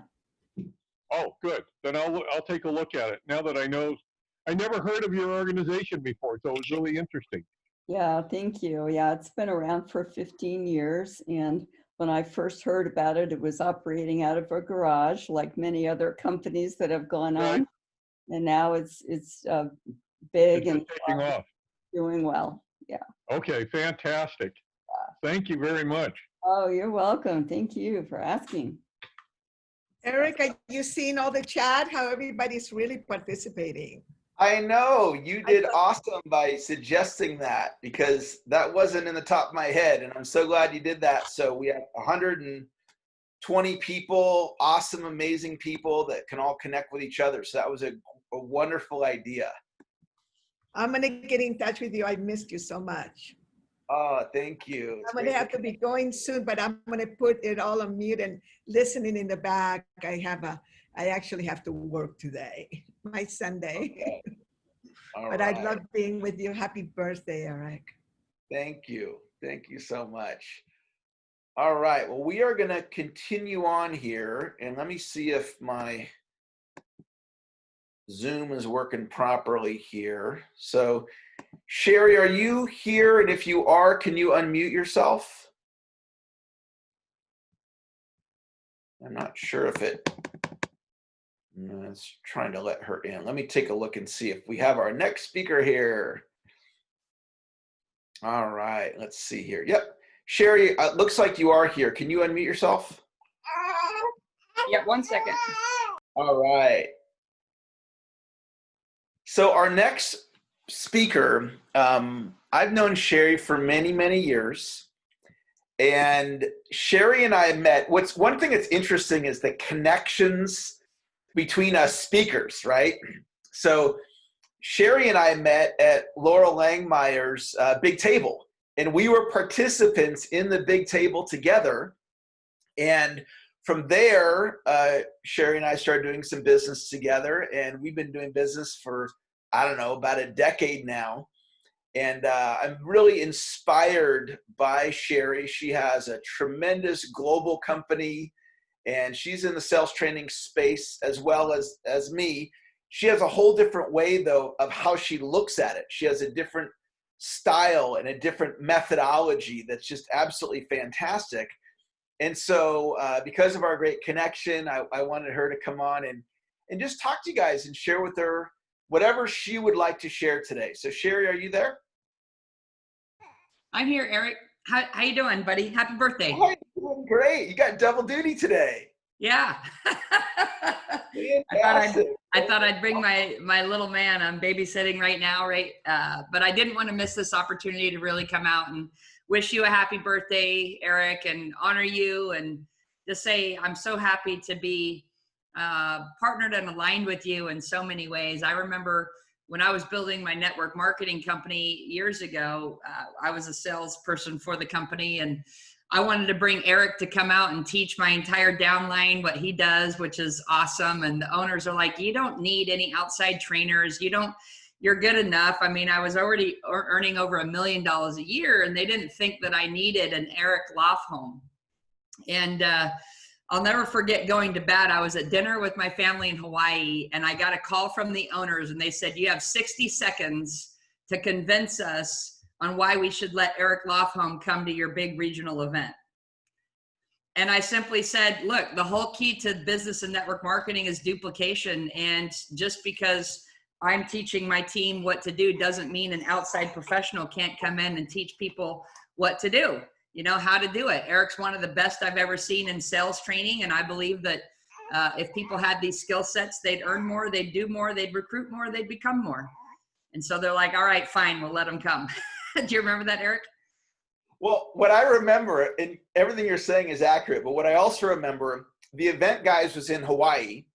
[SPEAKER 19] Oh, good. Then I'll take a look at it now that I know. I never heard of your organization before, so it was really interesting.
[SPEAKER 15] Yeah, thank you. Yeah, it's been around for 15 years. And when I first heard about it, it was operating out of a garage like many other companies that have gone on. And now it's big and
[SPEAKER 19] taking off.
[SPEAKER 15] Doing well. Yeah.
[SPEAKER 19] Okay, fantastic. Thank you very much.
[SPEAKER 15] Oh, you're welcome. Thank you for asking.
[SPEAKER 9] Eric, are you seeing all the chat? How everybody's really participating?
[SPEAKER 2] I know you did awesome by suggesting that because that wasn't in the top of my head, and I'm so glad you did that. So we have 120 people, awesome, amazing people that can all connect with each other. So that was a wonderful idea.
[SPEAKER 9] I'm gonna get in touch with you. I missed you so much.
[SPEAKER 2] Oh, thank you.
[SPEAKER 9] I'm gonna have to be going soon, but I'm gonna put it all on mute and listening in the back. I actually have to work today, my Sunday.
[SPEAKER 2] Okay.
[SPEAKER 9] But I love being with you. Happy birthday, Eric.
[SPEAKER 2] Thank you. Thank you so much. All right. Well, we are going to continue on here. And let me see if my Zoom is working properly here. So, Sherry, are you here? And if you are, can you unmute yourself? I'm not sure if it... It's trying to let her in. Let me take a look and see if we have our next speaker here. All right, let's see here. Yep, Sherry, it looks like you are here. Can you unmute yourself?
[SPEAKER 10] Yeah, 1 second.
[SPEAKER 2] All right. So our next speaker, I've known Sherry for many, many years. And Sherry and I met. What's one thing that's interesting is the connections between us speakers, right? So Sherry and I met at Laurel Langmeyer's Big Table, and we were participants in the Big Table together. And from there, Sherry and I started doing some business together, and we've been doing business for, I don't know, about a decade now. And I'm really inspired by Sherry. She has a tremendous global company, and she's in the sales training space as well as me. She has a whole different way, though, of how she looks at it. She has a different style and a different methodology that's just absolutely fantastic. And so because of our great connection, I wanted her to come on and just talk to you guys and share with her whatever she would like to share today. So Sherry, are you there?
[SPEAKER 10] I'm here, Eric. How you doing, buddy? Happy birthday.
[SPEAKER 2] Oh, you're doing great. You got double duty today.
[SPEAKER 10] Yeah. I thought I'd bring my little man. I'm babysitting right now, right? But I didn't want to miss this opportunity to really come out and wish you a happy birthday, Eric, and honor you, and just say I'm so happy to be partnered and aligned with you in so many ways. I remember when I was building my network marketing company years ago, I was a salesperson for the company, and I wanted to bring Eric to come out and teach my entire downline what he does, which is awesome. And the owners are like, you don't need any outside trainers. You're good enough. I mean, I was already earning over $1 million a year, and they didn't think that I needed an Eric Lofholm. And I'll never forget going to bed. I was at dinner with my family in Hawaii, and I got a call from the owners, and they said, you have 60 seconds to convince us on why we should let Eric Lofholm come to your big regional event. And I simply said, look, the whole key to business and network marketing is duplication. And just because I'm teaching my team what to do doesn't mean an outside professional can't come in and teach people what to do, how to do it. Eric's one of the best I've ever seen in sales training. And I believe that if people had these skill sets, they'd earn more, they'd do more, they'd recruit more, they'd become more. And so they're like, all right, fine, we'll let them come. Do you remember that, Eric?
[SPEAKER 2] Well, what I remember, and everything you're saying is accurate, but what I also remember, the event guys was in Hawaii,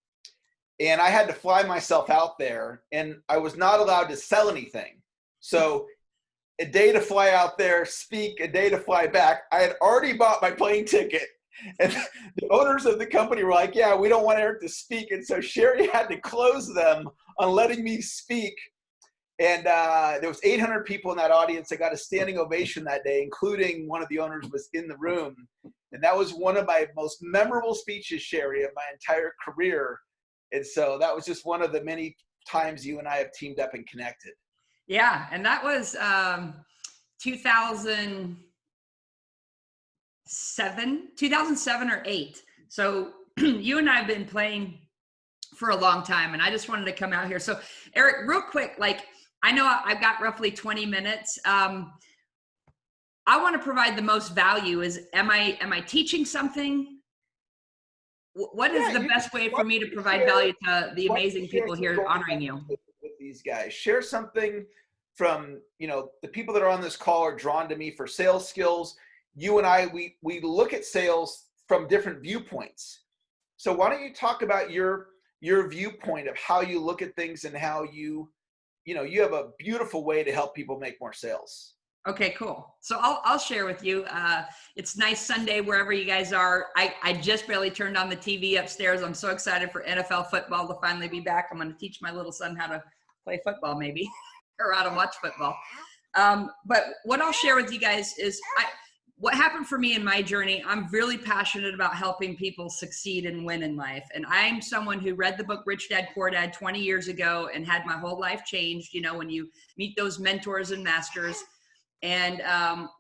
[SPEAKER 2] and I had to fly myself out there, and I was not allowed to sell anything. So a day to fly out there, speak, a day to fly back. I had already bought my plane ticket, and the owners of the company were like, yeah, we don't want Eric to speak. And so Sherry had to close them on letting me speak. And there was 800 people in that audience. I got a standing ovation that day, including one of the owners was in the room. And that was one of my most memorable speeches, Sherry, of my entire career. And so that was just one of the many times you and I have teamed up and connected.
[SPEAKER 10] Yeah, and that was 2007 or 8. So you and I have been playing for a long time, and I just wanted to come out here. So Eric, real quick, I know I've got roughly 20 minutes. I want to provide the most value. Am I teaching something? What is the best way for me to provide value to the amazing people here honoring you?
[SPEAKER 2] With these guys, share something from, the people that are on this call are drawn to me for sales skills. You and I, we look at sales from different viewpoints. So why don't you talk about your viewpoint of how you look at things and how you have a beautiful way to help people make more sales.
[SPEAKER 10] Okay, cool. So I'll share with you. It's nice Sunday wherever you guys are. I just barely turned on the TV upstairs. I'm so excited for NFL football to finally be back. I'm going to teach my little son how to play football maybe, or how to watch football. But what I'll share with you guys is what happened for me in my journey. I'm really passionate about helping people succeed and win in life. And I'm someone who read the book Rich Dad Poor Dad 20 years ago and had my whole life changed, when you meet those mentors and masters. And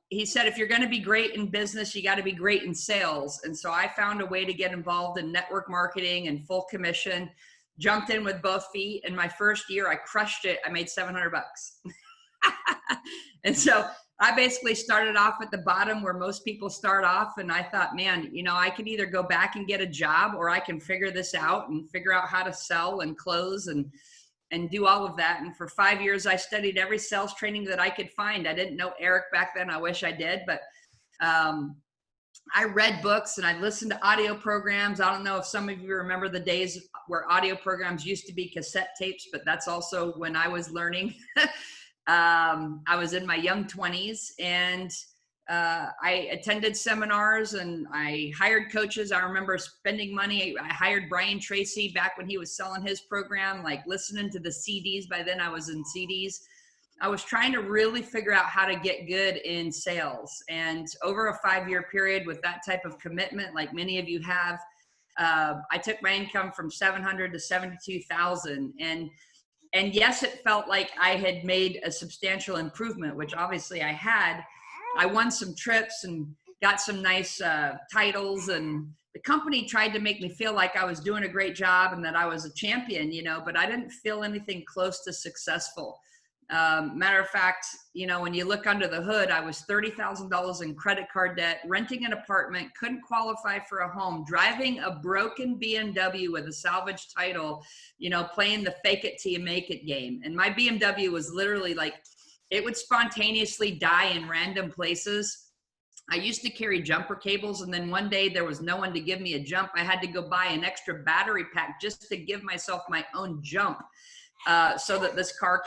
[SPEAKER 10] he said, if you're going to be great in business, you got to be great in sales. And so I found a way to get involved in network marketing and full commission, jumped in with both feet. And my first year, I crushed it. I made $700. And so I basically started off at the bottom where most people start off. And I thought, man, I could either go back and get a job, or I can figure this out and figure out how to sell and close and do all of that. And for 5 years, I studied every sales training that I could find. I didn't know Eric back then. I wish I did, but I read books and I listened to audio programs. I don't know if some of you remember the days where audio programs used to be cassette tapes, but that's also when I was learning. I was in my young 20s, and I attended seminars and I hired coaches. I remember spending money. I hired Brian Tracy back when he was selling his program, like listening to the CDs. By then I was in CDs. I was trying to really figure out how to get good in sales. And over a 5-year period with that type of commitment, like many of you have, I took my income from 700 to 72,000. And yes, it felt like I had made a substantial improvement, which obviously I had. I won some trips and got some nice titles, and the company tried to make me feel like I was doing a great job and that I was a champion, you know, but I didn't feel anything close to successful. Matter of fact, you know, when you look under the hood, I was $30,000 in credit card debt, renting an apartment, couldn't qualify for a home, driving a broken BMW with a salvage title, you know, playing the fake it till you make it game. And my BMW was literally like, it would spontaneously die in random places. I used to carry jumper cables, and then one day there was no one to give me a jump. I had to go buy an extra battery pack just to give myself my own jump, so that this car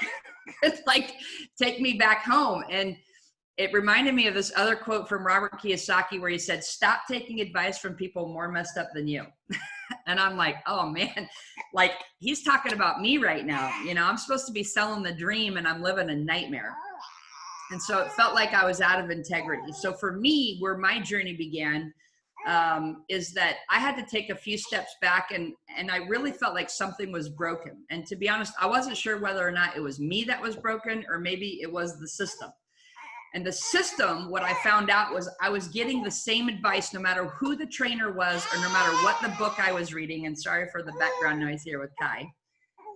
[SPEAKER 10] could like take me back home. And it reminded me of this other quote from Robert Kiyosaki where he said, "Stop taking advice from people more messed up than you." And I'm like, oh man, like he's talking about me right now. You know, I'm supposed to be selling the dream and I'm living a nightmare. And so it felt like I was out of integrity. So for me, where my journey began is that I had to take a few steps back, and I really felt like something was broken. And to be honest, I wasn't sure whether or not it was me that was broken or maybe it was the system. And the system, what I found out was I was getting the same advice no matter who the trainer was or no matter what the book I was reading. And sorry for the background noise here with Kai.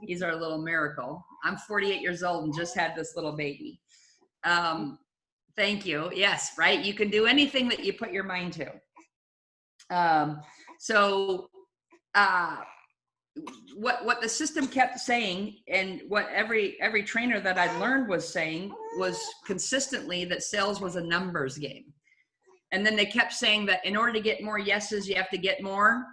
[SPEAKER 10] He's our little miracle. I'm 48 years old and just had this little baby. Thank you. Yes, right? You can do anything that you put your mind to. What the system kept saying, and what every trainer that I learned was saying, was consistently that sales was a numbers game. And then they kept saying that in order to get more yeses, you have to get more,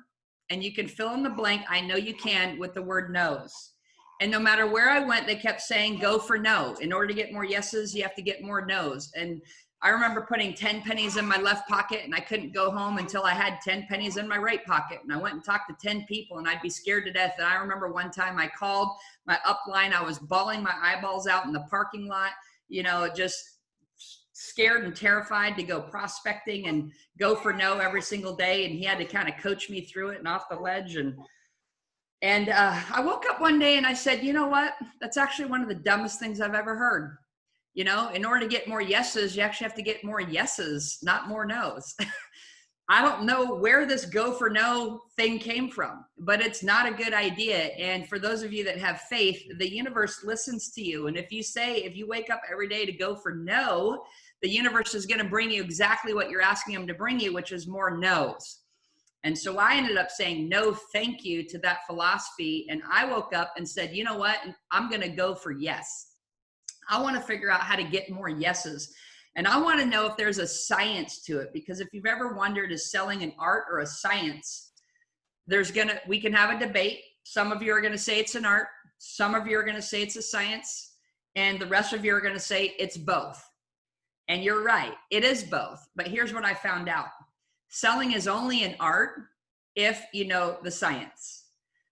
[SPEAKER 10] and you can fill in the blank, I know you can, with the word no's. And no matter where I went, they kept saying, go for no. In order to get more yeses, you have to get more no's. And I remember putting 10 pennies in my left pocket, and I couldn't go home until I had 10 pennies in my right pocket. And I went and talked to 10 people, and I'd be scared to death. And I remember one time I called my upline. I was bawling my eyeballs out in the parking lot, you know, just scared and terrified to go prospecting and go for no every single day. And he had to kind of coach me through it and off the ledge. And I woke up one day and I said, you know what? That's actually one of the dumbest things I've ever heard. You know, in order to get more yeses, you actually have to get more yeses, not more no's. I don't know where this go for no thing came from, but it's not a good idea. And for those of you that have faith, the universe listens to you. And if you wake up every day to go for no, the universe is going to bring you exactly what you're asking them to bring you, which is more no's. And so I ended up saying no thank you to that philosophy. And I woke up and said, you know what? I'm going to go for yes. I want to figure out how to get more yeses. And I want to know if there's a science to it, because if you've ever wondered, is selling an art or a science? We can have a debate. Some of you are going to say it's an art. Some of you are going to say it's a science. And the rest of you are going to say it's both. And you're right. It is both. But here's what I found out. Selling is only an art if you know the science.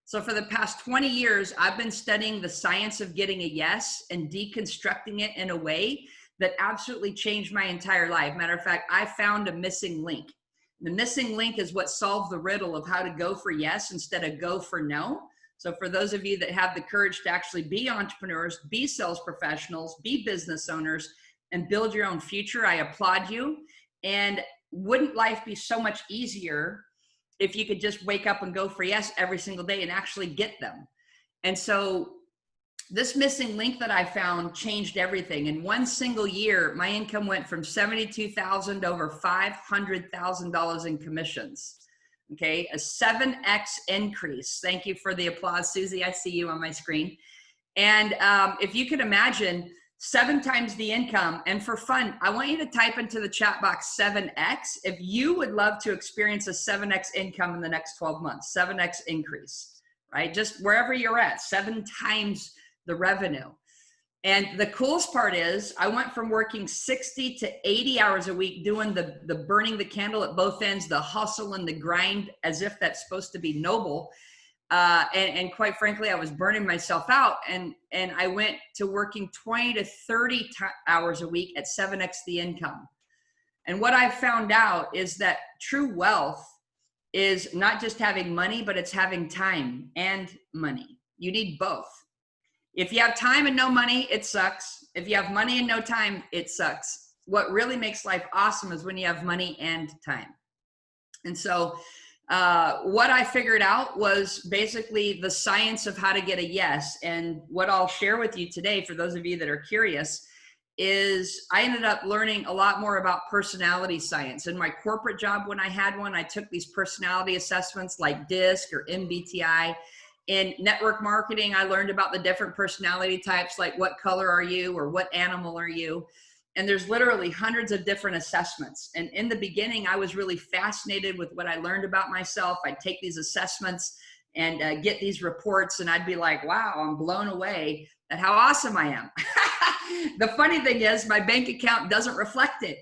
[SPEAKER 10] So for the past 20 years, I've been studying the science of getting a yes and deconstructing it in a way that absolutely changed my entire life. Matter of fact, I found a missing link. The missing link is what solved the riddle of how to go for yes instead of go for no. So for those of you that have the courage to actually be entrepreneurs, be sales professionals, be business owners, and build your own future, I applaud you. And wouldn't life be so much easier if you could just wake up and go for yes every single day and actually get them? And so this missing link that I found changed everything. In one single year, my income went from $72,000 to over $500,000 in commissions. Okay, a 7x increase. Thank you for the applause, Susie. I see you on my screen. And if you could imagine, 7 times the income. And for fun, I want you to type into the chat box 7X if you would love to experience a 7X income in the next 12 months, 7X increase, right? Just wherever you're at, 7 times the revenue. And the coolest part is I went from working 60 to 80 hours a week doing the burning the candle at both ends, the hustle and the grind, as if that's supposed to be noble. And quite frankly, I was burning myself out, and I went to working 20 to 30 hours a week at 7X the income. And what I found out is that true wealth is not just having money, but it's having time and money. You need both. If you have time and no money, it sucks. If you have money and no time, it sucks. What really makes life awesome is when you have money and time. And so what I figured out was basically the science of how to get a yes. And what I'll share with you today, for those of you that are curious, is I ended up learning a lot more about personality science. In my corporate job, when I had one, I took these personality assessments like DISC or MBTI. In network marketing, I learned about the different personality types, like what color are you or what animal are you? And there's literally hundreds of different assessments. And in the beginning, I was really fascinated with what I learned about myself. I'd take these assessments and get these reports, and I'd be like, wow, I'm blown away at how awesome I am. The funny thing is my bank account doesn't reflect it.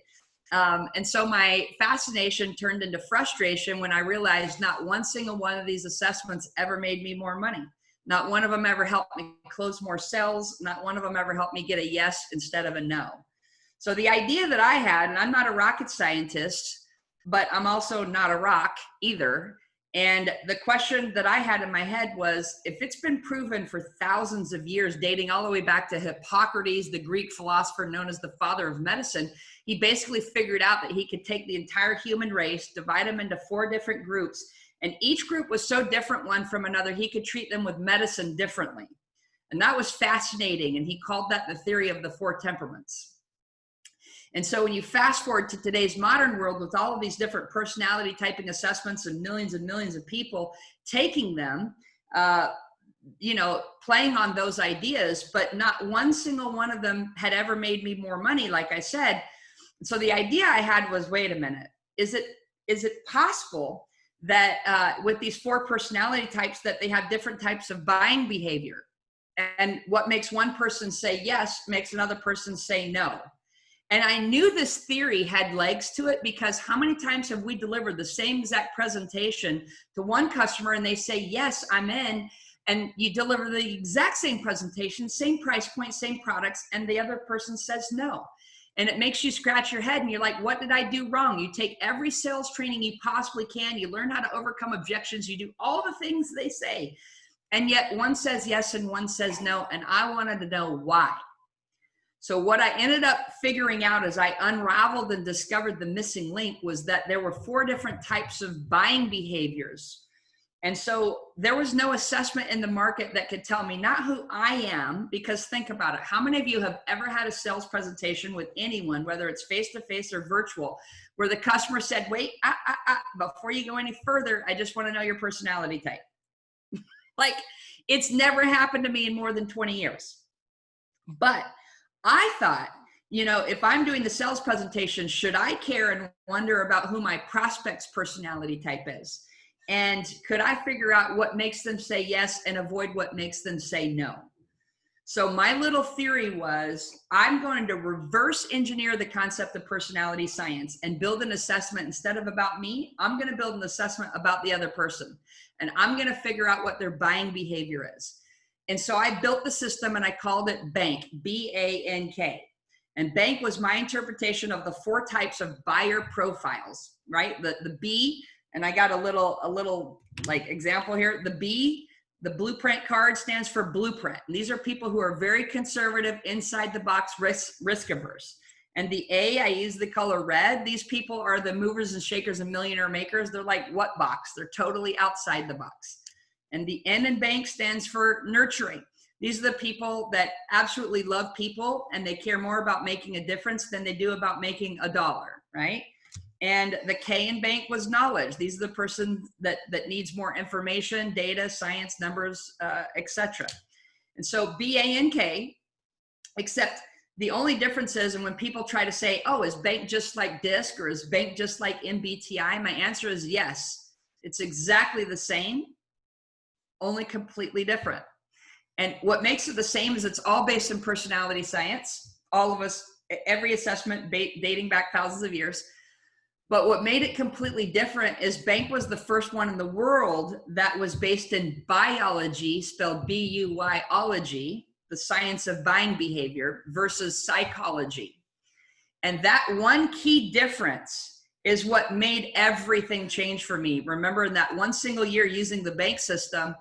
[SPEAKER 10] And so my fascination turned into frustration when I realized not one single one of these assessments ever made me more money. Not one of them ever helped me close more sales. Not one of them ever helped me get a yes instead of a no. So the idea that I had, and I'm not a rocket scientist, but I'm also not a rock either. And the question that I had in my head was, if it's been proven for thousands of years, dating all the way back to Hippocrates, the Greek philosopher known as the father of medicine, he basically figured out that he could take the entire human race, divide them into 4 different groups, and each group was so different one from another, he could treat them with medicine differently. And that was fascinating, and he called that the theory of the 4 temperaments. And so when you fast forward to today's modern world with all of these different personality typing assessments and millions of people taking them, you know, playing on those ideas, but not one single one of them had ever made me more money, like I said. So the idea I had was, wait a minute, is it possible that with these 4 personality types that they have different types of buying behavior? And what makes one person say yes makes another person say no. And I knew this theory had legs to it, because how many times have we delivered the same exact presentation to one customer and they say, yes, I'm in, and you deliver the exact same presentation, same price point, same products, and the other person says no. And it makes you scratch your head and you're like, what did I do wrong? You take every sales training you possibly can, you learn how to overcome objections, you do all the things they say, and yet one says yes and one says no, and I wanted to know why. So what I ended up figuring out as I unraveled and discovered the missing link was that there were 4 different types of buying behaviors. And so there was no assessment in the market that could tell me not who I am, because think about it. How many of you have ever had a sales presentation with anyone, whether it's face-to-face or virtual, where the customer said, wait, before you go any further, I just want to know your personality type. Like, it's never happened to me in more than 20 years. But I thought, you know, if I'm doing the sales presentation, should I care and wonder about who my prospect's personality type is? And could I figure out what makes them say yes and avoid what makes them say no? So my little theory was, I'm going to reverse engineer the concept of personality science and build an assessment. Instead of about me, I'm going to build an assessment about the other person. And I'm going to figure out what their buying behavior is. And so I built the system and I called it BANK, B-A-N-K. And BANK was my interpretation of the 4 types of buyer profiles, right? The B, and I got a little like example here. The B, the blueprint card, stands for blueprint. And these are people who are very conservative, inside the box, risk averse. And the A, I use the color red. These people are the movers and shakers and millionaire makers. They're like, what box? They're totally outside the box. And the N in BANK stands for nurturing. These are the people that absolutely love people and they care more about making a difference than they do about making a dollar, right? And the K in BANK was knowledge. These are the person that needs more information, data, science, numbers, etc. And so BANK, except The only difference is, and when people try to say, oh, is bank just like DISC or is bank just like MBTI? My answer is yes. It's exactly the same, only completely different. And what makes it the same is it's all based in personality science. All of us, every assessment dating back thousands of years. But what made it completely different is bank was the first one in the world that was based in biology, spelled B-U-Y-ology, the science of buying behavior, versus psychology. And that one key difference is what made everything change for me. Remember, in that one single year using the bank system,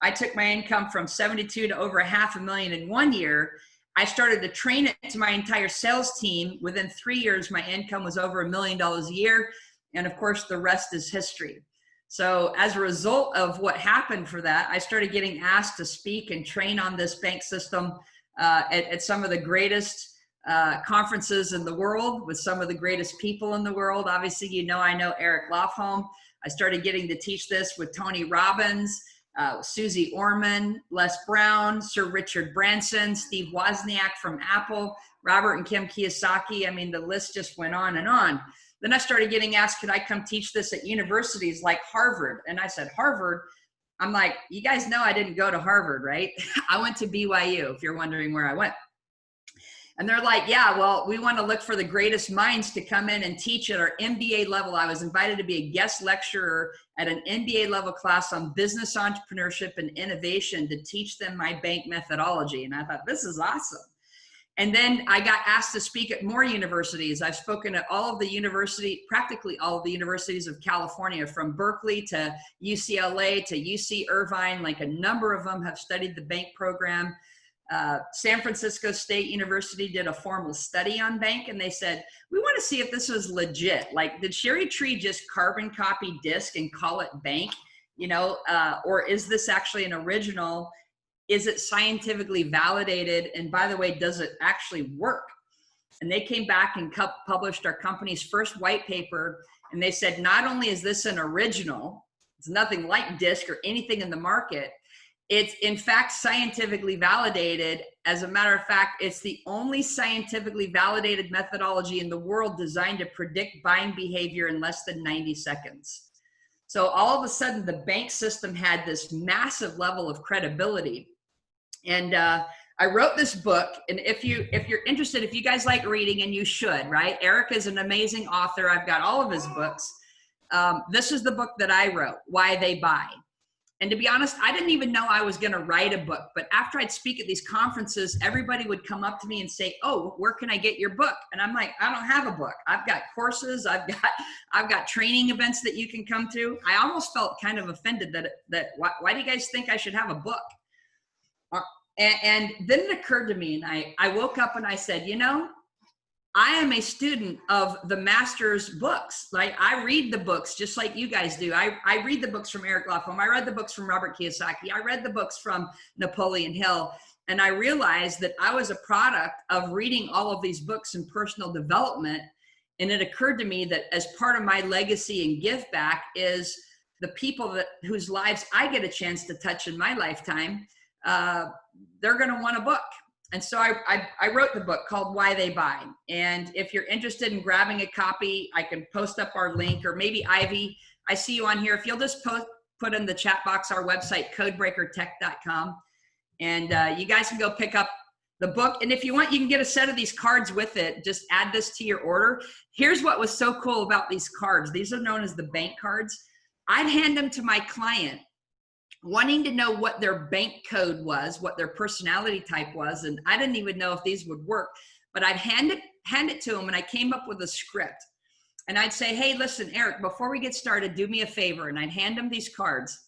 [SPEAKER 10] I took my income from 72 to over $500,000 in 1 year. I started to train it to my entire sales team. Within 3 years, my income was over $1 million a year. And of course, the rest is history. So as a result of what happened for that, I started getting asked to speak and train on this bank system at some of the greatest conferences in the world with some of the greatest people in the world. Obviously, you know, I know Eric Lofholm. I started getting to teach this with Tony Robbins, Susie Orman, Les Brown, Sir Richard Branson, Steve Wozniak from Apple, Robert and Kim Kiyosaki. I mean, the list just went on and on. Then I started getting asked, could I come teach this at universities like Harvard? And I said, Harvard? I'm like, you guys know I didn't go to Harvard, right? I went to BYU, if you're wondering where I went. And they're like, yeah, well, we want to look for the greatest minds to come in and teach at our MBA level. I was invited to be a guest lecturer at an MBA level class on business entrepreneurship and innovation to teach them my bank methodology. And I thought, this is awesome. And then I got asked to speak at more universities. I've spoken at all of the university, practically all of the universities of California, from Berkeley to UCLA to UC Irvine. Like a number of them have studied the bank program. San Francisco State University did a formal study on bank, and they said, we want to see if this was legit. Like, did Sherry Tree just carbon copy DISC and call it bank? You know, or is this actually an original? Is it scientifically validated? And by the way, does it actually work? And they came back and published our company's first white paper. And they said, not only is this an original, it's nothing like DISC or anything in the market, it's in fact scientifically validated. As a matter of fact, it's the only scientifically validated methodology in the world designed to predict buying behavior in less than 90 seconds. So all of a sudden, the bank system had this massive level of credibility. And I wrote this book, and if you're interested, if you guys like reading, and you should, right? Eric is an amazing author. I've got all of his books. This is the book that I wrote, Why They Buy. And to be honest, I didn't even know I was going to write a book. But after I'd speak at these conferences, everybody would come up to me and say, oh, where can I get your book? And I'm like, I don't have a book. I've got courses. I've got training events that you can come to. I almost felt kind of offended that why do you guys think I should have a book? And then it occurred to me, and I woke up and I said, you know, I am a student of the master's books. Like, I read the books just like you guys do. I read the books from Eric Lofholm. I read the books from Robert Kiyosaki. I read the books from Napoleon Hill. And I realized that I was a product of reading all of these books in personal development. And it occurred to me that as part of my legacy and give back is the people whose lives I get a chance to touch in my lifetime, they're going to want a book. And so I wrote the book called Why They Buy. And if you're interested in grabbing a copy, I can post up our link, or maybe Ivy, I see you on here. If you'll just put in the chat box our website, codebreakertech.com, and you guys can go pick up the book. And if you want, you can get a set of these cards with it. Just add this to your order. Here's what was so cool about these cards. These are known as the bank cards. I'd hand them to my client, wanting to know what their bank code was, what their personality type was. And I didn't even know if these would work, but I'd hand it to them, and I came up with a script. And I'd say, hey, listen, Eric, before we get started, do me a favor. And I'd hand him these cards.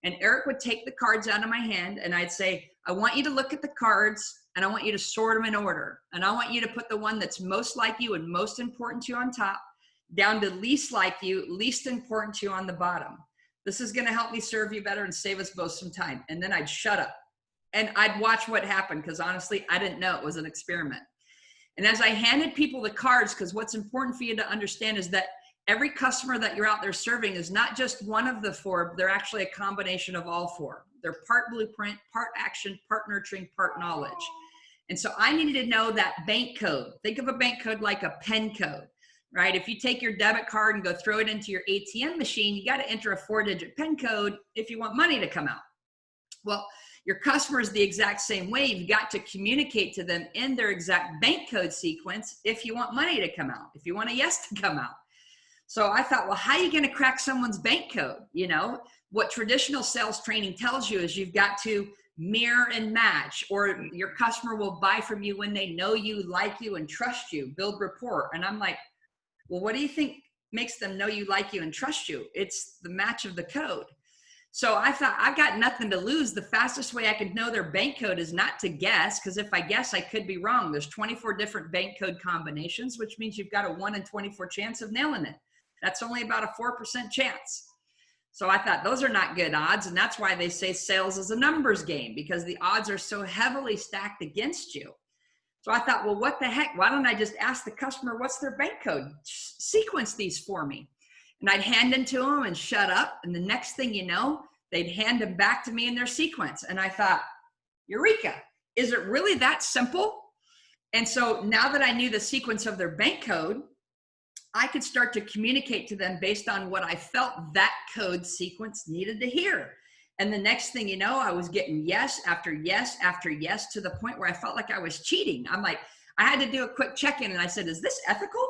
[SPEAKER 10] And Eric would take the cards out of my hand, and I'd say, I want you to look at the cards, and I want you to sort them in order. And I want you to put the one that's most like you and most important to you on top, down to least like you, least important to you on the bottom. This is going to help me serve you better and save us both some time. And then I'd shut up and I'd watch what happened, because honestly, I didn't know it was an experiment. And as I handed people the cards, because what's important for you to understand is that every customer that you're out there serving is not just one of the four, they're actually a combination of all four. They're part blueprint, part action, part nurturing, part knowledge. And so I needed to know that bank code. Think of a bank code like a pen code, right? If you take your debit card and go throw it into your ATM machine, you got to enter a 4-digit pen code if you want money to come out. Well, your customer is the exact same way. You've got to communicate to them in their exact bank code sequence if you want money to come out, if you want a yes to come out. So I thought, well, how are you going to crack someone's bank code? You know, what traditional sales training tells you is you've got to mirror and match, or your customer will buy from you when they know you, like you, and trust you, build rapport. And I'm like, well, what do you think makes them know you, like you, and trust you? It's the match of the code. So I thought, I've got nothing to lose. The fastest way I could know their bank code is not to guess, because if I guess, I could be wrong. There's 24 different bank code combinations, which means you've got a 1 in 24 chance of nailing it. That's only about a 4% chance. So I thought those are not good odds. And that's why they say sales is a numbers game, because the odds are so heavily stacked against you. So I thought, well, what the heck? Why don't I just ask the customer, what's their bank code? Sequence these for me. And I'd hand them to them and shut up. And the next thing you know, they'd hand them back to me in their sequence. And I thought, Eureka, is it really that simple? And so now that I knew the sequence of their bank code, I could start to communicate to them based on what I felt that code sequence needed to hear. And the next thing you know, I was getting yes after yes after yes, to the point where I felt like I was cheating. I'm like, I had to do a quick check-in, and I said, is this ethical?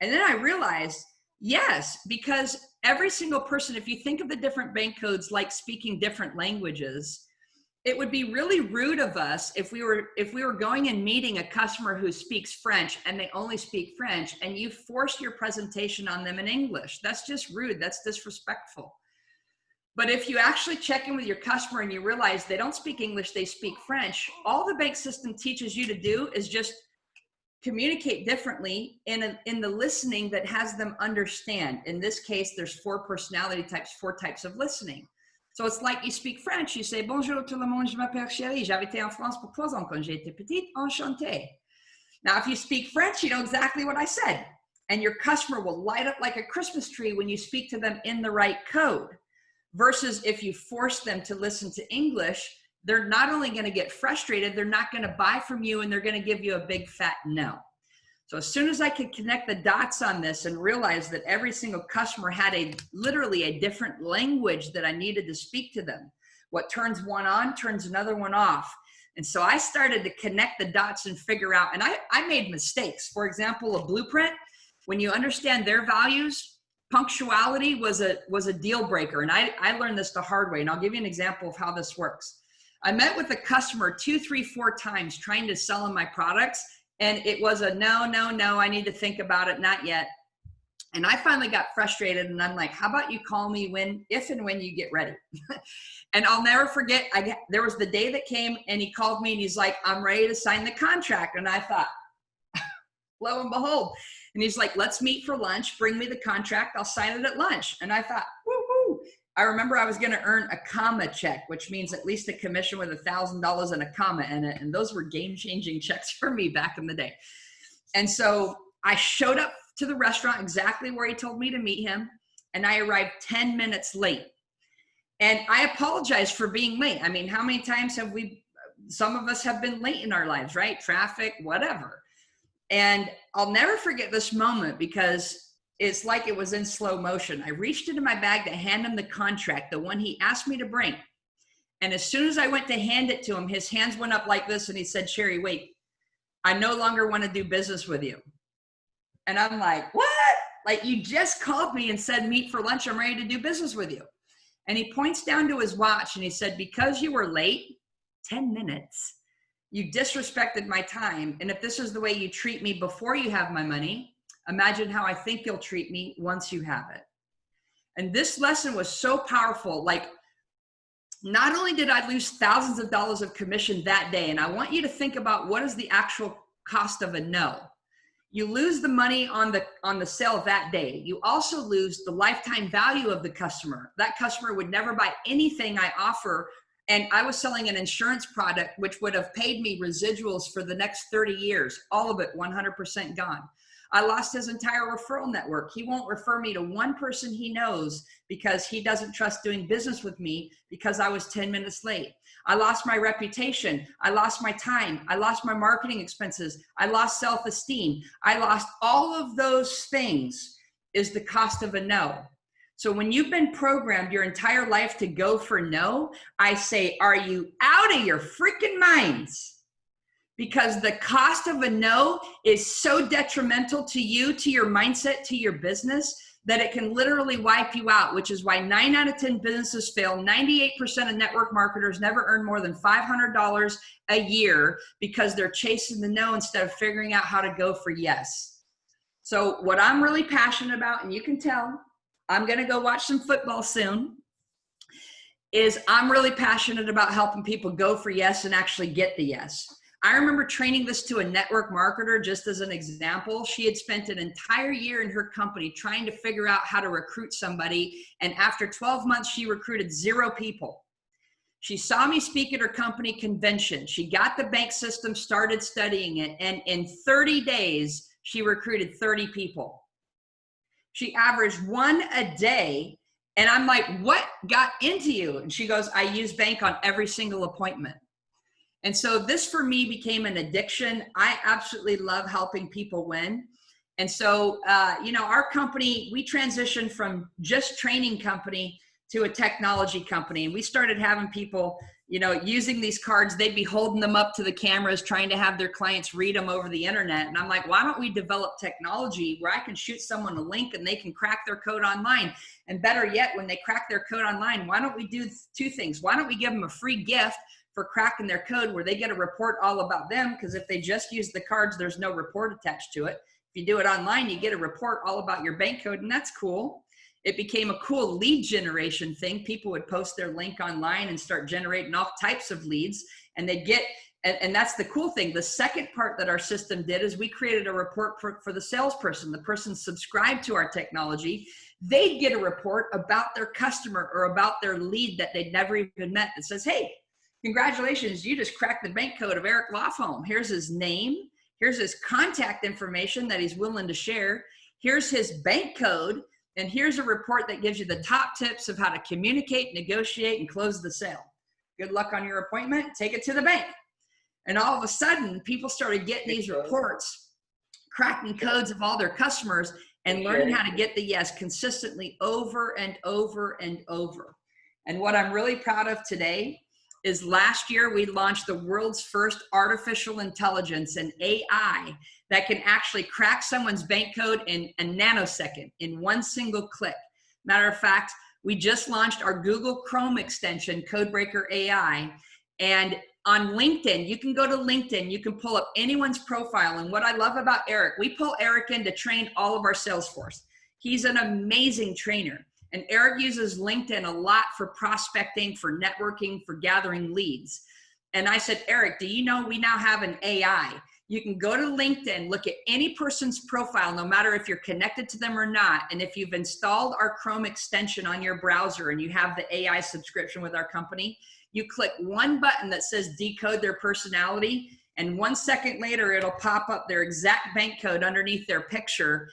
[SPEAKER 10] And then I realized, yes, because every single person, if you think of the different bank codes like speaking different languages, it would be really rude of us if we were going and meeting a customer who speaks French and they only speak French, and you force your presentation on them in English. That's just rude. That's disrespectful. But if you actually check in with your customer and you realize they don't speak English, they speak French, all the bank system teaches you to do is just communicate differently in the listening that has them understand. In this case, there's 4 personality types, 4 types of listening. So it's like you speak French, you say, bonjour tout le monde, je m'appelle Chérie, j'avais été en France pour 3 ans quand j'étais petite, enchanté. Now, if you speak French, you know exactly what I said. And your customer will light up like a Christmas tree when you speak to them in the right code. Versus if you force them to listen to English, they're not only going to get frustrated, they're not going to buy from you, and they're going to give you a big fat no. So as soon as I could connect the dots on this and realize that every single customer had literally a different language that I needed to speak to them. What turns one on turns another one off. And so I started to connect the dots and figure out, and I made mistakes. For example, a blueprint, when you understand their values, punctuality was a deal breaker. And I learned this the hard way. And I'll give you an example of how this works. I met with a customer 2, 3, 4 times trying to sell him my products. And it was a no, no, no, I need to think about it, not yet. And I finally got frustrated, and I'm like, how about you call me if and when you get ready? And I'll never forget, there was the day that came, and he called me and he's like, I'm ready to sign the contract. And I thought, lo and behold. And he's like, let's meet for lunch, bring me the contract, I'll sign it at lunch. And I thought, woo-hoo. I remember I was gonna earn a comma check, which means at least a commission with $1,000 and a comma in it. And those were game-changing checks for me back in the day. And so I showed up to the restaurant exactly where he told me to meet him, and I arrived 10 minutes late. And I apologize for being late. I mean, how many times have some of us have been late in our lives, right? Traffic, whatever. And I'll never forget this moment, because it's like it was in slow motion. I reached into my bag to hand him the contract, the one he asked me to bring. And as soon as I went to hand it to him, his hands went up like this, and he said, Sherry, wait, I no longer want to do business with you. And I'm like, what? Like, you just called me and said, meet for lunch, I'm ready to do business with you. And he points down to his watch and he said, because you were late 10 minutes, you disrespected my time. And if this is the way you treat me before you have my money, imagine how I think you'll treat me once you have it. And this lesson was so powerful. Like, not only did I lose thousands of dollars of commission that day, and I want you to think about what is the actual cost of a no. You lose the money on the sale that day. You also lose the lifetime value of the customer. That customer would never buy anything I offer. And I was selling an insurance product, which would have paid me residuals for the next 30 years, all of it 100% gone. I lost his entire referral network. He won't refer me to one person he knows because he doesn't trust doing business with me because I was 10 minutes late. I lost my reputation. I lost my time. I lost my marketing expenses. I lost self-esteem. I lost all of those things is the cost of a no. So when you've been programmed your entire life to go for no, I say, are you out of your freaking minds? Because the cost of a no is so detrimental to you, to your mindset, to your business, that it can literally wipe you out, which is why 9 out of 10 businesses fail. 98% of network marketers never earn more than $500 a year because they're chasing the no instead of figuring out how to go for yes. So what I'm really passionate about, and you can tell, I'm gonna go watch some football soon, is I'm really passionate about helping people go for yes and actually get the yes. I remember training this to a network marketer, just as an example. She had spent an entire year in her company trying to figure out how to recruit somebody. And after 12 months, she recruited 0 people. She saw me speak at her company convention. She got the bank system, started studying it. And in 30 days, she recruited 30 people. She averaged 1 a day. And I'm like, what got into you? And she goes, I use bank on every single appointment. And so this for me became an addiction. I absolutely love helping people win. And so, you know, our company, we transitioned from just training company to a technology company. And we started having people, you know, using these cards. They'd be holding them up to the cameras, trying to have their clients read them over the internet. And I'm like, why don't we develop technology where I can shoot someone a link and they can crack their code online? And better yet, when they crack their code online, why don't we do 2 things? Why don't we give them a free gift for cracking their code where they get a report all about them? Because if they just use the cards, there's no report attached to it. If you do it online, you get a report all about your bank code, and that's cool. It became a cool lead generation thing. People would post their link online and start generating all types of leads, and they get, and that's the cool thing. The second part that our system did is we created a report for the salesperson. The person subscribed to our technology. They'd get a report about their customer or about their lead that they'd never even met that says, hey, congratulations, you just cracked the bank code of Eric Lofholm. Here's his name. Here's his contact information that he's willing to share. Here's his bank code. And here's a report that gives you the top tips of how to communicate, negotiate, and close the sale. Good luck on your appointment. Take it to the bank. And all of a sudden, people started getting these reports, cracking codes of all their customers, and learning how to get the yes consistently over and over and over. And what I'm really proud of today is last year we launched the world's first artificial intelligence and AI that can actually crack someone's bank code in a nanosecond, in 1 single click. Matter of fact, we just launched our Google Chrome extension, Codebreaker AI. And on LinkedIn, you can go to LinkedIn, you can pull up anyone's profile. And what I love about Eric, we pull Eric in to train all of our sales force. He's an amazing trainer. And Eric uses LinkedIn a lot for prospecting, for networking, for gathering leads. And I said, Eric, do you know we now have an AI? You can go to LinkedIn, look at any person's profile, no matter if you're connected to them or not. And if you've installed our Chrome extension on your browser and you have the AI subscription with our company, you click one button that says decode their personality. And 1 second later, it'll pop up their exact bank code underneath their picture.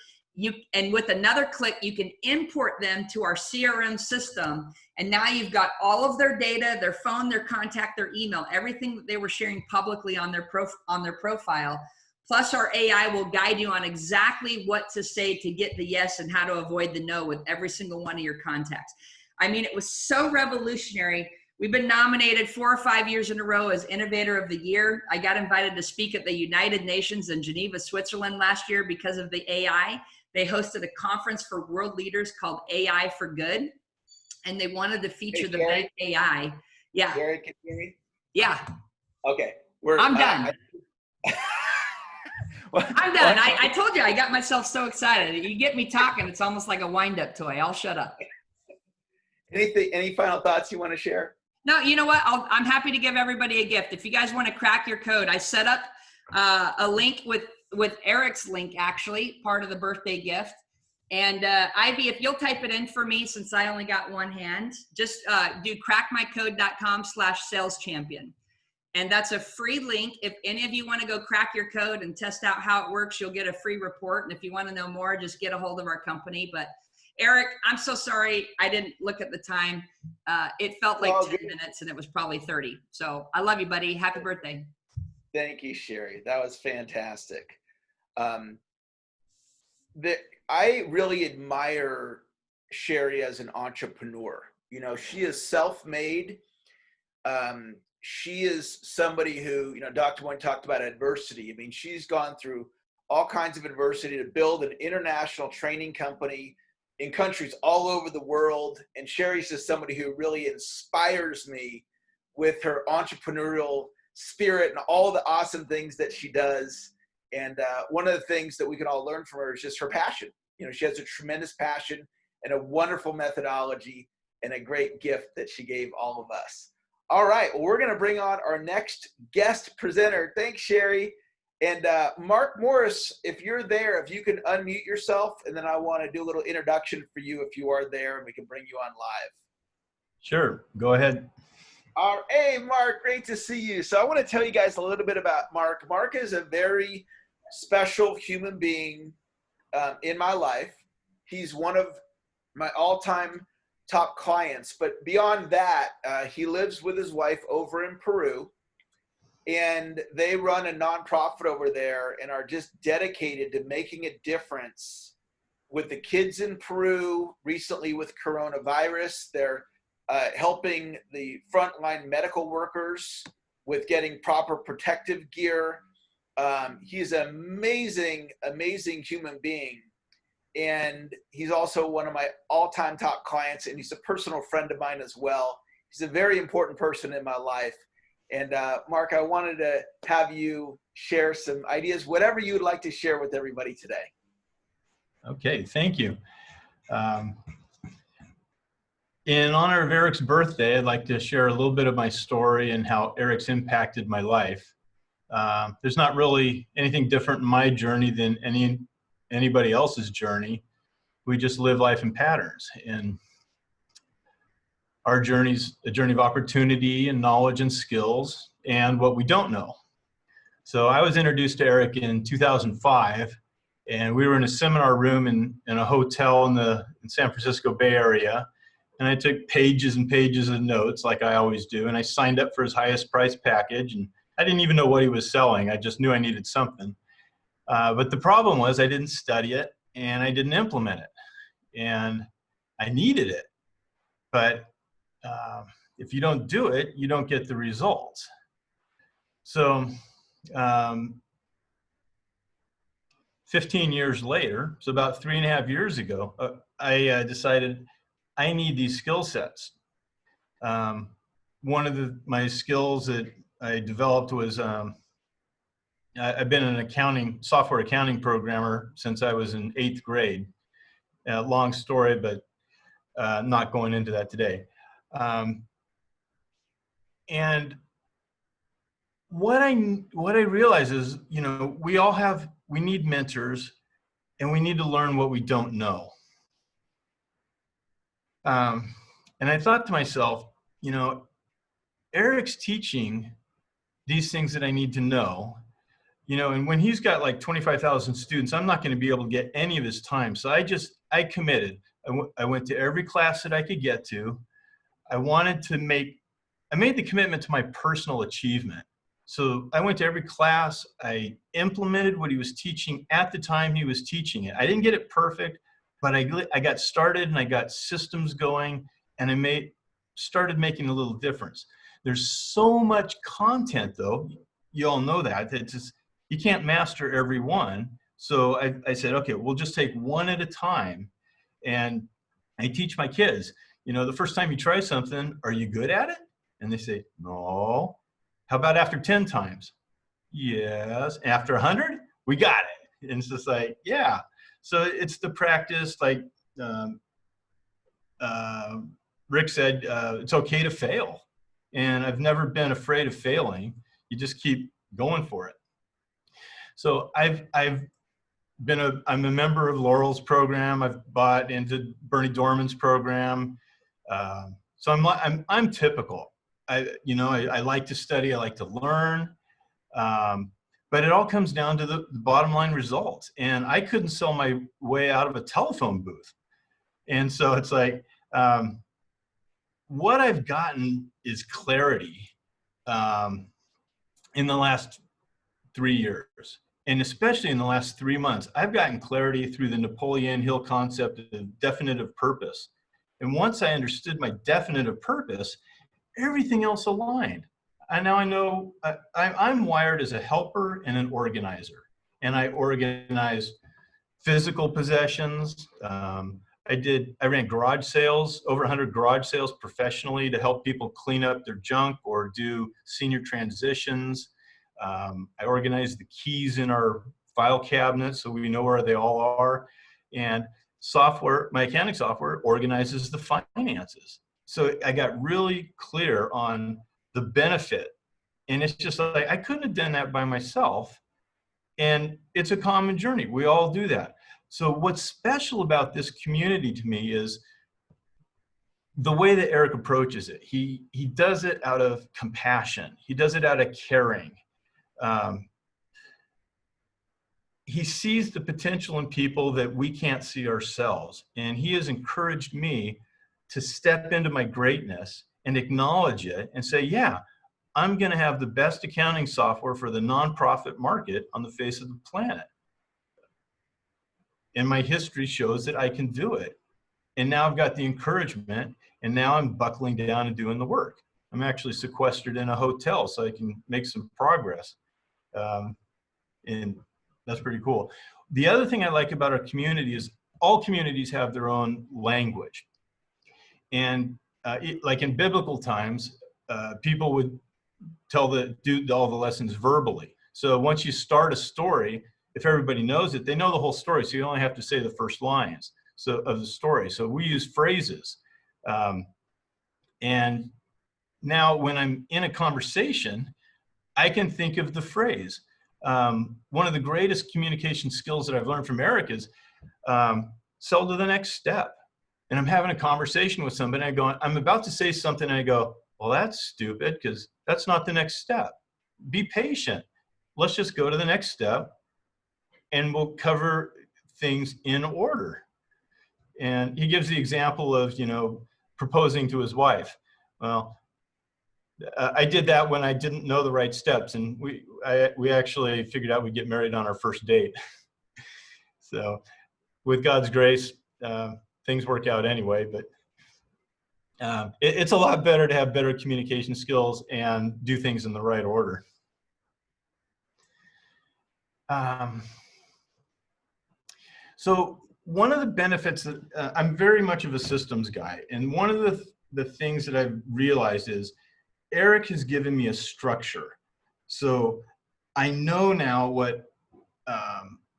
[SPEAKER 10] And with another click, you can import them to our CRM system. And now you've got all of their data, their phone, their contact, their email, everything that they were sharing publicly on their profile. Plus our AI will guide you on exactly what to say to get the yes and how to avoid the no with every single one of your contacts. I mean, it was so revolutionary. We've been nominated 4 or 5 years in a row as Innovator of the Year. I got invited to speak at the United Nations in Geneva, Switzerland last year because of the AI. They hosted a conference for world leaders called AI for Good, and they wanted to feature the bank AI. Yeah.
[SPEAKER 2] Jerry, can you hear me?
[SPEAKER 10] Yeah.
[SPEAKER 2] Okay.
[SPEAKER 10] I'm done. I'm done. I told you I got myself so excited. You get me talking, it's almost like a wind-up toy. I'll shut up.
[SPEAKER 2] Any final thoughts you want to share?
[SPEAKER 10] No, you know what? I'm happy to give everybody a gift. If you guys want to crack your code, I set up a link with Eric's link, actually, part of the birthday gift. And Ivy, if you'll type it in for me, since I only got one hand, just do crackmycode.com/sales champion. And that's a free link. If any of you want to go crack your code and test out how it works, you'll get a free report. And if you want to know more, just get a hold of our company. But Eric, I'm so sorry I didn't look at the time. It felt like 10 minutes and it was probably 30. So I love you, buddy. Happy birthday.
[SPEAKER 2] Thank you, Sherry. That was fantastic. I really admire Sherry as an entrepreneur. You know, she is self-made. She is somebody who, you know, Dr. Moyne talked about adversity. I mean, she's gone through all kinds of adversity to build an international training company in countries all over the world. And Sherry's just somebody who really inspires me with her entrepreneurial spirit and all the awesome things that she does. And one of the things that we can all learn from her is just her passion. You know, she has a tremendous passion and a wonderful methodology and a great gift that she gave all of us. All right, well, we're going to bring on our next guest presenter. Thanks, Sherry. And Mark Morris, if you're there, if you can unmute yourself, and then I want to do a little introduction for you if you are there, and we can bring you on live.
[SPEAKER 20] Sure, go ahead.
[SPEAKER 2] Hey, Mark, great to see you. So I want to tell you guys a little bit about Mark. Mark is a very special human being in my life. He's one of my all-time top clients, but beyond that, he lives with his wife over in Peru, and they run a nonprofit over there and are just dedicated to making a difference with the kids in Peru. Recently with coronavirus, they're helping the frontline medical workers with getting proper protective gear. He's an amazing, amazing human being. And he's also one of my all-time top clients, and he's a personal friend of mine as well. He's a very important person in my life. And Mark, I wanted to have you share some ideas, whatever you would like to share with everybody today.
[SPEAKER 20] Okay, thank you. In honor of Eric's birthday, I'd like to share a little bit of my story and how Eric's impacted my life. There's not really anything different in my journey than anybody else's journey. We just live life in patterns, and our journey's a journey of opportunity and knowledge and skills and what we don't know. So I was introduced to Eric in 2005, and we were in a seminar room in a hotel in San Francisco Bay Area, and I took pages and pages of notes like I always do, and I signed up for his highest price package, and I didn't even know what he was selling. I just knew I needed something. But the problem was I didn't study it and I didn't implement it, and I needed it. But if you don't do it, you don't get the results. So 15 years later, so about 3.5 years ago, I decided I need these skill sets. One of my skills that I developed was I've been an software accounting programmer since I was in 8th grade. Long story, but not going into that today. And what I realize is, you know, we need mentors, and we need to learn what we don't know. And I thought to myself, you know, Eric's teaching these things that I need to know. You know, and when he's got like 25,000 students, I'm not going to be able to get any of his time. So I committed. I went to every class that I could get to. I made the commitment to my personal achievement. So I went to every class. I implemented what he was teaching at the time he was teaching it. I didn't get it perfect, but I got started and I got systems going, and I started making a little difference. There's so much content, though. You all know that. It's just, you can't master every one. So I said, okay, we'll just take one at a time. And I teach my kids, you know, the first time you try something, are you good at it? And they say, no. How about after 10 times? Yes. After 100, we got it. And it's just like, yeah. So it's the practice, like Rick said, it's okay to fail. And I've never been afraid of failing. You just keep going for it. So I'm a member of Laurel's program. I've bought into Bernie Dorman's program. So I'm typical. I like to study, I like to learn. But it all comes down to the bottom line results. And I couldn't sell my way out of a telephone booth. And so it's like, what I've gotten is clarity in the last 3 years. And especially in the last 3 months, I've gotten clarity through the Napoleon Hill concept of definitive purpose. And once I understood my definitive purpose, everything else aligned. And now I know I'm wired as a helper and an organizer. And I organize physical possessions. I ran garage sales, over 100 garage sales professionally to help people clean up their junk or do senior transitions. I organized the keys in our file cabinet so we know where they all are. And software, my accounting software organizes the finances. So I got really clear on the benefit. And it's just like, I couldn't have done that by myself. And it's a common journey. We all do that. So what's special about this community to me is the way that Eric approaches it. He does it out of compassion. He does it out of caring. He sees the potential in people that we can't see ourselves. And he has encouraged me to step into my greatness and acknowledge it and say, yeah, I'm going to have the best accounting software for the nonprofit market on the face of the planet. And my history shows that I can do it. And now I've got the encouragement, and now I'm buckling down and doing the work. I'm actually sequestered in a hotel so I can make some progress. And that's pretty cool. The other thing I like about our community is all communities have their own language. And like in biblical times, people would do all the lessons verbally. So once you start a story, if everybody knows it, they know the whole story. So you only have to say the first lines of the story. So we use phrases. And now when I'm in a conversation, I can think of the phrase. One of the greatest communication skills that I've learned from Eric is sell to the next step. And I'm having a conversation with somebody, and I'm about to say something, and I go, well, that's stupid, because that's not the next step. Be patient. Let's just go to the next step, and we'll cover things in order. And he gives the example of, proposing to his wife. Well, I did that when I didn't know the right steps, and we actually figured out we'd get married on our first date. So with God's grace, things work out anyway, but it's a lot better to have better communication skills and do things in the right order. So one of the benefits that I'm very much of a systems guy, and one of the things that I've realized is Eric has given me a structure. So I know now what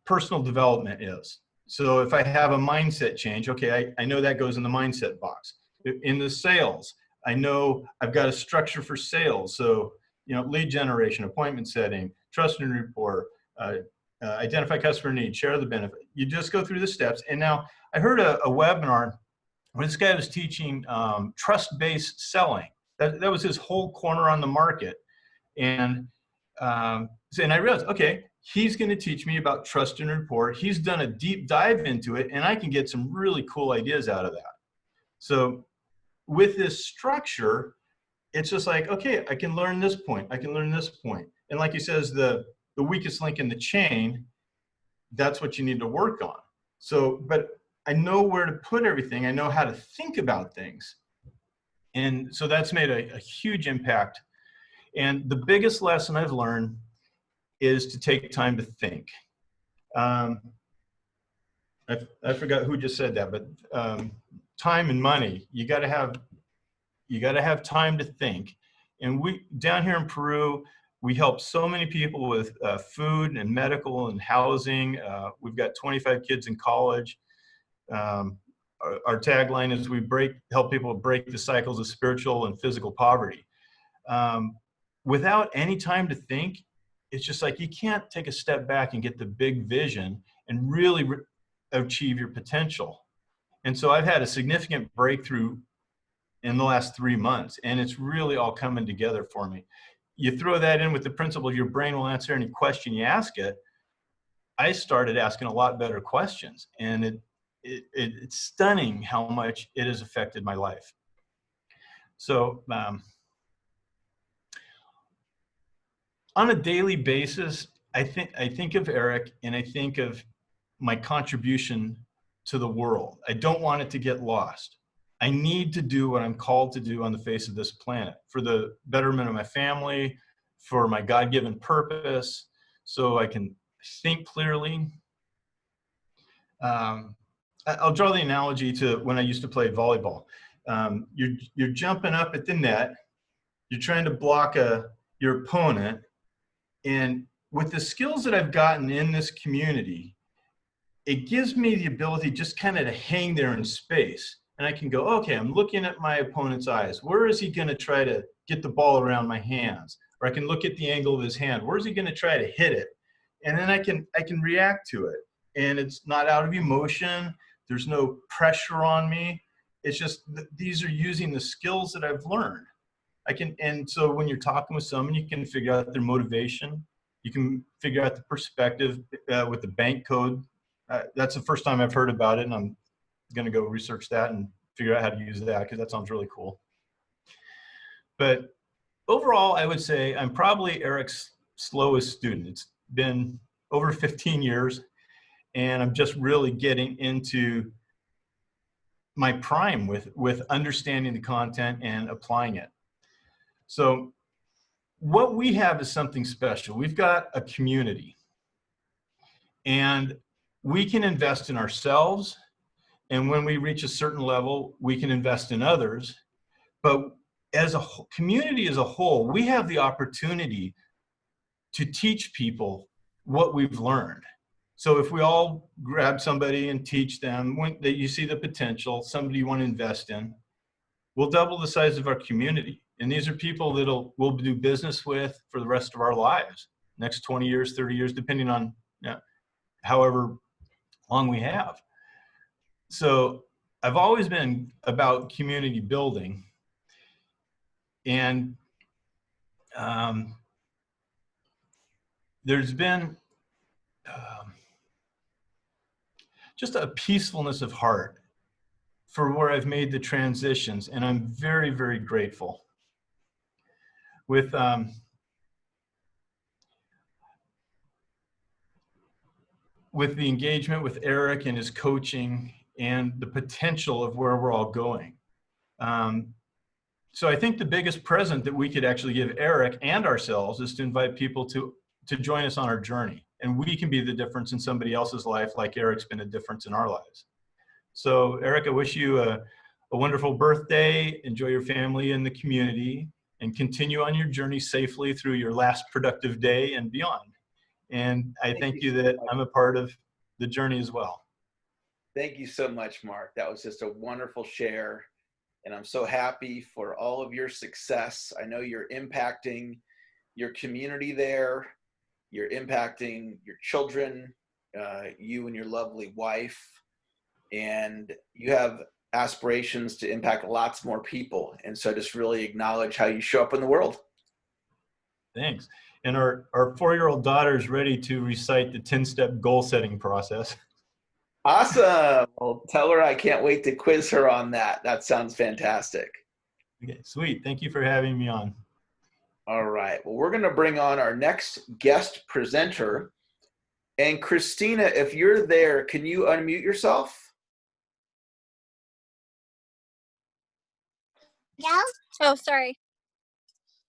[SPEAKER 20] personal development is. So if I have a mindset change, okay, I know that goes in the mindset box. In the sales, I know I've got a structure for sales. So, lead generation, appointment setting, trust and rapport, identify customer needs, share the benefit. You just go through the steps. And now I heard a webinar where this guy was teaching trust-based selling. That was his whole corner on the market. And I realized, okay, he's going to teach me about trust and rapport. He's done a deep dive into it, and I can get some really cool ideas out of that. So with this structure, it's just like, okay, I can learn this point. I can learn this point. And like he says, the weakest link in the chain, that's what you need to work on. So, but I know where to put everything. I know how to think about things. And so that's made a huge impact. And the biggest lesson I've learned is to take time to think. I forgot who just said that, but time and money, you got to have time to think. And we down here in Peru, we help so many people with food and medical and housing. We've got 25 kids in college. Our tagline is we help people break the cycles of spiritual and physical poverty. Without any time to think, it's just like you can't take a step back and get the big vision and really achieve your potential. And so I've had a significant breakthrough in the last 3 months, and it's really all coming together for me. You throw that in with the principle your brain will answer any question you ask it. I started asking a lot better questions, and it's stunning how much it has affected my life. So on a daily basis, I think of Eric, and I think of my contribution to the world. I don't want it to get lost. I need to do what I'm called to do on the face of this planet for the betterment of my family, for my God-given purpose, so I can think clearly. I'll draw the analogy to when I used to play volleyball. You're jumping up at the net, you're trying to block your opponent, and with the skills that I've gotten in this community, it gives me the ability just kind of to hang there in space. And I can go, okay, I'm looking at my opponent's eyes. Where is he going to try to get the ball around my hands? Or I can look at the angle of his hand. Where's he going to try to hit it? And then I can react to it. And it's not out of emotion. There's no pressure on me. It's just these are using the skills that I've learned. And so when you're talking with someone, you can figure out their motivation. You can figure out the perspective with the bank code. That's the first time I've heard about it, and I'm going to go research that and figure out how to use that, because that sounds really cool. But overall, I would say I'm probably Eric's slowest student. It's been over 15 years, and I'm just really getting into my prime with understanding the content and applying it. So what we have is something special. We've got a community, and we can invest in ourselves. And when we reach a certain level, we can invest in others. But as a community as a whole, we have the opportunity to teach people what we've learned. So if we all grab somebody and teach them that you see the potential, somebody you want to invest in, we'll double the size of our community. And these are people that we'll do business with for the rest of our lives, next 20 years, 30 years, depending on however long we have. So I've always been about community building, and there's been just a peacefulness of heart for where I've made the transitions, and I'm very, very grateful. With the engagement with Eric and his coaching and the potential of where we're all going. So I think the biggest present that we could actually give Eric and ourselves is to invite people to join us on our journey. And we can be the difference in somebody else's life, like Eric's been a difference in our lives. So Eric, I wish you a wonderful birthday. Enjoy your family and the community, and continue on your journey safely through your last productive day and beyond. And I thank you that I'm a part of the journey as well.
[SPEAKER 2] Thank you so much, Mark. That was just a wonderful share. And I'm so happy for all of your success. I know you're impacting your community there. You're impacting your children, you and your lovely wife. And you have aspirations to impact lots more people. And so just really acknowledge how you show up in the world.
[SPEAKER 20] Thanks. And our 4-year-old daughter is ready to recite the 10-step goal setting process.
[SPEAKER 2] Awesome. Well, tell her I can't wait to quiz her on that. That sounds fantastic.
[SPEAKER 20] Okay, sweet. Thank you for having me on.
[SPEAKER 2] All right. Well, we're going to bring on our next guest presenter. And Christina, if you're there, can you unmute yourself?
[SPEAKER 21] Yeah. Oh, sorry.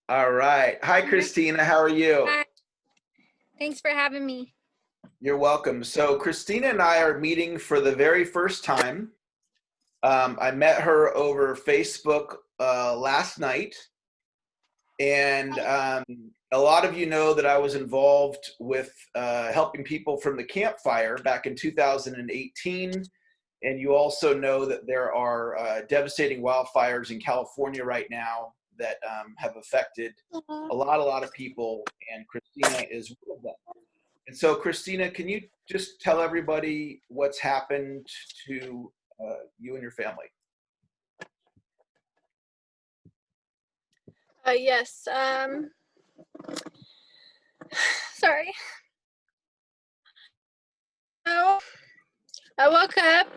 [SPEAKER 2] All right. Hi, Christina. How are you?
[SPEAKER 21] Hi. Thanks for having me.
[SPEAKER 2] You're welcome. So Christina and I are meeting for the very first time. I met her over Facebook last night. And a lot of you know that I was involved with helping people from the Camp Fire back in 2018. And you also know that there are devastating wildfires in California right now that have affected a lot of people, and Christina is one of them. And so, Christina, can you just tell everybody what's happened to you and your family?
[SPEAKER 21] Yes. Sorry. So I woke up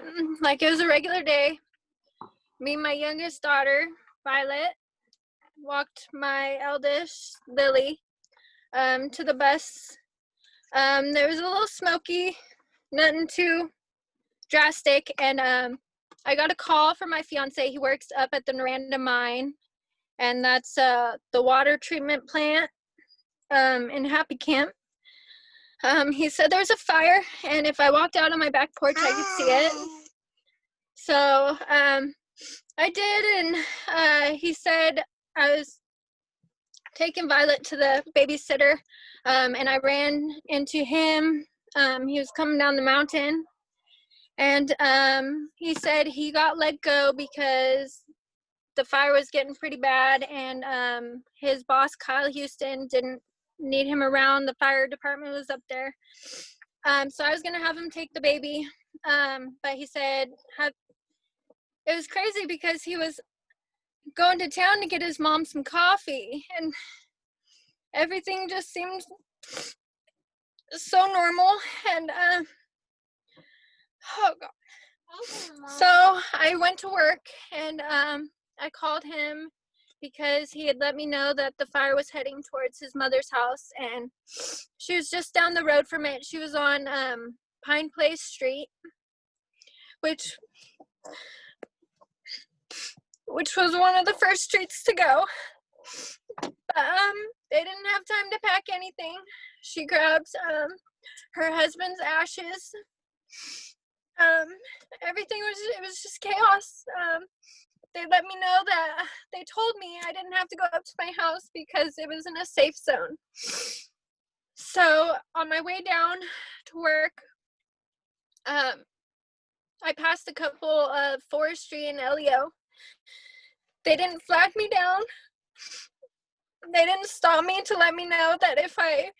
[SPEAKER 21] like it was a regular day. Me and my youngest daughter, Violet, walked my eldest, Lily, to the bus. There was a little smoky, nothing too drastic, and I got a call from my fiance. He works up at the Noranda mine, and that's the water treatment plant in Happy Camp. He said there was a fire, and if I walked out on my back porch, I could see it. So I did, and he said I was taking Violet to the babysitter, and I ran into him. He was coming down the mountain, and he said he got let go because the fire was getting pretty bad, and his boss, Kyle Houston, didn't need him around. The fire department was up there. So I was gonna have him take the baby, but he said it was crazy because he was going to town to get his mom some coffee, and everything just seemed so normal. And oh God. So I went to work, and I called him because he had let me know that the fire was heading towards his mother's house, and she was just down the road from it. She was on Pine Place Street, which was one of the first streets to go. They didn't have time to pack anything. She grabbed her husband's ashes. Everything was just chaos. They let me know that they told me I didn't have to go up to my house because it was in a safe zone. So on my way down to work, I passed a couple of forestry and LEO. They didn't flag me down. They didn't stop me to let me know that if I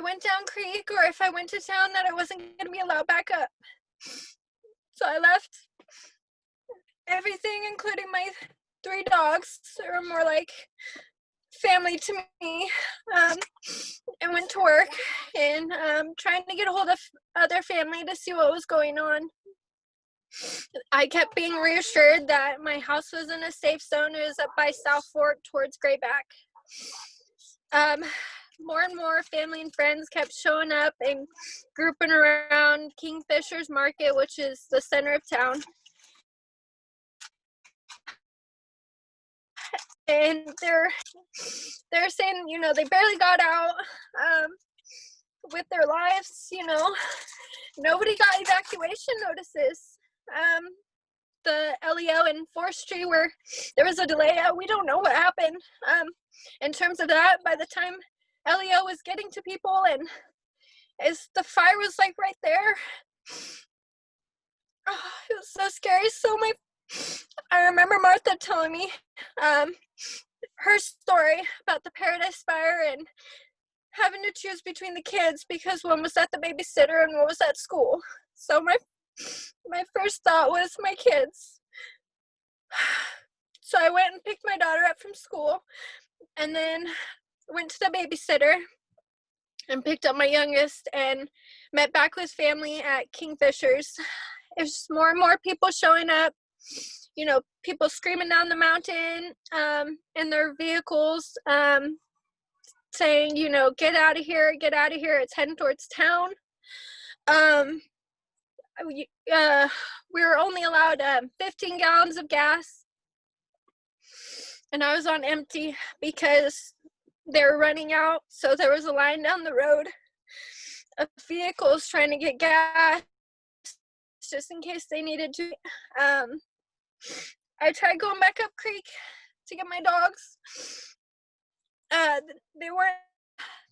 [SPEAKER 21] went down creek or if I went to town, that I wasn't going to be allowed back up. So I left everything, including my 3 dogs, or more like family to me, and went to work and trying to get a hold of other family to see what was going on. I kept being reassured that my house was in a safe zone. It was up by South Fork towards Grayback. More and more family and friends kept showing up and grouping around Kingfisher's Market, which is the center of town. And they're saying, you know, they barely got out with their lives, you know. Nobody got evacuation notices. The LEO and forestry, where there was a delay, we don't know what happened. In terms of that, by the time LEO was getting to people, and the fire was like right there. Oh, it was so scary. So I remember Martha telling me her story about the Paradise Fire and having to choose between the kids because one was at the babysitter and one was at school. So my first thought was my kids. So I went and picked my daughter up from school, and then went to the babysitter and picked up my youngest and met back with family at Kingfisher's. It was just more and more people showing up, you know, people screaming down the mountain in their vehicles, saying, you know, get out of here, it's heading towards town. We were only allowed 15 gallons of gas, and I was on empty because they were running out. So there was a line down the road of vehicles trying to get gas just in case they needed to. I tried going back up creek to get my dogs. They weren't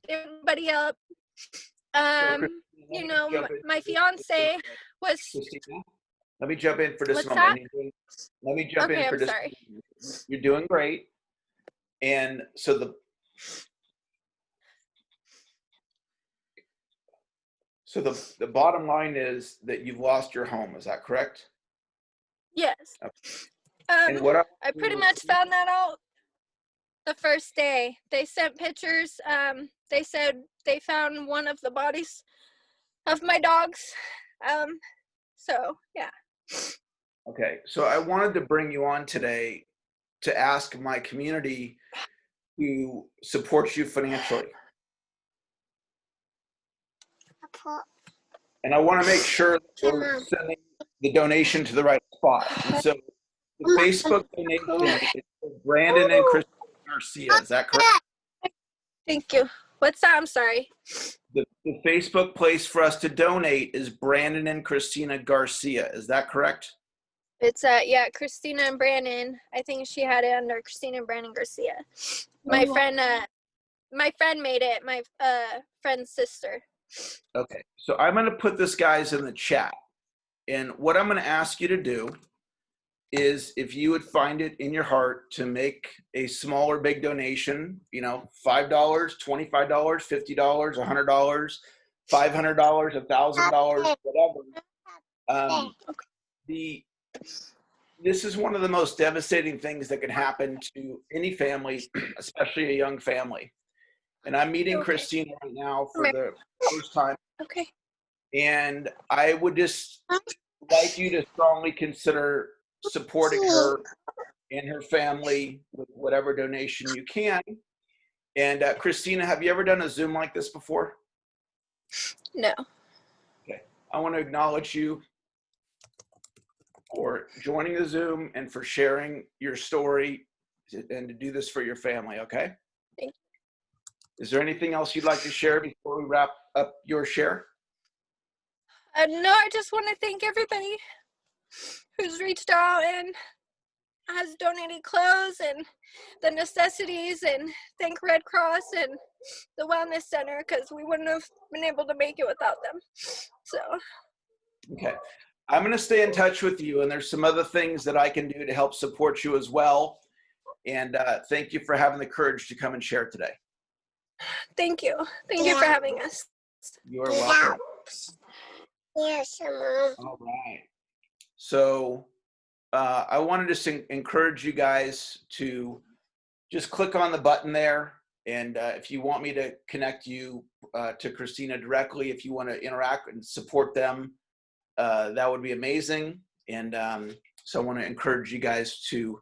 [SPEAKER 21] everybody up. You know, my fiance was.
[SPEAKER 2] Christina, let me jump in for just
[SPEAKER 21] What's
[SPEAKER 2] a moment. Let me jump in for just.
[SPEAKER 21] Sorry.
[SPEAKER 2] You're doing great, and so the bottom line is that you've lost your home. Is that correct?
[SPEAKER 21] Yes.
[SPEAKER 2] And what
[SPEAKER 21] I pretty much found that out the first day. They sent pictures. They said they found one of the bodies of my dogs. So yeah.
[SPEAKER 2] Okay, so I wanted to bring you on today to ask my community to support you financially. And I want to make sure that we're sending the donation to the right spot. And so the Facebook donation is for Brandon and Christina Garcia. Is that correct?
[SPEAKER 21] Thank you. What's that? I'm sorry.
[SPEAKER 2] The Facebook place for us to donate is Brandon and Christina Garcia. Is that correct?
[SPEAKER 21] It's yeah, Christina and Brandon. I think she had it under Christina and Brandon Garcia. My friend made it. My friend's sister.
[SPEAKER 2] Okay, so I'm going to put this, guys, in the chat. And what I'm going to ask you to do is, if you would find it in your heart to make a small or big donation, you know, $5, $25, $50, $100, $500, $1,000, whatever. This is one of the most devastating things that can happen to any family, especially a young family. And I'm meeting Christina right now for the first time.
[SPEAKER 21] Okay.
[SPEAKER 2] And I would just like you to strongly consider supporting her and her family with whatever donation you can. And Christina, have you ever done a Zoom like this before?
[SPEAKER 21] No.
[SPEAKER 2] Okay. I want to acknowledge you for joining the Zoom and for sharing your story and to do this for your family, okay?
[SPEAKER 21] Thank
[SPEAKER 2] you. Is there anything else you'd like to share before we wrap up your share?
[SPEAKER 21] No, I just want to thank everybody who's reached out and has donated clothes and the necessities, and thank Red Cross and the Wellness Center, because we wouldn't have been able to make it without them. So.
[SPEAKER 2] Okay. I'm going to stay in touch with you, and there's some other things that I can do to help support you as well. And thank you for having the courage to come and share today.
[SPEAKER 21] Thank you. Thank you for having us.
[SPEAKER 2] You are welcome.
[SPEAKER 21] Yes, Mom.
[SPEAKER 2] All right. So I wanted to just encourage you guys to just click on the button there. And if you want me to connect you to Christina directly, if you want to interact and support them, that would be amazing. And so I want to encourage you guys to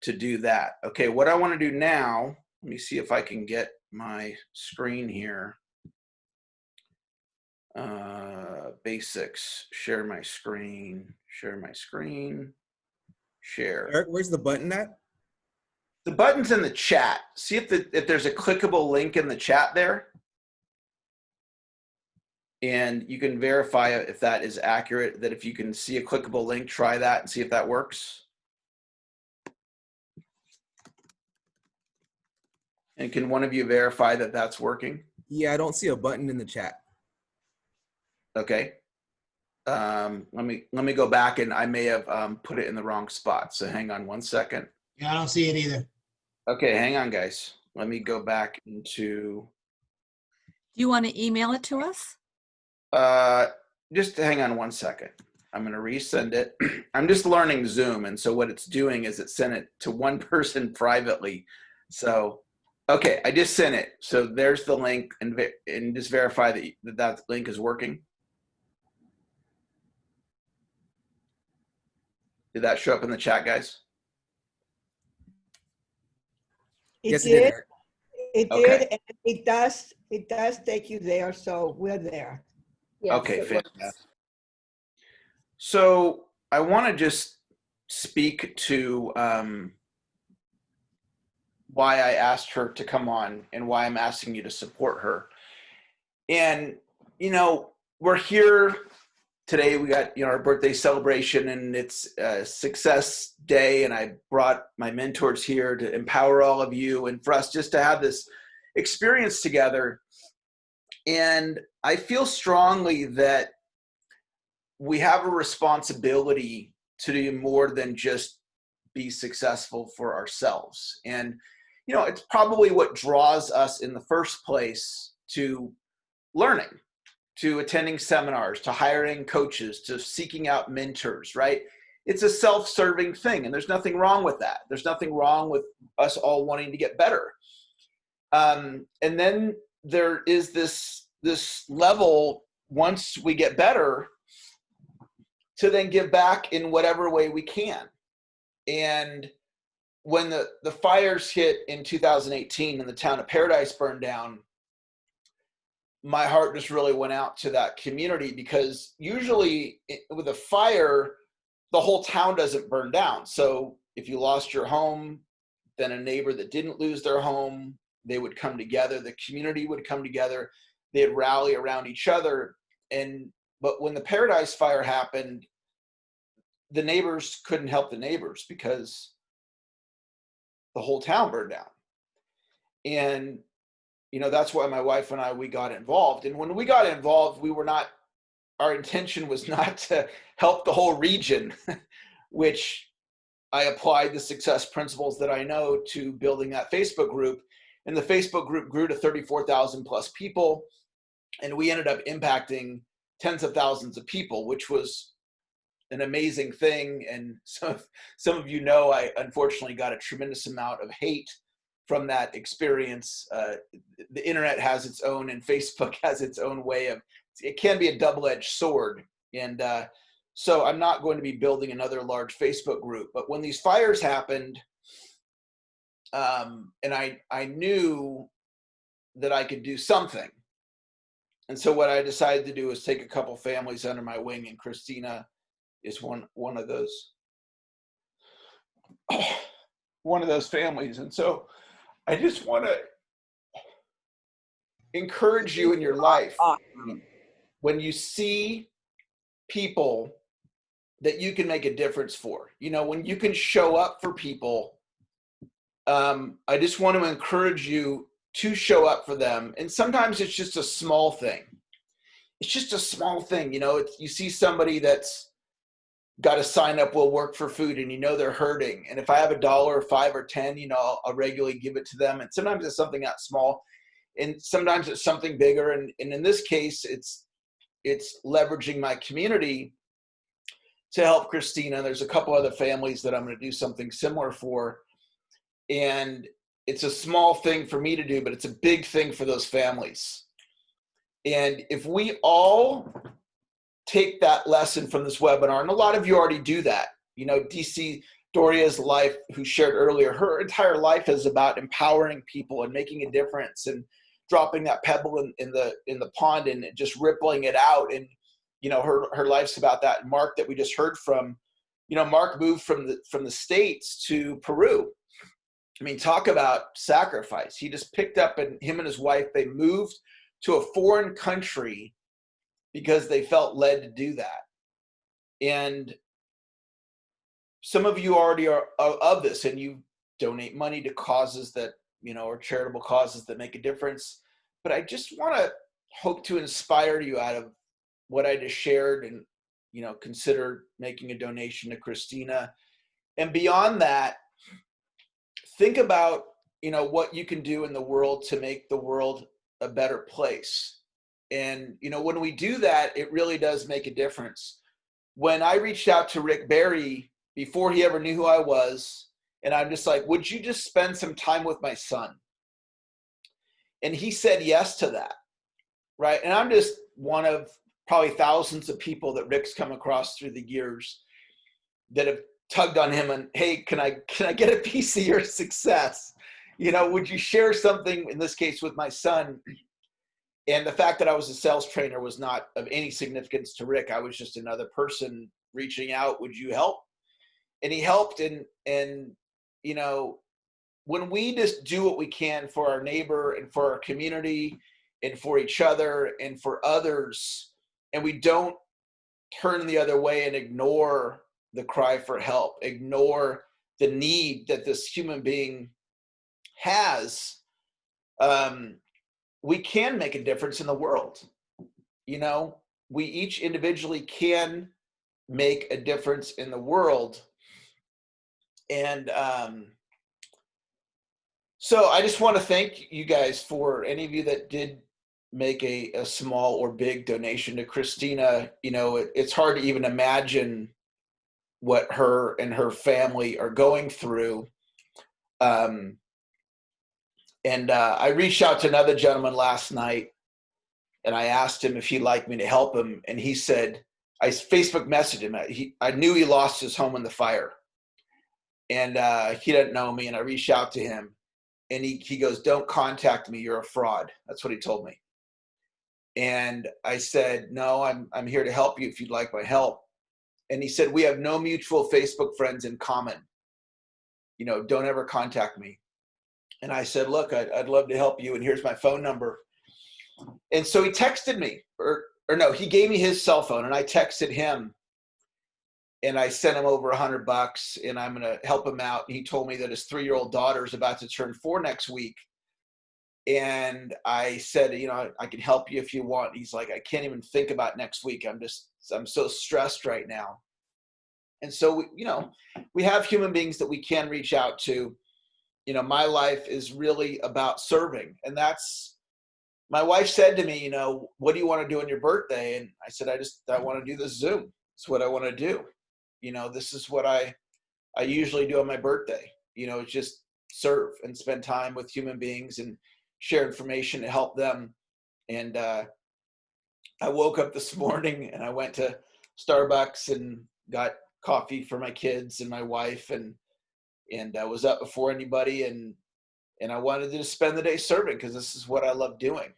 [SPEAKER 2] do that. Okay, what I want to do now, let me see if I can get my screen here. Basics, share my screen, share.
[SPEAKER 18] Eric, where's the button at?
[SPEAKER 2] The button's in the chat. See if there's a clickable link in the chat there. And you can verify if that is accurate, that if you can see a clickable link, try that and see if that works. And can one of you verify that that's working?
[SPEAKER 18] Yeah, I don't see a button in the chat.
[SPEAKER 2] Okay. Let me go back, and I may have put it in the wrong spot. So hang on one second.
[SPEAKER 4] Yeah, I don't see it either.
[SPEAKER 2] Okay, hang on, guys. Let me go back into.
[SPEAKER 1] Do you want to email it to us?
[SPEAKER 2] Just hang on one second. I'm going to resend it. I'm just learning Zoom, and so what it's doing is it sent it to one person privately. So, okay, I just sent it. So there's the link, and just verify that link is working. Did that show up in the chat, guys?
[SPEAKER 9] It did.
[SPEAKER 2] Eric.
[SPEAKER 9] It did, and it does take you there, so we're there.
[SPEAKER 2] Yes, okay, fantastic. So I want to just speak to why I asked her to come on and why I'm asking you to support her. And, you know, we're here today. We got, our birthday celebration, and it's a success day. And I brought my mentors here to empower all of you and for us just to have this experience together. And I feel strongly that we have a responsibility to do more than just be successful for ourselves. And, it's probably what draws us in the first place to learning, to attending seminars, to hiring coaches, to seeking out mentors, right? it's a self-serving thing, and there's nothing wrong with that. There's nothing wrong with us all wanting to get better. And then there is this level, once we get better, to then give back in whatever way we can. And when the fires hit in 2018 and the town of Paradise burned down, my heart just really went out to that community, because usually with a fire, the whole town doesn't burn down. So if you lost your home, then a neighbor that didn't lose their home, they would come together, the community would come together, they'd rally around each other. But when the Paradise fire happened, the neighbors couldn't help the neighbors because the whole town burned down. And that's why my wife and I, we got involved. And when we got involved, our intention was not to help the whole region, which I applied the success principles that I know to building that Facebook group. And the Facebook group grew to 34,000 plus people. And we ended up impacting tens of thousands of people, which was an amazing thing. And some of you know, I unfortunately got a tremendous amount of hate from that experience. The internet has its own, and Facebook has its own way of, it can be a double-edged sword. And so I'm not going to be building another large Facebook group. But when these fires happened, and I knew that I could do something. And so what I decided to do was take a couple families under my wing, and Christina is one of those families. And so I just want to encourage you in your life, when you see people that you can make a difference for, when you can show up for people, I just want to encourage you to show up for them. And sometimes it's just a small thing. It's just a small thing. You see somebody that's got a sign up, will work for food, and they're hurting. And if I have $1 or $5 or 10, I'll regularly give it to them. And sometimes it's something that small, and sometimes it's something bigger. And in this case, it's leveraging my community to help Christina. There's a couple other families that I'm going to do something similar for. And it's a small thing for me to do, but it's a big thing for those families. And if we all take that lesson from this webinar, and a lot of you already do that, DC Doria's life, who shared earlier, her entire life is about empowering people and making a difference and dropping that pebble in the pond and just rippling it out. And her life's about that. And Mark, that we just heard from, Mark moved from the States to Peru. I mean, talk about sacrifice. He just picked up, and him and his wife, they moved to a foreign country because they felt led to do that. And some of you already are of this, and you donate money to causes that, or charitable causes that make a difference. But I just want to hope to inspire you out of what I just shared, and, consider making a donation to Christina. And beyond that, think about, what you can do in the world to make the world a better place. And, when we do that, it really does make a difference. When I reached out to Rick Barry before he ever knew who I was, and I'm just like, would you just spend some time with my son? And he said yes to that, right? And I'm just one of probably thousands of people that Rick's come across through the years that have tugged on him and, hey, can I get a piece of your success? Would you share something, in this case with my son? And the fact that I was a sales trainer was not of any significance to Rick. I was just another person reaching out. Would you help? And he helped. And when we just do what we can for our neighbor and for our community and for each other and for others, and we don't turn the other way and ignore the cry for help, ignore the need that this human being has, we can make a difference in the world. We each individually can make a difference in the world. And so I just want to thank you guys, for any of you that did make a small or big donation to Christina. It's hard to even imagine what her and her family are going through. And I reached out to another gentleman last night, and I asked him if he'd like me to help him. And he said, I Facebook messaged him. I knew he lost his home in the fire, and he didn't know me. And I reached out to him, and he goes, "Don't contact me. You're a fraud." That's what he told me. And I said, "No, I'm here to help you if you'd like my help." And he said, "We have no mutual Facebook friends in common. You know, don't ever contact me." And I said, "Look, I'd love to help you, and here's my phone number." And so he texted me, or no, he gave me his cell phone, and I texted him, and I sent him over $100, and I'm gonna help him out. And he told me that his 3-year-old daughter is about to turn 4 next week. And I said, "You know, I can help you if you want." He's like, "I can't even think about next week. I'm so stressed right now." And so, we have human beings that we can reach out to. You know, my life is really about serving. And my wife said to me, "What do you want to do on your birthday?" And I said, I want to do this Zoom. It's what I want to do. This is what I usually do on my birthday. It's just serve and spend time with human beings and share information to help them. And I woke up this morning and I went to Starbucks and got coffee for my kids and my wife, and I was up before anybody, and I wanted to spend the day serving because this is what I love doing.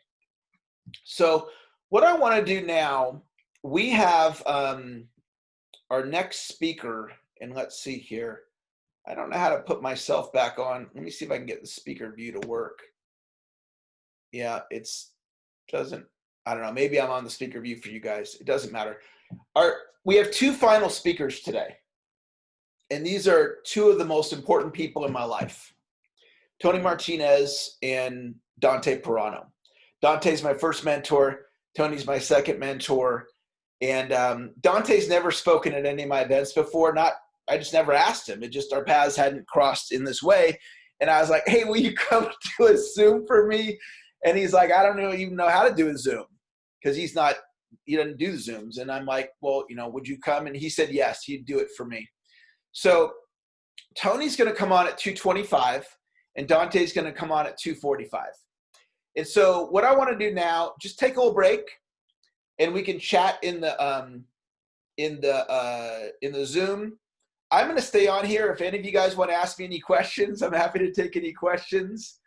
[SPEAKER 2] So what I want to do now, we have our next speaker, and let's see here. I don't know how to put myself back on. Let me see if I can get the speaker view to work. Yeah, I don't know. Maybe I'm on the speaker view for you guys. It doesn't matter. We have 2 final speakers today. And these are 2 of the most important people in my life. Tony Martinez and Dante Pirano. Dante's my first mentor. Tony's my second mentor. And Dante's never spoken at any of my events before. I just never asked him. It just, our paths hadn't crossed in this way. And I was like, "Hey, will you come do a Zoom for me?" And he's like, "I don't even know how to do a Zoom," because he doesn't do Zooms. And I'm like, "Well, would you come?" And he said, yes, he'd do it for me. So Tony's going to come on at 2:25 and Dante's going to come on at 2:45. And so what I want to do now, just take a little break and we can chat in the Zoom. I'm going to stay on here. If any of you guys want to ask me any questions, I'm happy to take any questions.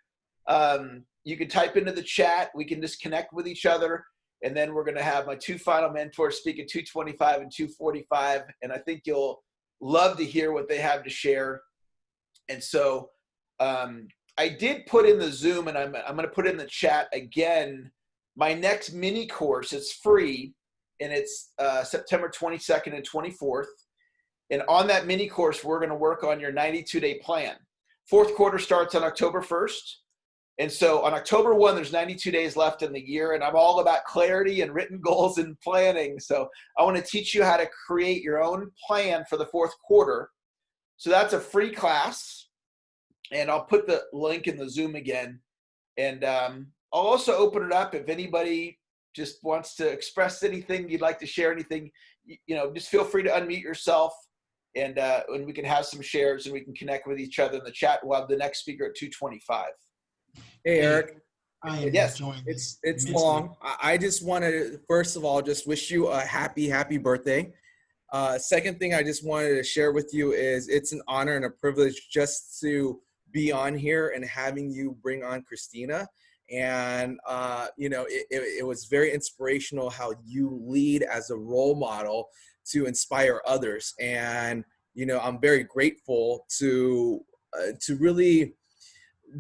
[SPEAKER 2] You can type into the chat. We can just connect with each other. And then we're going to have my 2 final mentors speak at 2:25 and 2:45. And I think you'll love to hear what they have to share. And so I did put in the Zoom, and I'm going to put in the chat again, my next mini course. It's free, and it's September 22nd and 24th. And on that mini course, we're going to work on your 92-day plan. 4th quarter starts on October 1st. And so on October 1, there's 92 days left in the year, and I'm all about clarity and written goals and planning. So I want to teach you how to create your own plan for the 4th quarter. So that's a free class, and I'll put the link in the Zoom again. And I'll also open it up if anybody just wants to express anything, you'd like to share anything, just feel free to unmute yourself, and we can have some shares and we can connect with each other in the chat. We'll have the next speaker at 2:25.
[SPEAKER 18] Hey, Eric.
[SPEAKER 4] Yes,
[SPEAKER 18] it's long. I just want to, first of all, just wish you a happy birthday. Second thing I just wanted to share with you is it's an honor and a privilege just to be on here and having you bring on Christina. And, it was very inspirational how you lead as a role model to inspire others. And, I'm very grateful to really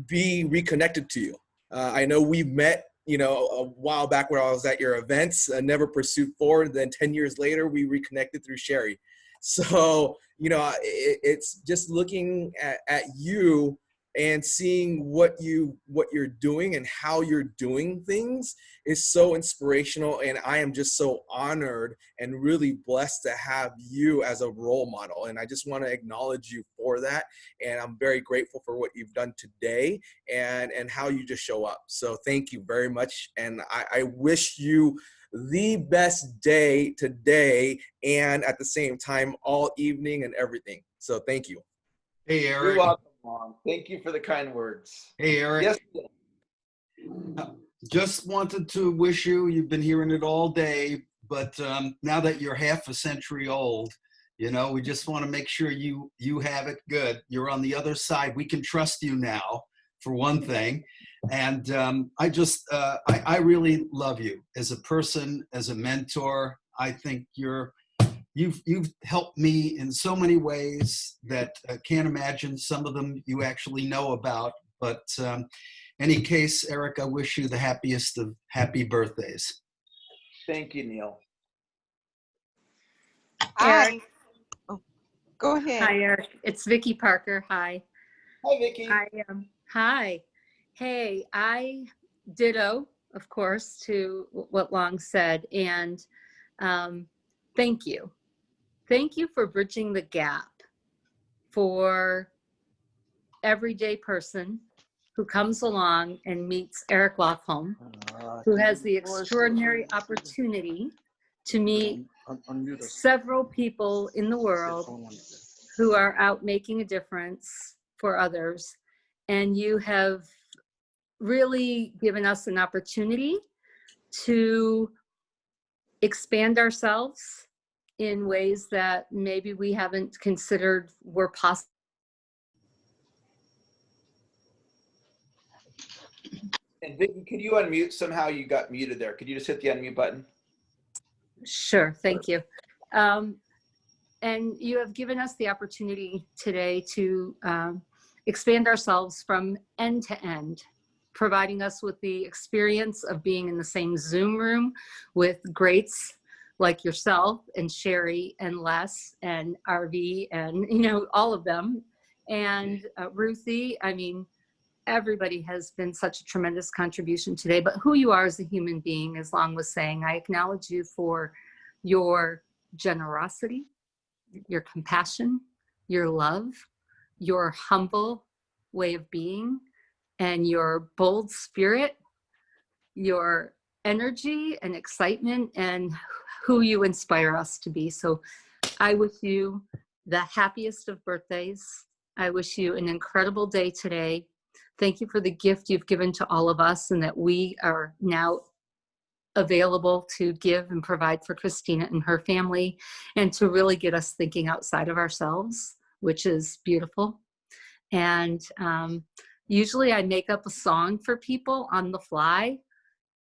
[SPEAKER 18] be reconnected to you. I know we met, a while back when I was at your events, never pursued forward. Then 10 years later, we reconnected through Sherry. So, it's just looking at you and seeing what you're doing and how you're doing things is so inspirational. And I am just so honored and really blessed to have you as a role model. And I just want to acknowledge you for that. And I'm very grateful for what you've done today and how you just show up. So thank you very much. And I wish you the best day today and at the same time all evening and everything. So thank you.
[SPEAKER 6] Hey,
[SPEAKER 2] You're
[SPEAKER 6] Eric.
[SPEAKER 2] welcome, Mom. Thank you for the kind words.
[SPEAKER 6] Hey, Eric.
[SPEAKER 2] Yes.
[SPEAKER 6] Just wanted to wish you, you've been hearing it all day, but now that you're half a century old, you know, we just want to make sure you have it good. You're on the other side. We can trust you now, for one thing. And I really love you as a person, as a mentor. I think you've helped me in so many ways that I can't imagine. Some of them you actually know about. But any case, Eric, I wish you the happiest of happy birthdays.
[SPEAKER 2] Thank you, Neil.
[SPEAKER 22] Hi. Oh, go ahead.
[SPEAKER 23] Hi, Eric. It's Vicki Parker. Hi.
[SPEAKER 2] Hi, Vicki.
[SPEAKER 23] Hi. Hey, I ditto, of course, to what Long said. And thank you. Thank you for bridging the gap for everyday person who comes along and meets Eric Lofholm, who has the extraordinary opportunity to meet several people in the world who are out making a difference for others. And you have really given us an opportunity to expand ourselves in ways that maybe we haven't considered were possible.
[SPEAKER 2] And Vicki, could you unmute? Somehow you got muted there. Could you just hit the unmute button?
[SPEAKER 23] Sure, thank you. And you have given us the opportunity today to expand ourselves from end to end, providing us with the experience of being in the same Zoom room with greats like yourself and Sherry and Les and RV and, you know, all of them. And Ruthie, I mean, everybody has been such a tremendous contribution today, but who you are as a human being, as Long was saying, I acknowledge you for your generosity, your compassion, your love, your humble way of being, and your bold spirit, your energy and excitement, and who you inspire us to be. So I wish you the happiest of birthdays. I wish you an incredible day today. Thank you for the gift you've given to all of us, and that we are now available to give and provide for Christina and her family, and to really get us thinking outside of ourselves, which is beautiful. And usually I make up a song for people on the fly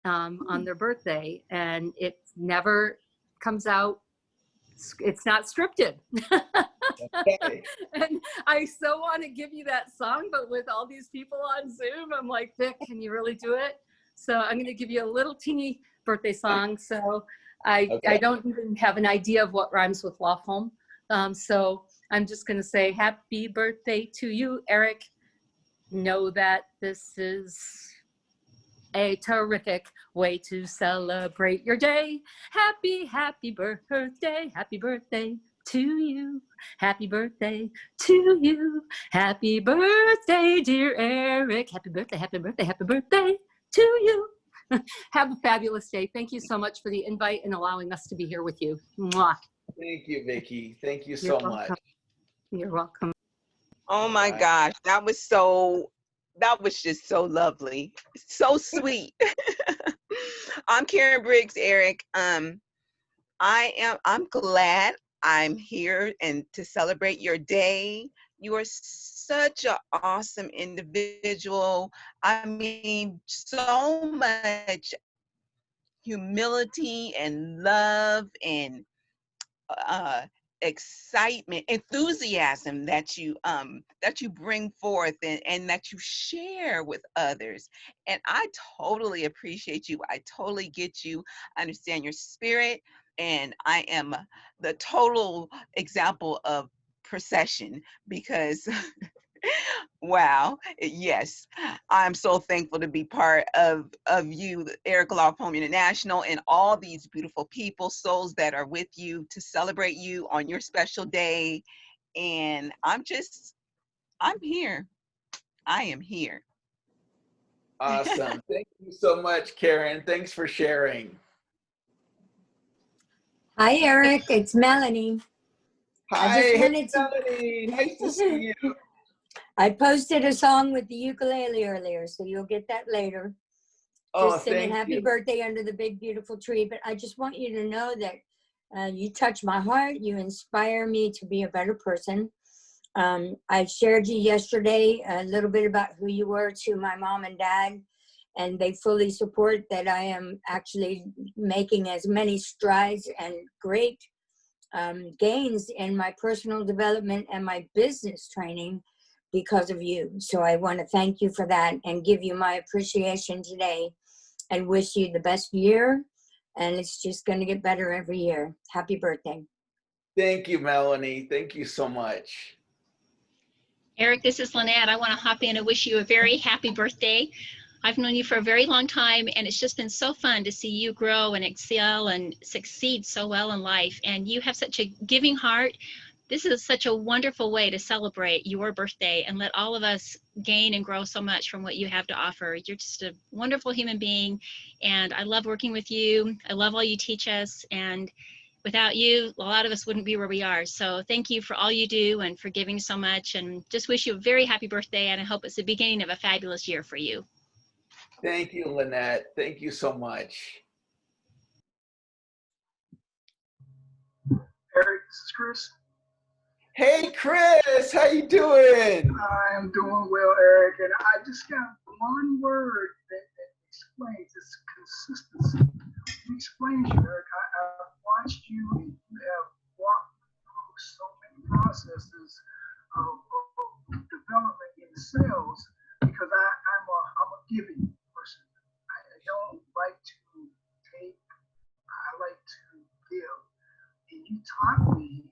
[SPEAKER 23] on their birthday, and it never comes out. It's not scripted.
[SPEAKER 2] Okay.
[SPEAKER 23] And I so want to give you that song, but with all these people on Zoom, I'm like, Vic, can you really do it? So I'm going to give you a little teeny birthday song. So I don't even have an idea of what rhymes with Lofholm. So I'm just going to say happy birthday to you, Eric. Know that this is a terrific way to celebrate your day. Happy birthday to you. Happy birthday to you. Happy birthday, dear Eric. Happy birthday to you. Have a fabulous day. Thank you so much for the invite and allowing us to be here with you. Mwah.
[SPEAKER 2] Thank you, Vicki. Thank you so much.
[SPEAKER 23] You're welcome.
[SPEAKER 22] Oh my gosh, that was just so lovely. So sweet. I'm Karen Briggs, Eric. I'm glad I'm here and to celebrate your day. You are such an awesome individual. I mean, so much humility and love and excitement, enthusiasm that you bring forth and that you share with others. And I totally appreciate you. I totally get you. I understand your spirit, and I am the total example of procession because wow, yes, I'm so thankful to be part of you, Eric Lofholm International, and all these beautiful people, souls that are with you to celebrate you on your special day. And I'm here. I am here.
[SPEAKER 2] Awesome. Thank you so much, Karen. Thanks for sharing.
[SPEAKER 5] Hi, Eric. It's Melanie.
[SPEAKER 2] Hi, hey, Melanie. Nice to see you.
[SPEAKER 5] I posted a song with the ukulele earlier, so you'll get that later.
[SPEAKER 2] Oh,
[SPEAKER 5] Just singing
[SPEAKER 2] thank
[SPEAKER 5] happy
[SPEAKER 2] you.
[SPEAKER 5] birthday under the big, beautiful tree. But I just want you to know that you touch my heart. You inspire me to be a better person. I shared you yesterday a little bit about who you were to my mom and dad, and they fully support that I am actually making as many strides and great gains in my personal development and my business training because of you. So I want to thank you for that and give you my appreciation today and wish you the best year. And it's just going to get better every year. Happy birthday.
[SPEAKER 2] Thank you, Melanie. Thank you so much.
[SPEAKER 7] Eric, this is Lynette. I want to hop in and wish you a very happy birthday. I've known you for a very long time, and it's just been so fun to see you grow and excel and succeed so well in life. And you have such a giving heart. This is such a wonderful way to celebrate your birthday and let all of us gain and grow so much from what you have to offer. You're just a wonderful human being, and I love working with you. I love all you teach us, and without you, a lot of us wouldn't be where we are. So thank you for all you do and for giving so much, and just wish you a very happy birthday, and I hope it's the beginning of a fabulous year for you.
[SPEAKER 2] Thank you, Lynette. Thank you so much.
[SPEAKER 12] Eric, this is Chris.
[SPEAKER 2] Hey, Chris, how you doing?
[SPEAKER 12] I am doing well, Eric, and I just got one word that explains this consistency. It explains you, Eric. I've watched you, and you have walked through so many processes of development in sales because I'm a giving person. I don't like to take, I like to give. And you taught me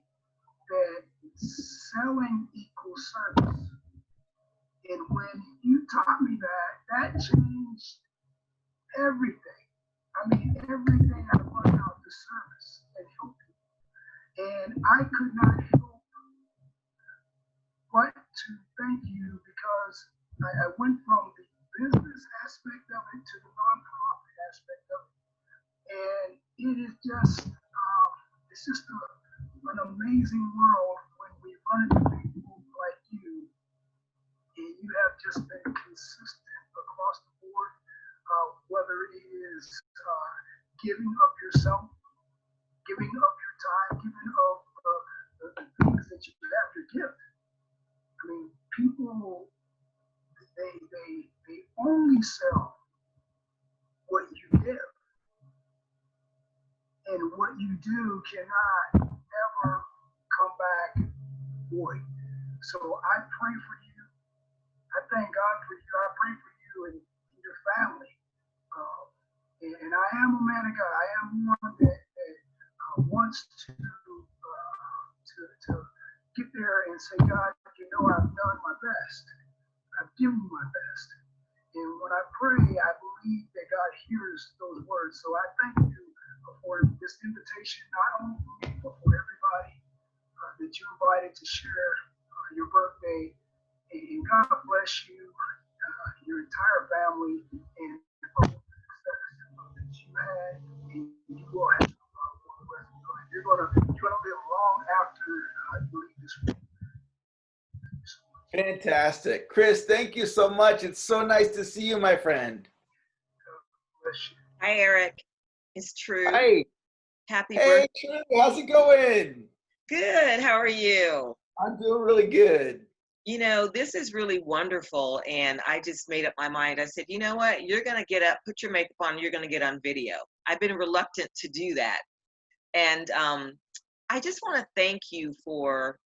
[SPEAKER 12] that selling equals service. And when you taught me that, that changed everything. I mean, everything I learned how to service and help people. And I could not help but to thank you because I went from the business aspect of it to the nonprofit aspect of it. And it is just, it's just an amazing world when we run into people like you, and you have just been consistent across the board, whether it is giving of yourself, giving of your time, giving of the things that you have to give. I mean, people, they only sell what you give. And what you do cannot ever come back void. So I pray for you. I thank God for you. I pray for you and your family. And I am a man of God. I am one that wants to get there and say, God, you know, I've done my best. I've given my best. And when I pray, I believe that God hears those words. So I thank you for this invitation, not only for me, but for everybody that you invited to share your birthday. And God bless you, your entire family, and all the success that you had, and you will have for the rest of your life. You're gonna live long after you leave this world.
[SPEAKER 2] Fantastic. Chris, thank you so much. It's so nice to see you, my friend.
[SPEAKER 24] Hi, Eric. It's True.
[SPEAKER 2] Hi.
[SPEAKER 24] Happy
[SPEAKER 2] Hey,
[SPEAKER 24] birthday.
[SPEAKER 2] True. How's it going?
[SPEAKER 24] Good. How are you?
[SPEAKER 2] I'm doing really good.
[SPEAKER 24] You know, this is really wonderful. And I just made up my mind. I said, you know what? You're going to get up, put your makeup on, and you're going to get on video. I've been reluctant to do that. And I just want to thank you for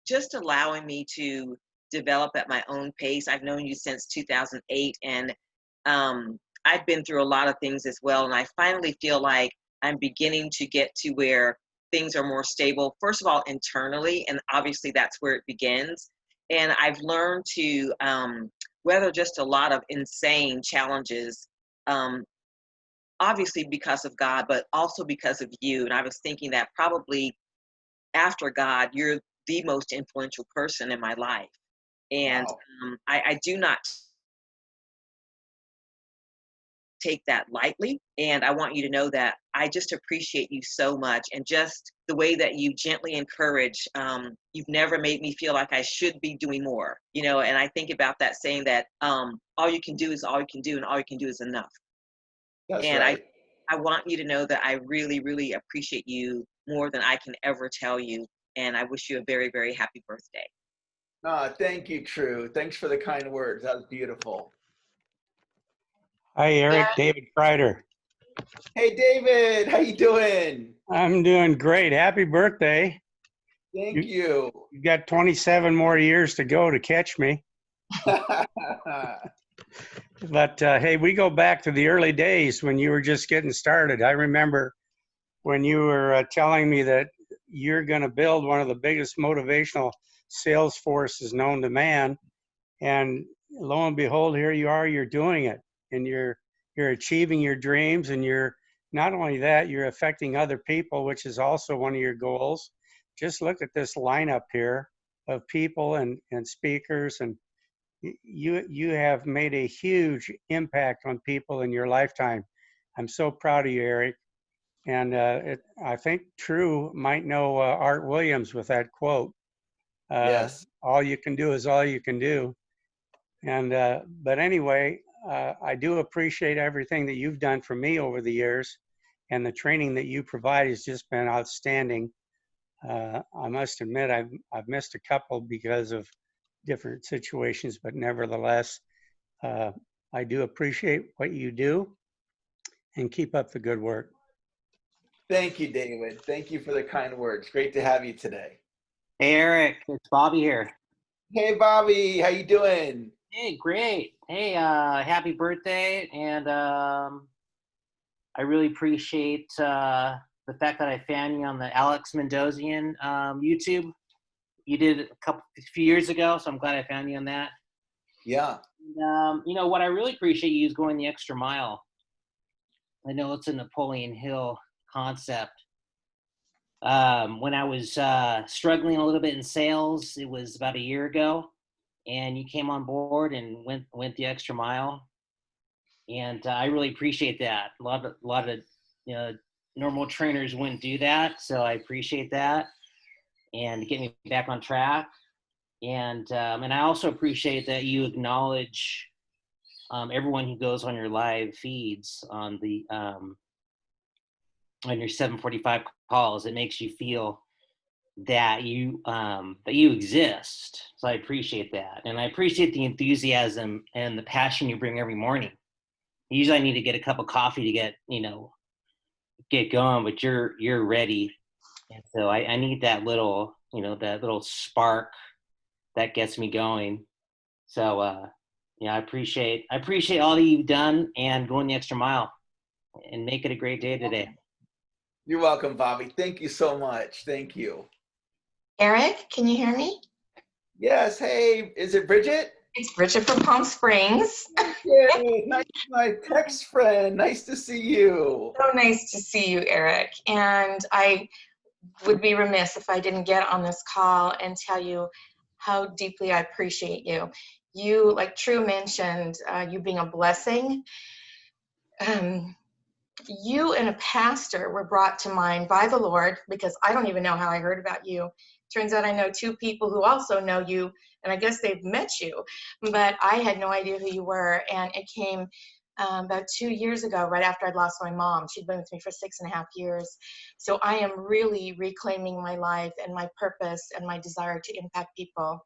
[SPEAKER 24] just allowing me to develop at my own pace. I've known you since 2008, and I've been through a lot of things as well. And I finally feel like I'm beginning to get to where things are more stable, first of all, internally, and obviously that's where it begins. And I've learned to weather just a lot of insane challenges, obviously because of God, but also because of you. And I was thinking that probably after God, you're the most influential person in my life. And
[SPEAKER 2] Wow.
[SPEAKER 24] I do not take that lightly. And I want you to know that I just appreciate you so much, and just the way that you gently encourage. You've never made me feel like I should be doing more, you know, and I think about that saying that all you can do is all you can do, and all you can do is enough.
[SPEAKER 2] That's
[SPEAKER 24] And
[SPEAKER 2] right.
[SPEAKER 24] I want you to know that I really, really appreciate you more than I can ever tell you. And I wish you a very, very happy birthday.
[SPEAKER 2] Thank you, True. Thanks for the kind words. That was beautiful.
[SPEAKER 3] Hi, Eric. David Kreider.
[SPEAKER 2] Hey, David, how you doing?
[SPEAKER 3] I'm doing great. Happy birthday.
[SPEAKER 2] Thank you.
[SPEAKER 3] You've got 27 more years to go to catch me. But hey, we go back to the early days when you were just getting started. I remember when you were telling me that you're going to build one of the biggest motivational sales forces known to man. And lo and behold, here you are, you're doing it. And you're achieving your dreams, and you're not only that, you're affecting other people, which is also one of your goals. Just look at this lineup here of people and speakers, and you have made a huge impact on people in your lifetime. I'm so proud of you, Eric. And I think True might know Art Williams with that quote.
[SPEAKER 2] Yes.
[SPEAKER 3] All you can do is all you can do. And but anyway, I do appreciate everything that you've done for me over the years, and the training that you provide has just been outstanding. I must admit, I've missed a couple because of different situations, but nevertheless, I do appreciate what you do, and keep up the good work.
[SPEAKER 2] Thank you, David. Thank you for the kind words. Great to have you today.
[SPEAKER 8] Hey, Eric, it's Bobby here.
[SPEAKER 2] Hey, Bobby, how you doing?
[SPEAKER 8] Hey, great. Hey, happy birthday. And I really appreciate the fact that I found you on the Alex Mendozian YouTube. You did a few years ago, so I'm glad I found you on that.
[SPEAKER 2] Yeah.
[SPEAKER 8] And, you know, what I really appreciate you is going the extra mile. I know it's a Napoleon Hill concept. When I was struggling a little bit in sales, it was about a year ago, and you came on board and went the extra mile, and I really appreciate that. A lot of you know, normal trainers wouldn't do that, so I appreciate that, and get me back on track. And I also appreciate that you acknowledge everyone who goes on your live feeds on the on your 7:45 calls. It makes you feel that you exist. So I appreciate that, and I appreciate the enthusiasm and the passion you bring every morning. Usually, I need to get a cup of coffee to get going, but you're ready, and so I need that little spark that gets me going. So I appreciate all that you've done and going the extra mile, and make it a great day today.
[SPEAKER 2] You're welcome, Bobby. Thank you so much. Thank you.
[SPEAKER 11] Eric, can you hear me?
[SPEAKER 2] Yes. Hey, is it Bridget?
[SPEAKER 11] It's Bridget from Palm Springs.
[SPEAKER 2] Yay, nice, my text friend. Nice to see you.
[SPEAKER 11] So nice to see you, Eric. And I would be remiss if I didn't get on this call and tell you how deeply I appreciate you. You, like True mentioned, you being a blessing. You and a pastor were brought to mind by the Lord, because I don't even know how I heard about you. Turns out I know two people who also know you, and I guess they've met you, but I had no idea who you were. And it came about 2 years ago, right after I'd lost my mom. She'd been with me for 6.5 years. So I am really reclaiming my life and my purpose and my desire to impact people.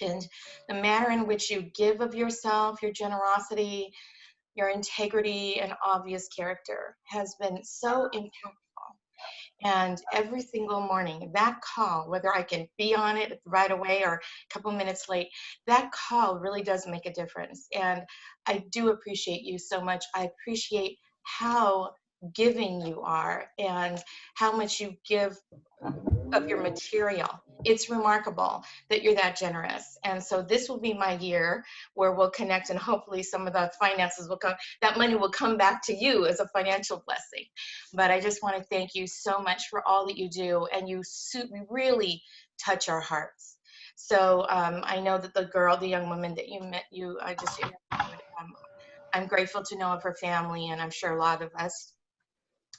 [SPEAKER 11] And the manner in which you give of yourself, your generosity, your integrity and obvious character has been so impactful. And every single morning, that call, whether I can be on it right away or a couple minutes late, that call really does make a difference. And I do appreciate you so much. I appreciate how giving you are and how much you give of your material. It's remarkable that you're that generous. And so this will be my year where we'll connect, and hopefully some of the finances will come, that money will come back to you as a financial blessing. But I just want to thank you so much for all that you do, and you really touch our hearts. So I know that the young woman that you met, I just interviewed, I'm grateful to know of her family, and I'm sure a lot of us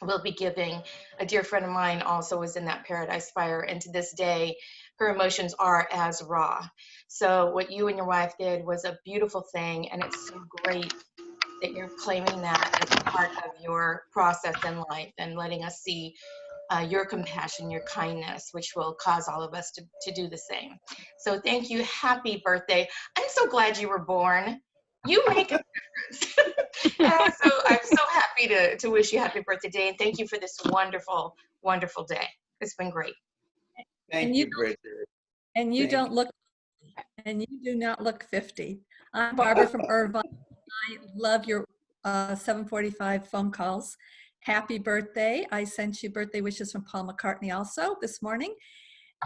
[SPEAKER 11] will be giving. A dear friend of mine also was in that Paradise Fire, and to this day, her emotions are as raw. So what you and your wife did was a beautiful thing, and it's so great that you're claiming that as a part of your process in life and letting us see your compassion, your kindness, which will cause all of us to do the same. So thank you. Happy birthday. I'm so glad you were born. You make a difference. So I'm so happy to wish you happy birthday today, and thank you for this wonderful, wonderful day. It's been great.
[SPEAKER 2] Thank you, Bridget.
[SPEAKER 1] And you
[SPEAKER 2] Thank
[SPEAKER 1] don't look, and you do not look 50. I'm Barbara from Irvine. I love your 7:45 phone calls. Happy birthday. I sent you birthday wishes from Paul McCartney also this morning.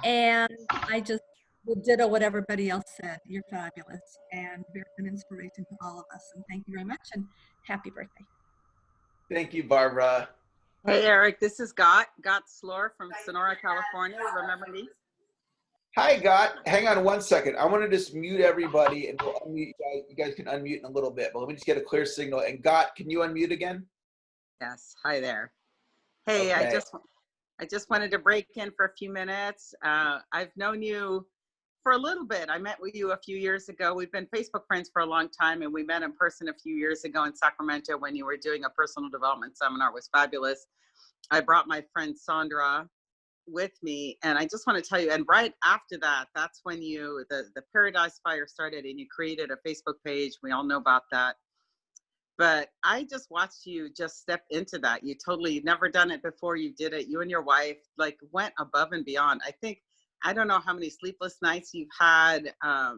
[SPEAKER 1] And I just will ditto what everybody else said. You're fabulous and very an inspiration to all of us. And thank you very much and happy birthday.
[SPEAKER 2] Thank you, Barbara.
[SPEAKER 13] Hey, Eric, this is Got Slor from Sonora, California. Remember me?
[SPEAKER 2] Hi, Got. Hang on one second. I want to just mute everybody, and we'll unmute you guys. You guys can unmute in a little bit, but let me just get a clear signal. And Got, can you unmute again?
[SPEAKER 13] Yes. Hi there. Hey,
[SPEAKER 2] Okay.
[SPEAKER 13] I just wanted to break in for a few minutes. I've known you for a little bit. I met with you a few years ago. We've been Facebook friends for a long time, and we met in person a few years ago in Sacramento when you were doing a personal development seminar. It was fabulous. I brought my friend Sandra with me, and I just want to tell you, and right after that, that's when the Paradise Fire started, and you created a Facebook page. We all know about that. But I just watched you just step into that. You totally never done it before. You did it. You and your wife like went above and beyond. I don't know how many sleepless nights you've had. I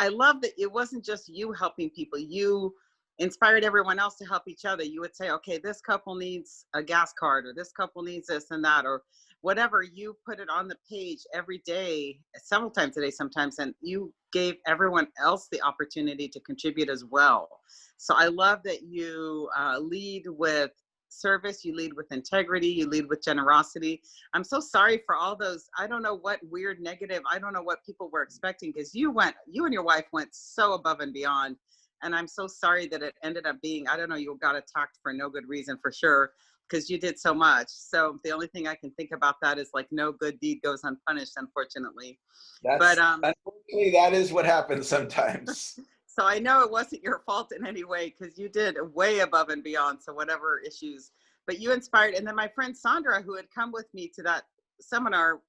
[SPEAKER 13] love that it wasn't just you helping people. You inspired everyone else to help each other. You would say, okay, this couple needs a gas card, or this couple needs this and that, or whatever. You put it on the page every day, several times a day sometimes, and you gave everyone else the opportunity to contribute as well. So I love that you lead with service, you lead with integrity, you lead with generosity. I'm so sorry for all those, I don't know what weird negative, I don't know what people were expecting, because you and your wife went so above and beyond. And I'm so sorry that it ended up being, I don't know, you got attacked for no good reason for sure, because you did so much. So the only thing I can think about that is like no good deed goes unpunished, unfortunately.
[SPEAKER 2] Unfortunately, that is what happens sometimes.
[SPEAKER 13] So I know it wasn't your fault in any way, because you did way above and beyond. So whatever issues, but you inspired. And then my friend Sandra, who had come with me to that seminar,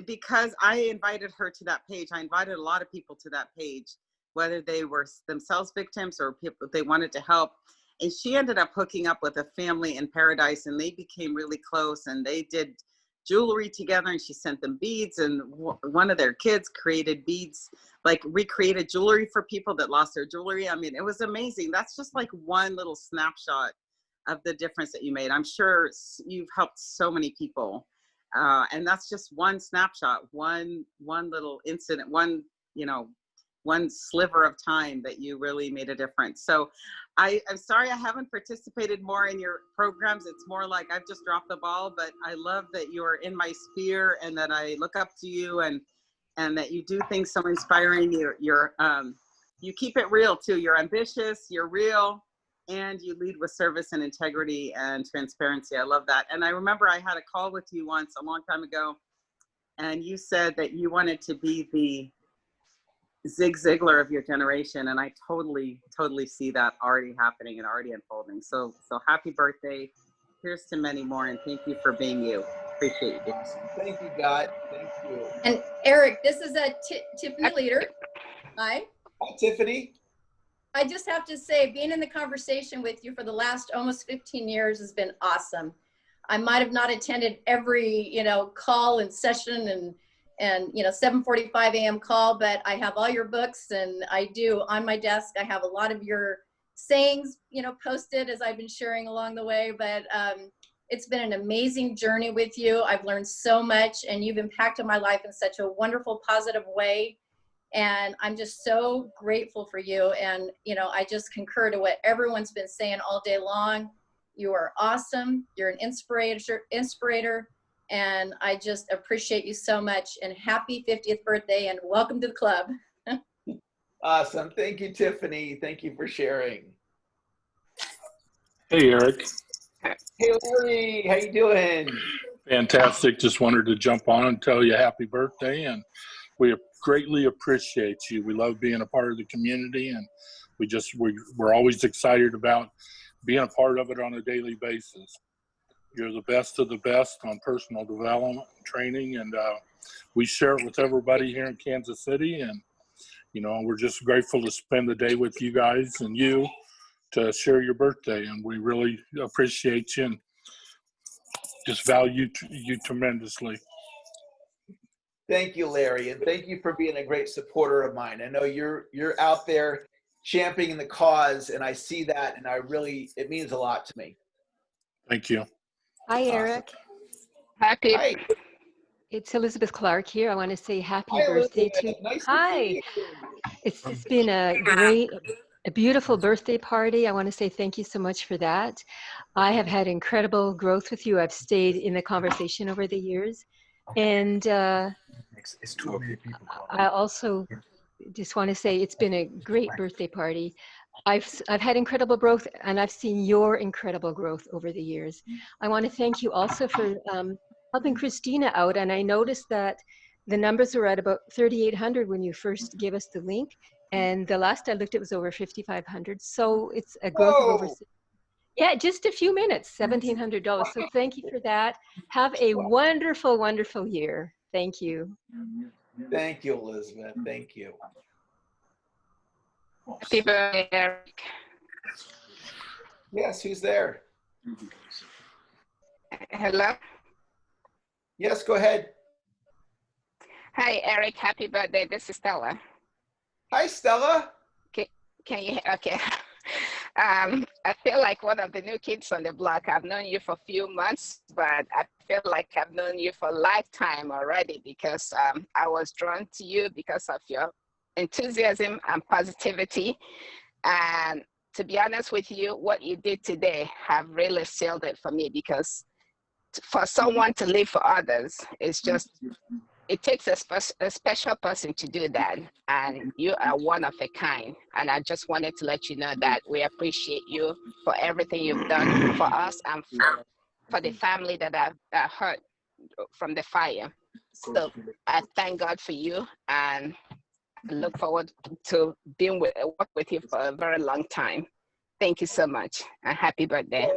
[SPEAKER 13] because I invited her to that page, I invited a lot of people to that page, whether they were themselves victims or people they wanted to help. And she ended up hooking up with a family in Paradise, and they became really close, and they did jewelry together, and she sent them beads, and one of their kids created beads, like recreated jewelry for people that lost their jewelry. I mean, it was amazing. That's just like one little snapshot of the difference that you made. I'm sure you've helped so many people. And that's just one snapshot, one little incident, one sliver of time that you really made a difference. So I'm sorry I haven't participated more in your programs. It's more like I've just dropped the ball, but I love that you're in my sphere and that I look up to you and that you do things so inspiring. You keep it real too. You're ambitious, you're real, and you lead with service and integrity and transparency. I love that. And I remember I had a call with you once a long time ago, and you said that you wanted to be the Zig Ziglar of your generation, and I totally see that already happening and already unfolding. So happy birthday. Here's to many more, and thank you for being you. Appreciate you.
[SPEAKER 2] Thank you, God. Thank you.
[SPEAKER 14] And Eric, this is Tiffany Leader. Hi.
[SPEAKER 2] Hi, Tiffany.
[SPEAKER 14] I just have to say, being in the conversation with you for the last almost 15 years has been awesome. I might have not attended every, call and session and 7:45 a.m. call, but I have all your books, and I do on my desk. I have a lot of your sayings, posted as I've been sharing along the way, but it's been an amazing journey with you. I've learned so much, and you've impacted my life in such a wonderful, positive way. And I'm just so grateful for you. And, I just concur to what everyone's been saying all day long. You are awesome. You're an inspirator. And I just appreciate you so much. And happy 50th birthday and welcome to the club.
[SPEAKER 2] Awesome. Thank you, Tiffany. Thank you for sharing.
[SPEAKER 15] Hey, Eric.
[SPEAKER 2] Hey, Larry, how you doing?
[SPEAKER 15] Fantastic. Just wanted to jump on and tell you happy birthday, and we greatly appreciate you. We love being a part of the community, and we're always excited about being a part of it on a daily basis. You're the best of the best on personal development and training, and we share it with everybody here in Kansas City, and we're just grateful to spend the day with you guys and you to share your birthday, and we really appreciate you and just value you tremendously.
[SPEAKER 2] Thank you, Larry, and thank you for being a great supporter of mine. I know you're out there championing the cause, and I see that, and it means a lot to me.
[SPEAKER 15] Thank you.
[SPEAKER 16] Hi, Eric.
[SPEAKER 2] Hi.
[SPEAKER 16] It's Elizabeth Clark here. I want to say happy
[SPEAKER 2] Hi,
[SPEAKER 16] birthday
[SPEAKER 2] Elizabeth.
[SPEAKER 16] to.
[SPEAKER 2] Nice
[SPEAKER 16] Hi.
[SPEAKER 2] to see you.
[SPEAKER 16] It's been a beautiful birthday party. I want to say thank you so much for that. I have had incredible growth with you. I've stayed in the conversation over the years. And I also just want to say it's been a great birthday party. I've had incredible growth, and I've seen your incredible growth over the years. I want to thank you also for helping Christina out. And I noticed that the numbers were at about 3,800 when you first gave us the link. And the last I looked, it was over 5,500. So it's a growth of over, yeah, just a few minutes, $1,700. So thank you for that. Have a wonderful, wonderful year. Thank you.
[SPEAKER 2] Thank you, Elizabeth. Thank you.
[SPEAKER 17] Happy birthday, Eric.
[SPEAKER 2] Yes, who's there?
[SPEAKER 17] Hello.
[SPEAKER 2] Yes, go ahead.
[SPEAKER 17] Hi, Eric. Happy birthday. This is Stella.
[SPEAKER 2] Hi, Stella.
[SPEAKER 17] Can you? Okay. I feel like one of the new kids on the block. I've known you for a few months, but I feel like I've known you for a lifetime already because I was drawn to you because of your enthusiasm and positivity. And to be honest with you, what you did today have really sealed it for me, because for someone to live for others, it takes a special person to do that, and you are one of a kind. And I just wanted to let you know that we appreciate you for everything you've done for us and for the family that are hurt from the fire. So I thank God for you, and I look forward to work with you for a very long time. Thank you so much, and happy birthday.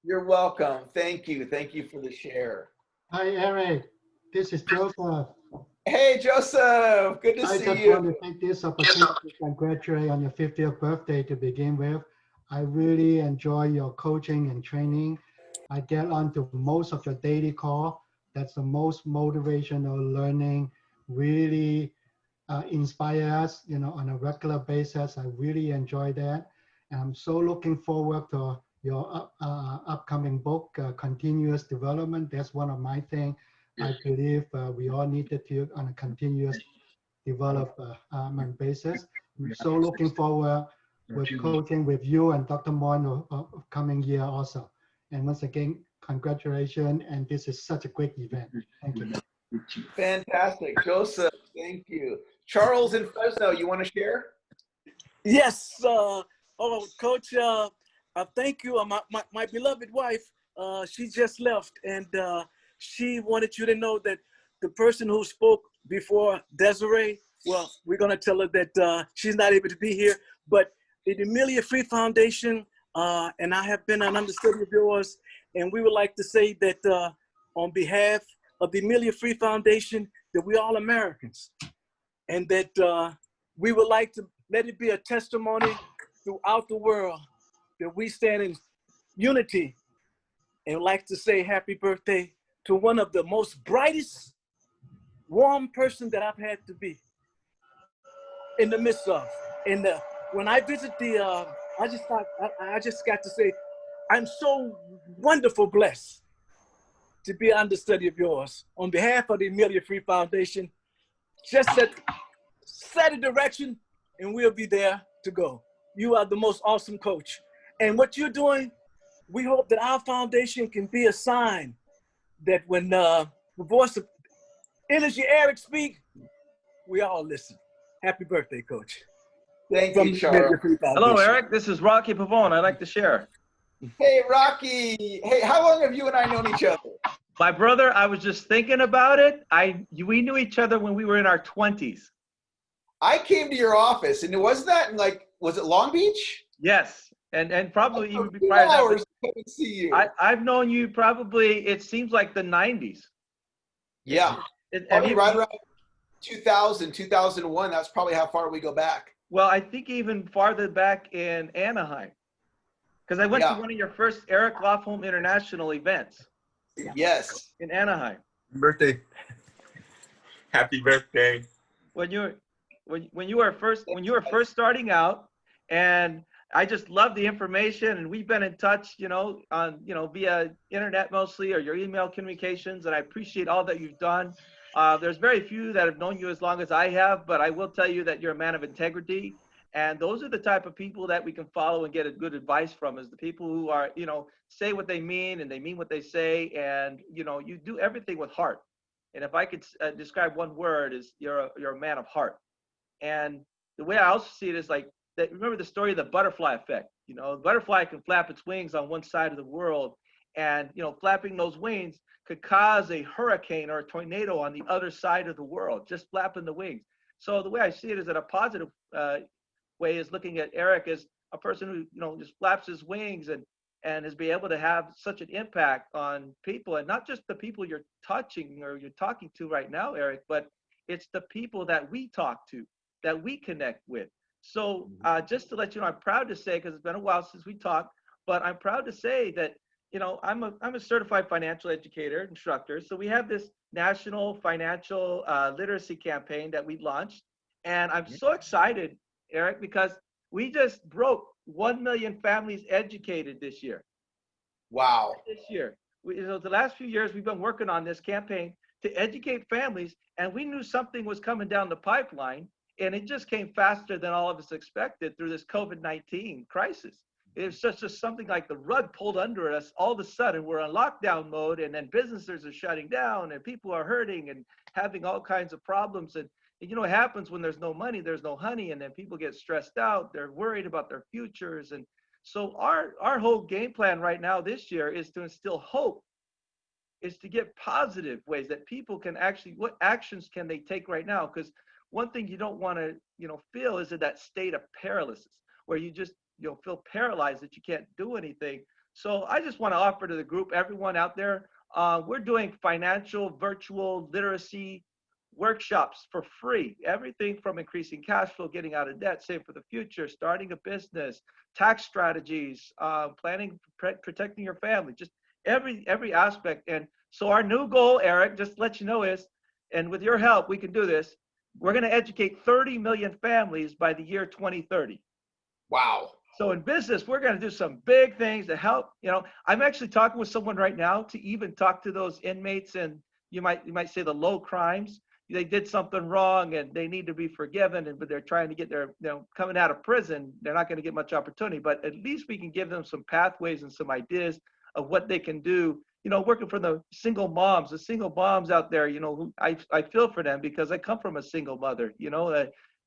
[SPEAKER 2] You're welcome. Thank you. Thank you for the share.
[SPEAKER 19] Hi, Eric. This is Joseph.
[SPEAKER 2] Hey, Joseph. Good to see you.
[SPEAKER 19] I just want to take this opportunity to congratulate on your 50th birthday to begin with. I really enjoy your coaching and training. I get on to most of your daily call. That's the most motivational learning, really inspire us, on a regular basis. I really enjoy that. And I'm so looking forward to your upcoming book, Continuous Development. That's one of my things. I believe we all needed to on a continuous development basis. I'm so looking forward with coaching with you and Dr. Moore coming year also. And once again, congratulations. And this is such a great event. Thank you.
[SPEAKER 2] Fantastic. Joseph, thank you. Charles in Fresno, you want to share?
[SPEAKER 25] Yes. Coach, thank you. My beloved wife, she just left, and she wanted you to know that the person who spoke before Desiree, well, we're going to tell her that she's not able to be here, but the Amelia Free Foundation, and I have been an understudy of yours, and we would like to say that on behalf of the Amelia Free Foundation, that we're all Americans, and that we would like to let it be a testimony throughout the world that we stand in unity, and like to say happy birthday to one of the most brightest, warm person that I've had to be in the midst of. And when I visit I just got to say, I'm so wonderful blessed to be an understudy of yours. On behalf of the Amelia Free Foundation, just set a direction and we'll be there to go. You are the most awesome coach. And what you're doing, we hope that our foundation can be a sign that when the voice of Energy Eric speak, we all listen. Happy birthday, Coach.
[SPEAKER 2] Thank
[SPEAKER 25] from
[SPEAKER 2] you,
[SPEAKER 25] the
[SPEAKER 2] Charles.
[SPEAKER 25] Free
[SPEAKER 4] Hello,
[SPEAKER 25] Foundation.
[SPEAKER 4] Eric. This is Rocky Pavone. I'd like to share.
[SPEAKER 2] Hey, Rocky. Hey, how long have you and I known each other?
[SPEAKER 4] My brother, I was just thinking about it. We knew each other when we were in our 20s.
[SPEAKER 2] I came to your office, and was that in was it Long Beach?
[SPEAKER 4] Yes, and probably even
[SPEAKER 2] 2
[SPEAKER 4] prior to
[SPEAKER 2] hours
[SPEAKER 4] that.
[SPEAKER 2] to come and see you.
[SPEAKER 4] I've known you probably, it seems like the 90s.
[SPEAKER 2] Yeah,
[SPEAKER 4] And
[SPEAKER 2] probably right around 2000, 2001. That's probably how far we go back.
[SPEAKER 4] Well, I think even farther back in Anaheim. Because I went to one of your first Eric Lofholm International events.
[SPEAKER 2] Yes.
[SPEAKER 4] In Anaheim.
[SPEAKER 9] Birthday. Happy birthday.
[SPEAKER 4] When you were first starting out, and I just love the information, and we've been in touch, on via internet mostly, or your email communications, and I appreciate all that you've done. There's very few that have known you as long as I have, but I will tell you that you're a man of integrity, and those are the type of people that we can follow and get a good advice from, is the people who are, say what they mean and they mean what they say, and you do everything with heart. And if I could describe one word, is you're a man of heart. And the way I also see it is like that. Remember the story of the butterfly effect. The butterfly can flap its wings on one side of the world, and flapping those wings could cause a hurricane or a tornado on the other side of the world, just flapping the wings. So the way I see it is that a positive way is looking at Eric as a person who just flaps his wings and is be able to have such an impact on people, and not just the people you're touching or you're talking to right now, Eric, but it's the people that we talk to, that we connect with. So just to let you know, I'm proud to say, because it's been a while since we talked, but I'm proud to say that I'm a certified financial educator, instructor. So we have this national financial literacy campaign that we launched, and I'm so excited, Eric, because we just broke 1 million families educated this year.
[SPEAKER 2] Wow.
[SPEAKER 4] This year. The last few years, we've been working on this campaign to educate families, and we knew something was coming down the pipeline, and it just came faster than all of us expected through this COVID-19 crisis. It was just something like the rug pulled under us. All of a sudden, we're in lockdown mode, and then businesses are shutting down, and people are hurting and having all kinds of problems. And what happens when there's no money, there's no honey, and then people get stressed out. They're worried about their futures. And so our whole game plan right now this year is to instill hope, is to get positive ways that people can actually, what actions can they take right now? Because one thing you don't want to, feel is in that state of paralysis where you just, feel paralyzed that you can't do anything. So I just want to offer to the group, everyone out there, we're doing financial virtual literacy workshops for free. Everything from increasing cash flow, getting out of debt, save for the future, starting a business, tax strategies, planning, protecting your family, just every aspect. And so our new goal, Eric, just to let you know, is, and with your help, we can do this. We're going to educate 30 million families by the year 2030.
[SPEAKER 2] Wow.
[SPEAKER 4] So in business, we're going to do some big things to help. I'm actually talking with someone right now to even talk to those inmates, and you might say the low crimes. They did something wrong and they need to be forgiven, but they're trying to get their, coming out of prison, they're not going to get much opportunity, but at least we can give them some pathways and some ideas of what they can do. Working for the single moms out there, who I feel for them because I come from a single mother,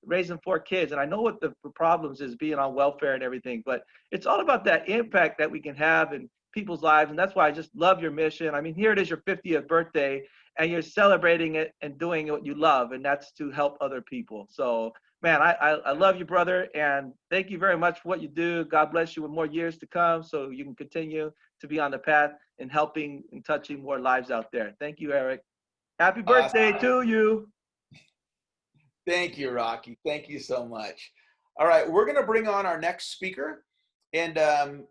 [SPEAKER 4] raising 4 kids, and I know what the problems is being on welfare and everything, but it's all about that impact that we can have in people's lives. And that's why I just love your mission. I mean, here it is, your 50th birthday, and you're celebrating it and doing what you love, and that's to help other people. So man, I love you, brother, and thank you very much for what you do. God bless you with more years to come so you can continue to be on the path and helping and touching more lives out there. Thank you, Eric. Happy birthday to you.
[SPEAKER 2] Thank you, Rocky. Thank you so much. All right, we're going to bring on our next speaker. And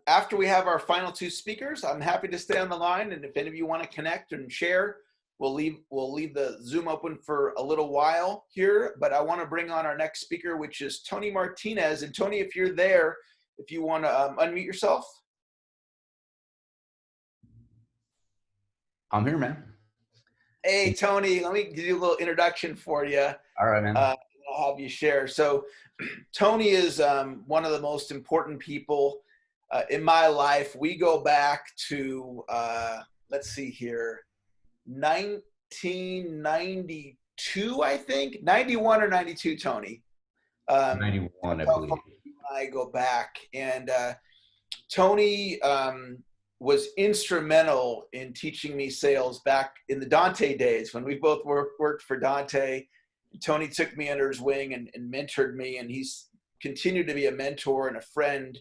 [SPEAKER 2] after we have our final 2 speakers, I'm happy to stay on the line. And if any of you want to connect and share, we'll leave the Zoom open for a little while here. But I want to bring on our next speaker, which is Tony Martinez. And Tony, if you're there, if you want to unmute yourself.
[SPEAKER 10] I'm here, man.
[SPEAKER 2] Hey, Tony, let me give you a little introduction for you.
[SPEAKER 10] All right, man.
[SPEAKER 2] I'll have you share. So Tony is one of the most important people in my life. We go back to, let's see here, 1992, I think, 91 or 92, Tony.
[SPEAKER 6] 91, I believe.
[SPEAKER 2] I go back, and Tony was instrumental in teaching me sales back in the Dante days when we both worked for Dante. Tony took me under his wing and mentored me, and he's continued to be a mentor and a friend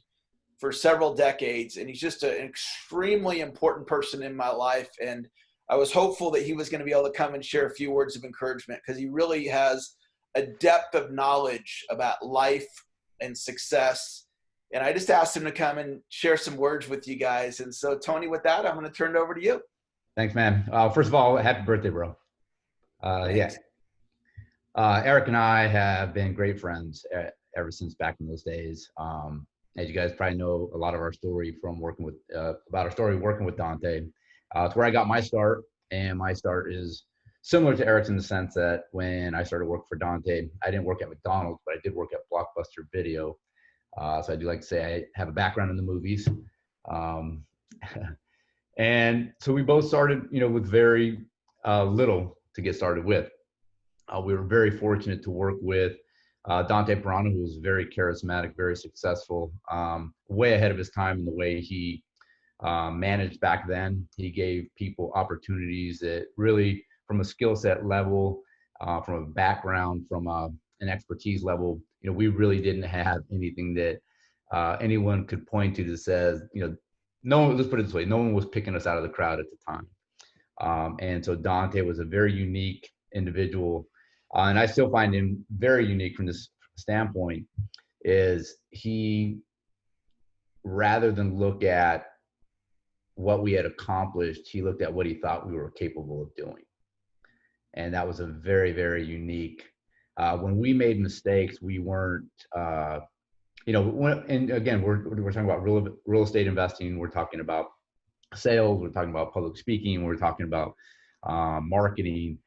[SPEAKER 2] for several decades. And he's just an extremely important person in my life. And I was hopeful that he was going to be able to come and share a few words of encouragement, because he really has a depth of knowledge about life and success. And I just asked him to come and share some words with you guys. And so, Tony, with that, I'm going to turn it over to you.
[SPEAKER 6] Thanks, man. First of all, happy birthday, bro. Yeah. Eric and I have been great friends ever since back in those days. As you guys probably know, a lot of our story from working with, about our story working with Dante. It's where I got my start, and my start is similar to Eric's in the sense that when I started working for Dante, I didn't work at McDonald's, but I did work at Blockbuster Video. So I do like to say I have a background in the movies. And so we both started, with very little to get started with. We were very fortunate to work with Dante Perano, who was very charismatic, very successful, way ahead of his time in the way he managed back then. He gave people opportunities that really, from a skill set level, from a background, from an expertise level, we really didn't have anything that anyone could point to that says, no one, let's put it this way, no one was picking us out of the crowd at the time. And so Dante was a very unique individual. And I still find him very unique from this standpoint, is he, rather than look at what we had accomplished, he looked at what he thought we were capable of doing. And that was a very, very unique, when we made mistakes, we weren't, and again, we're talking about real estate investing, we're talking about sales, we're talking about public speaking, we're talking about marketing.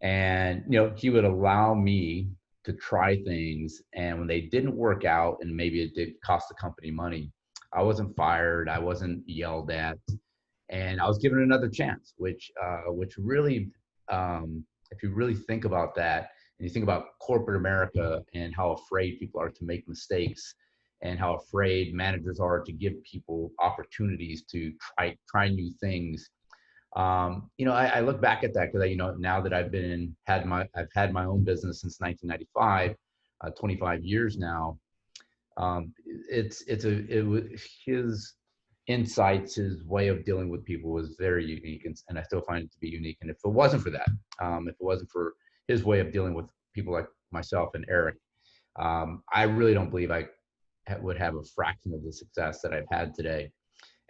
[SPEAKER 6] And, he would allow me to try things. And when they didn't work out, and maybe it did cost the company money, I wasn't fired, I wasn't yelled at, and I was given another chance, which really, if you really think about that, and you think about corporate America and how afraid people are to make mistakes, and how afraid managers are to give people opportunities to try new things. I look back at that because now that I've had my own business since 1995, 25 years now. His insights, his way of dealing with people was very unique, and I still find it to be unique. And if it wasn't for that, if it wasn't for his way of dealing with people like myself and Eric, I really don't believe I would have a fraction of the success that I've had today.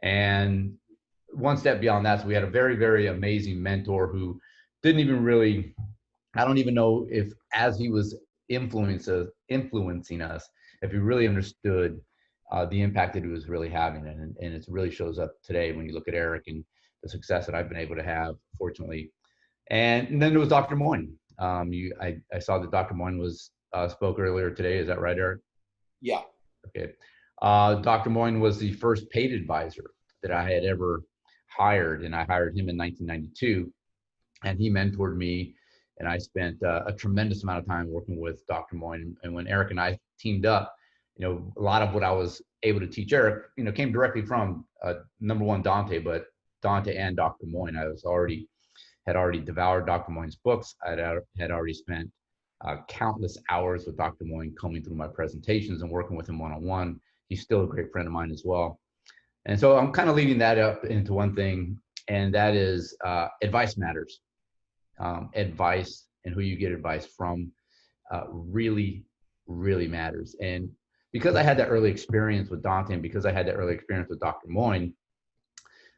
[SPEAKER 6] And one step beyond that, so we had a very, very amazing mentor who didn't even really, I don't even know if, as he was influencing us, if he really understood the impact that he was really having. And it really shows up today when you look at Eric and the success that I've been able to have, fortunately. And then there was Dr. Moyne. I saw that Dr. Moyne spoke earlier today. Is that right, Eric?
[SPEAKER 2] Yeah.
[SPEAKER 6] Okay. Dr. Moyne was the first paid advisor that I had ever hired, and I hired him in 1992, and he mentored me, and I spent a tremendous amount of time working with Dr. Moyne. And when Eric and I teamed up, a lot of what I was able to teach Eric, came directly from number one, Dante, but Dante and Dr. Moyne. I had already devoured Dr. Moyne's books. I had already spent countless hours with Dr. Moyne, combing through my presentations and working with him one-on-one. He's still a great friend of mine as well. And so I'm kind of leading that up into one thing, and that is advice matters. Advice and who you get advice from really, really matters. And because I had that early experience with Dante, and because I had that early experience with Dr. Moyne,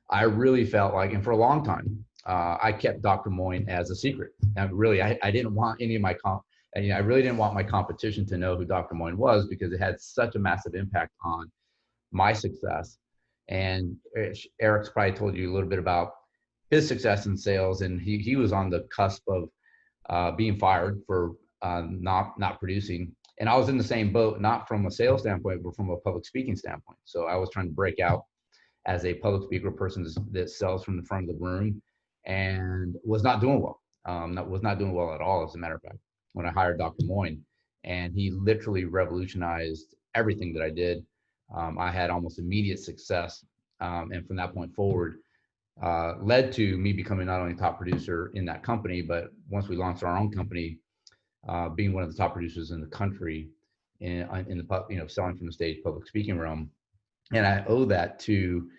[SPEAKER 6] I really felt like, and for a long time, I kept Dr. Moyne as a secret. And really, I didn't want any of my I really didn't want my competition to know who Dr. Moyne was, because it had such a massive impact on my success. And Eric's probably told you a little bit about his success in sales, and he was on the cusp of being fired for not producing. And I was in the same boat, not from a sales standpoint, but from a public speaking standpoint. So I was trying to break out as a public speaker, person that sells from the front of the room, and was not doing well. Was not doing well at all, as a matter of fact, when I hired Dr. Moyne. and he literally revolutionized everything that I did. I had almost immediate success, and from that point forward, led to me becoming not only top producer in that company, but once we launched our own company, being one of the top producers in the country in the selling from the stage public speaking realm. And I owe that to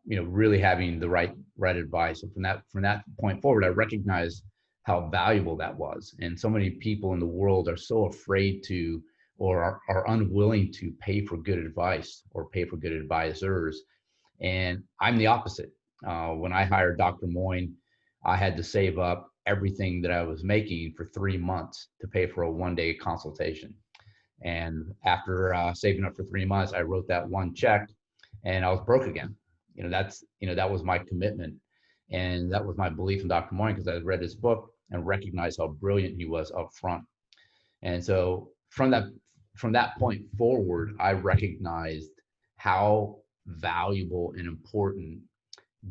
[SPEAKER 6] really having the right advice. And from that point forward, I recognized how valuable that was. And so many people in the world are so afraid to, or are unwilling to pay for good advice or pay for good advisors. And I'm the opposite. When I hired Dr. Moyne, I had to save up everything that I was making for 3 months to pay for a one-day consultation. And after saving up for 3 months, I wrote that one check, and I was broke again. That was my commitment, and that was my belief in Dr. Moyne, because I read his book and recognized how brilliant he was up front. And so from that point forward, I recognized how valuable and important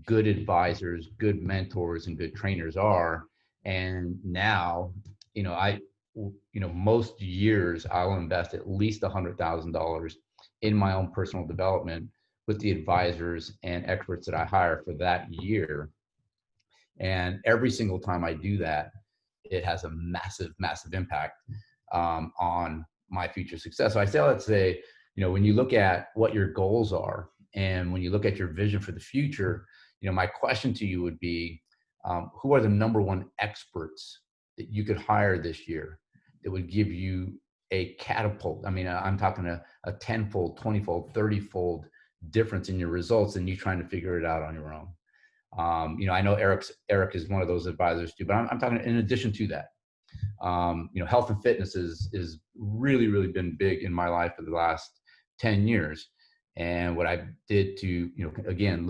[SPEAKER 6] good advisors, good mentors, and good trainers are. And now, most years I'll invest at least $100,000 in my own personal development with the advisors and experts that I hire for that year. And every single time I do that, it has a massive, massive impact on my future success. So I say all that to say, when you look at what your goals are and when you look at your vision for the future, my question to you would be, who are the number one experts that you could hire this year that would give you a catapult? I mean, I'm talking a 10-fold, 20-fold, 30-fold difference in your results than you trying to figure it out on your own. I know Eric is one of those advisors too, but I'm talking in addition to that. Health and fitness is really, really been big in my life for the last 10 years. And what I did to, again,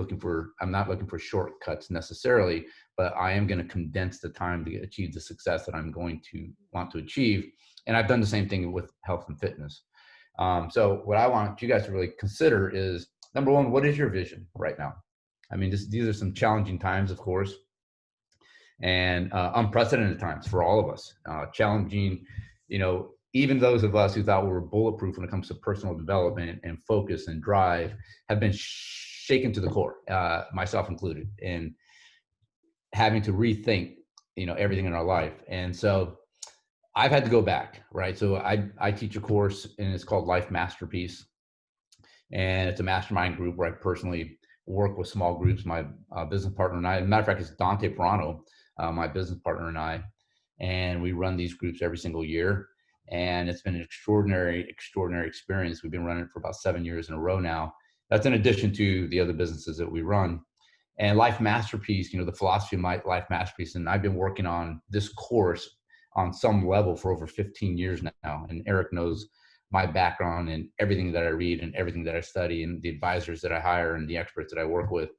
[SPEAKER 6] I'm not looking for shortcuts necessarily, but I am going to condense the time to achieve the success that I'm going to want to achieve. And I've done the same thing with health and fitness. So what I want you guys to really consider is, number one, what is your vision right now? I mean, these are some challenging times, of course, and unprecedented times for all of us. Challenging, even those of us who thought we were bulletproof when it comes to personal development and focus and drive have been shaken to the core, myself included, and having to rethink, everything in our life. And so I've had to go back, right? So I teach a course, and it's called Life Masterpiece. And it's a mastermind group where I personally work with small groups, my business partner and I. As a matter of fact, it's Dante Perano, my business partner, and I. And we run these groups every single year. And it's been an extraordinary, extraordinary experience. We've been running it for about 7 years in a row now. That's in addition to the other businesses that we run. And Life Masterpiece, the philosophy of my Life Masterpiece. And I've been working on this course on some level for over 15 years now. And Eric knows my background and everything that I read and everything that I study and the advisors that I hire and the experts that I work with.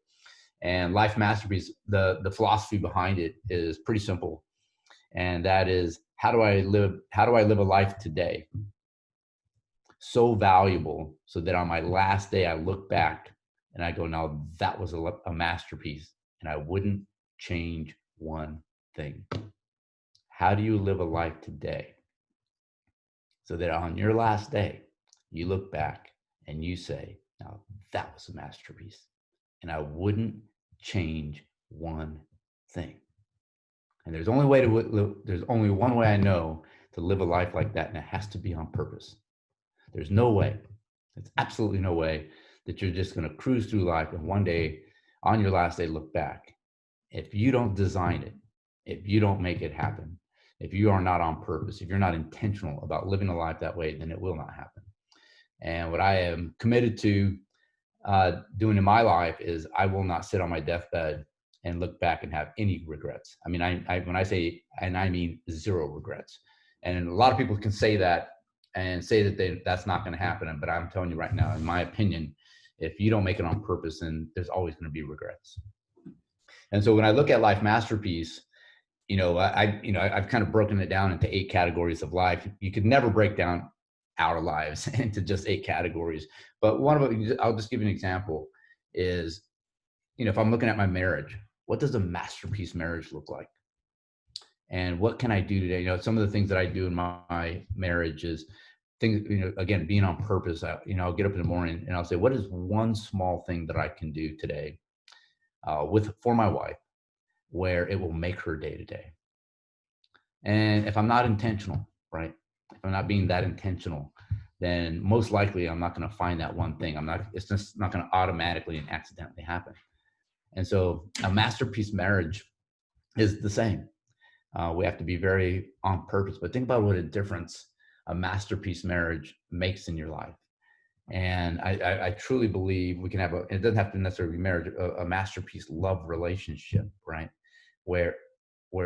[SPEAKER 6] And Life Masterpiece, the philosophy behind it is pretty simple. And that is, how do I live a life today so valuable so that on my last day, I look back and I go, now that was a masterpiece and I wouldn't change one thing. How do you live a life today so that on your last day, you look back and you say, now that was a masterpiece and I wouldn't change one thing. And there's only one way I know to live a life like that, and it has to be on purpose. There's no way, there's absolutely no way that you're just going to cruise through life and one day on your last day look back. If you don't design it, if you don't make it happen, if you are not on purpose, if you're not intentional about living a life that way, then it will not happen. And what I am committed to doing in my life is I will not sit on my deathbed and look back and have any regrets. I mean, when I say, and I mean zero regrets. And a lot of people can say that and say that that's not going to happen. But I'm telling you right now, in my opinion, if you don't make it on purpose, then there's always going to be regrets. And so when I look at Life Masterpiece, I've kind of broken it down into 8 categories of life. You could never break down our lives into just 8 categories. But one of them, I'll just give you an example, is, if I'm looking at my marriage, what does a masterpiece marriage look like? And what can I do today? You know, some of the things that I do in my marriage is things, you know, again, being on purpose. I'll get up in the morning and I'll say, what is one small thing that I can do today for my wife where it will make her day to day? And if I'm not intentional, right? If I'm not being that intentional, then most likely I'm not going to find that one thing. It's just not going to automatically and accidentally happen. And so a masterpiece marriage is the same. We have to be very on purpose, but think about what a difference a masterpiece marriage makes in your life. And I truly believe we can have it doesn't have to necessarily be marriage, a masterpiece love relationship, right? Where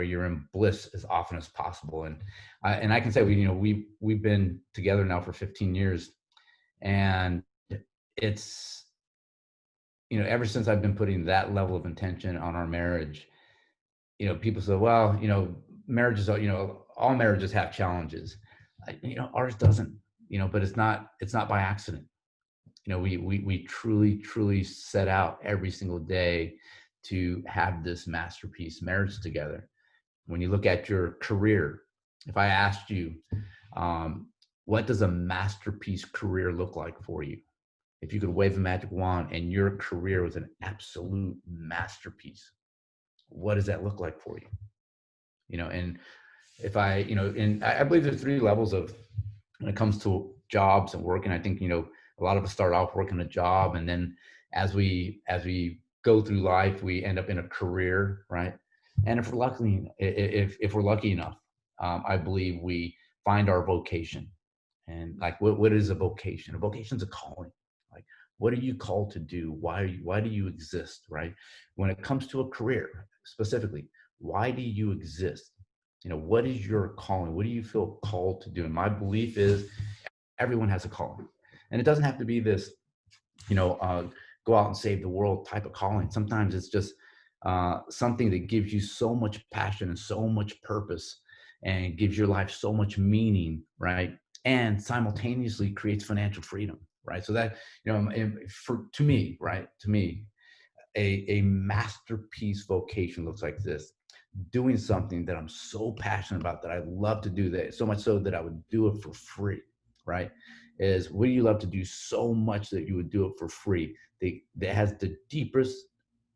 [SPEAKER 6] you're in bliss as often as possible. And I can say, we've been together now for 15 years, and it's, ever since I've been putting that level of intention on our marriage, people say, well, marriages are, all marriages have challenges. Ours doesn't, but it's not by accident. We truly set out every single day to have this masterpiece marriage together. When you look at your career, if I asked you, what does a masterpiece career look like for you? If you could wave a magic wand and your career was an absolute masterpiece, what does that look like for you? And if I believe there's 3 levels of, when it comes to jobs and work. And I think, a lot of us start off working a job, and then as we go through life, we end up in a career, right? And if we're lucky enough, I believe we find our vocation. And like, what is a vocation? A vocation is a calling. Like, what are you called to do? Why do you exist, right? When it comes to a career specifically, why do you exist? What is your calling? What do you feel called to do? And my belief is everyone has a calling. And it doesn't have to be this, go out and save the world type of calling. Sometimes it's just something that gives you so much passion and so much purpose and gives your life so much meaning, right? And simultaneously creates financial freedom, right? So that, to me, a masterpiece vocation looks like this: doing something that I'm so passionate about, that I love to do, that so much so that I would do it for free, right? Is, what do you love to do so much that you would do it for free? That has the deepest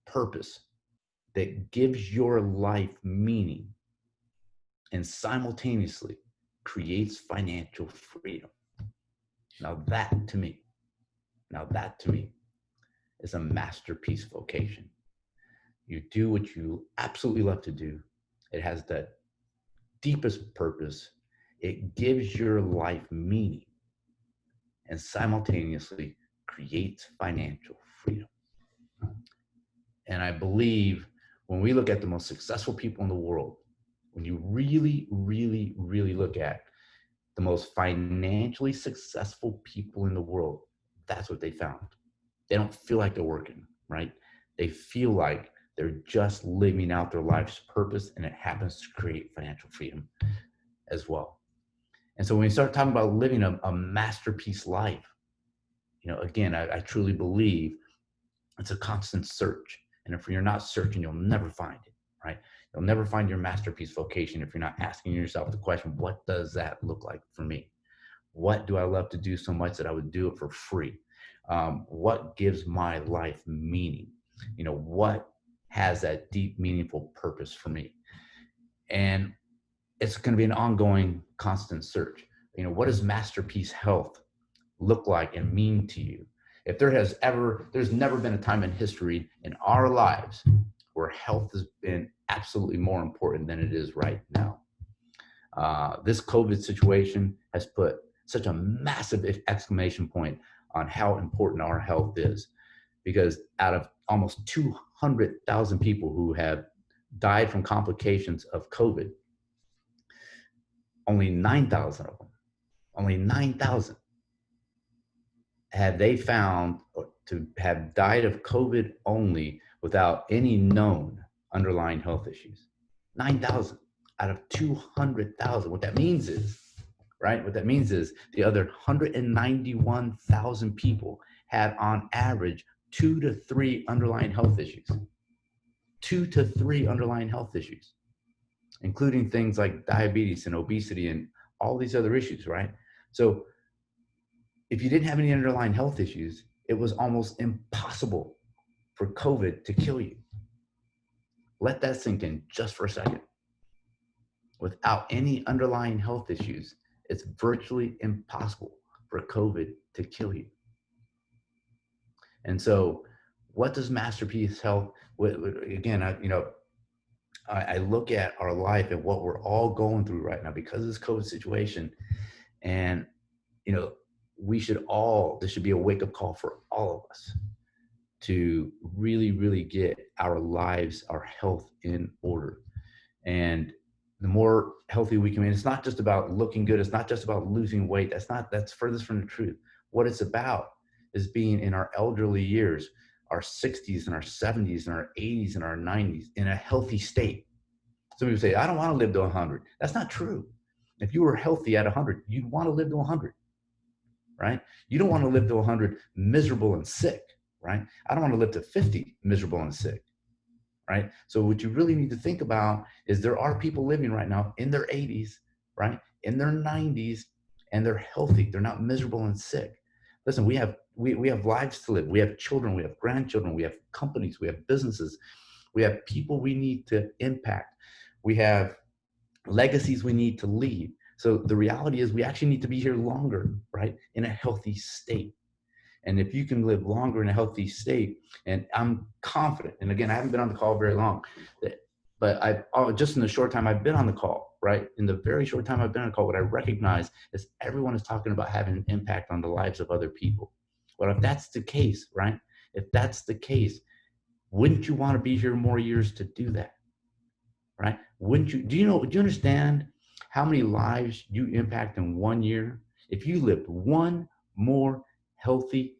[SPEAKER 6] purpose, that gives your life meaning and simultaneously creates financial freedom. Now that to me is a masterpiece vocation. You do what you absolutely love to do. It has the deepest purpose. It gives your life meaning and simultaneously creates financial freedom. And I believe when we look at the most successful people in the world, when you really, really, really look at the most financially successful people in the world, that's what they found. They don't feel like they're working, right? They feel like they're just living out their life's purpose, and it happens to create financial freedom as well. And so when we start talking about living a masterpiece life, again, I truly believe it's a constant search. And if you're not searching, you'll never find it, right? You'll never find your masterpiece vocation if you're not asking yourself the question, what does that look like for me? What do I love to do so much that I would do it for free? What gives my life meaning? What has that deep, meaningful purpose for me? And it's going to be an ongoing, constant search. What does masterpiece health look like and mean to you? If there's never been a time in history in our lives where health has been absolutely more important than it is right now. This COVID situation has put such a massive exclamation point on how important our health is, because out of almost 200,000 people who have died from complications of COVID, only 9,000 of them, only 9,000 have they found to have died of COVID only without any known underlying health issues. 9,000 out of 200,000. What that means is, right? What that means is the other 191,000 people had on average 2 to 3 underlying health issues. 2 to 3 underlying health issues. including things like diabetes and obesity and all these other issues, right? So if you didn't have any underlying health issues, it was almost impossible for COVID to kill you. Let that sink in just for a second. Without any underlying health issues, it's virtually impossible for COVID to kill you. And so what does Masterpiece Health, again, I look at our life and what we're all going through right now because of this COVID situation. And, we should all, this should be a wake-up call for all of us to really, really get our lives, our health in order. And the more healthy we can be, it's not just about looking good. It's not just about losing weight. That's furthest from the truth. What it's about is being in our elderly years, our 60s and our 70s and our 80s and our 90s in a healthy state. Some people say, I don't want to live to 100. That's not true. If you were healthy at 100, you'd want to live to 100, right? You don't want to live to 100 miserable and sick, right? I don't want to live to 50 miserable and sick, right? So what you really need to think about is there are people living right now in their 80s, right? In their 90s, and they're healthy. They're not miserable and sick. Listen, we have lives to live. We have children, we have grandchildren, we have companies, we have businesses, we have people we need to impact. We have legacies we need to leave. So the reality is we actually need to be here longer, right? In a healthy state. And if you can live longer in a healthy state, and I'm confident, and again, I haven't been on the call very long, but just in the short time I've been on the call, right? In the very short time I've been on the call, what I recognize is everyone is talking about having an impact on the lives of other people. Well, if that's the case, right? If that's the case, wouldn't you want to be here more years to do that, right? Wouldn't you, do you understand how many lives you impact in 1 year? If you lived one more healthy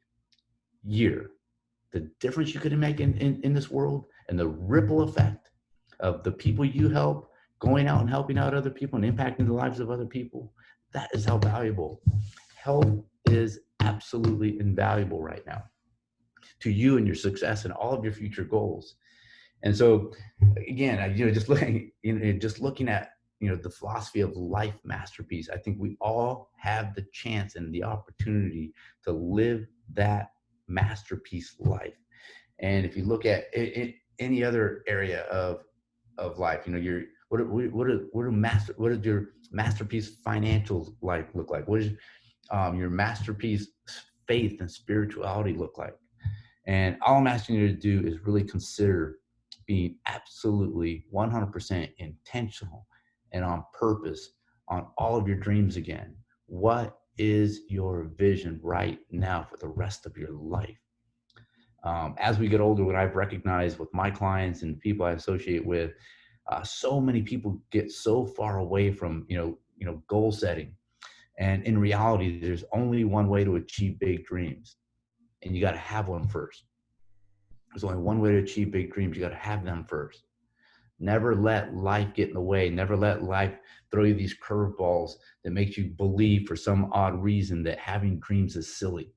[SPEAKER 6] year, the difference you could make in this world and the ripple effect of the people you help, going out and helping out other people and impacting the lives of other people, that is how valuable. Health is absolutely invaluable right now to you and your success and all of your future goals. And so again, just looking at, the philosophy of life masterpiece, I think we all have the chance and the opportunity to live that masterpiece life. And if you look at any other area of life, what does your masterpiece financial life look like? What does your masterpiece faith and spirituality look like? And all I'm asking you to do is really consider being absolutely 100% intentional and on purpose on all of your dreams again. What is your vision right now for the rest of your life? As we get older, what I've recognized with my clients and people I associate with, so many people get so far away from, goal setting. And in reality, there's only one way to achieve big dreams. And you got to have one first. There's only one way to achieve big dreams. You got to have them first. Never let life get in the way. Never let life throw you these curveballs that makes you believe for some odd reason that having dreams is silly.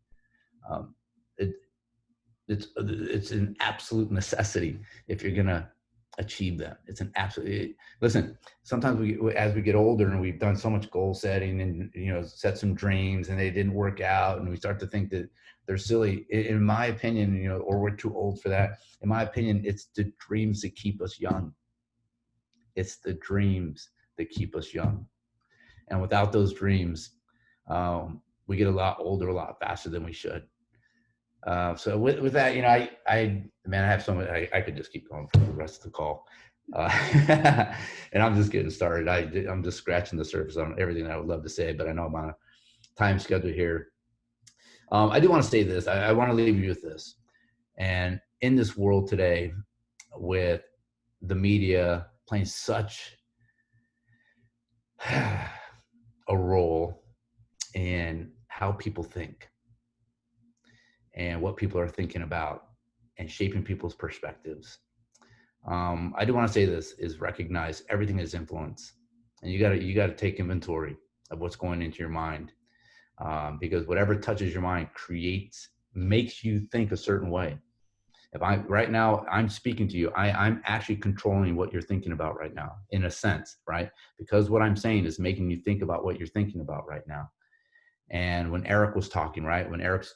[SPEAKER 6] It's an absolute necessity if you're gonna achieve them. It's an absolute. Listen, sometimes as we get older and we've done so much goal setting and set some dreams and they didn't work out, and we start to think that they're silly. In my opinion, or we're too old for that. In my opinion, it's the dreams that keep us young. It's the dreams that keep us young. And without those dreams, we get a lot older, a lot faster than we should. So with that, I have so much, I could just keep going for the rest of the call. And I'm just getting started. I'm just scratching the surface on everything I would love to say, but I know I'm on a time schedule here. I do want to say this. I want to leave you with this. And in this world today, with the media playing such a role in how people think and what people are thinking about and shaping people's perspectives, I do want to say this is recognize everything is influence, and you got to take inventory of what's going into your mind, because whatever touches your mind makes you think a certain way. If right now I'm speaking to you, I'm actually controlling what you're thinking about right now, in a sense, right? Because what I'm saying is making you think about what you're thinking about right now. And when Eric was talking, right, when Eric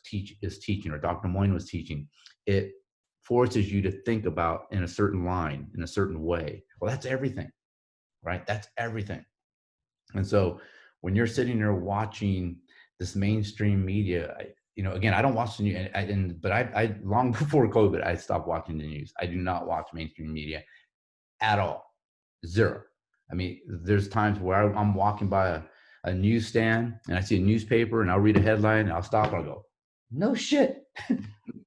[SPEAKER 6] is teaching, or Dr. Moyne was teaching, it forces you to think about in a certain line, in a certain way. Well, that's everything, right? That's everything. And so when you're sitting there watching this mainstream media, again, I don't watch the news, but I long before COVID, I stopped watching the news. I do not watch mainstream media at all. Zero. I mean, there's times where I'm walking by a newsstand and I see a newspaper and I'll read a headline and I'll stop and I'll go, no shit.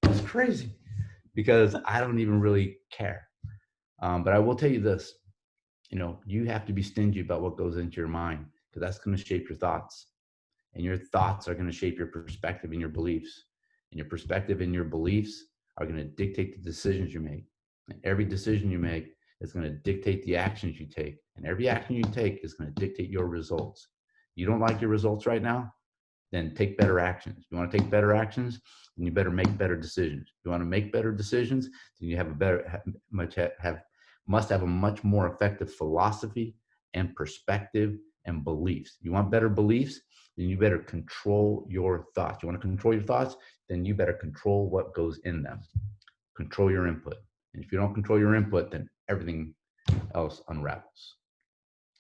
[SPEAKER 6] That's crazy, because I don't even really care. But I will tell you this, you have to be stingy about what goes into your mind, because that's going to shape your thoughts. And your thoughts are going to shape your perspective and your beliefs. And your perspective and your beliefs are going to dictate the decisions you make. And every decision you make is going to dictate the actions you take. And every action you take is going to dictate your results. You don't like your results right now? Then take better actions. You want to take better actions? Then you better make better decisions. You want to make better decisions? Then you must have a much more effective philosophy and perspective and beliefs. You want better beliefs? Then you better control your thoughts. You want to control your thoughts? Then you better control what goes in them. Control your input. And if you don't control your input, then everything else unravels.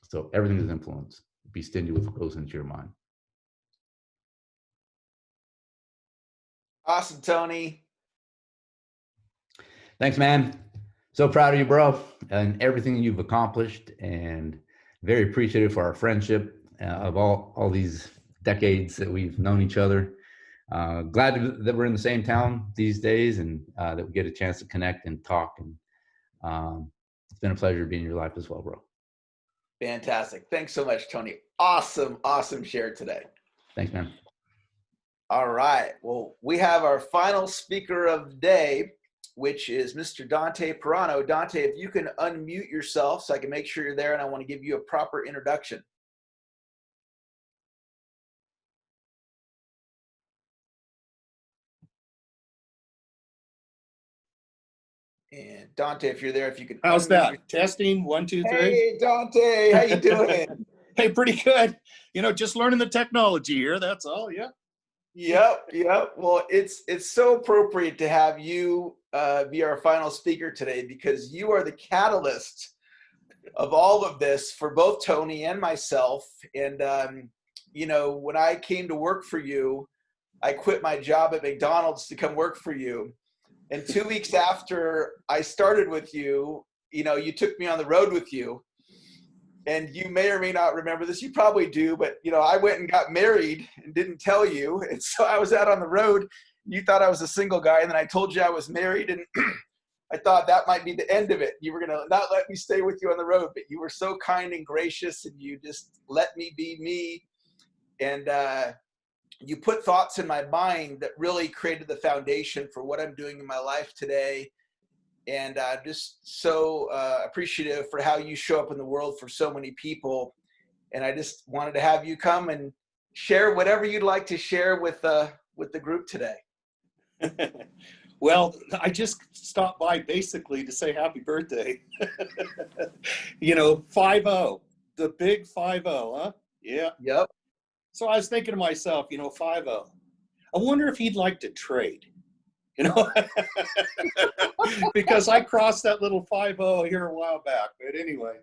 [SPEAKER 6] So everything is influence. Be stingy with what goes into your mind.
[SPEAKER 2] Awesome, Tony.
[SPEAKER 6] Thanks, man. So proud of you, bro, and everything you've accomplished, and very appreciative for our friendship of all these decades that we've known each other. Glad that we're in the same town these days, and that we get a chance to connect and talk. And it's been a pleasure being in your life as well, bro.
[SPEAKER 2] Fantastic. Thanks so much, Tony. Awesome, awesome share today.
[SPEAKER 6] Thanks, man.
[SPEAKER 2] All right. Well, we have our final speaker of the day, which is Mr. Dante Pirano. Dante, if you can unmute yourself so I can make sure you're there, and I want to give you a proper introduction. And Dante, if you're there, if you can.
[SPEAKER 10] How's that? Testing, 1, 2, 3.
[SPEAKER 2] Hey, Dante, how you doing?
[SPEAKER 10] Hey, pretty good. Just learning the technology here. That's all. Yeah.
[SPEAKER 2] Yep. Well, it's so appropriate to have you be our final speaker today, because you are the catalyst of all of this for both Tony and myself. And when I came to work for you, I quit my job at McDonald's to come work for you. And 2 weeks after I started with you, you took me on the road with you. And you may or may not remember this. You probably do, but I went and got married and didn't tell you. And so I was out on the road. You thought I was a single guy, and then I told you I was married, and I thought that might be the end of it. You were gonna not let me stay with you on the road, but you were so kind and gracious, and you just let me be me. And you put thoughts in my mind that really created the foundation for what I'm doing in my life today. And just so appreciative for how you show up in the world for so many people. And I just wanted to have you come and share whatever you'd like to share with the group today.
[SPEAKER 10] Well, I just stopped by basically to say happy birthday. 5-0, the big 5-0, huh? Yeah.
[SPEAKER 2] Yep.
[SPEAKER 10] So I was thinking to myself, 5-0. I wonder if he'd like to trade. Because I crossed that little 5-0 here a while back. But anyway,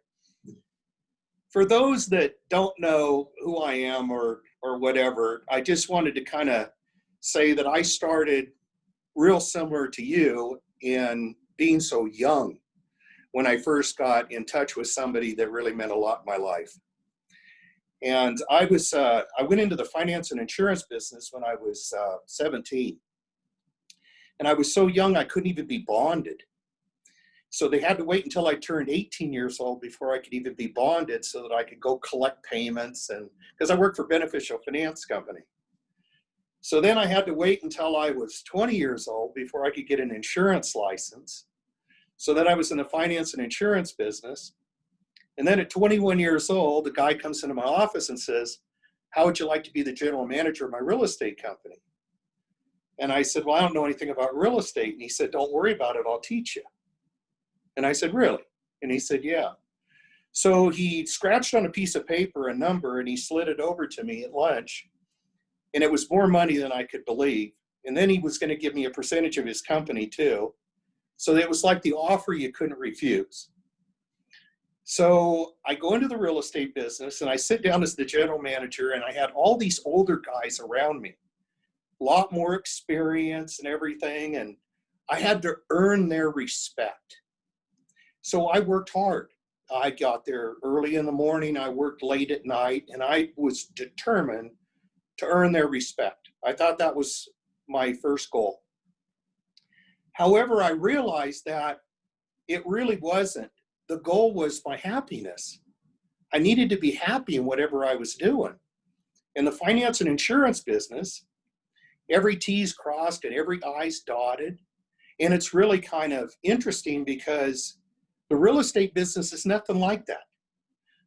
[SPEAKER 10] for those that don't know who I am or whatever, I just wanted to kind of say that I started real similar to you in being so young when I first got in touch with somebody that really meant a lot in my life. And I went into the finance and insurance business when I was 17. And I was so young, I couldn't even be bonded. So they had to wait until I turned 18 years old before I could even be bonded so that I could go collect payments, and because I worked for Beneficial Finance Company. So then I had to wait until I was 20 years old before I could get an insurance license. So then I was in the finance and insurance business. And then at 21 years old, the guy comes into my office and says, "How would you like to be the general manager of my real estate company?" And I said, well, I don't know anything about real estate. And he said, don't worry about it, I'll teach you. And I said, really? And he said, yeah. So he scratched on a piece of paper a number and he slid it over to me at lunch. And it was more money than I could believe. And then he was going to give me a percentage of his company too. So it was like the offer you couldn't refuse. So I go into the real estate business and I sit down as the general manager, and I had all these older guys around me, a lot more experience and everything. And I had to earn their respect. So I worked hard. I got there early in the morning, I worked late at night, and I was determined to earn their respect. I thought that was my first goal. However, I realized that it really wasn't. The goal was my happiness. I needed to be happy in whatever I was doing. In the finance and insurance business, every T's crossed and every I's dotted. And it's really kind of interesting because the real estate business is nothing like that.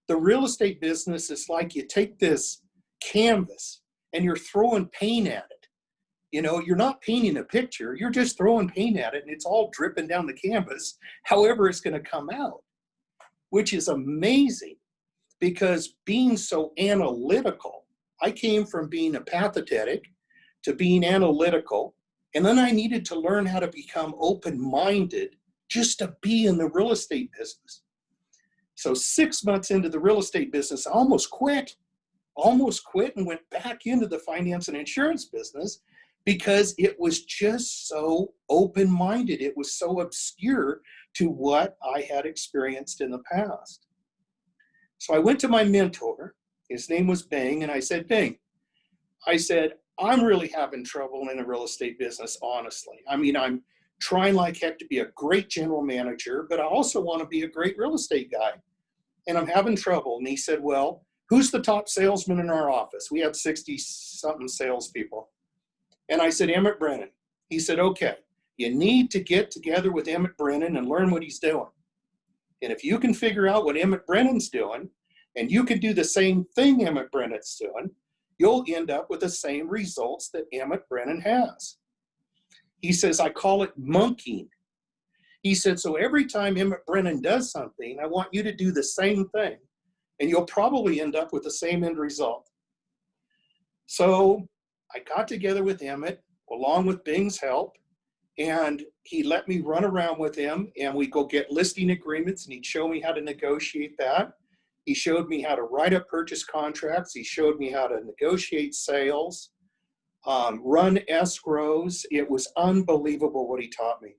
[SPEAKER 10] The real estate business is like you take this canvas and you're throwing paint at it. You know, you're not painting a picture, you're just throwing paint at it and it's all dripping down the canvas, however it's going to come out, which is amazing because being so analytical, I came from being apathetic to being analytical, and then I needed to learn how to become open-minded just to be in the real estate business. So 6 months into the real estate business, I almost quit and went back into the finance and insurance business because it was just so open-minded. It was so obscure to what I had experienced in the past. So I went to my mentor, his name was Bing, and I said, Bing, I said, I'm really having trouble in the real estate business, honestly. I mean, I'm trying like heck to be a great general manager, but I also want to be a great real estate guy. And I'm having trouble. And he said, well, who's the top salesman in our office? We have 60-something salespeople. And I said, Emmett Brennan. He said, okay, you need to get together with Emmett Brennan and learn what he's doing. And if you can figure out what Emmett Brennan's doing, and you can do the same thing Emmett Brennan's doing, you'll end up with the same results that Emmett Brennan has. He says, I call it monkeying. He said, so every time Emmett Brennan does something, I want you to do the same thing, and you'll probably end up with the same end result. So I got together with Emmett, along with Bing's help, and he let me run around with him, and we go get listing agreements, and he'd show me how to negotiate that. He showed me how to write up purchase contracts. He showed me how to negotiate sales, run escrows. It was unbelievable what he taught me.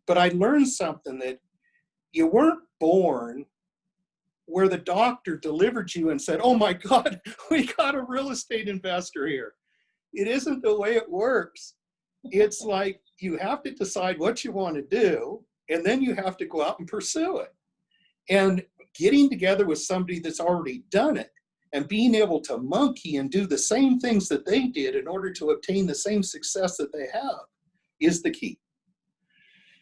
[SPEAKER 10] But I learned something, that you weren't born where the doctor delivered you and said, oh my God, we got a real estate investor here. It isn't the way it works. It's like you have to decide what you want to do, and then you have to go out and pursue it. And getting together with somebody that's already done it and being able to monkey and do the same things that they did in order to obtain the same success that they have is the key.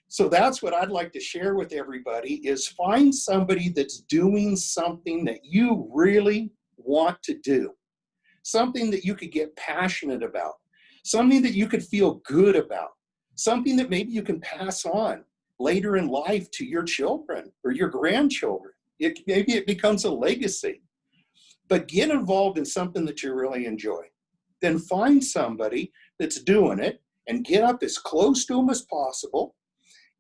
[SPEAKER 10] So that's what I'd like to share with everybody, is find somebody that's doing something that you really want to do, something that you could get passionate about, something that you could feel good about, something that maybe you can pass on later in life to your children or your grandchildren. Maybe it becomes a legacy. But get involved in something that you really enjoy. Then find somebody that's doing it and get up as close to them as possible,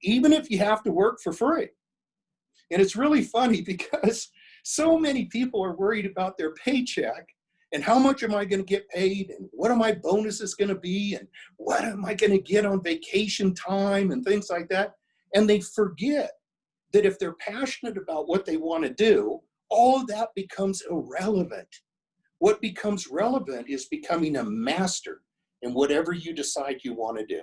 [SPEAKER 10] even if you have to work for free. And it's really funny because so many people are worried about their paycheck and how much am I going to get paid, and what are my bonuses going to be, and what am I going to get on vacation time and things like that. And they forget that if they're passionate about what they want to do, all of that becomes irrelevant. What becomes relevant is becoming a master in whatever you decide you want to do.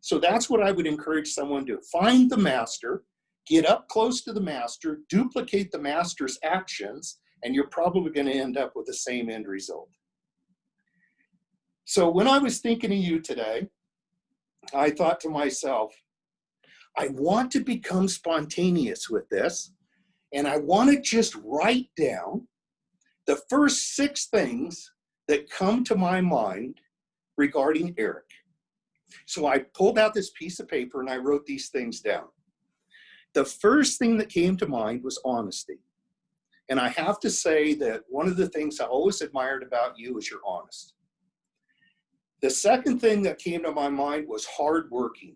[SPEAKER 10] So that's what I would encourage someone to do. Find the master, get up close to the master, duplicate the master's actions, and you're probably going to end up with the same end result. So when I was thinking of you today, I thought to myself, I want to become spontaneous with this, and I want to just write down the first 6 things that come to my mind regarding Eric. So I pulled out this piece of paper and I wrote these things down. The first thing that came to mind was honesty. And I have to say that one of the things I always admired about you is you're honest. The second thing that came to my mind was hardworking.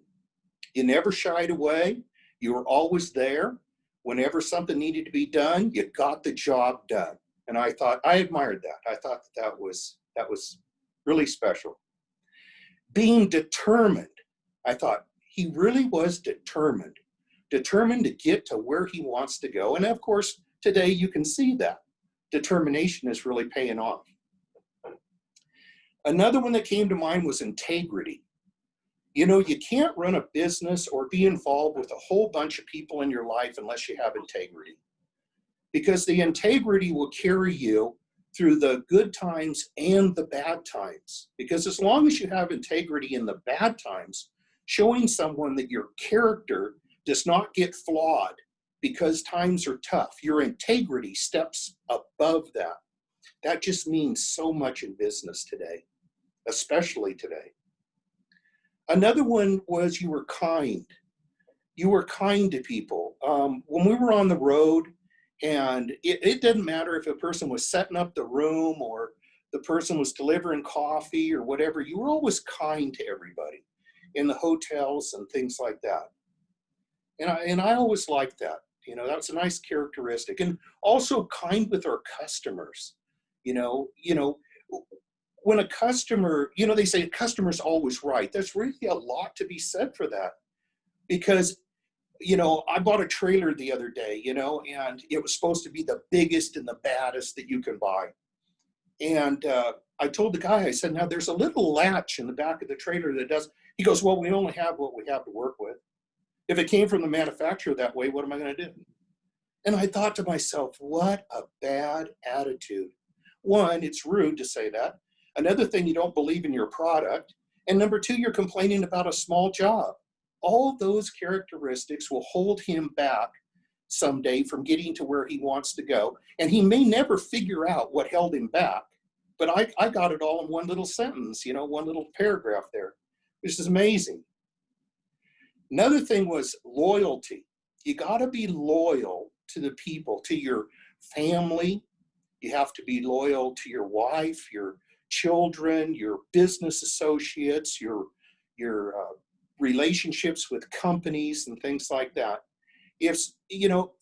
[SPEAKER 10] You never shied away. You were always there. Whenever something needed to be done, you got the job done. And I admired that. I thought that was really special. Being determined. I thought he really was determined to get to where he wants to go. And of course, today you can see that determination is really paying off. Another one that came to mind was integrity. You know, you can't run a business or be involved with a whole bunch of people in your life unless you have integrity. Because the integrity will carry you through the good times and the bad times. Because as long as you have integrity in the bad times, showing someone that your character does not get flawed because times are tough, your integrity steps above that. That just means so much in business today, especially today. Another one was you were kind. You were kind to people. When we were on the road, and it didn't matter if a person was setting up the room or the person was delivering coffee or whatever, you were always kind to everybody in the hotels and things like that. And I always liked that. You know, that's a nice characteristic. And also kind with our customers. You know, when a customer, you know, they say a customer's always right. There's really a lot to be said for that. Because, you know, I bought a trailer the other day, you know, and it was supposed to be the biggest and the baddest that you can buy. And I told the guy, I said, now there's a little latch in the back of the trailer that does, he goes, well, we only have what we have to work with. If it came from the manufacturer that way, what am I going to do? And I thought to myself, what a bad attitude. One, it's rude to say that. Another thing, you don't believe in your product. And number two, you're complaining about a small job. All those characteristics will hold him back someday from getting to where he wants to go. And he may never figure out what held him back. But I got it all in one little sentence, you know, one little paragraph there, which is amazing. Another thing was loyalty. You got to be loyal to the people, to your family. You have to be loyal to your wife, your children, your business associates, your relationships with companies and things like that. If, you know,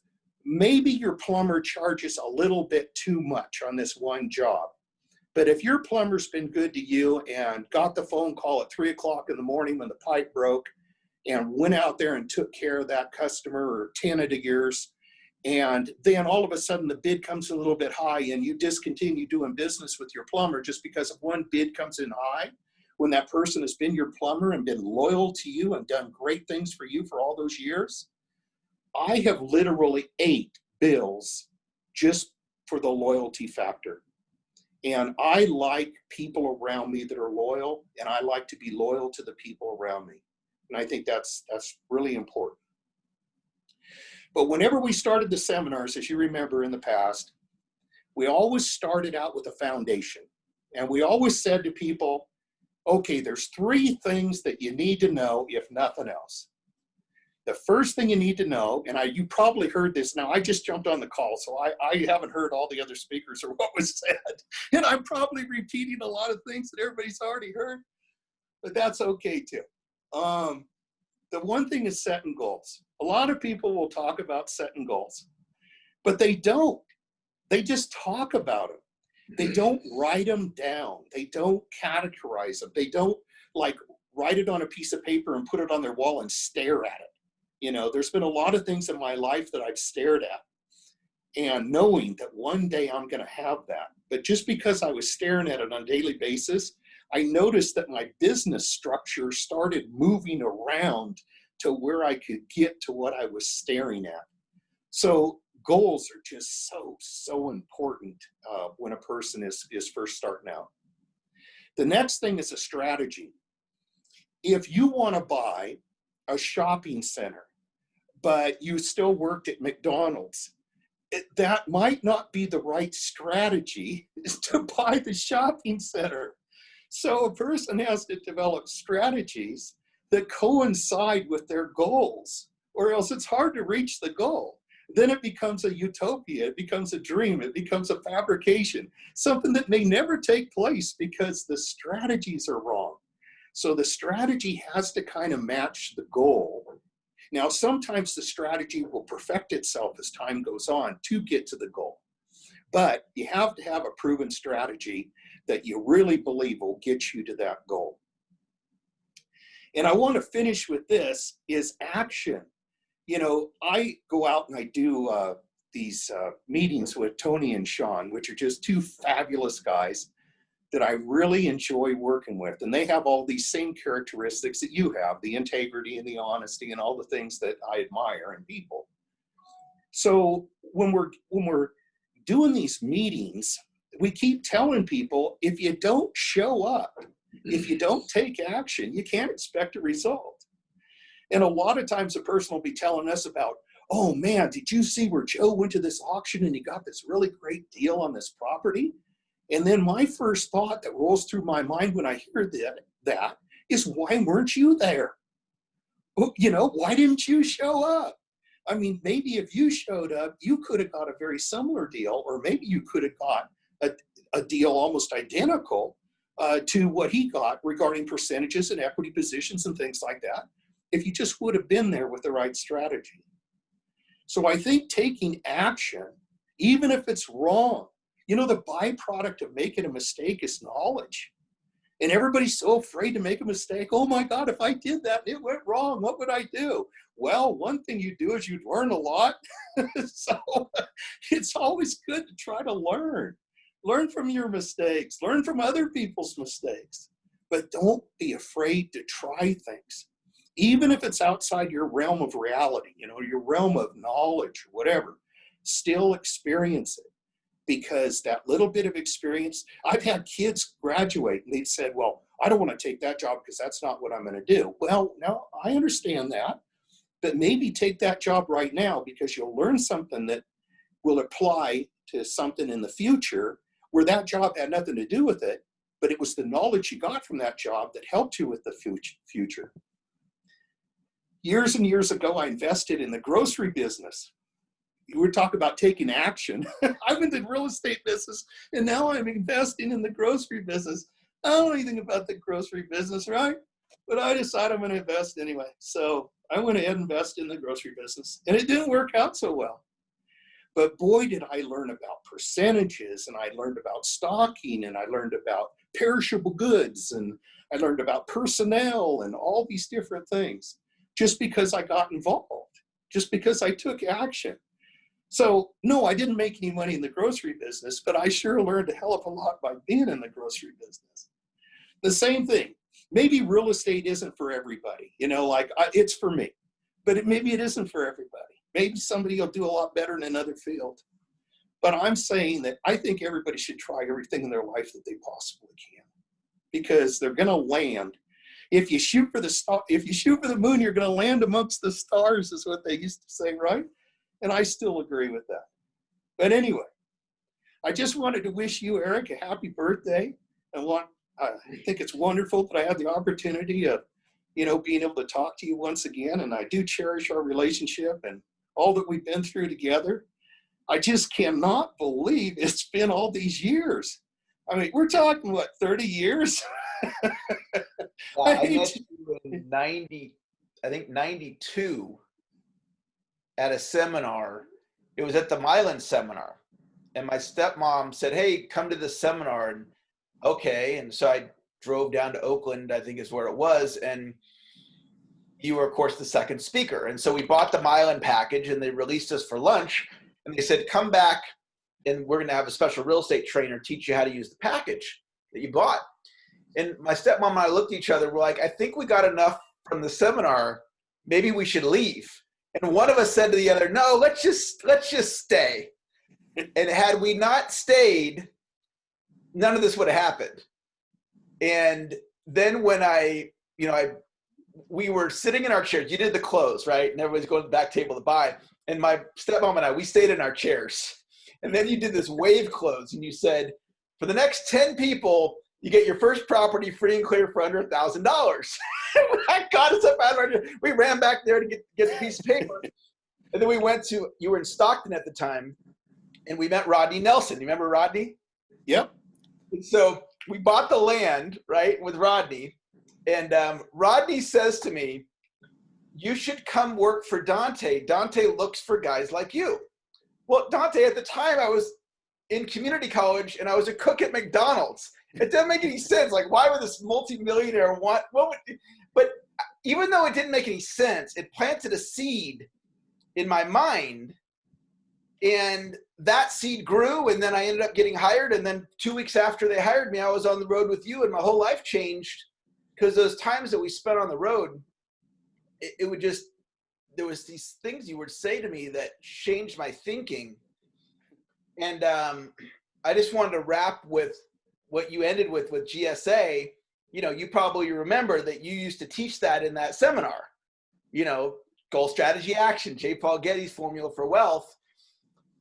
[SPEAKER 10] maybe your plumber charges a little bit too much on this one job, but if your plumber's been good to you and got the phone call at 3 o'clock in the morning when the pipe broke and went out there and took care of that customer or tenant of yours, and then all of a sudden the bid comes a little bit high and you discontinue doing business with your plumber just because if one bid comes in high, when that person has been your plumber and been loyal to you and done great things for you for all those years. I have literally ate bills just for the loyalty factor. And I like people around me that are loyal, and I like to be loyal to the people around me. And I think that's really important. But whenever we started the seminars, as you remember in the past, we always started out with a foundation. And we always said to people, okay, there's 3 things that you need to know, if nothing else. The first thing you need to know, and you probably heard this now, I just jumped on the call, so I haven't heard all the other speakers or what was said. And I'm probably repeating a lot of things that everybody's already heard, but that's okay too. The one thing is setting goals. A lot of people will talk about setting goals, but they don't. They just talk about them. They don't write them down. They don't categorize them. They don't like write it on a piece of paper and put it on their wall and stare at it. You know, there's been a lot of things in my life that I've stared at and knowing that one day I'm going to have that. But just because I was staring at it on a daily basis, I noticed that my business structure started moving around to where I could get to what I was staring at. So goals are just so important when a person is first starting out. The next thing is a strategy. If you want to buy a shopping center, but you still worked at McDonald's, that might not be the right strategy is to buy the shopping center. So a person has to develop strategies that coincide with their goals, or else it's hard to reach the goal. Then it becomes a utopia, it becomes a dream, it becomes a fabrication, something that may never take place because the strategies are wrong. So the strategy has to kind of match the goal. Now, sometimes the strategy will perfect itself as time goes on to get to the goal. But you have to have a proven strategy that you really believe will get you to that goal. And I want to finish with this, is action. You know, I go out and I do these meetings with Tony and Sean, which are just two fabulous guys that I really enjoy working with. And they have all these same characteristics that you have, the integrity and the honesty and all the things that I admire in people. So when we're doing these meetings, we keep telling people, if you don't show up, if you don't take action, you can't expect a result. And a lot of times a person will be telling us about, oh man, did you see where Joe went to this auction and he got this really great deal on this property? And then my first thought that rolls through my mind when I hear that is, why weren't you there? You know, why didn't you show up? I mean, maybe if you showed up, you could have got a very similar deal, or maybe you could have got a deal almost identical to what he got regarding percentages and equity positions and things like that, if you just would have been there with the right strategy. So I think taking action, even if it's wrong, you know, the byproduct of making a mistake is knowledge. And everybody's so afraid to make a mistake. Oh my God, if I did that and it went wrong, what would I do? Well, one thing you do is you learn a lot. So it's always good to try to learn. Learn from your mistakes. Learn from other people's mistakes. But don't be afraid to try things. Even if it's outside your realm of reality, you know, your realm of knowledge or whatever, still experience it. Because that little bit of experience, I've had kids graduate and they said, well, I don't want to take that job because that's not what I'm going to do. Well, now I understand that, but maybe take that job right now because you'll learn something that will apply to something in the future where that job had nothing to do with it, but it was the knowledge you got from that job that helped you with the future. Years and years ago, I invested in the grocery business. We're talking about taking action. I'm in the real estate business, and now I'm investing in the grocery business. I don't know anything about the grocery business, right? But I decided I'm going to invest anyway. So I went ahead and invested in the grocery business, and it didn't work out so well. But boy, did I learn about percentages, and I learned about stocking, and I learned about perishable goods, and I learned about personnel and all these different things just because I got involved, just because I took action. So no, I didn't make any money in the grocery business, but I sure learned a hell of a lot by being in the grocery business. The same thing, maybe real estate isn't for everybody, you know, like it's for me, but maybe it isn't for everybody. Maybe somebody will do a lot better in another field. But I'm saying that I think everybody should try everything in their life that they possibly can, because they're going to land. If you shoot for the moon, you're going to land amongst the stars, is what they used to say, right? And I still agree with that. But anyway, I just wanted to wish you, Eric, a happy birthday. I think it's wonderful that I had the opportunity of, you know, being able to talk to you once again. And I do cherish our relationship and all that we've been through together. I just cannot believe it's been all these years. I mean, we're talking, what, 30 years?
[SPEAKER 2] I met you in 92 at a seminar. It was at the Milan seminar. And my stepmom said, hey, come to this seminar. And okay. And so I drove down to Oakland, I think is where it was. And you were, of course, the second speaker. And so we bought the Milan package and they released us for lunch. And they said, come back and we're going to have a special real estate trainer teach you how to use the package that you bought. And my stepmom and I looked at each other. We're like, I think we got enough from the seminar. Maybe we should leave. And one of us said to the other, no, let's just stay. And had we not stayed, none of this would have happened. And then when we were sitting in our chairs, you did the close, right? And everybody's going to the back table to buy. And my stepmom and I, we stayed in our chairs. And then you did this wave close and you said, for the next 10 people, you get your first property free and clear for under $1,000. I got us up out of our, we ran back there to get the piece of paper. And then we went to, you were in Stockton at the time, and we met Rodney Nelson. You remember Rodney?
[SPEAKER 10] Yep.
[SPEAKER 2] And so we bought the land, right, with Rodney. And Rodney says to me, you should come work for Dante. Dante looks for guys like you. Well, Dante, at the time I was in community college and I was a cook at McDonald's. It doesn't make any sense. Like, why would this multimillionaire want, but even though it didn't make any sense, it planted a seed in my mind, and that seed grew, and then I ended up getting hired. And then 2 weeks after they hired me, I was on the road with you, and my whole life changed because those times that we spent on the road, it would just, there was these things you would say to me that changed my thinking. And I just wanted to wrap with what you ended with GSA. You know, you probably remember that you used to teach that in that seminar, you know, goal, strategy, action, J. Paul Getty's formula for wealth.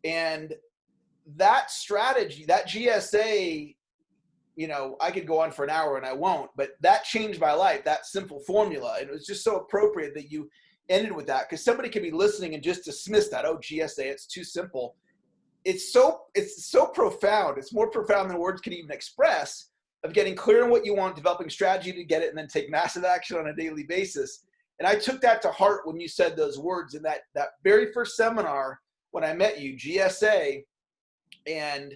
[SPEAKER 2] And that strategy, that GSA, you know, I could go on for an hour and I won't, but that changed my life, that simple formula. And it was just so appropriate that you ended with that, because somebody could be listening and just dismiss that. Oh, GSA, it's too simple. It's so profound. It's more profound than words can even express, of getting clear on what you want, developing strategy to get it, and then take massive action on a daily basis. And I took that to heart when you said those words in that very first seminar when I met you, GSA. And,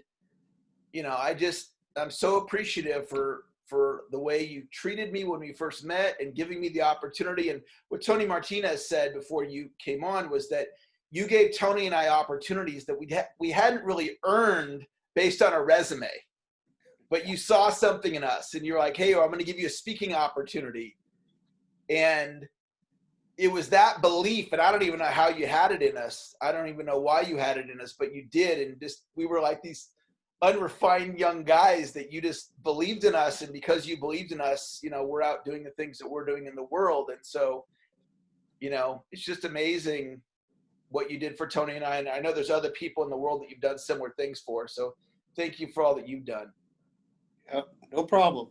[SPEAKER 2] you know, I'm so appreciative for the way you treated me when we first met and giving me the opportunity. And what Tony Martinez said before you came on was that you gave Tony and I opportunities that we hadn't really earned based on our resume, but you saw something in us and you're like, hey, I'm going to give you a speaking opportunity. And it was that belief, and I don't even know how you had it in us. I don't even know why you had it in us, but you did. And just, we were like these unrefined young guys that you just believed in us. And because you believed in us, you know, we're out doing the things that we're doing in the world. And so, you know, it's just amazing what you did for Tony and I. And I know there's other people in the world that you've done similar things for. So thank you for all that you've done.
[SPEAKER 10] Yep, no problem.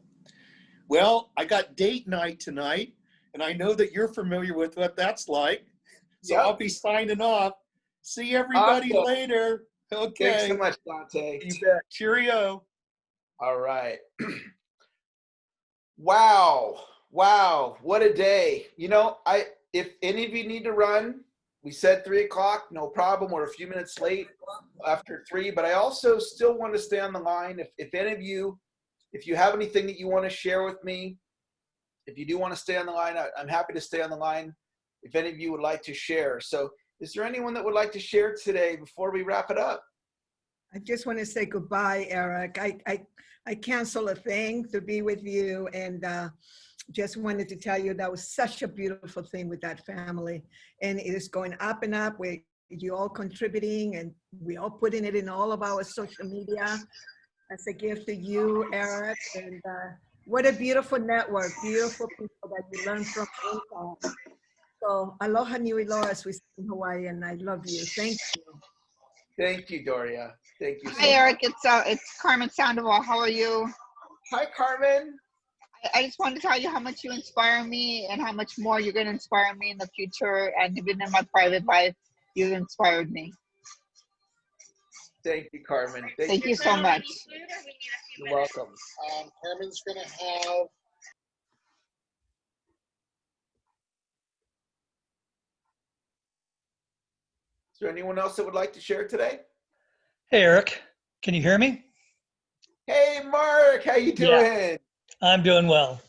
[SPEAKER 10] Well, I got date night tonight, and I know that you're familiar with what that's like. So
[SPEAKER 2] Yep.
[SPEAKER 10] I'll be signing off. See everybody
[SPEAKER 2] Awesome.
[SPEAKER 10] later. Okay.
[SPEAKER 2] Thanks so much, Dante.
[SPEAKER 10] You bet. Cheerio.
[SPEAKER 2] All right. Wow. What a day. You know, if any of you need to run, we said 3 o'clock, no problem. We're a few minutes late after 3, but I also still want to stay on the line. If any of you, if you have anything that you want to share with me, if you do want to stay on the line, I'm happy to stay on the line if any of you would like to share. So is there anyone that would like to share today before we wrap it up?
[SPEAKER 18] I just want to say goodbye, Eric. I canceled a thing to be with you, and just wanted to tell you that was such a beautiful thing with that family. And it is going up and up. You all contributing, and we all putting it in all of our social media as a gift to you, Eric. And what a beautiful network, beautiful people that you learn from. So aloha nui loa, as we say in Hawaii, and I love you. Thank you.
[SPEAKER 2] Thank you, Doria. Thank you so
[SPEAKER 20] Hi, Eric. It's Carmen Sandoval. How are you?
[SPEAKER 2] Hi, Carmen.
[SPEAKER 20] I just wanted to tell you how much you inspire me and how much more you're going to inspire me in the future. And even in my private life, you've inspired me.
[SPEAKER 2] Thank you, Carmen.
[SPEAKER 20] Thank you so much.
[SPEAKER 2] You're welcome.
[SPEAKER 21] Carmen's going to have.
[SPEAKER 2] Is there anyone else that would like to share today?
[SPEAKER 22] Hey, Eric, can you hear me?
[SPEAKER 2] Hey, Mark, how you doing?
[SPEAKER 22] Yeah, I'm doing well.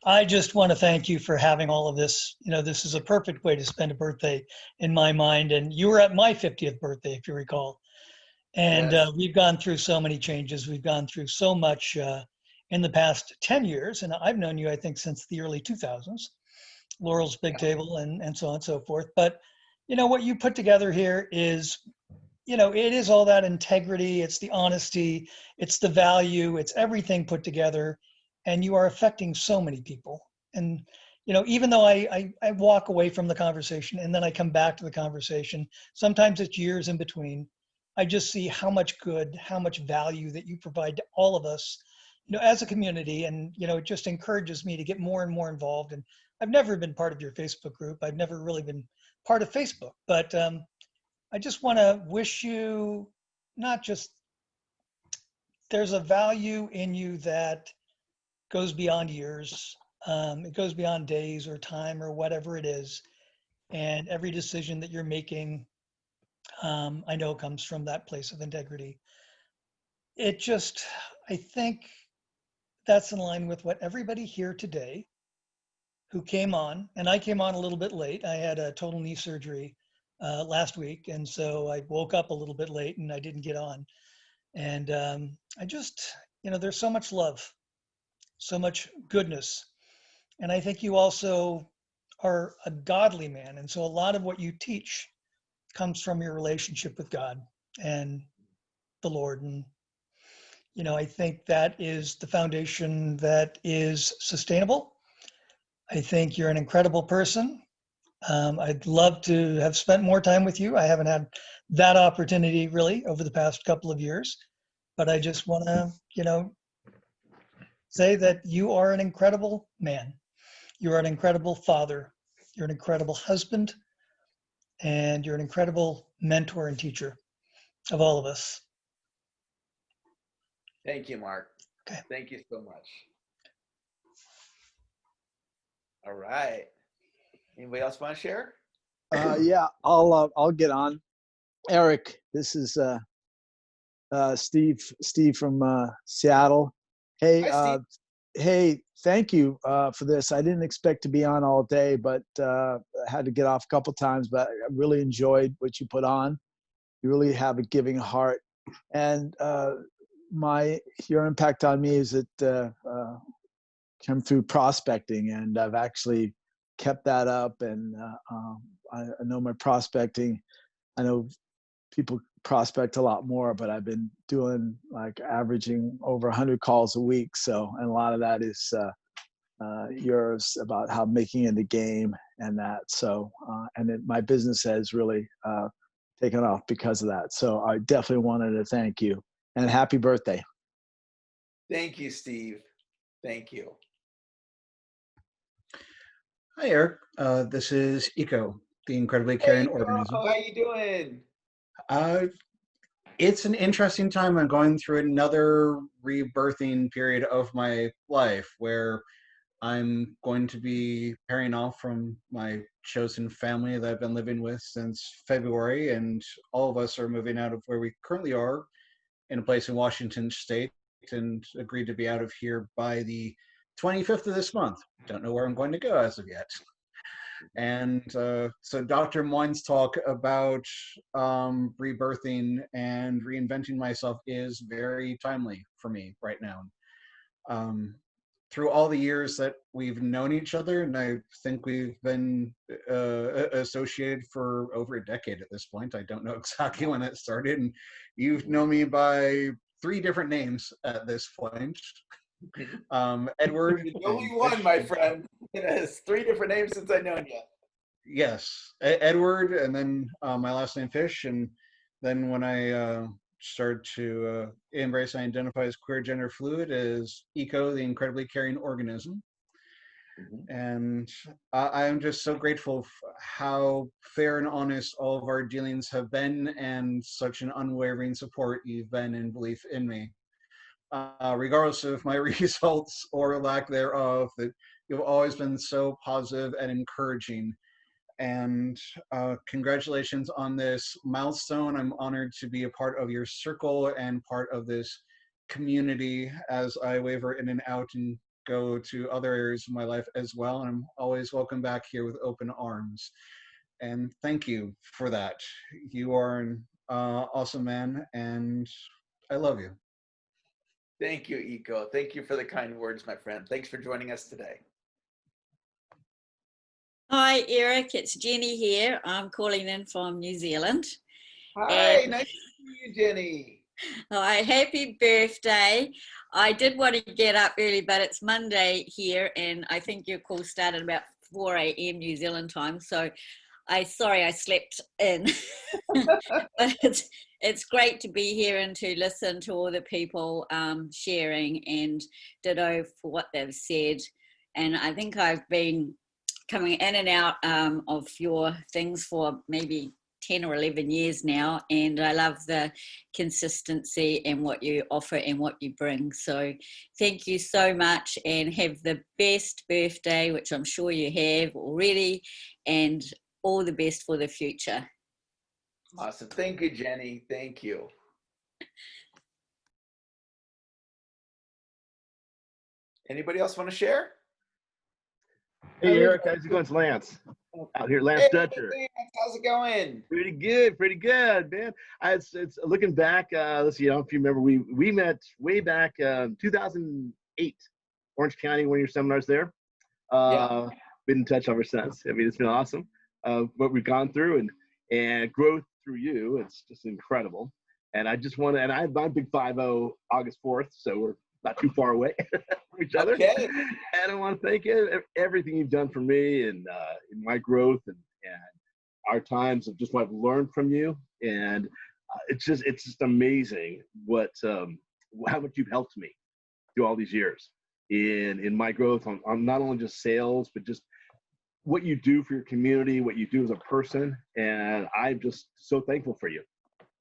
[SPEAKER 22] I just want to thank you for having all of this. You know, this is a perfect way to spend a birthday in my mind. And you were at my 50th birthday, if you recall. And
[SPEAKER 2] Yes.
[SPEAKER 22] we've gone through so many changes. We've gone through so much in the past 10 years. And I've known you, I think, since the early 2000s, Laurel's Big Table and so on and so forth. But, you know, what you put together here is, you know, it is all that integrity. It's the honesty. It's the value. It's everything put together. And you are affecting so many people. And, you know, even though I walk away from the conversation and then I come back to the conversation, sometimes it's years in between, I just see how much good, how much value that you provide to all of us as a community, and it just encourages me to get more and more involved. And I've never been part of your Facebook group. I've never really been part of Facebook, but I just want to wish you not just, there's a value in you that goes beyond years. It goes beyond days or time or whatever it is. And every decision that you're making, I know comes from that place of integrity. I think that's in line with what everybody here today who came on, and I came on a little bit late. I had a total knee surgery last week, and so I woke up a little bit late and I didn't get on. And I just, there's so much love, so much goodness. And I think you also are a godly man. And so a lot of what you teach comes from your relationship with God and the Lord. And, I think that is the foundation that is sustainable. I think you're an incredible person. I'd love to have spent more time with you. I haven't had that opportunity really over the past couple of years, but I just want to, say that you are an incredible man. You are an incredible father. You're an incredible husband, and you're an incredible mentor and teacher of all of us.
[SPEAKER 2] Thank you, Mark.
[SPEAKER 22] Okay.
[SPEAKER 2] Thank you so much. All right. Anybody else want to share?
[SPEAKER 5] Yeah, I'll get on. Eric, this is Steve from Seattle. Hey,
[SPEAKER 2] Hi, Steve.
[SPEAKER 5] hey, thank you for this. I didn't expect to be on all day, but I had to get off a couple times. But I really enjoyed what you put on. You really have a giving heart, and your impact on me is it come through prospecting, and I've actually kept that up, and I know my prospecting. I know people prospect a lot more, but I've been doing averaging over 100 calls a week. So, and a lot of that is yours about how making it a game and that. So, my business has really taken off because of that. So I definitely wanted to thank you, and happy birthday.
[SPEAKER 2] Thank you, Steve. Thank you.
[SPEAKER 7] Hi, Eric. This is Eco, the incredibly caring organism.
[SPEAKER 2] How you doing?
[SPEAKER 7] It's an interesting time. I'm going through another rebirthing period of my life where I'm going to be pairing off from my chosen family that I've been living with since February, and all of us are moving out of where we currently are in a place in Washington State, and agreed to be out of here by the 25th of this month. Don't know where I'm going to go as of yet. And so Dr. Moyne's talk about rebirthing and reinventing myself is very timely for me right now. Through all the years that we've known each other, and I think we've been associated for over a decade at this point. I don't know exactly when it started, and you've known me by 3 different names at this point. Edward.
[SPEAKER 2] There's only one, my friend. It has 3 different names since I've known you.
[SPEAKER 7] Yes, Edward, and then my last name Fish, and then when I started to embrace and identify as queer gender fluid, as Eco, the incredibly caring organism. And I am just so grateful for how fair and honest all of our dealings have been, and such an unwavering support you've been in belief in me. Regardless of my results or lack thereof, that you've always been so positive and encouraging. And congratulations on this milestone. I'm honored to be a part of your circle and part of this community as I waver in and out and go to other areas of my life as well. And I'm always welcome back here with open arms. And thank you for that. You are an awesome man, and I love you.
[SPEAKER 2] Thank you, Eco. Thank you for the kind words, my friend. Thanks for joining us today.
[SPEAKER 12] Hi, Eric. It's Jenny here. I'm calling in from New Zealand.
[SPEAKER 2] Hi, nice to see you, Jenny.
[SPEAKER 12] Hi, happy birthday. I did want to get up early, but it's Monday here, and I think your call started about 4 a.m. New Zealand time. So Sorry I slept in. But it's great to be here and to listen to all the people sharing, and ditto for what they've said. And I think I've been coming in and out of your things for maybe 10 or 11 years now, and I love the consistency and what you offer and what you bring. So thank you so much, and have the best birthday, which I'm sure you have already, and all the best for the future.
[SPEAKER 2] Awesome. Thank you, Jenny. Thank you. Anybody else want to share?
[SPEAKER 3] Hey, Eric, how's it going? It's Lance out here, Lance
[SPEAKER 2] Hey,
[SPEAKER 3] Dutcher.
[SPEAKER 2] Lance, how's it going?
[SPEAKER 3] Pretty good, man. It's looking back. Let's see, I don't know if you remember, we met way back 2008, Orange County, one of your seminars there. Been in touch ever since. I mean, it's been awesome. What we've gone through and growth through you. It's just incredible. And I just want to, and I'm a big 5-0 August 4th, so we're not too far away from each other.
[SPEAKER 2] Okay.
[SPEAKER 3] And I want to thank you everything you've done for me and in my growth and our times of just what I've learned from you. And it's just amazing what how much you've helped me through all these years in my growth on not only just sales, but just what you do for your community, what you do as a person. And I'm just so thankful for you.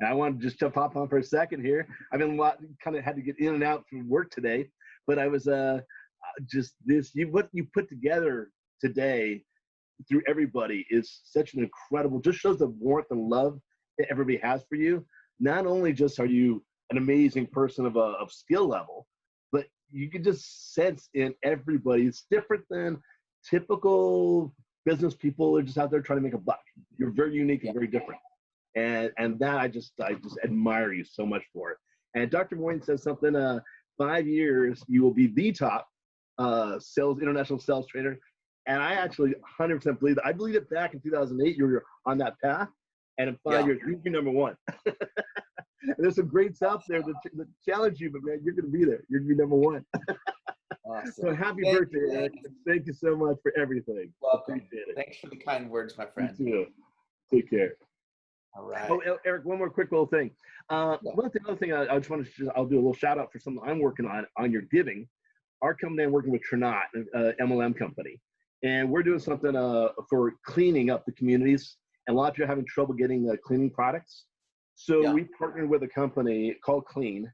[SPEAKER 3] And I wanted to just pop on for a second here. I've been kind of had to get in and out from work today, but I was just what you put together today through everybody is such an incredible, just shows the warmth and love that everybody has for you. Not only just are you an amazing person of skill level, but you can just sense in everybody, it's different than typical business people are just out there trying to make a buck. You're very unique and very different. And that I just admire you so much for it. And Dr. Moyne says something, 5 years, you will be the top international sales trainer. And I actually 100% believe that. I believed it back in 2008, you were on that path. And in 5 years, you'll be number one. And there's some greats out there that challenge you, but man, you're going to be there. You're going to be number one.
[SPEAKER 2] Awesome.
[SPEAKER 3] So happy birthday, Eric. Thank you so much for everything.
[SPEAKER 2] Welcome.
[SPEAKER 3] Appreciate it.
[SPEAKER 2] Thanks for the kind words, my friend.
[SPEAKER 3] You too. Take care.
[SPEAKER 2] All right.
[SPEAKER 3] Oh, Eric, one more quick little thing. Another thing I just want to, I'll do a little shout out for something I'm working on your giving. Our company, I'm working with Trinot, MLM company. And we're doing something for cleaning up the communities. And a lot of people are having trouble getting cleaning products. So we partnered with a company called Clean.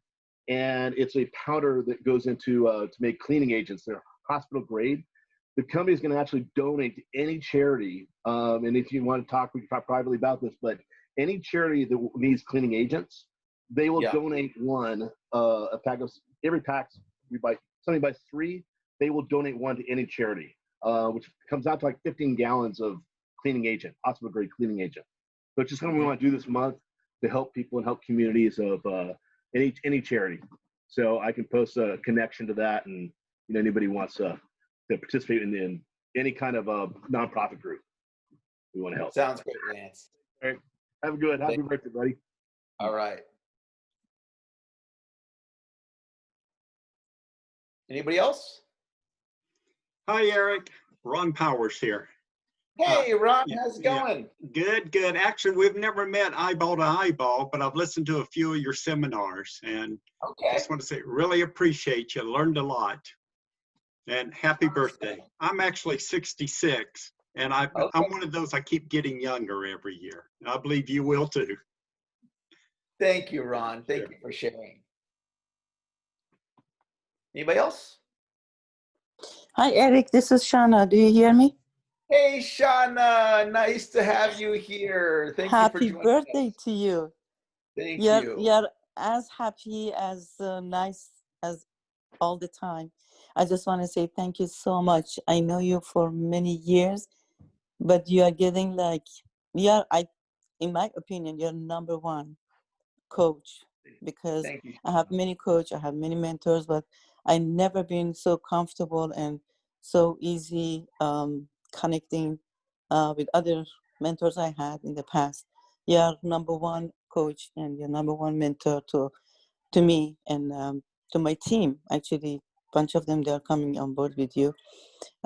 [SPEAKER 3] And it's a powder that goes into to make cleaning agents. They're hospital grade. The company is going to actually donate to any charity. And if you want to talk, we can talk privately about this, but any charity that needs cleaning agents, they will donate one, a pack of, every pack, somebody buys 3, they will donate 1 to any charity, which comes out to like 15 gallons of cleaning agent, hospital grade cleaning agent. So it's just something we want to do this month to help people and help communities of any charity. So I can post a connection to that, and anybody wants to participate in any kind of a nonprofit group, we want to help.
[SPEAKER 2] Sounds great, Lance.
[SPEAKER 3] All right. Have a good, happy birthday, buddy.
[SPEAKER 2] All right. Anybody else?
[SPEAKER 8] Hi, Eric. Ron Powers here.
[SPEAKER 2] Hey, Ron, how's it going?
[SPEAKER 8] Good. Actually, we've never met eyeball to eyeball, but I've listened to a few of your seminars, and I just want to say, really appreciate you. Learned a lot. And happy birthday. I'm actually 66, and I'm one of those, I keep getting younger every year. I believe you will too.
[SPEAKER 2] Thank you, Ron. Thank you for sharing. Anybody else?
[SPEAKER 11] Hi, Eric. This is Shana. Do you hear me?
[SPEAKER 2] Hey, Shauna. Nice to have you here. Thank you
[SPEAKER 11] Happy
[SPEAKER 2] for joining
[SPEAKER 11] birthday
[SPEAKER 2] us.
[SPEAKER 11] to you.
[SPEAKER 2] Thank
[SPEAKER 11] you're,
[SPEAKER 2] you.
[SPEAKER 11] You're as happy, as nice as all the time. I just want to say thank you so much. I know you for many years, but you are getting like, in my opinion, you're #1 coach, because I have many coaches, I have many mentors, but I never been so comfortable and so easy connecting with other mentors I had in the past. You're #1 coach and you're #1 mentor to me and to my team. Actually, a bunch of them, they're coming on board with you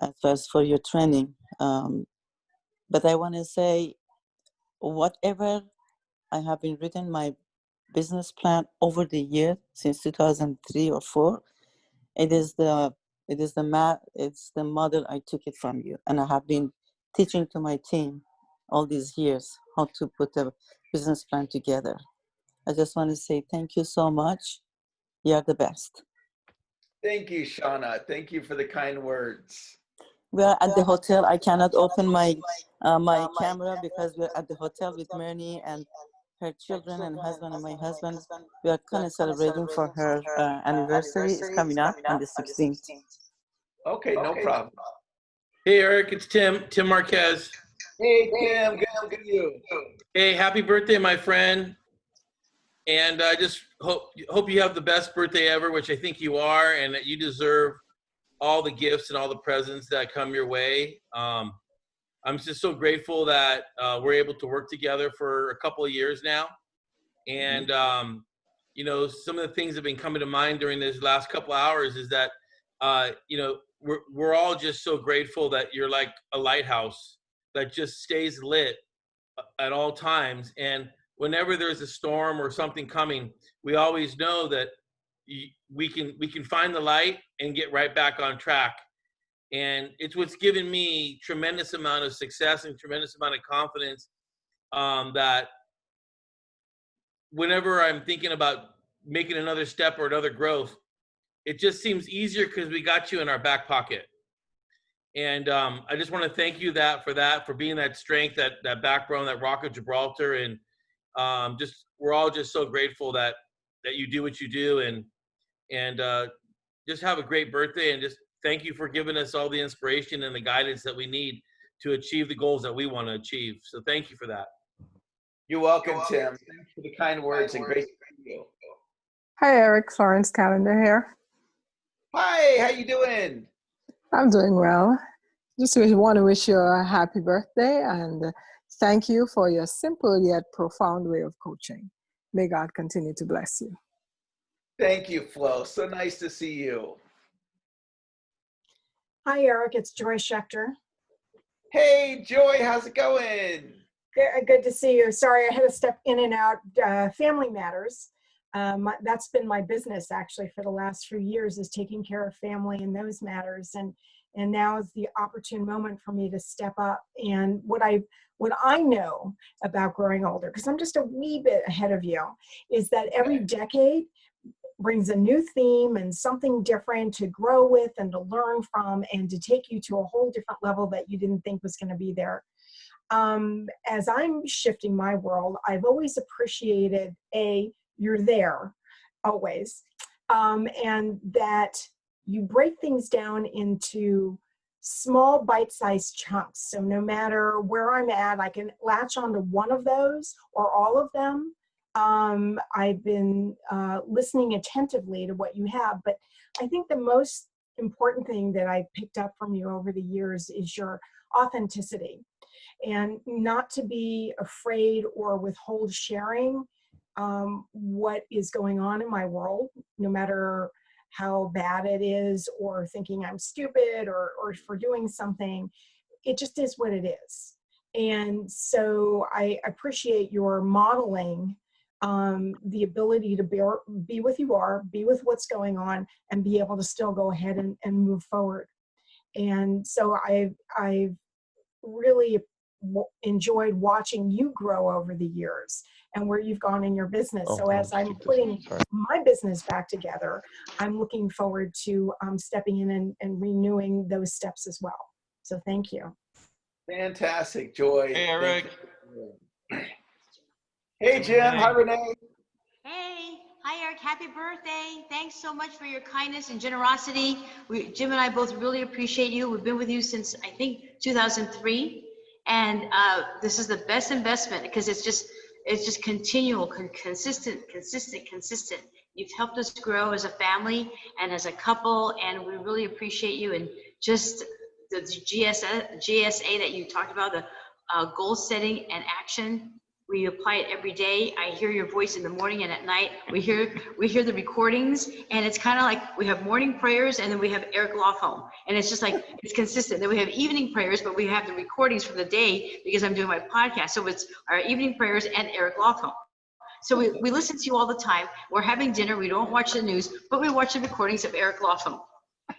[SPEAKER 11] as far as for your training. But I want to say, whatever I have been written my business plan over the year since 2003 or 4, it's the model I took it from you, and I have been teaching to my team all these years how to put a business plan together. I just want to say thank you so much. You're the best.
[SPEAKER 2] Thank you, Shauna. Thank you for the kind words.
[SPEAKER 11] We are at the hotel. I cannot open my my camera because we're at the hotel with Myrnie and her children and husband and my husband. We are kind of celebrating for her anniversary. It's coming up on the 16th.
[SPEAKER 2] Okay, no problem.
[SPEAKER 1] Hey, Eric, it's Tim Marquez.
[SPEAKER 2] Hey, Tim, good to you.
[SPEAKER 1] Hey, happy birthday, my friend. And I just hope you have the best birthday ever, which I think you are, and that you deserve all the gifts and all the presents that come your way. I'm just so grateful that we're able to work together for a couple of years now. And, you know, some of the things that have been coming to mind during this last couple of hours is that, you know, we're all just so grateful that you're like a lighthouse that just stays lit at all times. And whenever there's a storm or something coming, we always know that we can find the light and get right back on track. And it's what's given me tremendous amount of success and tremendous amount of confidence, that whenever I'm thinking about making another step or another growth, it just seems easier because we got you in our back pocket. And I just want to thank you for being that strength, that backbone, that Rock of Gibraltar. And we're all just so grateful that you do what you do, and just have a great birthday, and just thank you for giving us all the inspiration and the guidance that we need to achieve the goals that we want to achieve. So thank you for that.
[SPEAKER 2] You're welcome, Tim. Thanks for the kind words and great to see you.
[SPEAKER 13] Hi, Eric. Florence Calendar here.
[SPEAKER 2] Hi, how you doing?
[SPEAKER 13] I'm doing well. Just want to wish you a happy birthday and thank you for your simple yet profound way of coaching. May God continue to bless you.
[SPEAKER 2] Thank you, Flo. So nice to see you.
[SPEAKER 14] Hi, Eric. It's Joy Schechter.
[SPEAKER 2] Hey, Joy. How's it going?
[SPEAKER 14] Good to see you. Sorry, I had to step in and out. Family matters. That's been my business actually for the last few years, is taking care of family and those matters. And now is the opportune moment for me to step up. And what I know about growing older, because I'm just a wee bit ahead of you, is that every decade brings a new theme and something different to grow with and to learn from and to take you to a whole different level that you didn't think was going to be there. As I'm shifting my world, I've always appreciated, you're there always, and that you break things down into small bite-sized chunks. So no matter where I'm at, I can latch onto one of those or all of them. I've been listening attentively to what you have, but I think the most important thing that I picked up from you over the years is your authenticity, and not to be afraid or withhold sharing what is going on in my world, no matter how bad it is, or thinking I'm stupid or for doing something. It just is what it is. And so I appreciate your modeling the ability to be with you are, be with what's going on, and be able to still go ahead and move forward. And so I've really enjoyed watching you grow over the years and where you've gone in your business. So as I'm putting my business back together, I'm looking forward to stepping in and renewing those steps as well. So thank you.
[SPEAKER 2] Fantastic, Joy.
[SPEAKER 1] Hey, Eric.
[SPEAKER 2] Hey, Jim. Hi, Renee.
[SPEAKER 23] Hey, hi Eric, happy birthday. Thanks so much for your kindness and generosity. Jim and I both really appreciate you. We've been with you since, I think, 2003. And this is the best investment because it's just continual, consistent. You've helped us grow as a family and as a couple, and we really appreciate you. And just the GSA that you talked about, the goal setting and action, We apply it every day. I hear your voice in the morning and at night. We hear the recordings, and it's kind of like we have morning prayers, and then we have Eric Lofholm, and it's just like it's consistent. Then we have evening prayers, but we have the recordings from the day because I'm doing my podcast. So it's our evening prayers and Eric Lofholm. So we listen to you all the time. We're having dinner. We don't watch the news, but we watch the recordings of Eric Lofholm.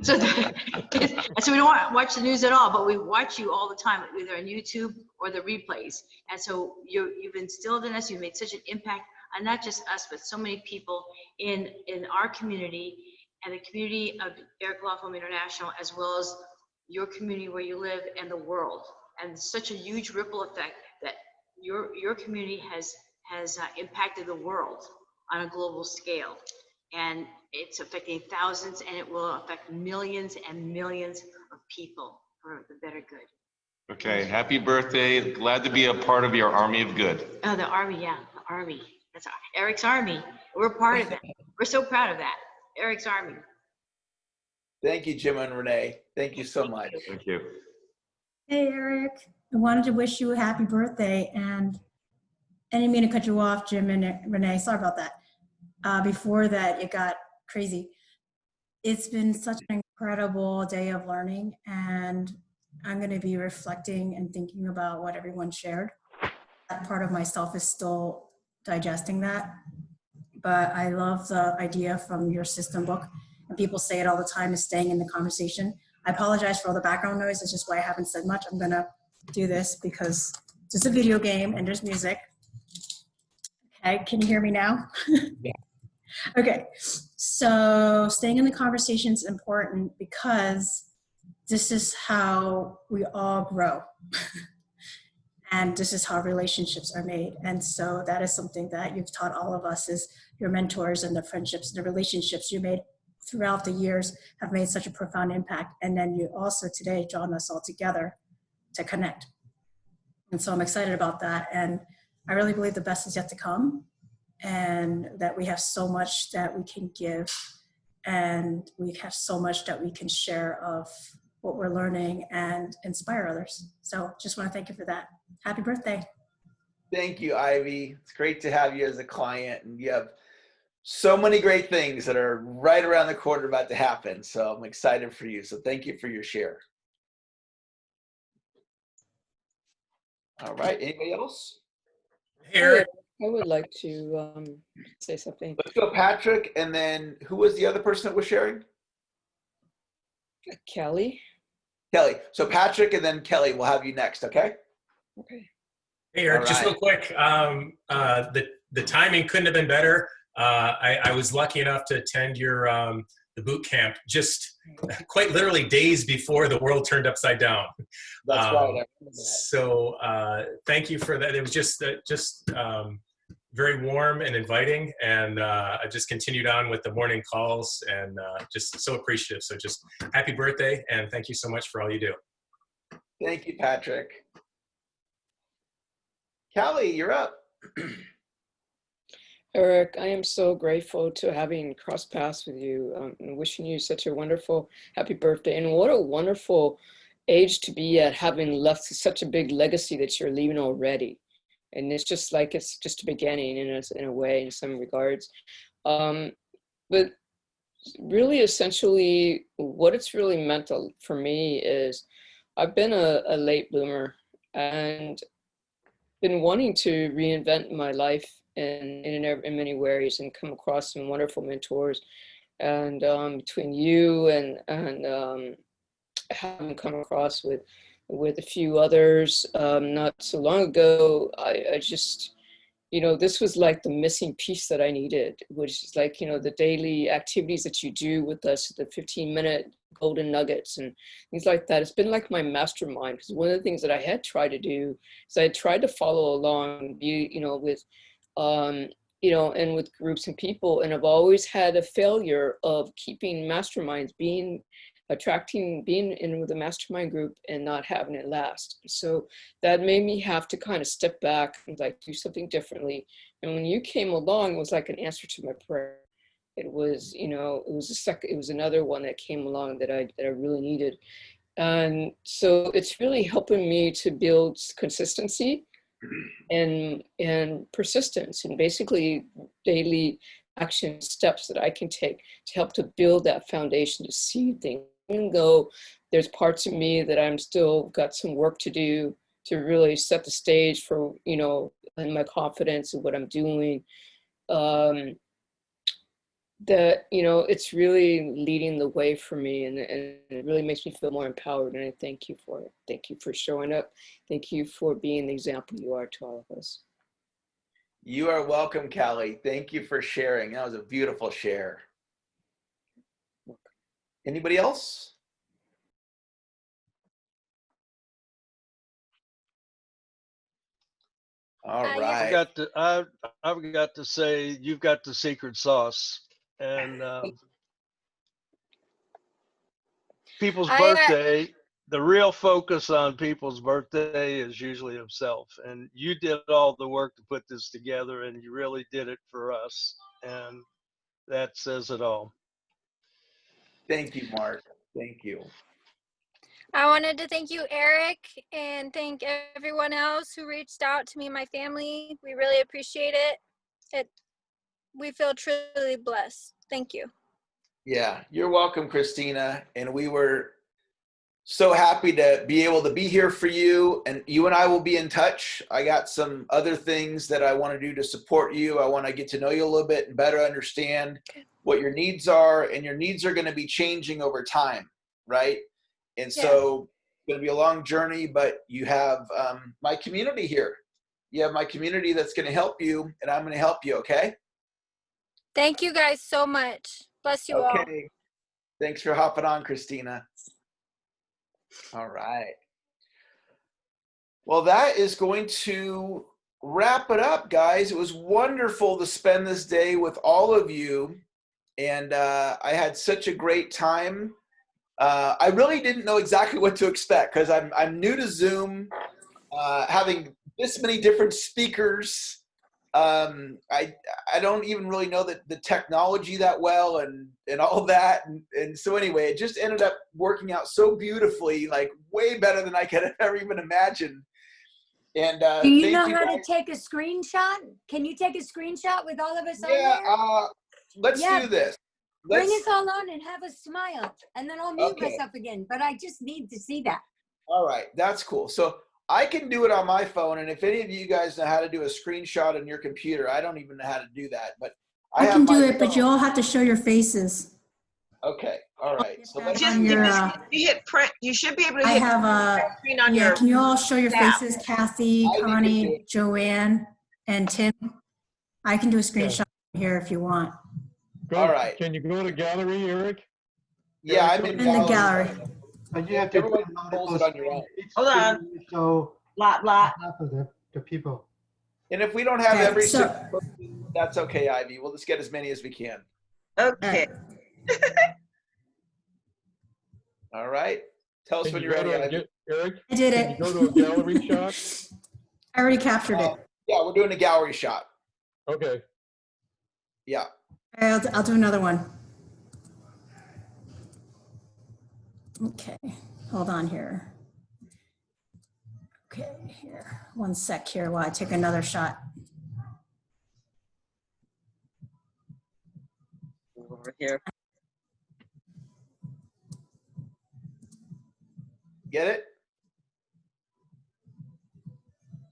[SPEAKER 23] So, so we don't watch the news at all, but we watch you all the time, either on YouTube or the replays. And so you've instilled in us, you've made such an impact on not just us, but so many people in our community and the community of Eric Lofholm International, as well as your community where you live and the world. And such a huge ripple effect that your community has impacted the world on a global scale. And it's affecting thousands, and it will affect millions and millions of people for the better good.
[SPEAKER 15] Okay, happy birthday. Glad to be a part of your army of good.
[SPEAKER 23] Oh, the Army, yeah, the Army. That's Eric's Army. We're part of it. We're so proud of that. Eric's Army.
[SPEAKER 2] Thank you, Jim and Renee. Thank you so much.
[SPEAKER 15] Thank you.
[SPEAKER 16] Hey, Eric. I wanted to wish you a happy birthday, and I didn't mean to cut you off, Jim and Renee. Sorry about that. Before that, it got crazy. It's been such an incredible day of learning, and I'm going to be reflecting and thinking about what everyone shared. That part of myself is still digesting that, but I love the idea from your system book, and people say it all the time, is staying in the conversation. I apologize for all the background noise. That's just why I haven't said much. I'm going to do this because it's a video game and there's music. Okay, can you hear me now?
[SPEAKER 6] Yeah.
[SPEAKER 16] Okay, so staying in the conversation is important because this is how we all grow. And this is how relationships are made. And so that is something that you've taught all of us, is your mentors and the friendships, the relationships you made throughout the years have made such a profound impact. And then you also today drawn us all together to connect. And so I'm excited about that. And I really believe the best is yet to come, and that we have so much that we can give, and we have so much that we can share of what we're learning and inspire others. So just want to thank you for that. Happy birthday.
[SPEAKER 2] Thank you, Ivy. It's great to have you as a client, and you have so many great things that are right around the corner about to happen. So I'm excited for you. So thank you for your share. All right, anybody else?
[SPEAKER 17] Eric, I would like to say something.
[SPEAKER 2] Let's go Patrick, and then who was the other person that was sharing?
[SPEAKER 17] Kelly.
[SPEAKER 2] Kelly. So Patrick and then Kelly, we'll have you next, okay?
[SPEAKER 17] Okay.
[SPEAKER 19] Hey, Eric,
[SPEAKER 2] All
[SPEAKER 19] just
[SPEAKER 2] right.
[SPEAKER 19] real quick. The timing couldn't have been better. I was lucky enough to attend your the boot camp just quite literally days before the world turned upside down.
[SPEAKER 2] That's right. I remember that.
[SPEAKER 19] So thank you for that. It was just very warm and inviting, and I just continued on with the morning calls, and just so appreciative. So just happy birthday, and thank you so much for all you do.
[SPEAKER 2] Thank you, Patrick. Kelly, you're up.
[SPEAKER 17] Eric, I am so grateful to having crossed paths with you, and wishing you such a wonderful happy birthday. And what a wonderful age to be at, having left such a big legacy that you're leaving already. And it's just like it's just a beginning in a way, in some regards. But really, essentially, what it's really meant for me is I've been a late bloomer and been wanting to reinvent my life in many ways, and come across some wonderful mentors. And between you and having come across with a few others not so long ago, I just, this was like the missing piece that I needed, which is like, the daily activities that you do with us, the 15-minute golden nuggets and things like that. It's been like my mastermind, because one of the things that I had tried to do is I tried to follow along, with and with groups and people, and I've always had a failure of keeping masterminds, being in with a mastermind group and not having it last. So that made me have to kind of step back and like do something differently. And when you came along, it was like an answer to my prayer. It was, it was another one that came along that I really needed. And so it's really helping me to build consistency and persistence, and basically daily action steps that I can take to help to build that foundation to see things. Even though there's parts of me that I'm still got some work to do to really set the stage for, you know, and my confidence in what I'm doing, that, you know, it's really leading the way for me, and it really makes me feel more empowered, and I thank you for it. Thank you for showing up. Thank you for being the example you are to all of us.
[SPEAKER 2] You are welcome, Callie. Thank you for sharing. That was a beautiful share. Anybody else? All
[SPEAKER 4] I've
[SPEAKER 2] right.
[SPEAKER 4] got to say, you've got the secret sauce. And people's birthday, the real focus on people's birthday is usually himself. And you did all the work to put this together, and you really did it for us. And that says it all.
[SPEAKER 2] Thank you, Mark. Thank you.
[SPEAKER 4] I wanted to thank you, Eric, and thank everyone else who reached out to me and my family. We really appreciate it. We feel truly blessed. Thank you.
[SPEAKER 2] Yeah, you're welcome, Christina. And we were so happy to be able to be here for you. And you and I will be in touch. I got some other things that I want to do to support you. I want to get to know you a little bit and better understand what your needs are. And your needs are going to be changing over time, right? And so it's going to be a long journey, but you have my community here. You have my community that's going to help you, and I'm going to help you, okay?
[SPEAKER 4] Thank you guys so much. Bless you all.
[SPEAKER 2] Okay. Thanks for hopping on, Christina. All right. Well, that is going to wrap it up, guys. It was wonderful to spend this day with all of you, and I had such a great time. I really didn't know exactly what to expect because I'm new to Zoom, having this many different speakers. I don't even really know the technology that well and all that. And so anyway, it just ended up working out so beautifully, like way better than I could have ever even imagined. And
[SPEAKER 9] do you know how to take a screenshot? Can you take a screenshot with all of us on there?
[SPEAKER 2] Let's do this.
[SPEAKER 9] Bring us all on and have a smile, and then I'll mute myself again. But I just need to see that.
[SPEAKER 2] All right, that's cool. So I can do it on my phone, and if any of you guys know how to do a screenshot on your computer, I don't even know how to do that. But
[SPEAKER 16] I can do it, but you all have to show your faces.
[SPEAKER 2] Okay, all right. So let's
[SPEAKER 10] you hit print. You should be able to.
[SPEAKER 16] I
[SPEAKER 10] hit
[SPEAKER 16] have a.
[SPEAKER 10] screen on
[SPEAKER 16] Yeah,
[SPEAKER 10] your
[SPEAKER 16] can you all show your
[SPEAKER 10] tab.
[SPEAKER 16] faces, Kathy, Connie, Joanne, and Tim? I can do a screenshot here if you want.
[SPEAKER 2] All right.
[SPEAKER 24] Can you go to gallery, Eric?
[SPEAKER 2] Yeah, I'm in
[SPEAKER 16] the gallery.
[SPEAKER 25] But you have to
[SPEAKER 2] Everyone holds it on your own.
[SPEAKER 25] Hold on. So
[SPEAKER 10] blah blah.
[SPEAKER 25] Half of the people.
[SPEAKER 2] And if we don't have
[SPEAKER 16] Okay,
[SPEAKER 2] every
[SPEAKER 16] so-
[SPEAKER 2] single person, that's okay, Ivy. We'll just get as many as we can.
[SPEAKER 10] Okay.
[SPEAKER 2] All right. Tell us
[SPEAKER 24] Can
[SPEAKER 2] when
[SPEAKER 24] you
[SPEAKER 2] you're
[SPEAKER 24] go
[SPEAKER 2] ready,
[SPEAKER 24] to
[SPEAKER 2] Ivy.
[SPEAKER 24] Eric?
[SPEAKER 16] I did
[SPEAKER 24] Can
[SPEAKER 16] it.
[SPEAKER 24] you go to a gallery shot?
[SPEAKER 16] I already captured it.
[SPEAKER 2] Yeah, we're doing a gallery shot.
[SPEAKER 24] Okay.
[SPEAKER 2] Yeah.
[SPEAKER 16] All right, I'll do another one. Okay, hold on here. Okay, here, 1 sec here while I take another shot.
[SPEAKER 10] Over here.
[SPEAKER 2] Get it?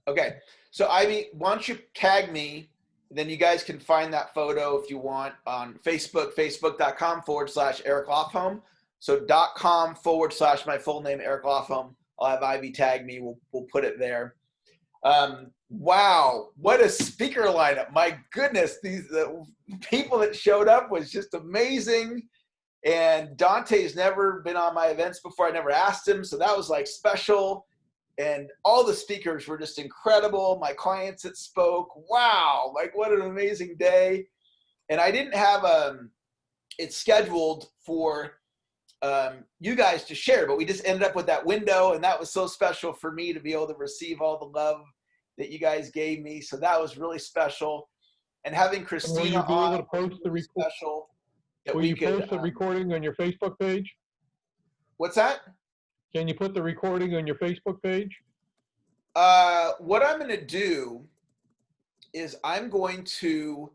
[SPEAKER 2] Okay. So Ivy, why don't you tag me, then you guys can find that photo if you want on Facebook, facebook.com/Eric Lofholm. So .com/ my full name, Eric Lofholm. I'll have Ivy tag me. We'll put it there. Wow, what a speaker lineup. My goodness, the people that showed up was just amazing. And Dante's never been on my events before. I never asked him, so that was like special. And all the speakers were just incredible. My clients that spoke, wow, like what an amazing day. And I didn't have it scheduled for you guys to share, but we just ended up with that window, and that was so special for me to be able to receive all the love that you guys gave me. So that was really special. And having Christina
[SPEAKER 24] Will you be
[SPEAKER 2] on
[SPEAKER 24] able to post the
[SPEAKER 2] was special. That
[SPEAKER 24] Will
[SPEAKER 2] we
[SPEAKER 24] you
[SPEAKER 2] could,
[SPEAKER 24] post the recording on your Facebook page?
[SPEAKER 2] What's that?
[SPEAKER 24] Can you put the recording on your Facebook page?
[SPEAKER 2] What I'm going to do is I'm going to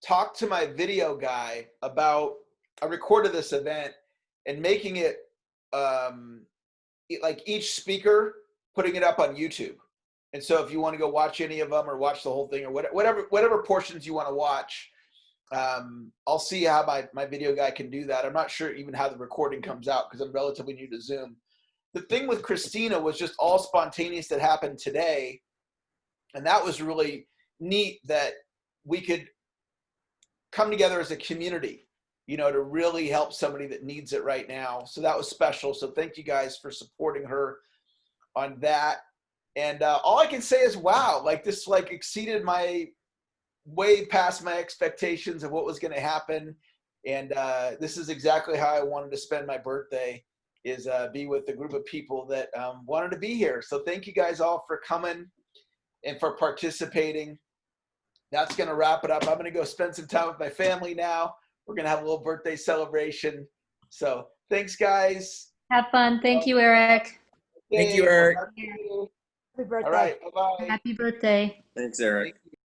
[SPEAKER 2] talk to my video guy about, I recorded this event and making it like each speaker, putting it up on YouTube. And so if you want to go watch any of them or watch the whole thing or whatever portions you want to watch, I'll see how my video guy can do that. I'm not sure even how the recording comes out because I'm relatively new to Zoom. The thing with Christina was just all spontaneous that happened today. And that was really neat that we could come together as a community, you know, to really help somebody that needs it right now. So that was special. So thank you guys for supporting her on that. And all I can say is, wow, like this like exceeded my way past my expectations of what was going to happen. And this is exactly how I wanted to spend my birthday, is be with a group of people that wanted to be here. So thank you guys all for coming and for participating. That's going to wrap it up. I'm going to go spend some time with my family now. We're going to have a little birthday celebration. So thanks, guys.
[SPEAKER 5] Have fun. Thank you, Eric.
[SPEAKER 2] Thank you, Eric.
[SPEAKER 14] Happy birthday.
[SPEAKER 2] All right. Bye-bye.
[SPEAKER 5] Happy birthday.
[SPEAKER 18] Thanks, Eric.